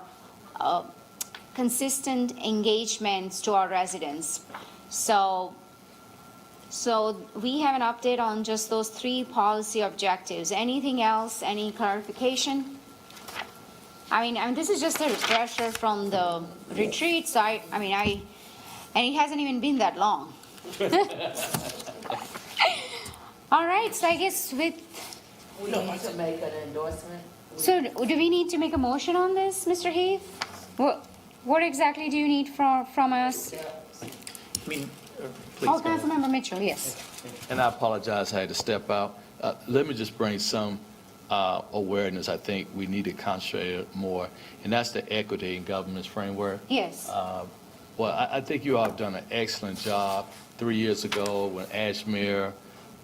consistent engagements to our residents. So we have an update on just those 3 policy objectives. Anything else, any clarification? I mean, this is just a refresher from the retreat, so and it hasn't even been that long. All right, so I guess We need to make an endorsement. so do we need to make a motion on this, Mr. Heath? What exactly do you need from us? I mean, please. Oh, go ahead. Councilmember Mitchell, yes. And I apologize, I had to step out. Let me just bring some awareness. I think we need to concentrate more, and that's the equity in governance framework. Yes. Well, I think you all have done an excellent job. 3 years ago, when Ashmere,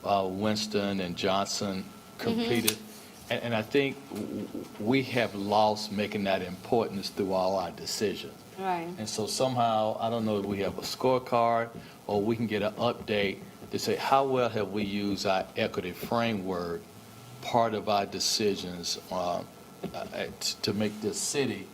Winston, and Johnson completed, and I think we have lost making that importance through all our decisions. Right. And so somehow, I don't know if we have a scorecard or we can get an update to say, how well have we used our equity framework, part of our decisions to make this city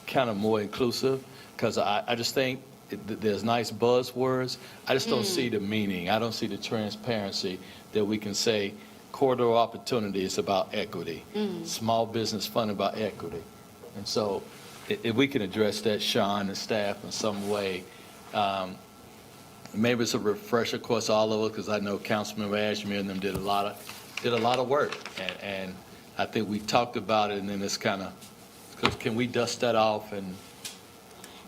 kind of more inclusive? Because I just think there's nice buzzwords. I just don't see the meaning. I don't see the transparency that we can say corridor opportunity is about equity. Small business fund about equity. And so if we can address that, Sean and staff, in some way, maybe it's a refresher course all of us, because I know Councilmember Ashmere and them did a lot of work. And I think we talked about it, and then it's kind of, can we dust that off? And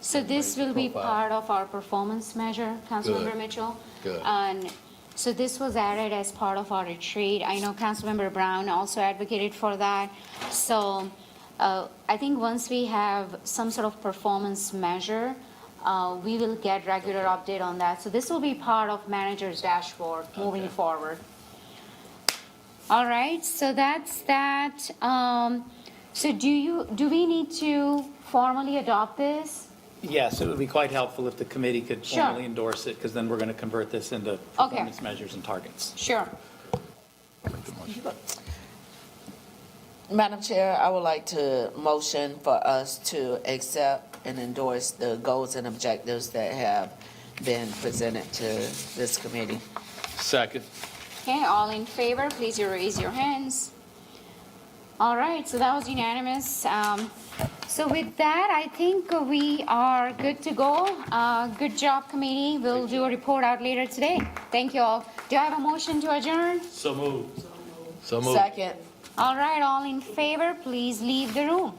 So this will be part of our performance measure, Councilmember Good. Mitchell. Good. And so this was added as part of our retreat. I know Councilmember Brown also advocated for that. So I think once we have some sort of performance measure, we will get regular update on that. So this will be part of manager's dashboard moving forward. All right, so that's that. So do we need to formally adopt this? Yes, it would be quite helpful if the committee could Sure. formally endorse it, because then we're going to convert this into performance measures and targets. Sure. Madam Chair, I would like to motion for us to accept and endorse the goals and objectives that have been presented to this committee. second. Okay, all in favor, please raise your hands. All right, so that was unanimous. So with that, I think we are good to go. Good job, committee. We'll do a report out later today. Thank you all. Do I have a motion to adjourn? So moved. So moved. Second. All right, all in favor, please leave the room.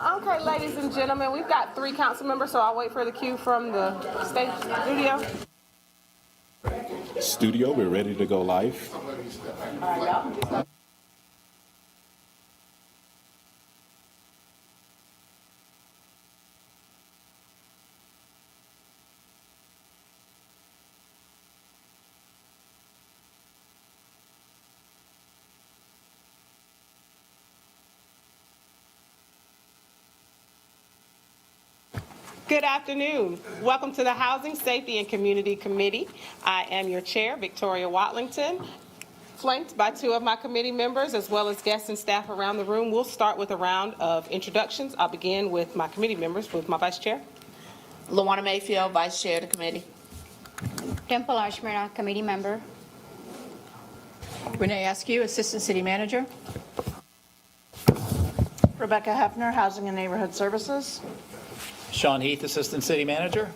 Okay, ladies and gentlemen, we've got 3 council members, so I'll wait for the cue from the stage studio. Studio, we're ready to go live. Good afternoon. Welcome to the Housing, Safety, and Community Committee. I am your chair, Victoria Watlington, flanked by 2 of my committee members as well as guests and staff around the room. We'll start with a round of introductions. I'll begin with my committee members, with my vice chair. Luana Mayfield, Vice Chair of the committee. Dimple Ashmurda, committee member. Renee Askew, Assistant City Manager. Rebecca Hefner, Housing and Neighborhood Services. Sean Heath, Assistant City Manager.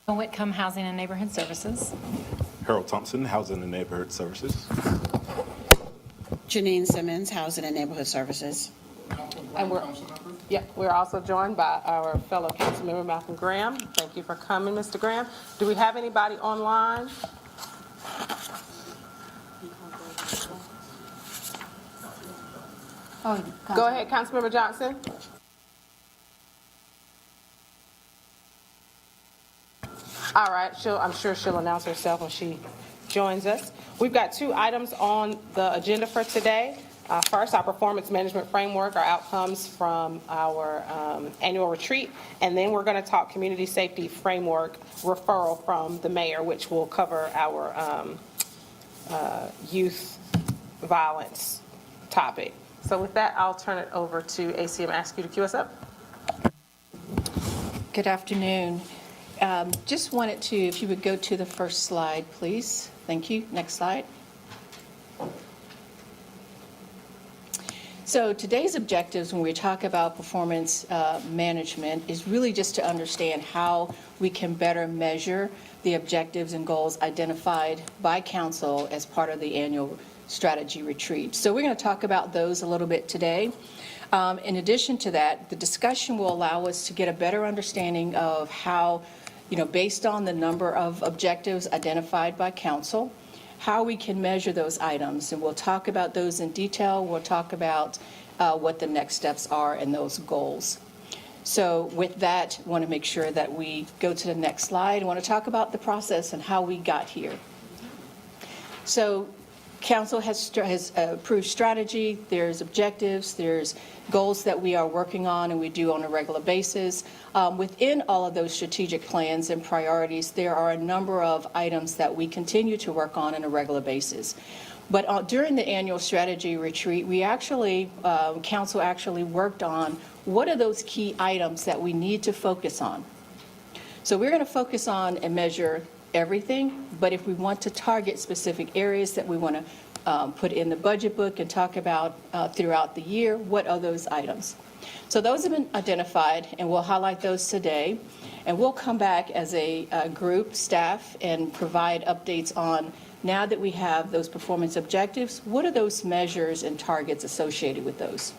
Whitcomb, Housing and Neighborhood Services. Harold Thompson, Housing and Neighborhood Services. Janine Simmons, Housing and Neighborhood Services. And we're also joined by our fellow council member, Malcolm Graham. Thank you for coming, Mr. Graham. Do we have anybody online? Go ahead, Councilmember Johnson. All right, I'm sure she'll announce herself when she joins us. We've got 2 items on the agenda for today. First, our performance management framework, our outcomes from our annual retreat, and then we're going to talk community safety framework referral from the mayor, which will cover our youth violence topic. So with that, I'll turn it over to ACM, ask you to cue us up. Good afternoon. Just wanted to, if you would go to the first slide, please. Thank you. Next slide. So today's objectives, when we talk about performance management, is really just to understand how we can better measure the objectives and goals identified by council as part of the annual strategy retreat. So we're going to talk about those a little bit today. In addition to that, the discussion will allow us to get a better understanding of how, based on the number of objectives identified by council, how we can measure those items. And we'll talk about those in detail. We'll talk about what the next steps are in those goals. So with that, I want to make sure that we go to the next slide. I want to talk about the process and how we got here. So council has approved strategy, there's objectives, there's goals that we are working on and we do on a regular basis. Within all of those strategic plans and priorities, there are a number of items that we continue to work on a regular basis. But during the annual strategy retreat, we actually, council actually worked on what are those key items that we need to focus on. So we're going to focus on and measure everything, but if we want to target specific areas that we want to put in the budget book and talk about throughout the year, what are those items? So those have been identified, and we'll highlight those today. And we'll come back as a group, staff, and provide updates on, now that we have those performance objectives, what are those measures and targets associated with those?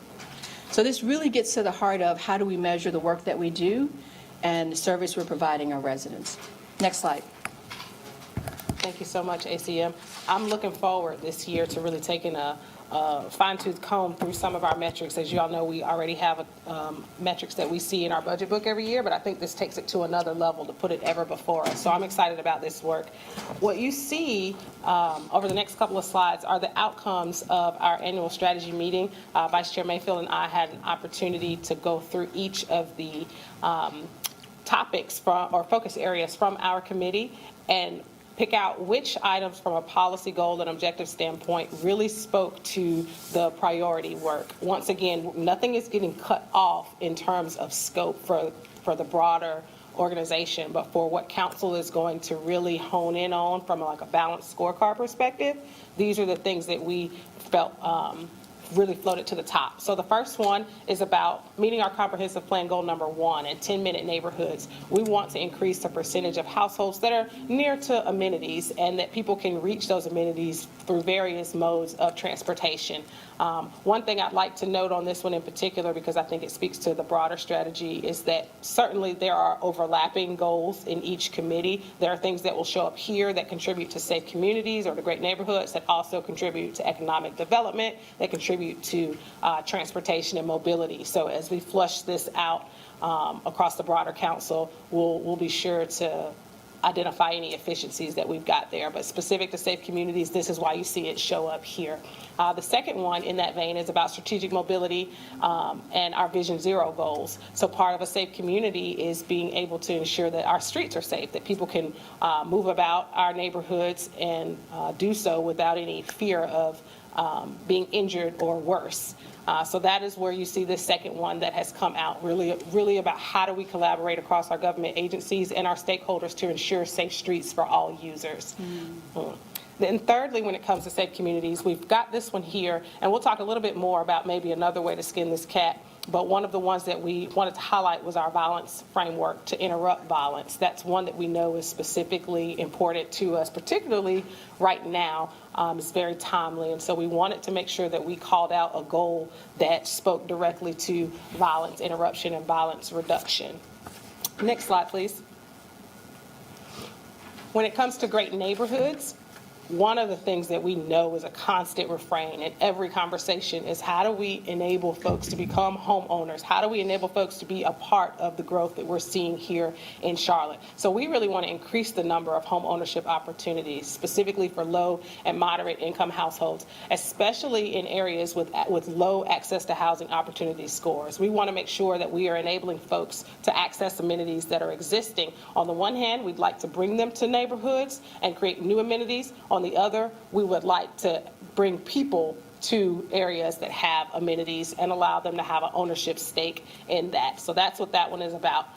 So this really gets to the heart of how do we measure the work that we do and the service we're providing our residents. Next slide. Thank you so much, ACM. I'm looking forward this year to really taking a fine-tooth comb through some of our metrics. As you all know, we already have metrics that we see in our budget book every year, but I think this takes it to another level to put it ever before us. So I'm excited about this work. What you see over the next couple of slides are the outcomes of our annual strategy meeting. Vice Chair Mayfield and I had an opportunity to go through each of the topics or focus areas from our committee and pick out which items from a policy goal and objective standpoint really spoke to the priority work. Once again, nothing is getting cut off in terms of scope for the broader organization, but for what council is going to really hone in on from a balanced scorecard perspective, these are the things that we felt really floated to the top. So the first one is about meeting our comprehensive plan goal number 1 and 10-minute neighborhoods. We want to increase the percentage of households that are near to amenities and that people can reach those amenities through various modes of transportation. One thing I'd like to note on this one in particular, because I think it speaks to the broader strategy, is that certainly there are overlapping goals in each committee. There are things that will show up here that contribute to safe communities or to great neighborhoods that also contribute to economic development, that contribute to transportation and mobility. So as we flush this out across the broader council, we'll be sure to identify any efficiencies that we've got there. But specific to safe communities, this is why you see it show up here. The second one in that vein is about strategic mobility and our Vision Zero goals. So part of a safe community is being able to ensure that our streets are safe, that people can move about our neighborhoods and do so without any fear of being injured or worse. So that is where you see this second one that has come out, really about how do we collaborate across our government agencies and our stakeholders to ensure safe streets for all users. Then thirdly, when it comes to safe communities, we've got this one here, and we'll talk a little bit more about maybe another way to skin this cat. But one of the ones that we wanted to highlight was our violence framework to interrupt violence. That's one that we know is specifically important to us, particularly right now. It's very timely, and so we wanted to make sure that we called out a goal that spoke directly to violence interruption and violence reduction. Next slide, please. When it comes to great neighborhoods, one of the things that we know is a constant refrain in every conversation is how do we enable folks to become homeowners? How do we enable folks to be a part of the growth that we're seeing here in Charlotte? So we really want to increase the number of home ownership opportunities, specifically for low and moderate income households, especially in areas with low access to housing opportunity scores. We want to make sure that we are enabling folks to access amenities that are existing. On the one hand, we'd like to bring them to neighborhoods and create new amenities. On the other, we would like to bring people to areas that have amenities and allow them to have an ownership stake in that. So that's what that one is about.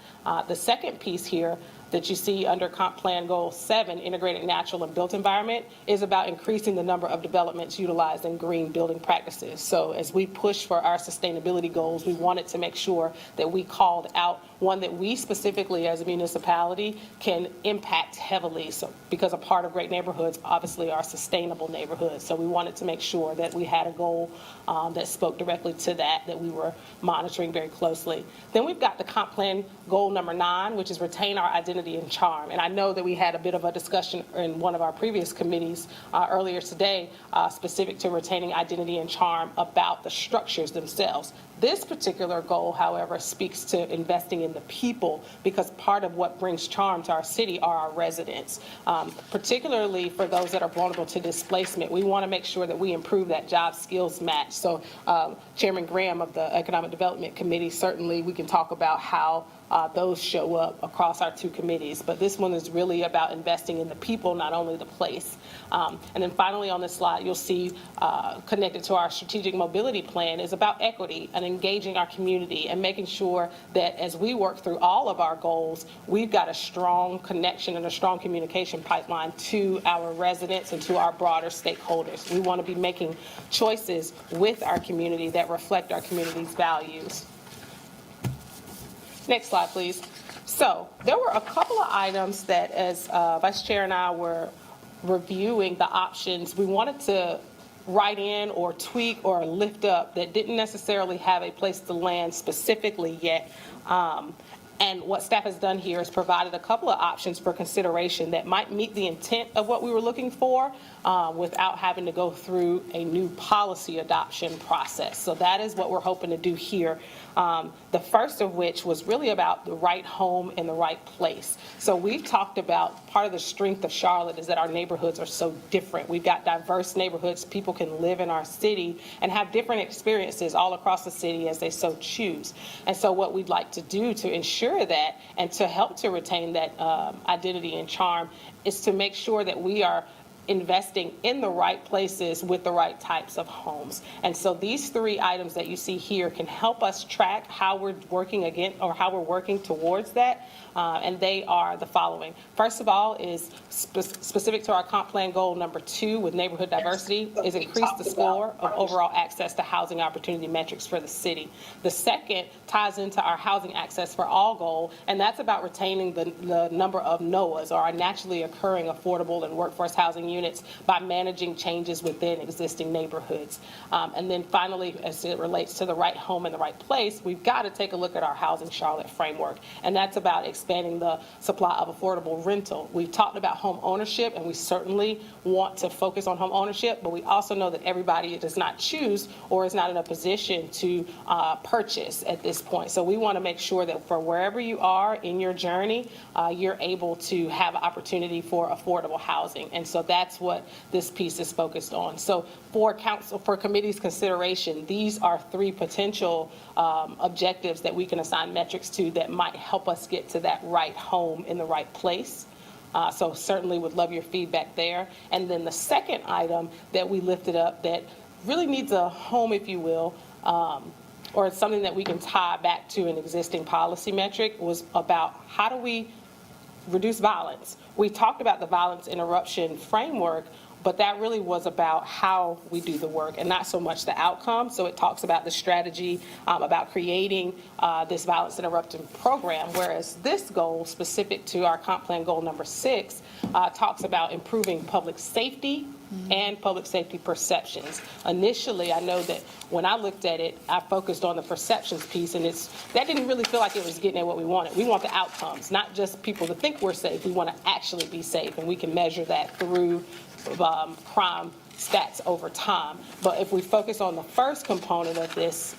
The second piece here that you see under Comp Plan Goal 7, Integrated Natural and Built Environment, is about increasing the number of developments utilized in green building practices. So as we push for our sustainability goals, we wanted to make sure that we called out one that we specifically as a municipality can impact heavily. So because a part of great neighborhoods obviously are sustainable neighborhoods. So we wanted to make sure that we had a goal that spoke directly to that we were monitoring very closely. Then we've got the Comp Plan Goal number 9, which is retain our identity and charm. And I know that we had a bit of a discussion in one of our previous committees earlier today, specific to retaining identity and charm about the structures themselves. This particular goal, however, speaks to investing in the people, because part of what brings charm to our city are our residents, particularly for those that are vulnerable to displacement. We want to make sure that we improve that job skills match. So Chairman Graham of the Economic Development Committee, certainly we can talk about how those show up across our two committees. But this one is really about investing in the people, not only the place. And then finally on this slide, you'll see connected to our strategic mobility plan is about equity and engaging our community and making sure that as we work through all of our goals, we've got a strong connection and a strong communication pipeline to our residents and to our broader stakeholders. We want to be making choices with our community that reflect our community's values. Next slide, please. So there were a couple of items that as Vice Chair and I were reviewing the options, we wanted to write in or tweak or lift up that didn't necessarily have a place to land specifically yet. And what staff has done here is provided a couple of options for consideration that might meet the intent of what we were looking for without having to go through a new policy adoption process. So that is what we're hoping to do here. The first of which was really about the right home in the right place. So we've talked about part of the strength of Charlotte is that our neighborhoods are so different. We've got diverse neighborhoods. People can live in our city and have different experiences all across the city as they so choose. And so what we'd like to do to ensure that and to help to retain that identity and charm is to make sure that we are investing in the right places with the right types of homes. And so these 3 items that you see here can help us track how we're working again, or how we're working towards that. And they are the following. First of all is specific to our comp plan goal number 2 with neighborhood diversity is increase the score of overall access to housing opportunity metrics for the city. The second ties into our housing access for all goal, and that's about retaining the number of NOAs, or our naturally occurring affordable and workforce housing units, by managing changes within existing neighborhoods. And then finally, as it relates to the right home in the right place, we've got to take a look at our Housing Charlotte framework, and that's about expanding the supply of affordable rental. We've talked about home ownership, and we certainly want to focus on home ownership, but we also know that everybody does not choose or is not in a position to purchase at this point. So we want to make sure that for wherever you are in your journey, you're able to have opportunity for affordable housing. And so that's what this piece is focused on. So for council, for committee's consideration, these are 3 potential objectives that we can assign metrics to that might help us get to that right home in the right place. So certainly would love your feedback there. And then the second item that we lifted up that really needs a home, if you will, or it's something that we can tie back to an existing policy metric, was about how do we reduce violence. We talked about the violence interruption framework, but that really was about how we do the work and not so much the outcome. So it talks about the strategy, about creating this violence interruption program, whereas this goal, specific to our comp plan goal number 6, talks about improving public safety and public safety perceptions. Initially, I know that when I looked at it, I focused on the perceptions piece, and that didn't really feel like it was getting at what we wanted. We want the outcomes, not just people to think we're safe. We want to actually be safe, and we can measure that through crime stats over time. But if we focus on the first component of this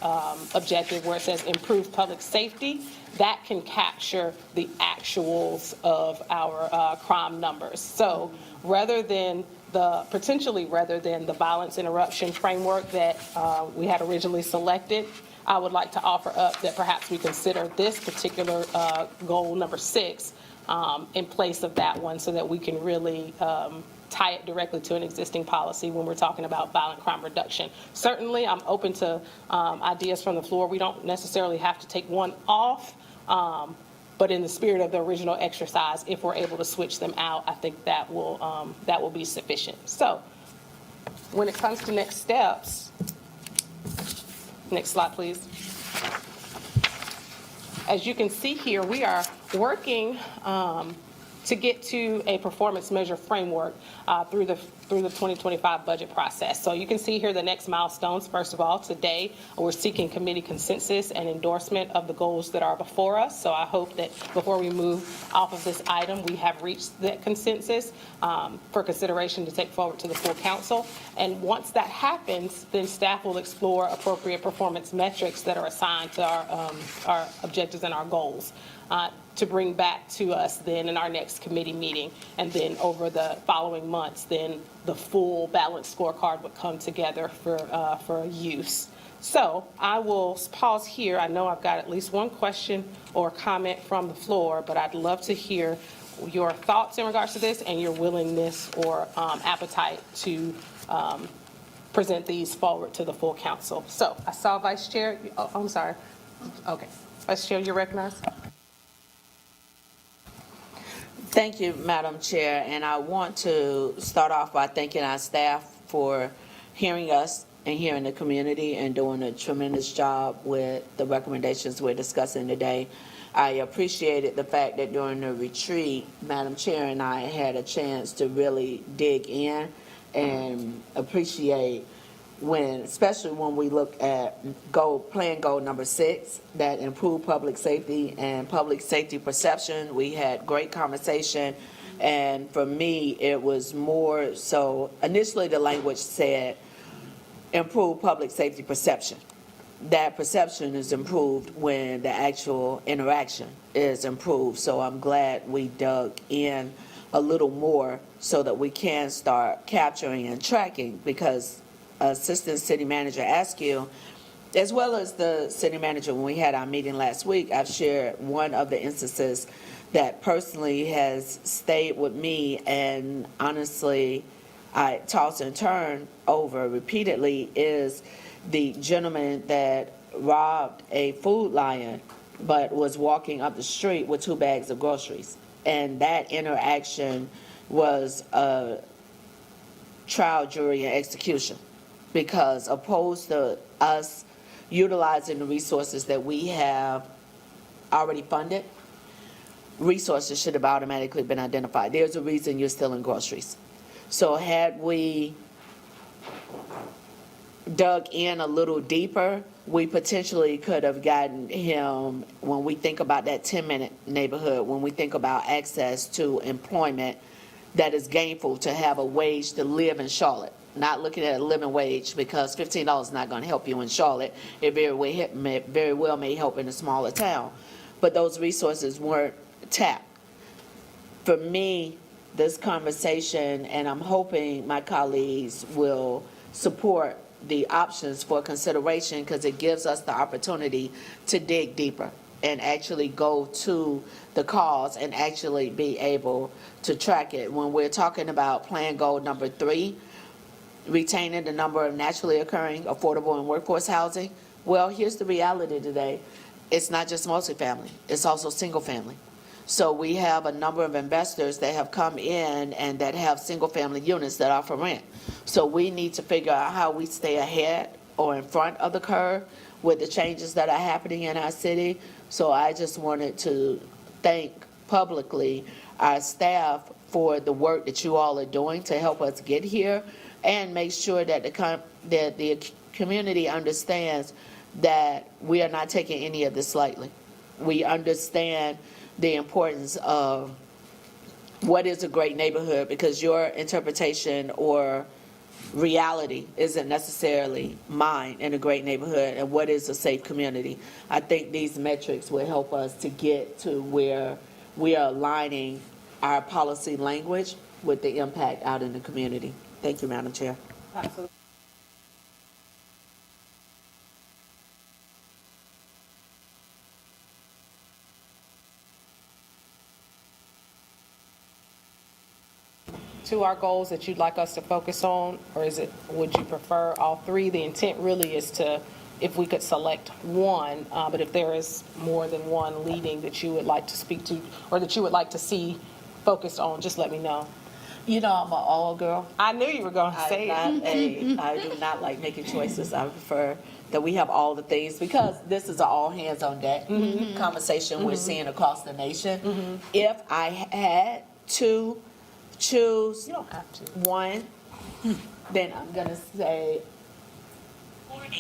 objective, where it says improve public safety, that can capture the actuals of our crime numbers. So rather than the violence interruption framework that we had originally selected, I would like to offer up that perhaps we consider this particular goal number 6 in place of that one, so that we can really tie it directly to an existing policy when we're talking about violent crime reduction. Certainly, I'm open to ideas from the floor. We don't necessarily have to take one off, but in the spirit of the original exercise, if we're able to switch them out, I think that will be sufficient. So when it comes to next steps, next slide, please. As you can see here, we are working to get to a performance measure framework through the 2025 budget process. So you can see here the next milestones. First of all, today we're seeking committee consensus and endorsement of the goals that are before us. So I hope that before we move off of this item, we have reached that consensus for consideration to take forward to the full council. And once that happens, then staff will explore appropriate performance metrics that are assigned to our objectives and our goals to bring back to us then in our next committee meeting. And then over the following months, then the full balanced scorecard would come together for use. So I will pause here. I know I've got at least one question or comment from the floor, but I'd love to hear your thoughts in regards to this and your willingness or appetite to present these forward to the full council. So I saw Vice Chair. Oh, I'm sorry. Okay. Vice Chair, you're recognized. Thank you, Madam Chair, and I want to start off by thanking our staff for hearing us and hearing the community and doing a tremendous job with the recommendations we're discussing today. I appreciated the fact that during the retreat, Madam Chair and I had a chance to really dig in and appreciate especially when we look at plan goal number 6, that improve public safety and public safety perception. We had great conversation, and for me, it was more so, initially the language said improve public safety perception. That perception is improved when the actual interaction is improved. So I'm glad we dug in a little more so that we can start capturing and tracking, because Assistant City Manager Askew, as well as the city manager, when we had our meeting last week, I've shared one of the instances that personally has stayed with me and honestly I toss and turn over repeatedly is the gentleman that robbed a Food Lion but was walking up the street with 2 bags of groceries. And that interaction was a trial, jury, and execution, because opposed to us utilizing the resources that we have already funded, resources should have automatically been identified. There's a reason you're stealing groceries. So had we dug in a little deeper, we potentially could have gotten him, when we think about that 10-minute neighborhood, when we think about access to employment that is gainful, to have a wage to live in Charlotte. Not looking at a living wage, because $15 is not going to help you in Charlotte. It very well may help in a smaller town. But those resources weren't tapped. For me, this conversation, and I'm hoping my colleagues will support the options for consideration, because it gives us the opportunity to dig deeper and actually go to the cause and actually be able to track it. When we're talking about plan goal number 3, retaining the number of naturally occurring, affordable, and workforce housing, well, here's the reality today. It's not just multifamily, it's also single family. So we have a number of investors that have come in and that have single-family units that are for rent. So we need to figure out how we stay ahead or in front of the curve with the changes that are happening in our city. So I just wanted to thank publicly our staff for the work that you all are doing to help us get here, and make sure that the community understands that we are not taking any of this lightly. We understand the importance of what is a great neighborhood, because your interpretation or reality isn't necessarily mine in a great neighborhood, and what is a safe community. I think these metrics will help us to get to where we are aligning our policy language with the impact out in the community. Thank you, Madam Chair. Absolutely. To our goals that you'd like us to focus on, or would you prefer all 3? The intent really is to, if we could select one, but if there is more than one leading that you would like to speak to, or that you would like to see focused on, just let me know. You know, I'm an all girl. I knew you were going to say it. I do not like making choices. I prefer that we have all the things, because this is an all hands on deck conversation we're seeing across the nation. If I had to choose, You don't have to. one, then I'm gonna say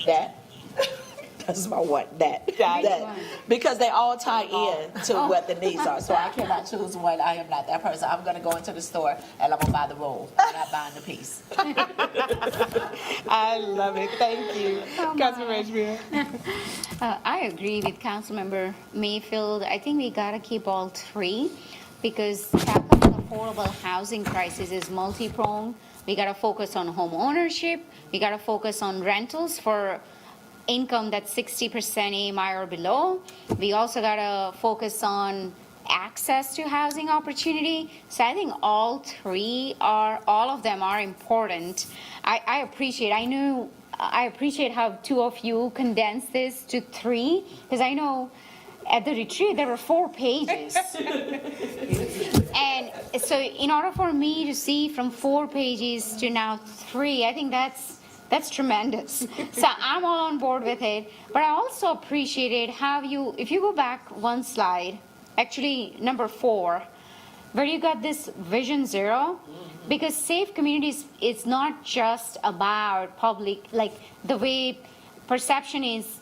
that. That's my one, that. Because they all tie in to what the needs are. So I cannot choose one. I am not that person. I'm gonna go into the store and I'm gonna buy the roll. I'm not buying the piece. I love it. Thank you. Councilman Rashmir. I agree with Councilmember Mayfield. I think we gotta keep all 3, because tackling the affordable housing crisis is multi-pronged. We gotta focus on home ownership. We gotta focus on rentals for income that's 60% AMI or below. We also gotta focus on access to housing opportunity. So I think all of them are important. I appreciate how 2 of you condensed this to 3, because I know at the retreat there were 4 pages. And so in order for me to see from 4 pages to now 3, I think that's tremendous. So I'm all on board with it. But I also appreciated how if you go back one slide, actually number 4, where you got this Vision Zero, because safe communities, it's not just about public, like the way perception is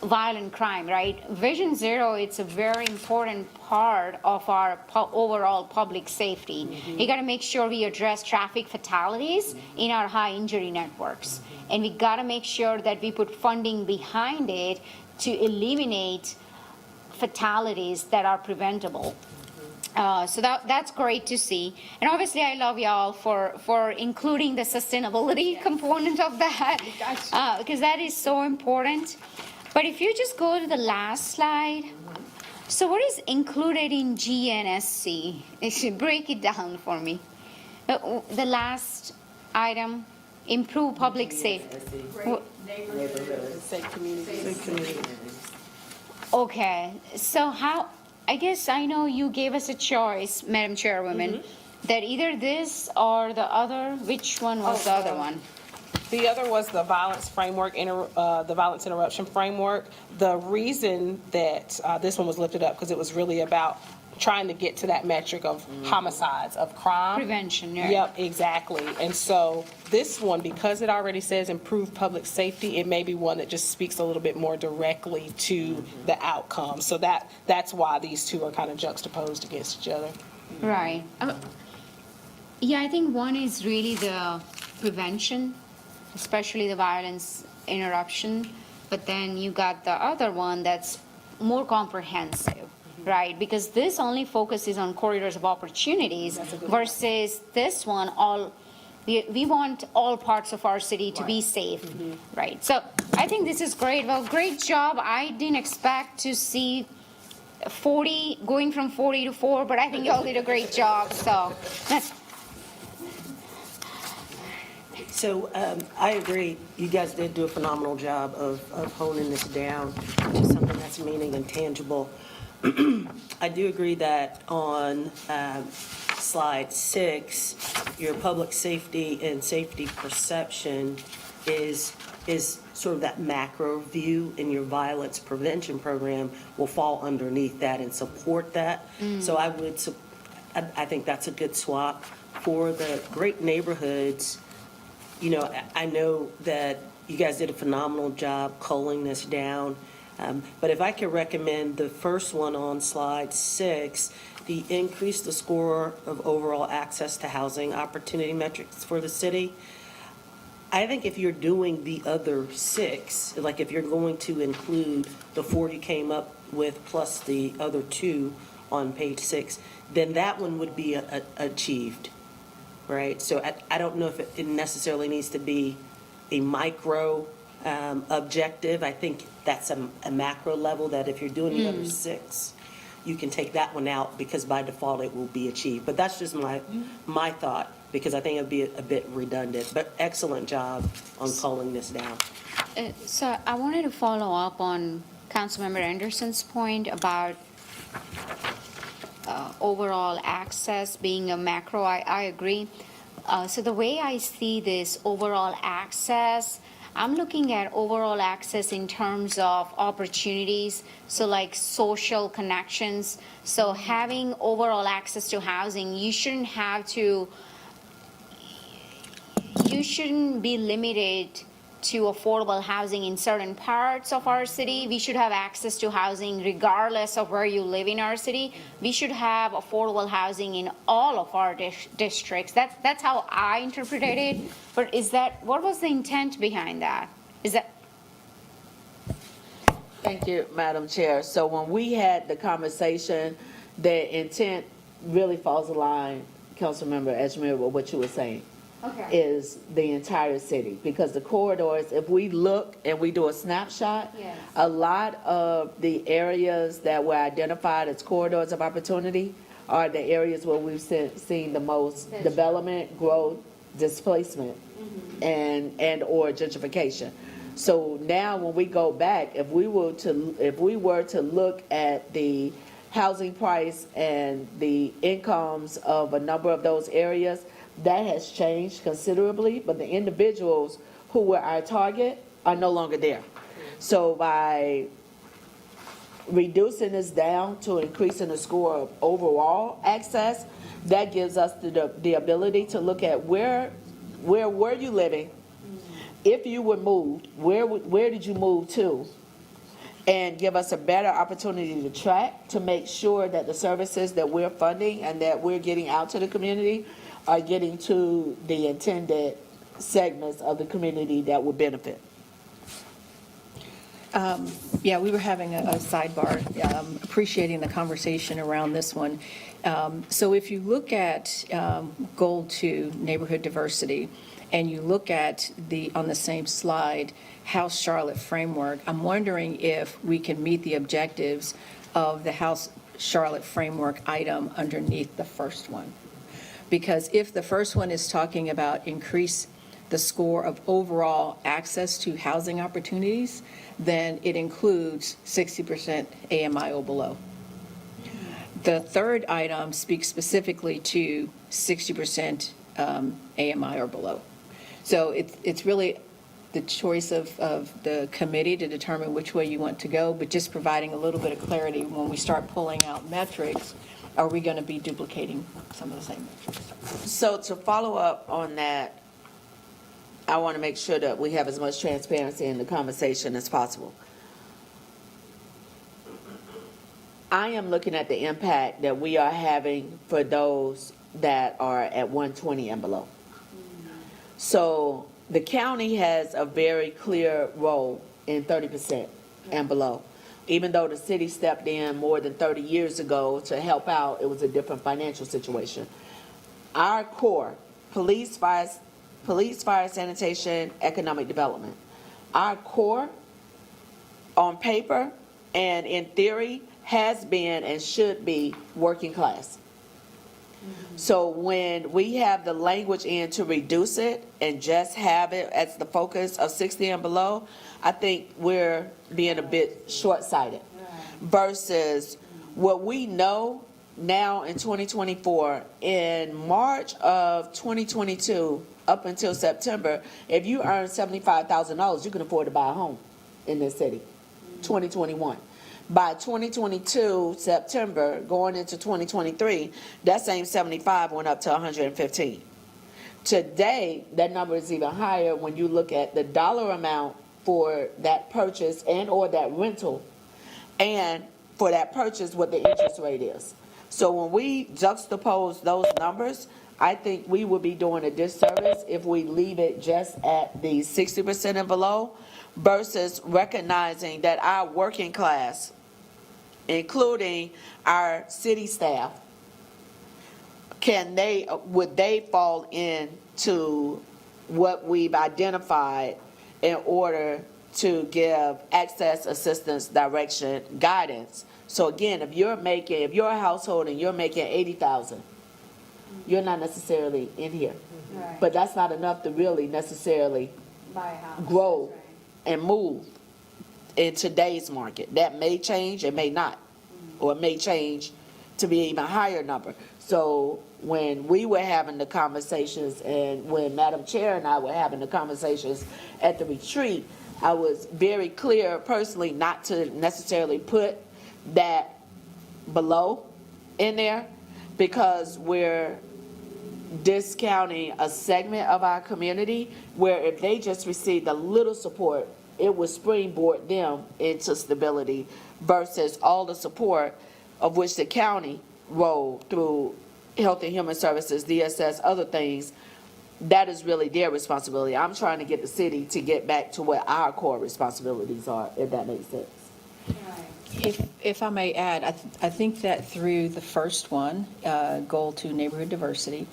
violent crime, right? Vision Zero, it's a very important part of our overall public safety. We got to make sure we address traffic fatalities in our high injury networks. And we got to make sure that we put funding behind it to eliminate fatalities that are preventable. So that's great to see. And obviously I love y'all for including the sustainability component of that, because that is so important. But if you just go to the last slide, so what is included in GNSC? It should break it down for me. The last item, improve public safety. Safe community. Okay, so how, I guess I know you gave us a choice, Madam Chairwoman, that either this or the other, which one was the other one? The other was the violence framework, the violence interruption framework. The reason that this one was lifted up, because it was really about trying to get to that metric of homicides, of crime. Prevention, yeah. Yep, exactly. And so this one, because it already says improve public safety, it may be one that just speaks a little bit more directly to the outcome. So that's why these two are kind of juxtaposed against each other. Right. Yeah, I think one is really the prevention, especially the violence interruption. But then you got the other one that's more comprehensive, right? Because this only focuses on corridors of opportunities versus this one, we want all parts of our city to be safe, right? So I think this is great. Well, great job. I didn't expect to see 40, going from 40 to 4, but I think y'all did a great job, so. So I agree. You guys did do a phenomenal job of honing this down to something that's meaning and tangible. I do agree that on slide 6, your public safety and safety perception is sort of that macro view, and your violence prevention program will fall underneath that and support that. So I think that's a good swap for the great neighborhoods. You know, I know that you guys did a phenomenal job culling this down, but if I could recommend the first one on slide 6, the increase the score of overall access to housing opportunity metrics for the city. I think if you're doing the other 6, like if you're going to include the 4 you came up with plus the other 2 on page 6, then that one would be achieved. Right, so I don't know if it necessarily needs to be a micro objective. I think that's a macro level, that if you're doing the other 6, you can take that one out because by default it will be achieved. But that's just my thought, because I think it'd be a bit redundant. But excellent job on culling this down. So I wanted to follow up on Councilmember Anderson's point about overall access being a macro. I agree. So the way I see this overall access, I'm looking at overall access in terms of opportunities, so like social connections. So having overall access to housing, you shouldn't be limited to affordable housing in certain parts of our city. We should have access to housing regardless of where you live in our city. We should have affordable housing in all of our districts. That's how I interpreted it. But what was the intent behind that? Thank you, Madam Chair. So when we had the conversation, the intent really falls in line, Councilmember Edgemere, with what you were saying. Okay. Is the entire city, because the corridors, if we look and we do a snapshot, Yes. a lot of the areas that were identified as corridors of opportunity are the areas where we've seen the most development, growth, displacement, and or gentrification. So now when we go back, if we were to look at the housing price and the incomes of a number of those areas, that has changed considerably, but the individuals who were our target are no longer there. So by reducing this down to increasing the score of overall access, that gives us the ability to look at where were you living, if you were moved, where did you move to, and give us a better opportunity to track, to make sure that the services that we're funding and that we're getting out to the community are getting to the intended segments of the community that would benefit. Yeah, we were having a sidebar, appreciating the conversation around this one. So if you look at Goal 2, neighborhood diversity, and you look at on the same slide, House Charlotte framework, I'm wondering if we can meet the objectives of the House Charlotte framework item underneath the first one. Because if the first one is talking about increase the score of overall access to housing opportunities, then it includes 60% AMI or below. The third item speaks specifically to 60% AMI or below. So it's really the choice of the committee to determine which way you want to go, but just providing a little bit of clarity when we start pulling out metrics, are we going to be duplicating some of the same metrics? So to follow up on that, I want to make sure that we have as much transparency in the conversation as possible. I am looking at the impact that we are having for those that are at 120 and below. So the county has a very clear role in 30% and below. Even though the city stepped in more than 30 years ago to help out, it was a different financial situation. Our core, police, fire, sanitation, economic development. Our core, on paper and in theory, has been and should be working class. So when we have the language in to reduce it and just have it as the focus of 60 and below, I think we're being a bit short-sighted versus what we know now in 2024. In March of 2022 up until September, if you earn $75,000, you can afford to buy a home in this city. 2021. By 2022, September, going into 2023, that same 75 went up to 115. Today, that number is even higher when you look at the dollar amount for that purchase and or that rental, and for that purchase, what the interest rate is. So when we juxtapose those numbers, I think we would be doing a disservice if we leave it just at the 60% and below versus recognizing that our working class, including our city staff, would they fall into what we've identified in order to give access, assistance, direction, guidance? So again, if you're a household and you're making $80,000, you're not necessarily in here. Right. But that's not enough to really necessarily Buy a house. grow and move in today's market. That may change, it may not, or it may change to be an even higher number. So when we were having the conversations and when Madam Chair and I were having the conversations at the retreat, I was very clear personally not to necessarily put that below in there because we're discounting a segment of our community where if they just received a little support, it would springboard them into stability versus all the support of which the county rolled through Health and Human Services, DSS, other things. That is really their responsibility. I'm trying to get the city to get back to what our core responsibilities are, if that makes sense. If I may add, I think that through the first one, goal to neighborhood diversity,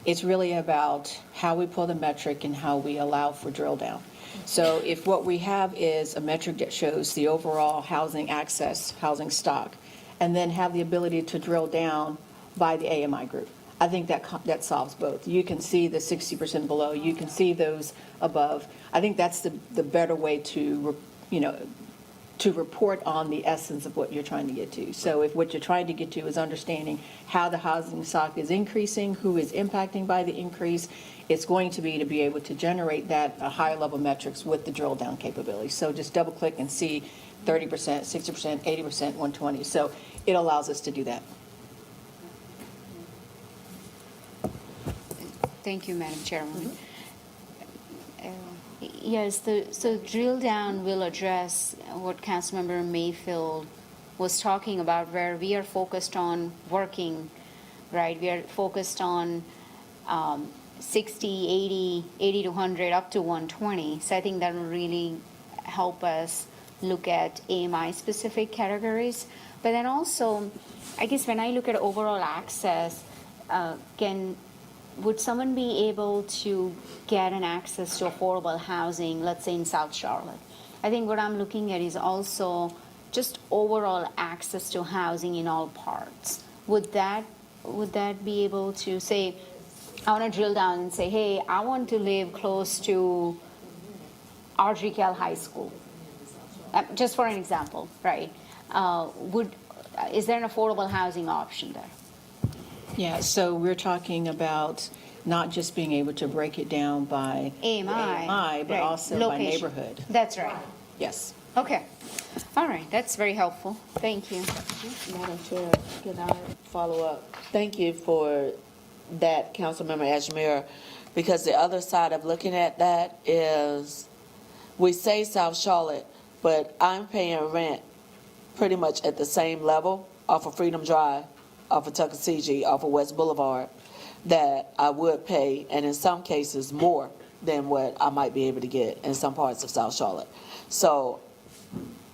it's really about how we pull the metric and how we allow for drill down. So if what we have is a metric that shows the overall housing access, housing stock, and then have the ability to drill down by the AMI group, I think that solves both. You can see the 60% below, you can see those above. I think that's the better way to report on the essence of what you're trying to get to. So if what you're trying to get to is understanding how the housing stock is increasing, who is impacting by the increase, it's going to be able to generate that higher level metrics with the drill down capability. So just double click and see 30%, 60%, 80%, 120. So it allows us to do that. Thank you, Madam Chairwoman. Yes, so drill down will address what Councilmember Mayfield was talking about, where we are focused on working, right? We are focused on 60, 80 to 100, up to 120. So I think that will really help us look at AMI-specific categories. But then also, I guess when I look at overall access, would someone be able to get an access to affordable housing, let's say in South Charlotte? I think what I'm looking at is also just overall access to housing in all parts. Would that be able to say I want to drill down and say, hey, I want to live close to RGKL High School, just for an example, right? Is there an affordable housing option there? Yeah, so we're talking about not just being able to break it down by AMI, but right. also by Location. neighborhood. That's right. Yes. Okay. All right, that's very helpful. Thank you. Madam Chair, can I follow up? Thank you for that, Councilmember Ajmer, because the other side of looking at that is, we say South Charlotte, but I'm paying rent pretty much at the same level off of Freedom Drive, off of Tuckasegee, off of West Boulevard, that I would pay, and in some cases more than what I might be able to get in some parts of South Charlotte. So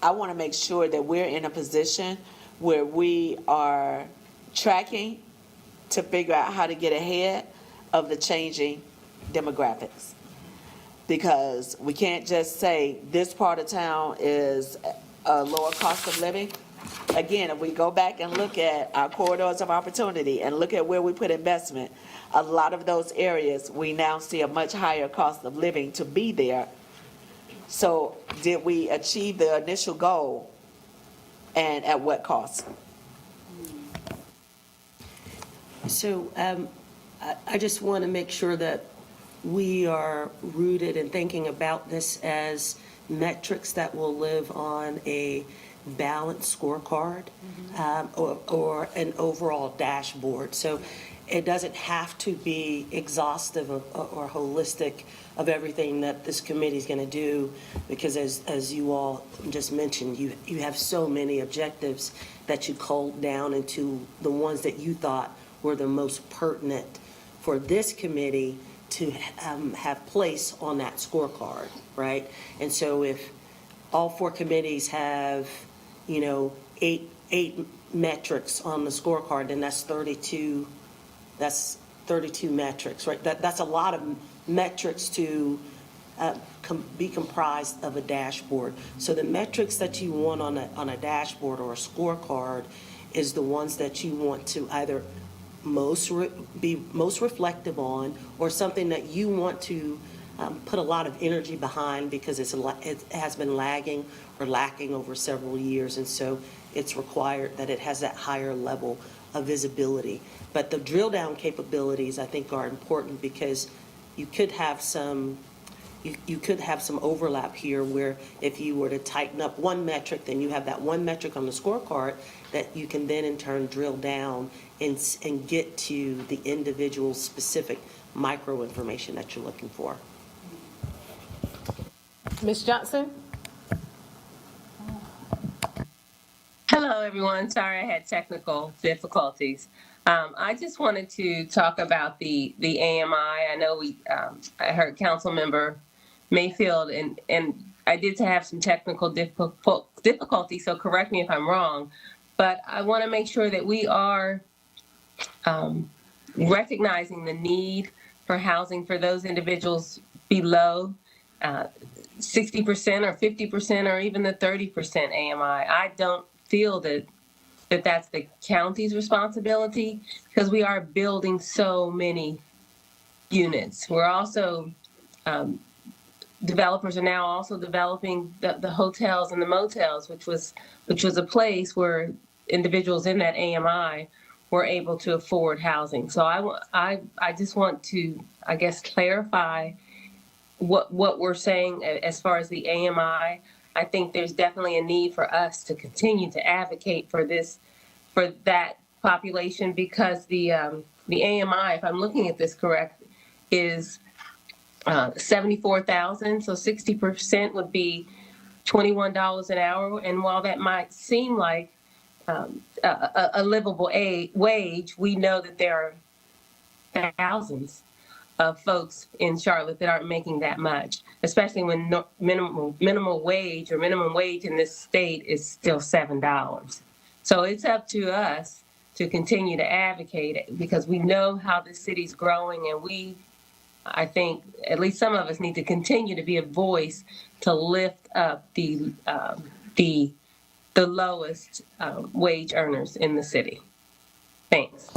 I want to make sure that we're in a position where we are tracking to figure out how to get ahead of the changing demographics. Because we can't just say this part of town is a lower cost of living. Again, if we go back and look at our corridors of opportunity and look at where we put investment, a lot of those areas, we now see a much higher cost of living to be there. So did we achieve the initial goal, and at what cost? So I just want to make sure that we are rooted in thinking about this as metrics that will live on a balanced scorecard, or an overall dashboard. So it doesn't have to be exhaustive or holistic of everything that this committee is going to do, because as you all just mentioned, you have so many objectives that you culled down into the ones that you thought were the most pertinent for this committee to have place on that scorecard, right? And so if all four committees have, eight metrics on the scorecard, then that's 32 metrics, right? That's a lot of metrics to be comprised of a dashboard. So the metrics that you want on a dashboard or a scorecard is the ones that you want to either be most reflective on, or something that you want to put a lot of energy behind because it has been lagging or lacking over several years, and so it's required that it has that higher level of visibility. But the drill down capabilities, I think, are important, because you could have some overlap here where if you were to tighten up one metric, then you have that one metric on the scorecard that you can then in turn drill down and get to the individual specific micro information that you're looking for. Ms. Johnson? Hello, everyone. Sorry I had technical difficulties. I just wanted to talk about the AMI. I know I heard Councilmember Mayfield, and I did have some technical difficulty, so correct me if I'm wrong. But I want to make sure that we are recognizing the need for housing for those individuals below 60% or 50% or even the 30% AMI. I don't feel that that's the county's responsibility, because we are building so many units. We're also, developers are now also developing the hotels and the motels, which was a place where individuals in that AMI were able to afford housing. So I just want to, I guess, clarify what we're saying as far as the AMI. I think there's definitely a need for us to continue to advocate for that population, because the AMI, if I'm looking at this correct, is 74,000. So 60% would be $21 an hour. And while that might seem like a livable wage, we know that there are thousands of folks in Charlotte that aren't making that much, especially when minimum wage in this state is still $7. So it's up to us to continue to advocate, because we know how the city's growing, and I think at least some of us need to continue to be a voice to lift up the lowest wage earners in the city. Thanks.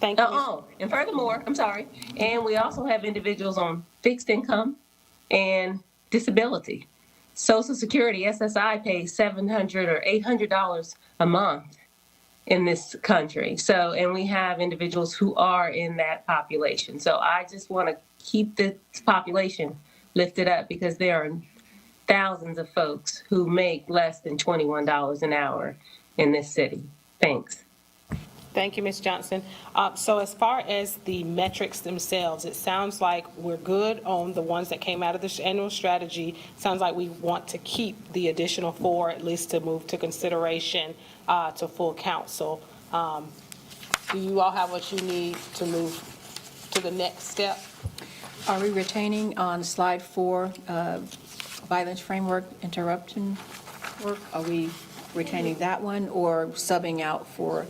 Thank you. And furthermore, I'm sorry, and we also have individuals on fixed income and disability. Social Security, SSI pays $700 or $800 a month in this country. So, and we have individuals who are in that population. So I just want to keep this population lifted up because there are thousands of folks who make less than $21 an hour in this city. Thanks. Thank you, Ms. Johnson. So as far as the metrics themselves, it sounds like we're good on the ones that came out of this annual strategy. Sounds like we want to keep the additional 4, at least to move to consideration to full council. Do you all have what you need to move to the next step? Are we retaining on slide 4, violence framework interruption work? Are we retaining that one or subbing out for?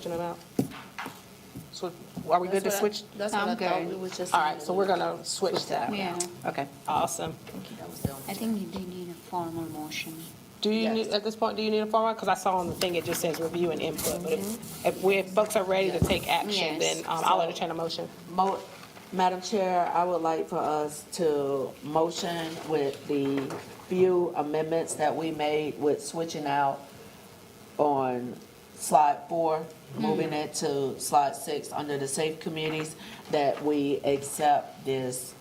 So are we good to switch? That's what I thought we was just. All right, so we're going to switch that. Yeah, Okay. Awesome. I think you do need a formal motion. Do you need, at this point, do you need a formal? Because I saw on the thing, it just says review and input. But if folks are ready to take action, Yes. then I'll entertain a motion. Madam Chair, I would like for us to motion with the few amendments that we made with switching out on slide 4, moving it to slide 6 under the safe communities, that we accept this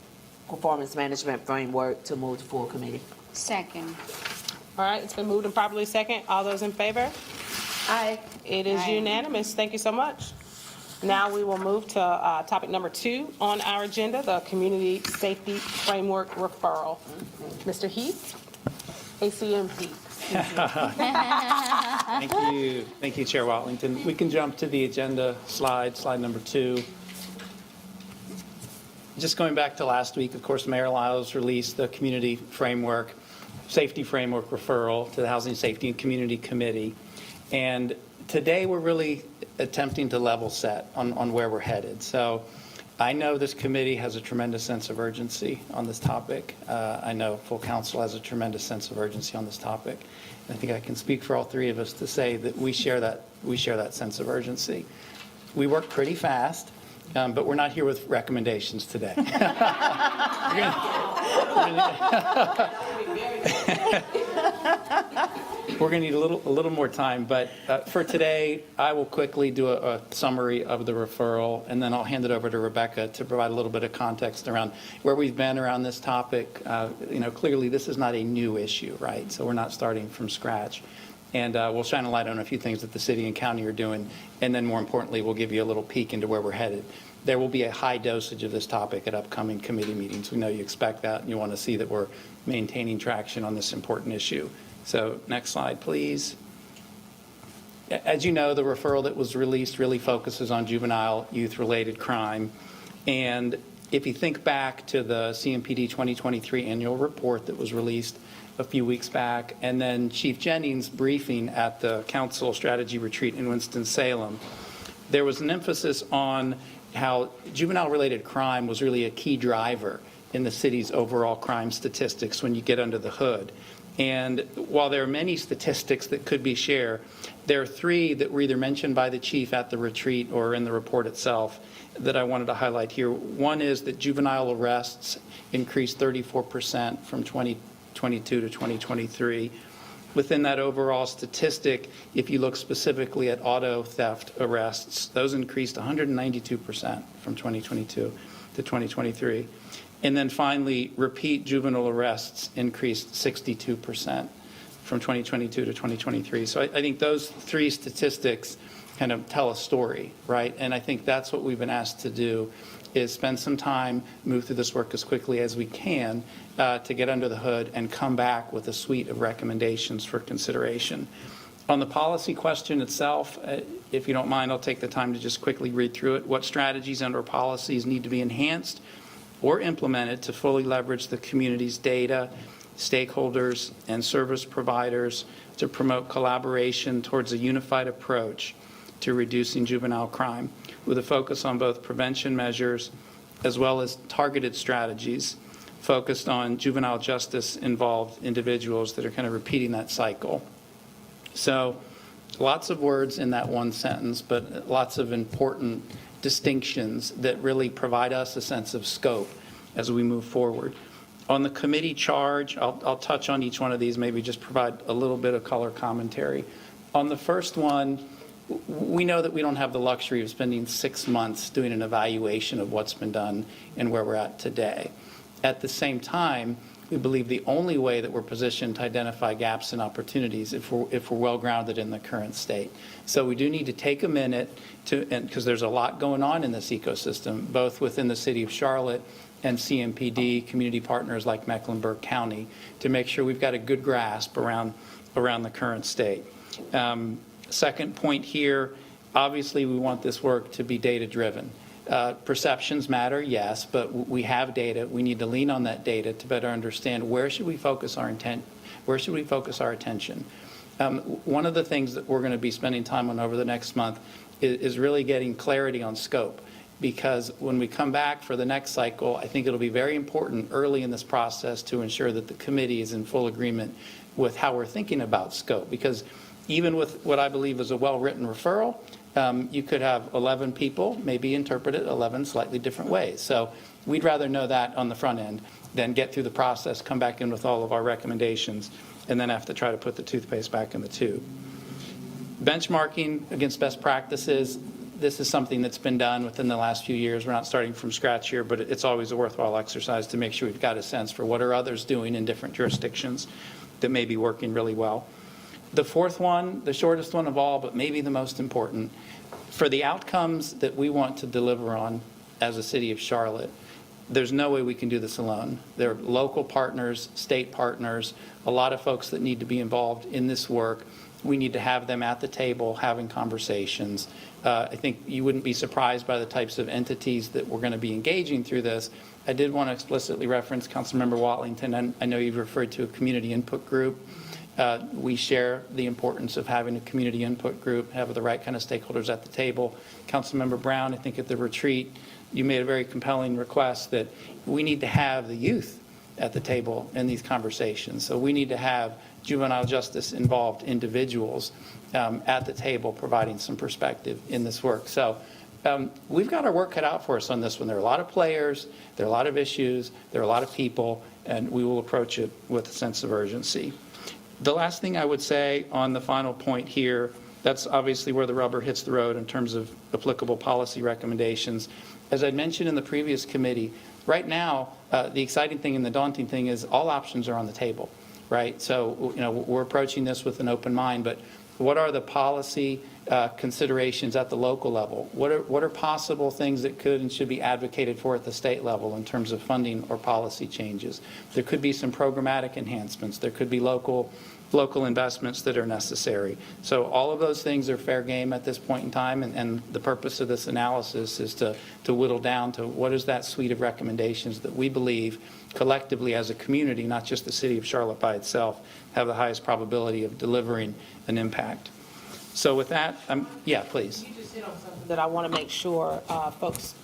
performance management framework to move to full committee. Second. All right, it's been moved and properly second. All those in favor? Aye. It is Aye. unanimous. Thank you so much. Now we will move to topic number 2 on our agenda, the Community Safety Framework Referral. Mr. Heath, ACM Heath. Thank you, Chair Watlington. We can jump to the agenda slide number 2. Just going back to last week, of course, Mayor Lyles released the Community Framework, Safety Framework Referral to the Housing Safety and Community Committee. And today we're really attempting to level set on where we're headed. So I know this committee has a tremendous sense of urgency on this topic. I know full council has a tremendous sense of urgency on this topic. And I think I can speak for all 3 of us to say that we share that sense of urgency. We work pretty fast, but we're not here with recommendations today. We're going to need a little more time, but for today, I will quickly do a summary of the referral, and then I'll hand it over to Rebecca to provide a little bit of context around where we've been around this topic. Clearly, this is not a new issue, right? So we're not starting from scratch. And we'll shine a light on a few things that the city and county are doing, and then more importantly, we'll give you a little peek into where we're headed. There will be a high dosage of this topic at upcoming committee meetings. We know you expect that, and you want to see that we're maintaining traction on this important issue. So next slide, please. As you know, the referral that was released really focuses on juvenile youth-related crime. And if you think back to the CMPD 2023 annual report that was released a few weeks back, and then Chief Jennings' briefing at the council strategy retreat in Winston-Salem, there was an emphasis on how juvenile-related crime was really a key driver in the city's overall crime statistics when you get under the hood. And while there are many statistics that could be shared, there are 3 that were either mentioned by the chief at the retreat or in the report itself that I wanted to highlight here. One is that juvenile arrests increased 34% from 2022 to 2023. Within that overall statistic, if you look specifically at auto theft arrests, those increased 192% from 2022 to 2023. And then finally, repeat juvenile arrests increased 62% from 2022 to 2023. So I think those 3 statistics kind of tell a story, right? And I think that's what we've been asked to do, is spend some time, move through this work as quickly as we can to get under the hood and come back with a suite of recommendations for consideration. On the policy question itself, if you don't mind, I'll take the time to just quickly read through it. What strategies and/or policies need to be enhanced or implemented to fully leverage the community's data, stakeholders, and service providers to promote collaboration towards a unified approach to reducing juvenile crime, with a focus on both prevention measures as well as targeted strategies focused on juvenile justice involved individuals that are kind of repeating that cycle. So lots of words in that one sentence, but lots of important distinctions that really provide us a sense of scope as we move forward. On the committee charge, I'll touch on each one of these, maybe just provide a little bit of color commentary. On the first one, we know that we don't have the luxury of spending 6 months doing an evaluation of what's been done and where we're at today. At the same time, we believe the only way that we're positioned to identify gaps and opportunities if we're well-grounded in the current state. So we do need to take a minute because there's a lot going on in this ecosystem, both within the city of Charlotte and CMPD, community partners like Mecklenburg County, to make sure we've got a good grasp around the current state. Second point here, obviously we want this work to be data-driven. Perceptions matter, yes, but we have data. We need to lean on that data to better understand where should we focus our intent, where should we focus our attention. One of the things that we're going to be spending time on over the next month is really getting clarity on scope. Because when we come back for the next cycle, I think it'll be very important early in this process to ensure that the committee is in full agreement with how we're thinking about scope. Because even with what I believe is a well-written referral, you could have 11 people maybe interpret it 11 slightly different ways. So we'd rather know that on the front end than get through the process, come back in with all of our recommendations, and then have to try to put the toothpaste back in the tube. Benchmarking against best practices. This is something that's been done within the last few years. We're not starting from scratch here, but it's always a worthwhile exercise to make sure we've got a sense for what are others doing in different jurisdictions that may be working really well. The fourth one, the shortest one of all, but maybe the most important, for the outcomes that we want to deliver on as a city of Charlotte, there's no way we can do this alone. There are local partners, state partners, a lot of folks that need to be involved in this work. We need to have them at the table having conversations. I think you wouldn't be surprised by the types of entities that we're going to be engaging through this. I did want to explicitly reference Councilmember Watlington, and I know you've referred to a community input group. We share the importance of having a community input group, have the right kind of stakeholders at the table. Councilmember Brown, I think at the retreat, you made a very compelling request that we need to have the youth at the table in these conversations. So we need to have juvenile justice involved individuals at the table providing some perspective in this work. So we've got our work cut out for us on this one. There are a lot of players, there are a lot of issues, there are a lot of people, and we will approach it with a sense of urgency. The last thing I would say on the final point here, that's obviously where the rubber hits the road in terms of applicable policy recommendations. As I mentioned in the previous committee, right now, the exciting thing and the daunting thing is all options are on the table, right? So, we're approaching this with an open mind, but what are the policy considerations at the local level? What are possible things that could and should be advocated for at the state level in terms of funding or policy changes? There could be some programmatic enhancements. There could be local investments that are necessary. So all of those things are fair game at this point in time, and the purpose of this analysis is to whittle down to what is that suite of recommendations that we believe collectively as a community, not just the city of Charlotte by itself, have the highest probability of delivering an impact. So with that, yeah, please. You just hit on something that I want to make sure folks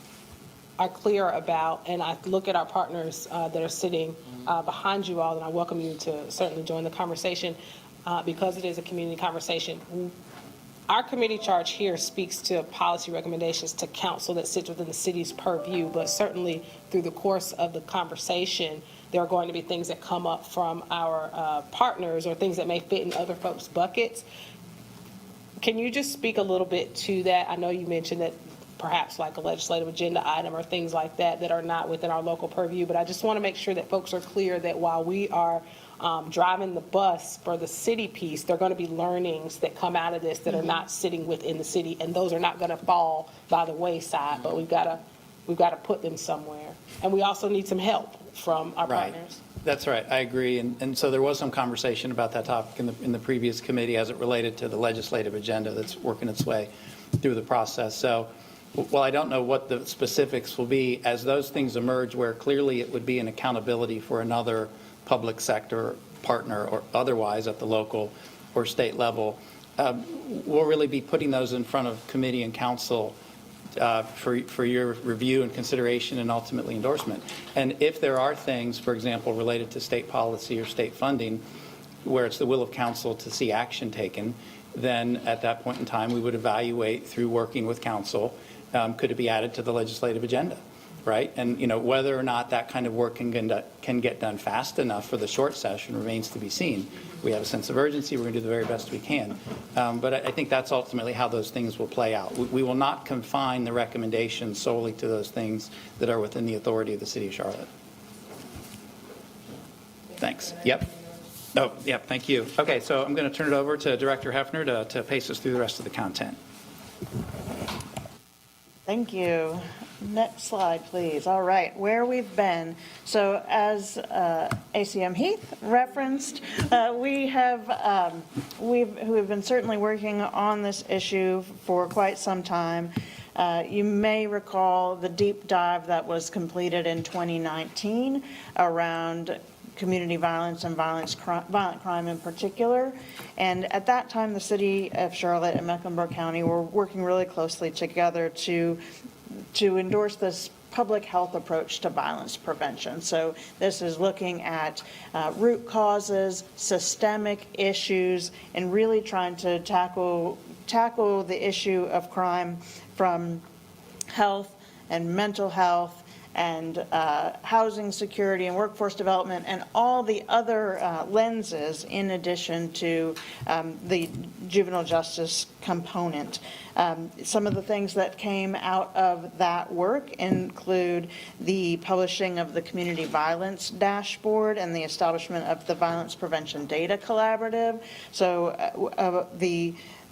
are clear about, and I look at our partners that are sitting behind you all, and I welcome you to certainly join the conversation because it is a community conversation. Our committee charge here speaks to policy recommendations to council that sits within the city's purview, but certainly through the course of the conversation, there are going to be things that come up from our partners or things that may fit in other folks' buckets. Can you just speak a little bit to that? I know you mentioned that perhaps like a legislative agenda item or things like that that are not within our local purview, but I just want to make sure that folks are clear that while we are driving the bus for the city piece, there are going to be learnings that come out of this that are not sitting within the city, and those are not going to fall by the wayside, but we've got to put them somewhere. And we also need some help from our partners. That's right. I agree. And so there was some conversation about that topic in the previous committee as it related to the legislative agenda that's working its way through the process. So while I don't know what the specifics will be, as those things emerge where clearly it would be an accountability for another public sector partner or otherwise at the local or state level, we'll really be putting those in front of committee and council for your review and consideration and ultimately endorsement. And if there are things, for example, related to state policy or state funding, where it's the will of council to see action taken, then at that point in time, we would evaluate through working with council Could it be added to the legislative agenda, right? And, whether or not that kind of work can get done fast enough for the short session remains to be seen. We have a sense of urgency. We're going to do the very best we can. But I think that's ultimately how those things will play out. We will not confine the recommendations solely to those things that are within the authority of the City of Charlotte. Thanks. Yep. Oh, yep, thank you. Okay, so I'm going to turn it over to Director Hefner to pace us through the rest of the content. Thank you. Next slide, please. All right, where we've been. So as ACM Heath referenced, we've been certainly working on this issue for quite some time. You may recall the deep dive that was completed in 2019 around community violence and violent crime in particular. And at that time, the City of Charlotte and Mecklenburg County were working really closely together to endorse this public health approach to violence prevention. So this is looking at root causes, systemic issues, and really trying to tackle the issue of crime from health and mental health and housing security and workforce development and all the other lenses in addition to the juvenile justice component. Some of the things that came out of that work include the publishing of the Community Violence Dashboard and the establishment of the Violence Prevention Data Collaborative. So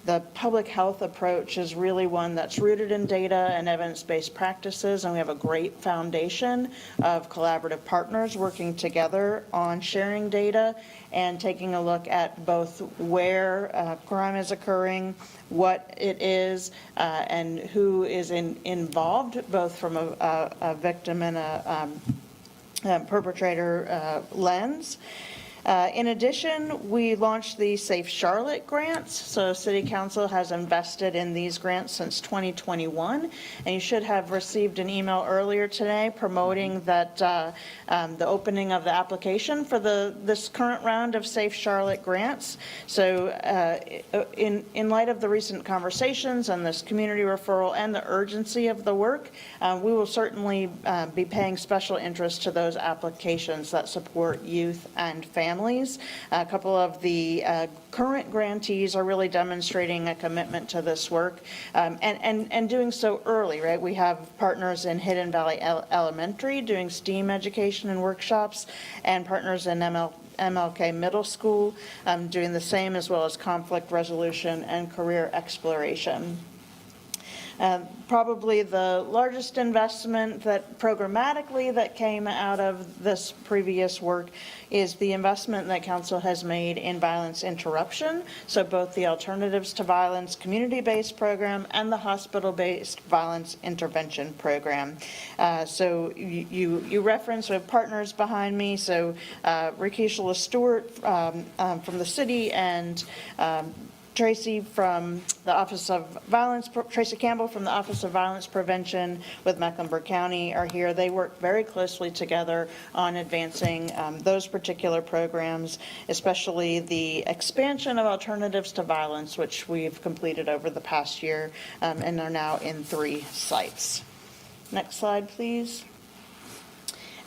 the public health approach is really one that's rooted in data and evidence-based practices, and we have a great foundation of collaborative partners working together on sharing data and taking a look at both where crime is occurring, what it is, and who is involved, both from a victim and a perpetrator lens. In addition, we launched the Safe Charlotte grants. So City Council has invested in these grants since 2021, and you should have received an email earlier today promoting that the opening of the application for this current round of Safe Charlotte grants. So in light of the recent conversations and this community referral and the urgency of the work, we will certainly be paying special interest to those applications that support youth and families. A couple of the current grantees are really demonstrating a commitment to this work and doing so early, right? We have partners in Hidden Valley Elementary doing STEAM education and workshops, and partners in MLK Middle School doing the same, as well as conflict resolution and career exploration. Probably the largest investment that programmatically that came out of this previous work is the investment that Council has made in violence interruption. So both the Alternatives to Violence community-based program and the hospital-based violence intervention program. So you referenced, we have partners behind me. So Rakesha Stewart from the city and Tracy from the Office of Violence, Tracy Campbell from the Office of Violence Prevention with Mecklenburg County are here. They work very closely together on advancing those particular programs, especially the expansion of Alternatives to Violence, which we've completed over the past year and are now in 3 sites. Next slide, please.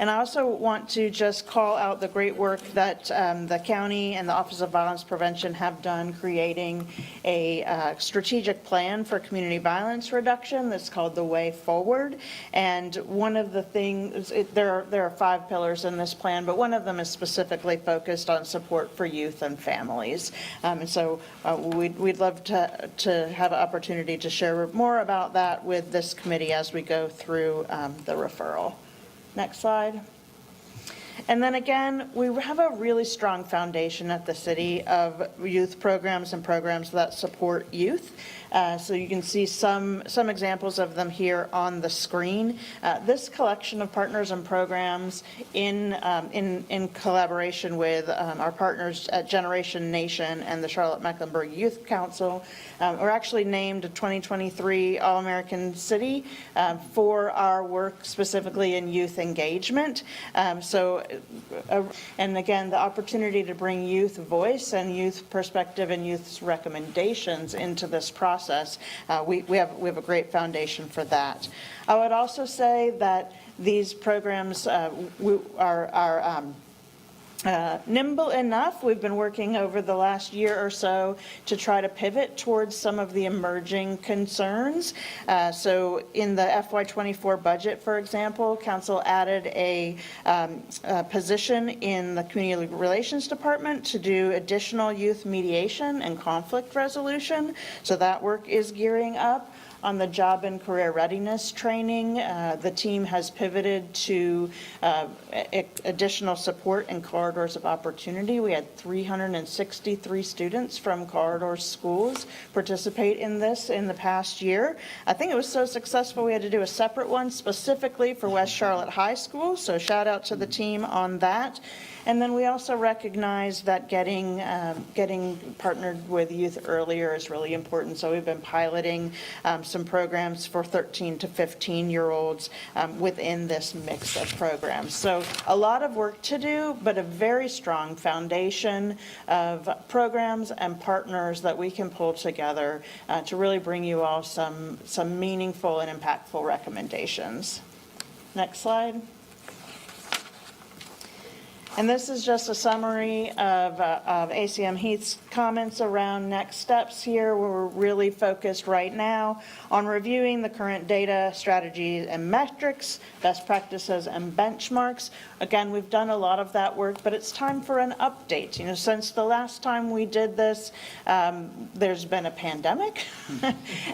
And I also want to just call out the great work that the county and the Office of Violence Prevention have done creating a strategic plan for community violence reduction that's called The Way Forward. And one of the things, there are 5 pillars in this plan, but one of them is specifically focused on support for youth and families. And so we'd love to have an opportunity to share more about that with this committee as we go through the referral. Next slide. And then again, we have a really strong foundation at the city of youth programs and programs that support youth. So you can see some examples of them here on the screen. This collection of partners and programs in collaboration with our partners at Generation Nation and the Charlotte Mecklenburg Youth Council were actually named a 2023 All-American City for our work specifically in youth engagement. And again, the opportunity to bring youth voice and youth perspective and youth's recommendations into this process process, we have a great foundation for that. I would also say that these programs are nimble enough. We've been working over the last year or so to try to pivot towards some of the emerging concerns. So in the FY24 budget, for example, council added a position in the Community Relations Department to do additional youth mediation and conflict resolution. So that work is gearing up. On the job and career readiness training, the team has pivoted to additional support in corridors of opportunity. We had 363 students from corridor schools participate in this in the past year. I think it was so successful we had to do a separate one specifically for West Charlotte High School, so shout out to the team on that. And then we also recognize that getting partnered with youth earlier is really important. So we've been piloting some programs for 13 to 15-year-olds within this mix of programs. So a lot of work to do, but a very strong foundation of programs and partners that we can pull together to really bring you all some meaningful and impactful recommendations. Next slide. And this is just a summary of ACM Heath's comments around next steps here. We're really focused right now on reviewing the current data, strategies, and metrics, best practices, and benchmarks. Again, we've done a lot of that work, but it's time for an update. You know, since the last time we did this, there's been a pandemic.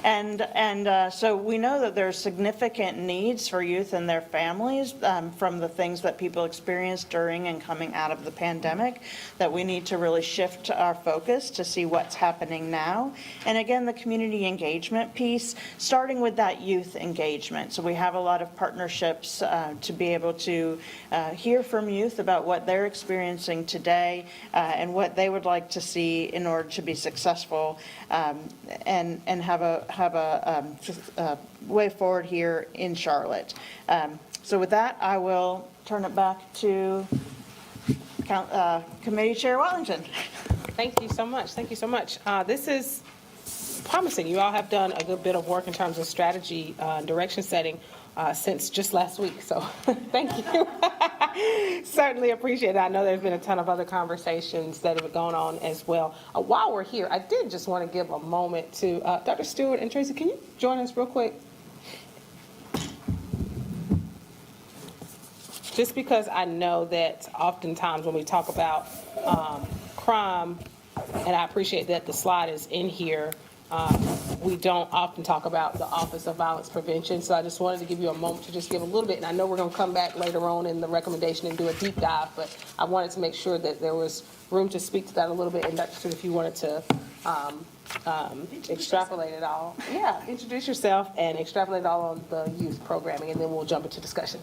and so we know that there's significant needs for youth and their families from the things that people experienced during and coming out of the pandemic, that we need to really shift our focus to see what's happening now. And again, the community engagement piece, starting with that youth engagement. So we have a lot of partnerships to be able to hear from youth about what they're experiencing today and what they would like to see in order to be successful and have a way forward here in Charlotte. So with that, I will turn it back to Committee Chair Wellington. Thank you so much. Thank you so much. This is promising. You all have done a good bit of work in terms of strategy and direction setting since just last week. So thank you. Certainly appreciate it. I know there's been a ton of other conversations that have gone on as well. While we're here, I did just want to give a moment to Dr. Stewart and Tracy. Can you join us real quick? Just because I know that oftentimes when we talk about crime, and I appreciate that the slide is in here, we don't often talk about the Office of Violence Prevention. So I just wanted to give you a moment to just give a little bit. And I know we're going to come back later on in the recommendation and do a deep dive, but I wanted to make sure that there was room to speak to that a little bit. And Dr. Stewart, if you wanted to extrapolate it all. Yeah, introduce yourself and extrapolate it all on the youth programming, and then we'll jump into discussion.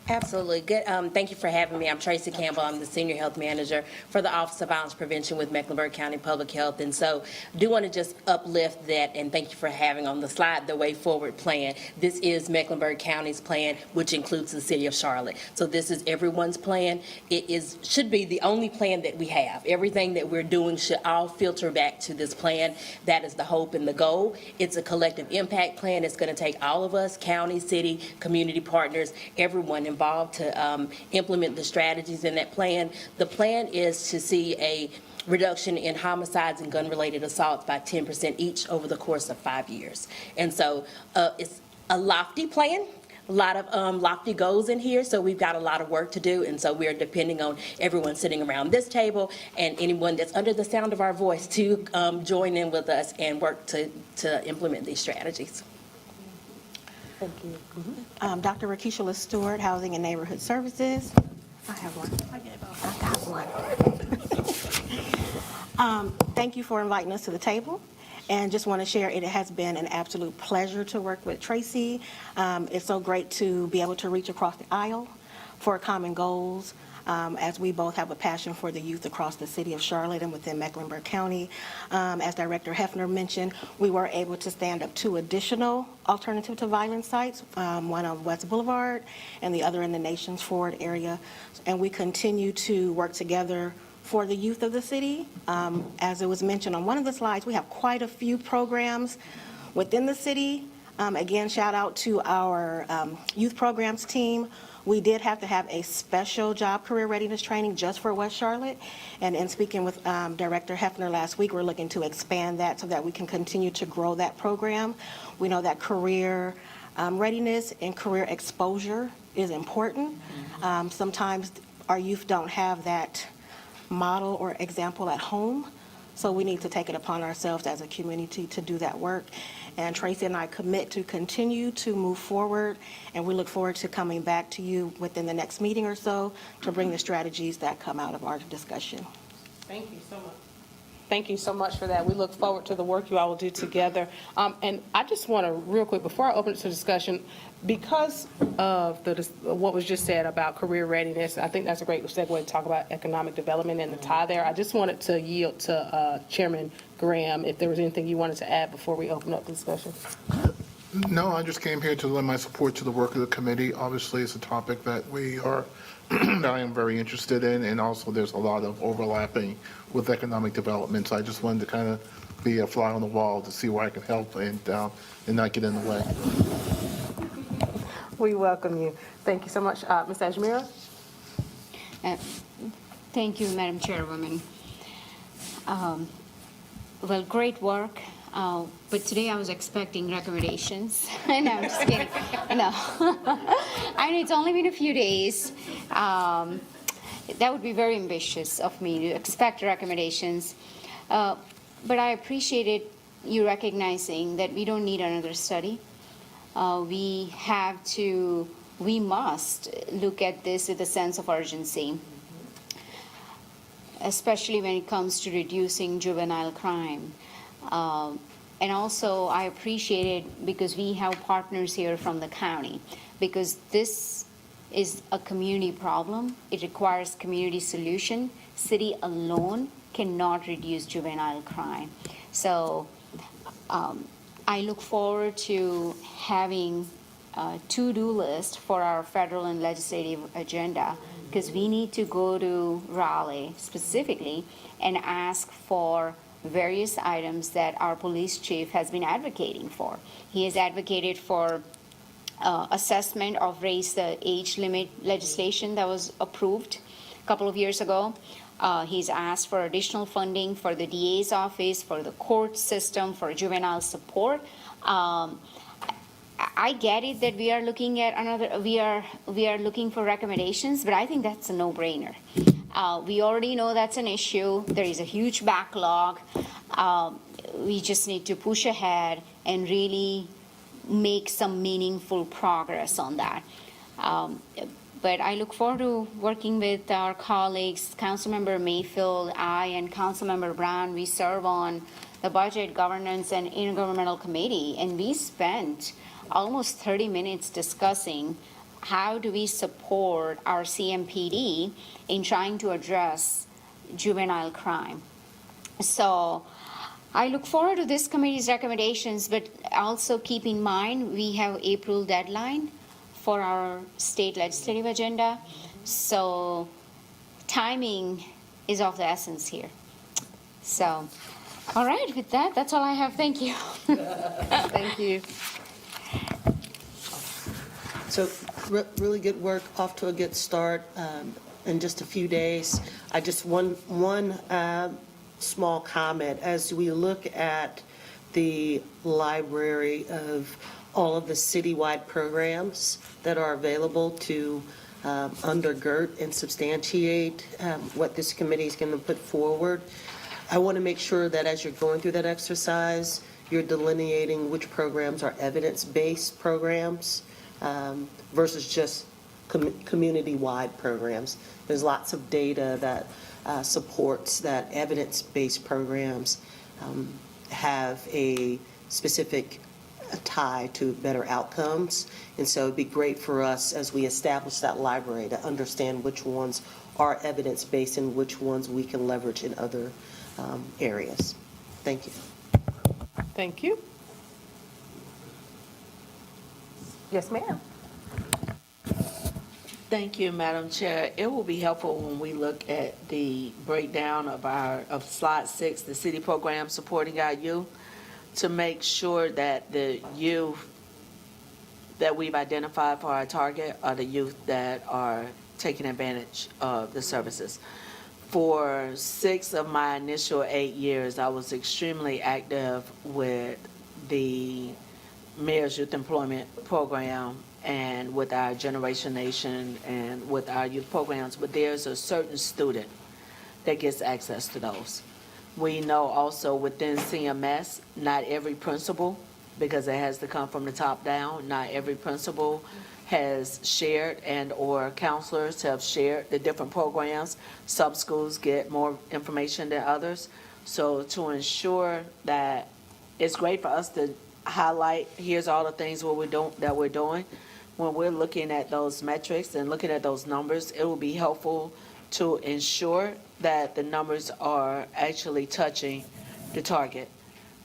Absolutely. Good. Thank you for having me. I'm Tracy Campbell. I'm the Senior Health Manager for the Office of Violence Prevention with Mecklenburg County Public Health. And so I do want to just uplift that, and thank you for having on the slide the Way Forward plan. This is Mecklenburg County's plan, which includes the City of Charlotte. So this is everyone's plan. It should be the only plan that we have. Everything that we're doing should all filter back to this plan. That is the hope and the goal. It's a collective impact plan. It's going to take all of us, county, city, community partners, everyone involved to implement the strategies in that plan. The plan is to see a reduction in homicides and gun-related assaults by 10% each over the course of 5 years. And so it's a lofty plan, a lot of lofty goals in here, so we've got a lot of work to do, and so we're depending on everyone sitting around this table and anyone that's under the sound of our voice to join in with us and work to implement these strategies. Thank you. Dr. Rakisha Stewart, Housing and Neighborhood Services. I have one. I got one. Thank you for inviting us to the table. And just want to share, it has been an absolute pleasure to work with Tracy. It's so great to be able to reach across the aisle for common goals. As we both have a passion for the youth across the city of Charlotte and within Mecklenburg County. As Director Hefner mentioned, we were able to stand up 2 additional alternative to violence sites, one on West Boulevard and the other in the Nations Forward area. And we continue to work together for the youth of the city. As it was mentioned on one of the slides, we have quite a few programs within the city. Again, shout out to our youth programs team. We did have to have a special job career readiness training just for West Charlotte. And in speaking with Director Hefner last week, we're looking to expand that so that we can continue to grow that program. We know that career readiness and career exposure is important. Sometimes our youth don't have that model or example at home, so we need to take it upon ourselves as a community to do that work. And Tracy and I commit to continue to move forward, and we look forward to coming back to you within the next meeting or so to bring the strategies that come out of our discussion. Thank you so much. Thank you so much for that. We look forward to the work you all will do together. And I just want to, real quick, before I open it to discussion, because of what was just said about career readiness, I think that's a great segue to talk about economic development and the tie there. I just wanted to yield to Chairman Graham if there was anything you wanted to add before we open up the discussion. No, I just came here to lend my support to the work of the committee. Obviously, it's a topic that that I am very interested in, and also there's a lot of overlapping with economic development. So I just wanted to kind of be a fly on the wall to see where I can help and not get in the way. We welcome you. Thank you so much. Ms. Ajmira? Thank you, Madam Chairwoman. Well, great work. But today I was expecting recommendations. No, I'm just kidding. No. I know it's only been a few days. That would be very ambitious of me to expect recommendations. But I appreciated you recognizing that we don't need another study. We must look at this with a sense of urgency, especially when it comes to reducing juvenile crime. And also, I appreciate it because we have partners here from the county, because this is a community problem. It requires community solution. City alone cannot reduce juvenile crime. So I look forward to having a to-do list for our federal and legislative agenda, because we need to go to Raleigh specifically and ask for various items that our police chief has been advocating for. He has advocated for assessment of raise the age limit legislation that was approved a couple of years ago. He's asked for additional funding for the DA's office, for the court system, for juvenile support. I get it that we are looking at we are looking for recommendations, but I think that's a no-brainer. We already know that's an issue. There is a huge backlog. We just need to push ahead and really make some meaningful progress on that. But I look forward to working with our colleagues, Councilmember Mayfield, I, and Councilmember Brown. We serve on the Budget, Governance, and Intergovernmental Committee, and we spent almost 30 minutes discussing how do we support our CMPD in trying to address juvenile crime. So I look forward to this committee's recommendations, but also keep in mind we have April deadline for our state legislative agenda. So timing is of the essence here. So, all right, with that, that's all I have. Thank you. Thank you. So really good work, off to a good start in just a few days. I just one small comment. As we look at the library of all of the citywide programs that are available to undergird and substantiate what this committee is going to put forward, I want to make sure that as you're going through that exercise, you're delineating which programs are evidence-based programs versus just community-wide programs. There's lots of data that supports that evidence-based programs have a specific tie to better outcomes. And so it'd be great for us as we establish that library to understand which ones are evidence-based and which ones we can leverage in other areas. Thank you. Thank you. Yes, ma'am. Thank you, Madam Chair. It will be helpful when we look at the breakdown of slide 6, the city program supporting our youth, to make sure that the youth that we've identified for our target are the youth that are taking advantage of the services. For 6 of my initial 8 years, I was extremely active with the Mayor's Youth Employment Program and with our Generation Nation and with our youth programs, but there's a certain student that gets access to those. We know also within CMS, not every principal, because it has to come from the top down, not every principal has shared and/or counselors have shared the different programs. Some schools get more information than others. So to ensure that it's great for us to highlight, here's all the things that we're doing. When we're looking at those metrics and looking at those numbers, it will be helpful to ensure that the numbers are actually touching the target.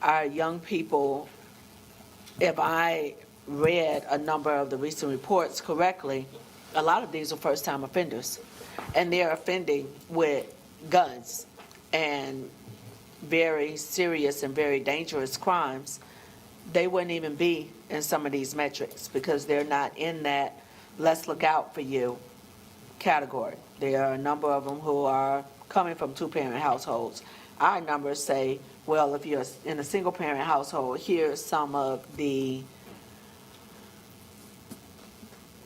Our young people, if I read a number of the recent reports correctly, a lot of these are first-time offenders, and they're offending with guns and very serious and very dangerous crimes. They wouldn't even be in some of these metrics because they're not in that let's look out for you category. There are a number of them who are coming from 2-parent households. Our numbers say, well, if you're in a single-parent household, here's some of the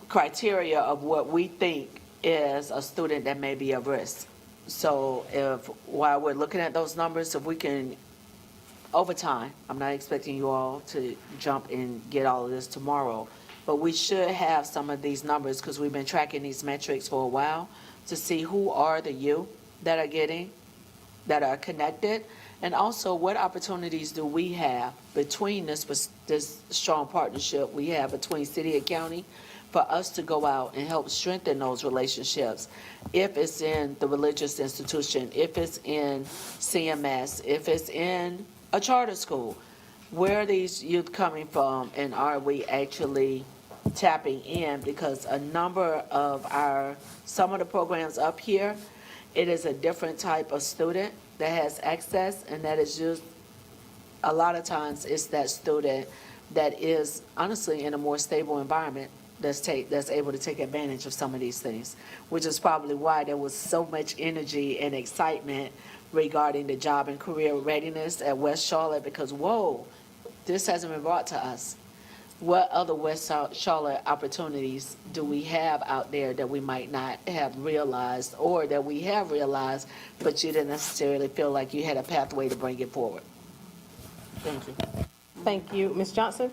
criteria of what we think is a student that may be at risk. So while we're looking at those numbers, if we can, over time, I'm not expecting you all to jump and get all of this tomorrow, but we should have some of these numbers because we've been tracking these metrics for a while to see who are the youth that are connected, and also what opportunities do we have between this strong partnership we have between city and county for us to go out and help strengthen those relationships. If it's in the religious institution, if it's in CMS, if it's in a charter school, where are these youth coming from, and are we actually tapping in? Because a number of some of the programs up here, it is a different type of student that has access, and that is just, a lot of times it's that student that is honestly in a more stable environment that's able to take advantage of some of these things, which is probably why there was so much energy and excitement regarding the job and career readiness at West Charlotte, because, whoa, this hasn't been brought to us. What other West Charlotte opportunities do we have out there that we might not have realized, or that we have realized, but you didn't necessarily feel like you had a pathway to bring it forward? Thank you. Thank you. Ms. Johnson?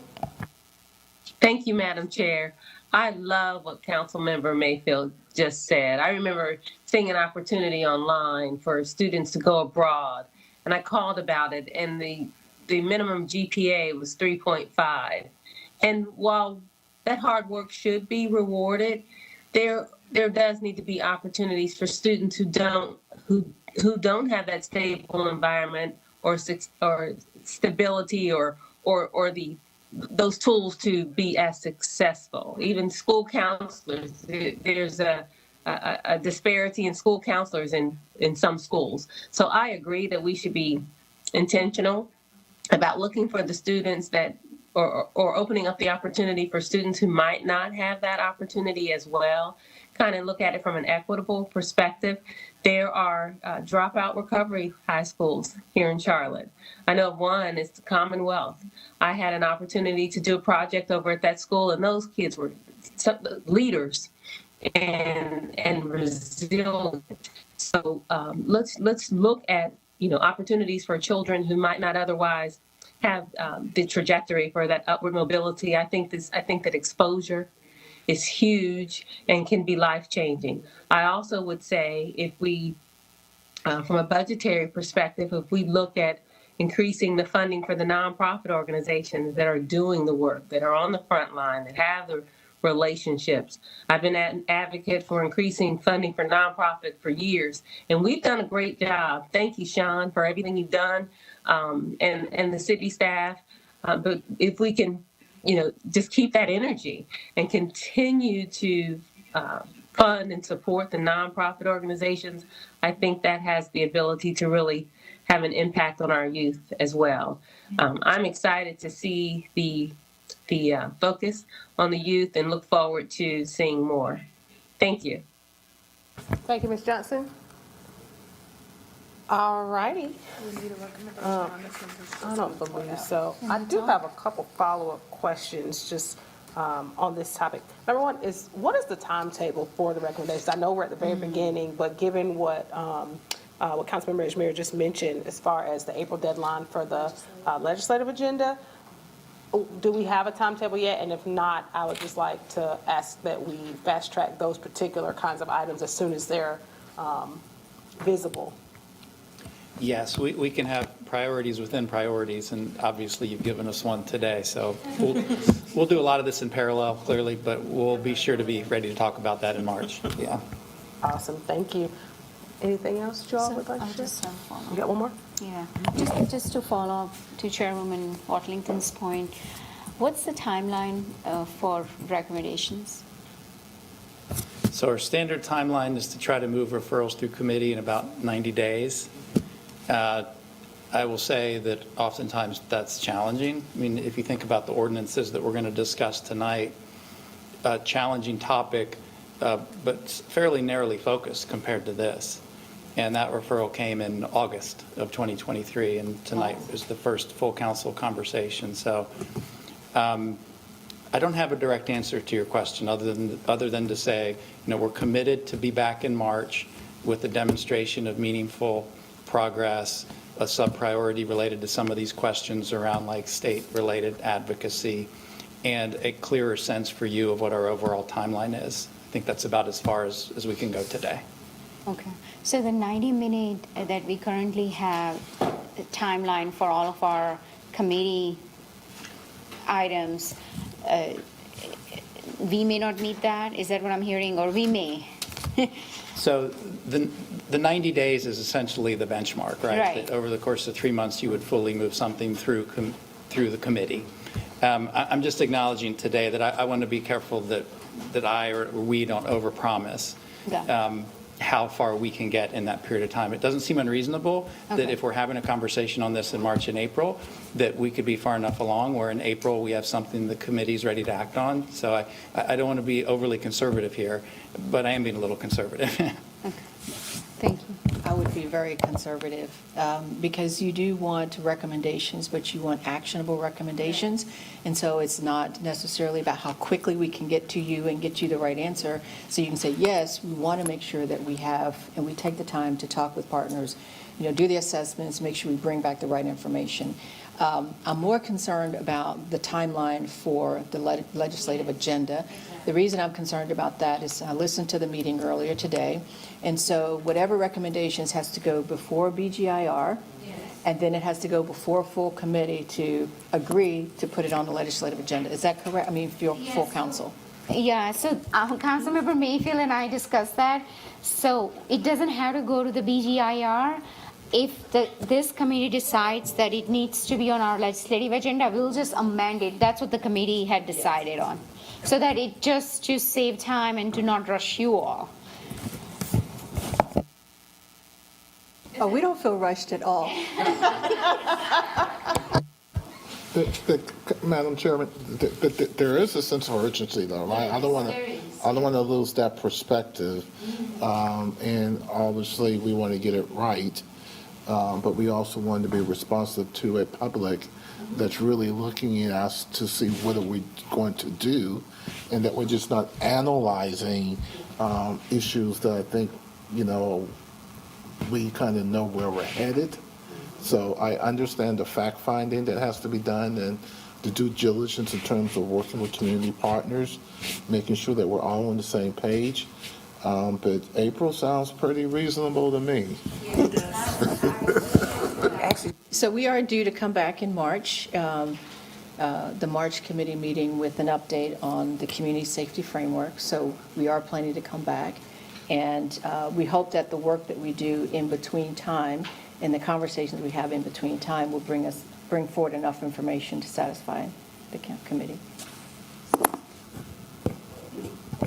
Thank you, Madam Chair. I love what Councilmember Mayfield just said. I remember seeing an opportunity online for students to go abroad, and I called about it, and the minimum GPA was 3.5. And while that hard work should be rewarded, there does need to be opportunities for students who don't have that stable environment or stability or those tools to be as successful. Even school counselors, there's a disparity in school counselors in some schools. So I agree that we should be intentional about looking for the students that, or opening up the opportunity for students who might not have that opportunity as well. Kind of look at it from an equitable perspective. There are dropout recovery high schools here in Charlotte. I know one is the Commonwealth. I had an opportunity to do a project over at that school, and those kids were leaders and resilient. So let's look at opportunities for children who might not otherwise have the trajectory for that upward mobility. I think that exposure is huge and can be life-changing. I also would say if we, from a budgetary perspective, if we look at increasing the funding for the nonprofit organizations that are doing the work, that are on the front line, that have the relationships. I've been an advocate for increasing funding for nonprofit for years, and we've done a great job. Thank you, Sean, for everything you've done, and the city staff. But if we can, just keep that energy and continue to fund and support the nonprofit organizations, I think that has the ability to really have an impact on our youth as well. I'm excited to see the focus on the youth and look forward to seeing more. Thank you. Thank you, Ms. Johnson. All righty. I don't believe so. I do have a couple follow-up questions just on this topic. Number one is, what is the timetable for the recommendations? I know we're at the very beginning, but given what Councilmember Ishmael just mentioned as far as the April deadline for the legislative agenda, do we have a timetable yet? And if not, I would just like to ask that we fast track those particular kinds of items as soon as they're visible. Yes, we can have priorities within priorities, and obviously you've given us one today. So we'll do a lot of this in parallel, clearly, but we'll be sure to be ready to talk about that in March. Yeah. Awesome, thank you. Anything else you all would like to share? You got one more? Yeah, just to follow up to Chairwoman Watlington's point, what's the timeline for recommendations? So our standard timeline is to try to move referrals through committee in about 90 days. I will say that oftentimes that's challenging. I mean, if you think about the ordinances that we're going to discuss tonight, a challenging topic, but fairly narrowly focused compared to this. And that referral came in August of 2023, and tonight is the first full council conversation. So I don't have a direct answer to your question other than to say, we're committed to be back in March with a demonstration of meaningful progress, a sub-priority related to some of these questions around like state-related advocacy, and a clearer sense for you of what our overall timeline is. I think that's about as far as we can go today. Okay, so the 90-minute that we currently have, the timeline for all of our committee items, we may not meet that? Is that what I'm hearing? Or we may? So the 90 days is essentially the benchmark, right? Right. That over the course of 3 months, you would fully move something through the committee. I'm just acknowledging today that I want to be careful that I or we don't overpromise how far we can get in that period of time. It doesn't seem unreasonable that if we're having a conversation on this in March and April, that we could be far enough along where in April we have something the committee's ready to act on. So I don't want to be overly conservative here, but I am being a little conservative. Thank you. I would be very conservative because you do want recommendations, but you want actionable recommendations. And so it's not necessarily about how quickly we can get to you and get you the right answer. So you can say, yes, we want to make sure that we have, and we take the time to talk with partners, do the assessments, make sure we bring back the right information. I'm more concerned about the timeline for the legislative agenda. The reason I'm concerned about that is I listened to the meeting earlier today, and so whatever recommendations has to go before BGIR, and then it has to go before full committee to agree to put it on the legislative agenda. Is that correct? I mean, for your full council. Yeah, so Councilmember Mayfield and I discussed that. So it doesn't have to go to the BGIR. If this committee decides that it needs to be on our legislative agenda, we'll just amend it. That's what the committee had decided on. So that it just to save time and to not rush you all. Oh, we don't feel rushed at all. Madam Chairman, there is a sense of urgency, though, right? I don't want to lose that perspective, and obviously we want to get it right, but we also want to be responsive to a public that's really looking at us to see what are we going to do, and that we're just not analyzing issues that I think we kind of know where we're headed. So I understand the fact-finding that has to be done and the due diligence in terms of working with community partners, making sure that we're all on the same page. But April sounds pretty reasonable to me. So we are due to come back in March, the March committee meeting with an update on the community safety framework. So we are planning to come back. And we hope that the work that we do in between time and the conversations we have in between time will bring forward enough information to satisfy the committee.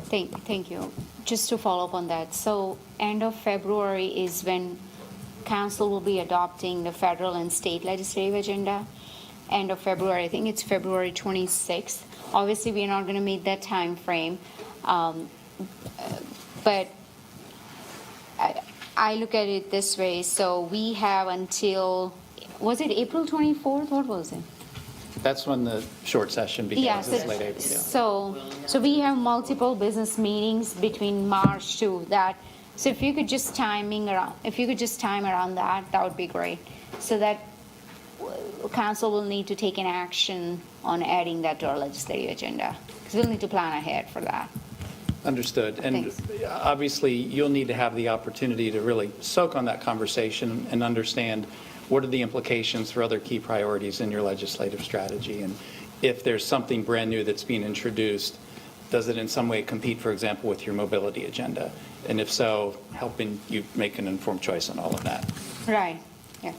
Thank you. Just to follow up on that, so end of February is when council will be adopting the federal and state legislative agenda. End of February, I think it's February 26th. Obviously, we're not going to meet that time frame, but I look at it this way. So we have until, was it April 24th? What was it? That's when the short session begins, so, it's late April, yeah. so we have multiple business meetings between March to that. So if you could just time around that, that would be great. So that council will need to take an action on adding that to our legislative agenda, because we'll need to plan ahead for that. Understood. And obviously, you'll need to have the opportunity to really soak on that conversation and understand what are the implications for other key priorities in your legislative strategy. And if there's something brand new that's being introduced, does it in some way compete, for example, with your mobility agenda? And if so, helping you make an informed choice on all of that. Right, yeah.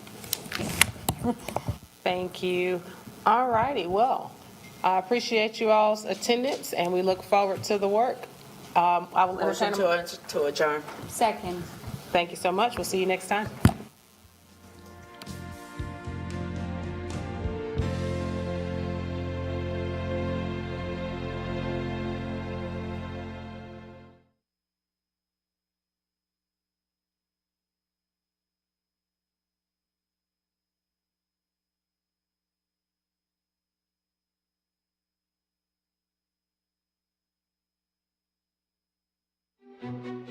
Thank you. All righty, well, I appreciate you all's attendance, and we look forward to the work. I will entertain Motion to adjourn. Second. Thank you so much. We'll see you next time. Thank you.